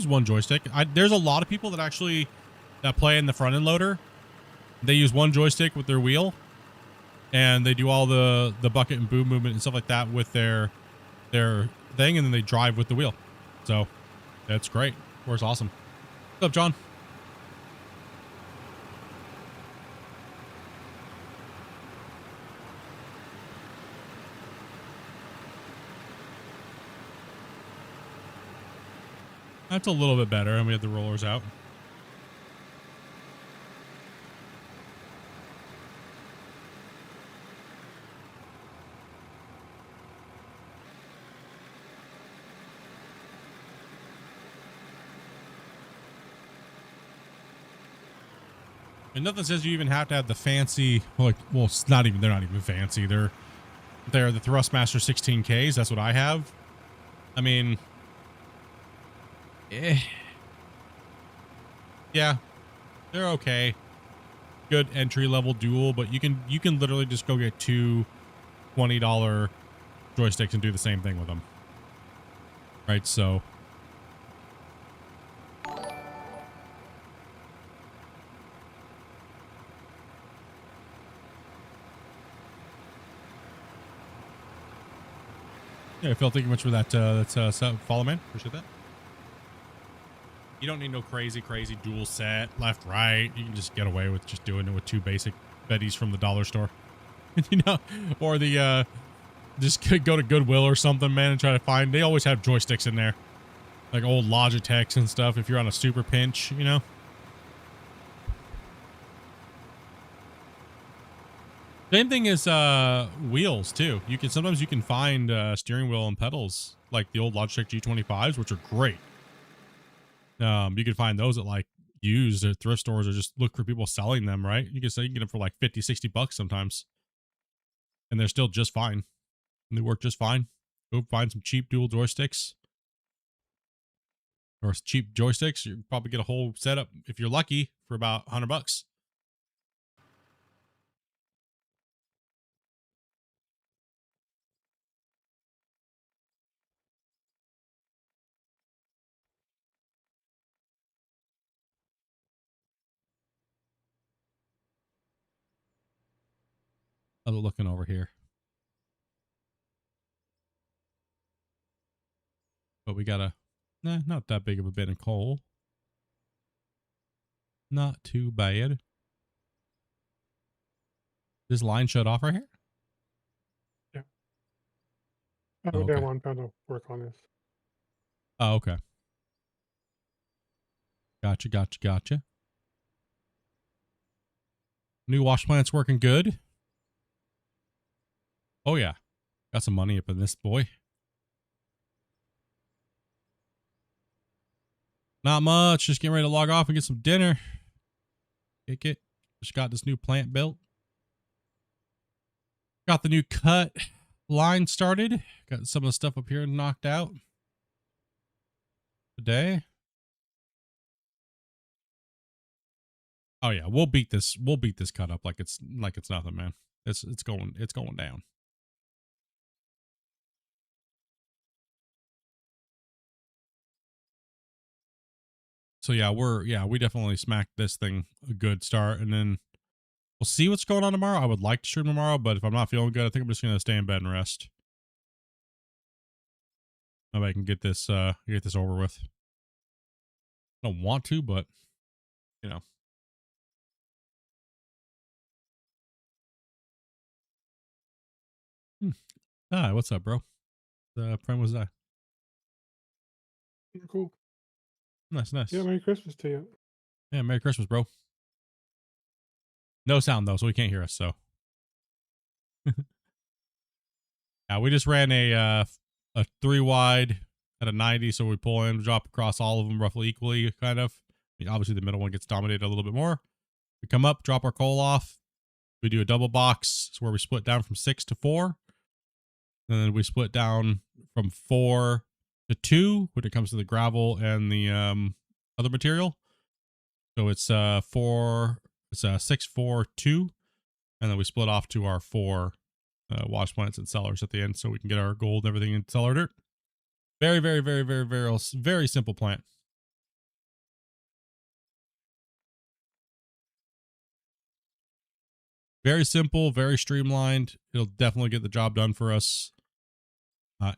one joystick. There's a lot of people that actually play in the front end loader. They use one joystick with their wheel, and they do all the bucket and boom movement and stuff like that with their thing, and then they drive with the wheel. So that's great. Works awesome. What's up, John? That's a little bit better, and we have the rollers out. And nothing says you even have to have the fancy, well, it's not even, they're not even fancy. They're the Thrustmaster 16Ks. That's what I have. I mean, yeah, they're okay. Good entry level dual, but you can literally just go get two $20 joysticks and do the same thing with them. Right, so yeah, Phil, thank you much for that. Follow, man. Appreciate that. You don't need no crazy dual set, left, right. You can just get away with just doing it with two basic Betties from the dollar store. You know, or the, just go to Goodwill or something, man, and try to find, they always have joysticks in there. Like old Logitechs and stuff if you're on a super pinch, you know? Same thing as wheels too. Sometimes you can find steering wheel and pedals like the old Logitech G25s, which are great. You can find those at like used at thrift stores or just look for people selling them, right? You can get them for like 50, 60 bucks sometimes. And they're still just fine. And they work just fine. Go find some cheap dual joysticks. Or cheap joysticks. You probably get a whole setup, if you're lucky, for about 100 bucks. I'm looking over here. But we got not that big of a bin of coal. Not too bad. This line shut off right here? Yeah. I Oh, went down okay. one pound to work on this. Oh, okay. Gotcha. New wash plant's working good. Oh, yeah. Got some money up in this boy. Not much. Just getting ready to log off and get some dinner. Kick it. Just got this new plant built. Got the new cut line started. Got some of the stuff up here knocked out today. Oh yeah, we'll beat this cut up like it's nothing, man. It's going down. So yeah, we definitely smacked this thing a good start, and then we'll see what's going on tomorrow. I would like to stream tomorrow, but if I'm not feeling good, I think I'm just gonna stay in bed and rest. Maybe I can get this over with. I don't want to, but you know. Hi, what's up, bro? Prime was I. Cool. Nice, nice. Yeah, Merry Christmas to you. Yeah, Merry Christmas, bro. No sound though, so he can't hear us. So, yeah, we just ran a 3 wide at a 90, so we pull in, drop across all of them roughly equally, kind of. I mean, obviously, the middle one gets dominated a little bit more. We come up, drop our coal off. We do a double box, so where we split down from 6 to 4, and then we split down from 4 to 2 when it comes to the gravel and the other material. So it's 6, 4, 2, and then we split off to our 4 wash plants and cellars at the end, so we can get our gold and everything in cellar dirt. Very, very, very, very, very, very simple plant. Very simple, very streamlined. It'll definitely get the job done for us,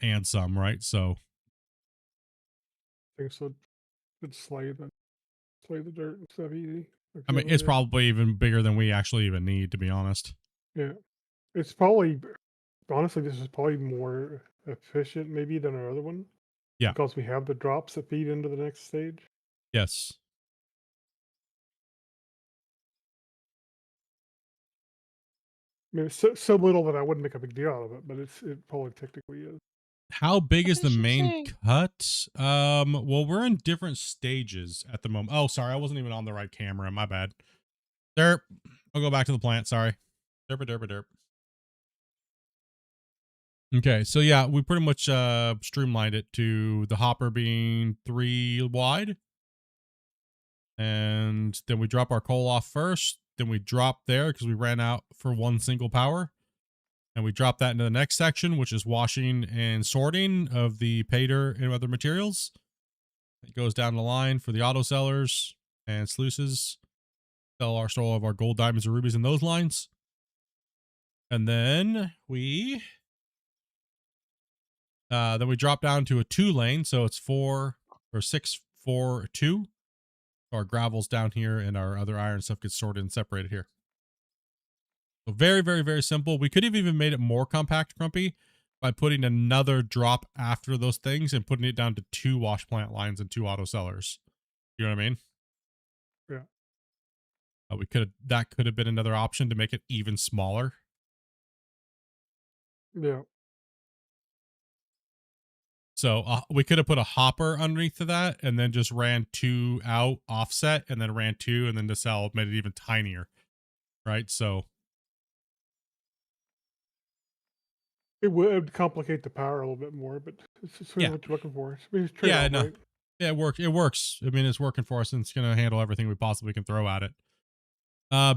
and some, right? So I think so. Could slay the dirt and stuff easy. I mean, it's probably even bigger than we actually even need, to be honest. Yeah, it's probably honestly this is probably more efficient maybe than our other one. Yeah. Because we have the drops that feed into the next stage. Yes. I mean, it's so little that I wouldn't make a big deal out of it, but it probably technically is. How big is the main cut? Well, we're in different stages at the moment. Oh, sorry, I wasn't even on the right camera. My bad. Derp. I'll go back to the plant. Sorry. Derp. Okay, so yeah, we pretty much streamlined it to the hopper being 3 wide. And then we drop our coal off first. Then we drop there because we ran out for 1 single power. And we drop that into the next section, which is washing and sorting of the pater and other materials. It goes down the line for the auto sellers and sluices. Sell all of our gold, diamonds, and rubies in those lines. And then we drop down to a 2 lane. So it's 4 or 6, 4, 2. Our gravel's down here and our other iron stuff gets sorted and separated here. So very, very, very simple. We could have even made it more compact, Grumpy, by putting another drop after those things and putting it down to 2 wash plant lines and 2 auto sellers. You know what I mean? Yeah. That could have been another option to make it even smaller. Yeah. So we could have put a hopper underneath of that and then just ran 2 out offset and then ran 2 and then the cell made it even tinier. Right? So it would complicate the power a little bit more, but it's really what you're looking for. It's yeah, no. right? Yeah, it works. I mean, it's working for us and it's going to handle everything we possibly can throw at it.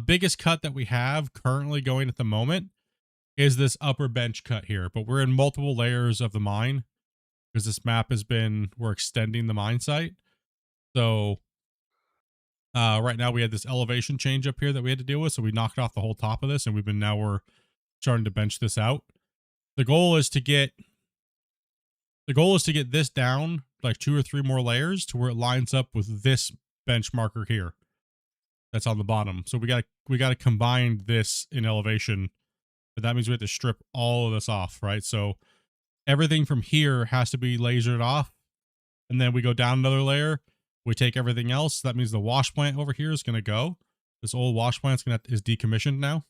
Biggest cut that we have currently going at the moment is this upper bench cut here, but we're in multiple layers of the mine because this map we're extending the mine site. So right now we had this elevation change up here that we had to deal with. So we knocked off the whole top of this and we're starting to bench this out. The goal is to get this down like 2 or 3 more layers to where it lines up with this bench marker here. That's on the bottom. So we got to combine this in elevation. But that means we have to strip all of this off, right? So everything from here has to be lasered off. And then we go down another layer. We take everything else. That means the wash plant over here is going to go. This old wash plant is decommissioned now.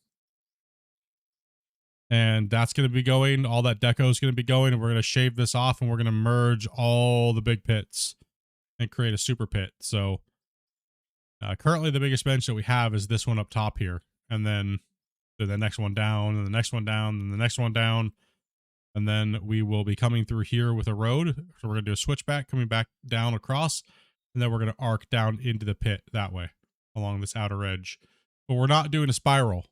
And that's going to be going. All that deco is going to be going. And we're going to shave this off and we're going to merge all the big pits and create a super pit. So currently the biggest bench that we have is this one up top here. And then the next one down and the next one down and the next one down. And then we will be coming through here with a road. So we're going to do a switchback coming back down across. And then we're going to arc down into the pit that way along this outer edge. But we're not doing a spiral.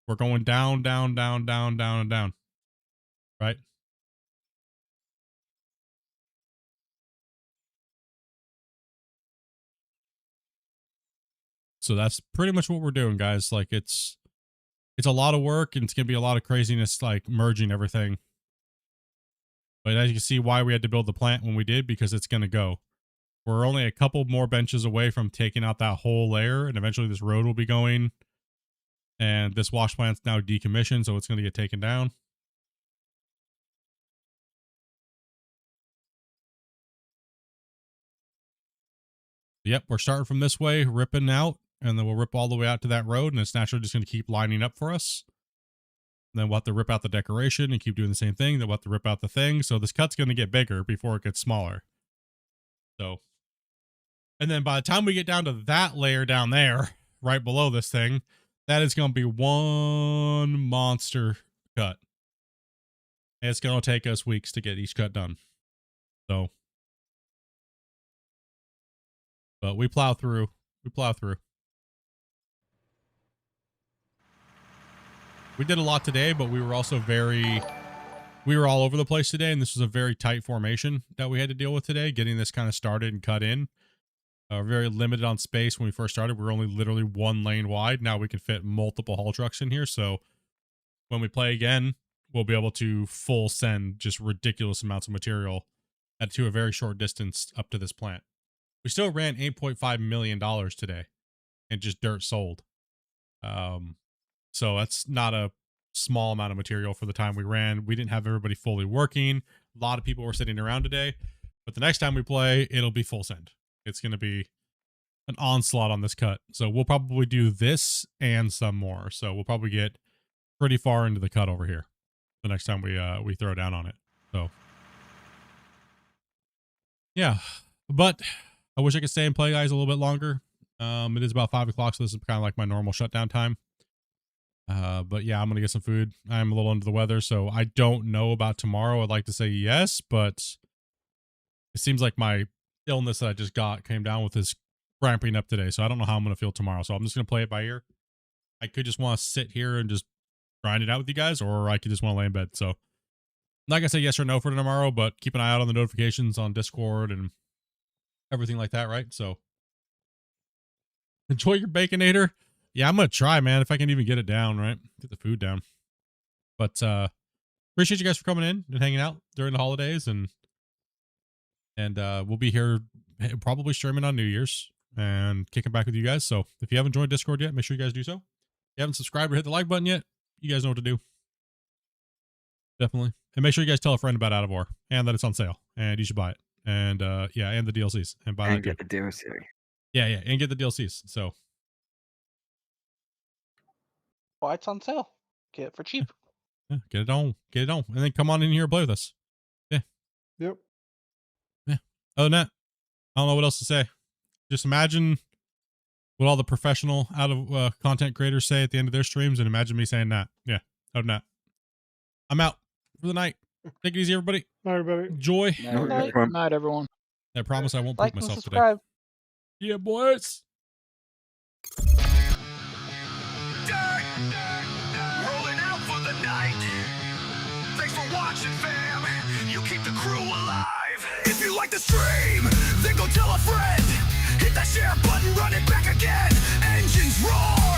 We're going down, down, down, down, down, and down. Right? So that's pretty much what we're doing, guys. Like it's a lot of work and it's going to be a lot of craziness, like merging everything. But as you can see why we had to build the plant when we did, because it's going to go. We're only a couple more benches away from taking out that whole layer, and eventually this road will be going. And this wash plant's now decommissioned, so it's going to get taken down. Yep, we're starting from this way, ripping out, and then we'll rip all the way out to that road, and it's naturally just going to keep lining up for us. And then we'll have to rip out the decoration and keep doing the same thing. Then we'll have to rip out the thing. So this cut's going to get bigger before it gets smaller. So, and then by the time we get down to that layer down there, right below this thing, that is going to be one monster cut. And it's going to take us weeks to get each cut done. So, but we plow through. We plow through. We did a lot today, but we were also we were all over the place today, and this was a very tight formation that we had to deal with today, getting this kind of started and cut in. Very limited on space when we first started. We were only literally 1 lane wide. Now we can fit multiple haul trucks in here, so when we play again, we'll be able to full send just ridiculous amounts of material to a very short distance up to this plant. We still ran $8.5 million today and just dirt sold. So that's not a small amount of material for the time we ran. We didn't have everybody fully working. A lot of people were sitting around today, but the next time we play, it'll be full send. It's going to be an onslaught on this cut. So we'll probably do this and some more. So we'll probably get pretty far into the cut over here the next time we throw down on it. So yeah, but I wish I could stay and play guys a little bit longer. It is about 5 o'clock, so this is kind of like my normal shutdown time. But yeah, I'm going to get some food. I'm a little under the weather, so I don't know about tomorrow. I'd like to say yes, but it seems like my illness that I just got came down with this ramping up today, so I don't know how I'm going to feel tomorrow. So I'm just going to play it by ear. I could just want to sit here and just grind it out with you guys, or I could just want to lay in bed. So I'm not going to say yes or no for tomorrow, but keep an eye out on the notifications on Discord and everything like that, right? So enjoy your Baconator. Yeah, I'm going to try, man, if I can even get it down, right? Get the food down. But appreciate you guys for coming in and hanging out during the holidays, and we'll be here probably streaming on New Year's and kicking back with you guys. So if you haven't joined Discord yet, make sure you guys do so. If you haven't subscribed or hit the like button yet, you guys know what to do. Definitely. And make sure you guys tell a friend about Out of War and that it's on sale and you should buy it. And yeah, and the DLCs. And buy And that get the DLC. Yeah, and get the DLCs. So Why it's on sale? Get it for cheap. yeah, get it on. Get it on. And then come on in here and play with us. Yeah. Yep. Yeah. Other than that, I don't know what else to say. Just imagine what all the professional out of content creators say at the end of their streams, and imagine me saying that. Yeah. Other than that, I'm out for the night. Take it easy, everybody. Bye, everybody. Enjoy. Night, night, everyone. I promise I won't Like poop and myself today. subscribe. Yeah, boys. Rolling out for the night. Thanks for watching, fam. You keep the crew alive. If you like the stream, then go tell a friend. Hit that share button, run it back again. Engines roar.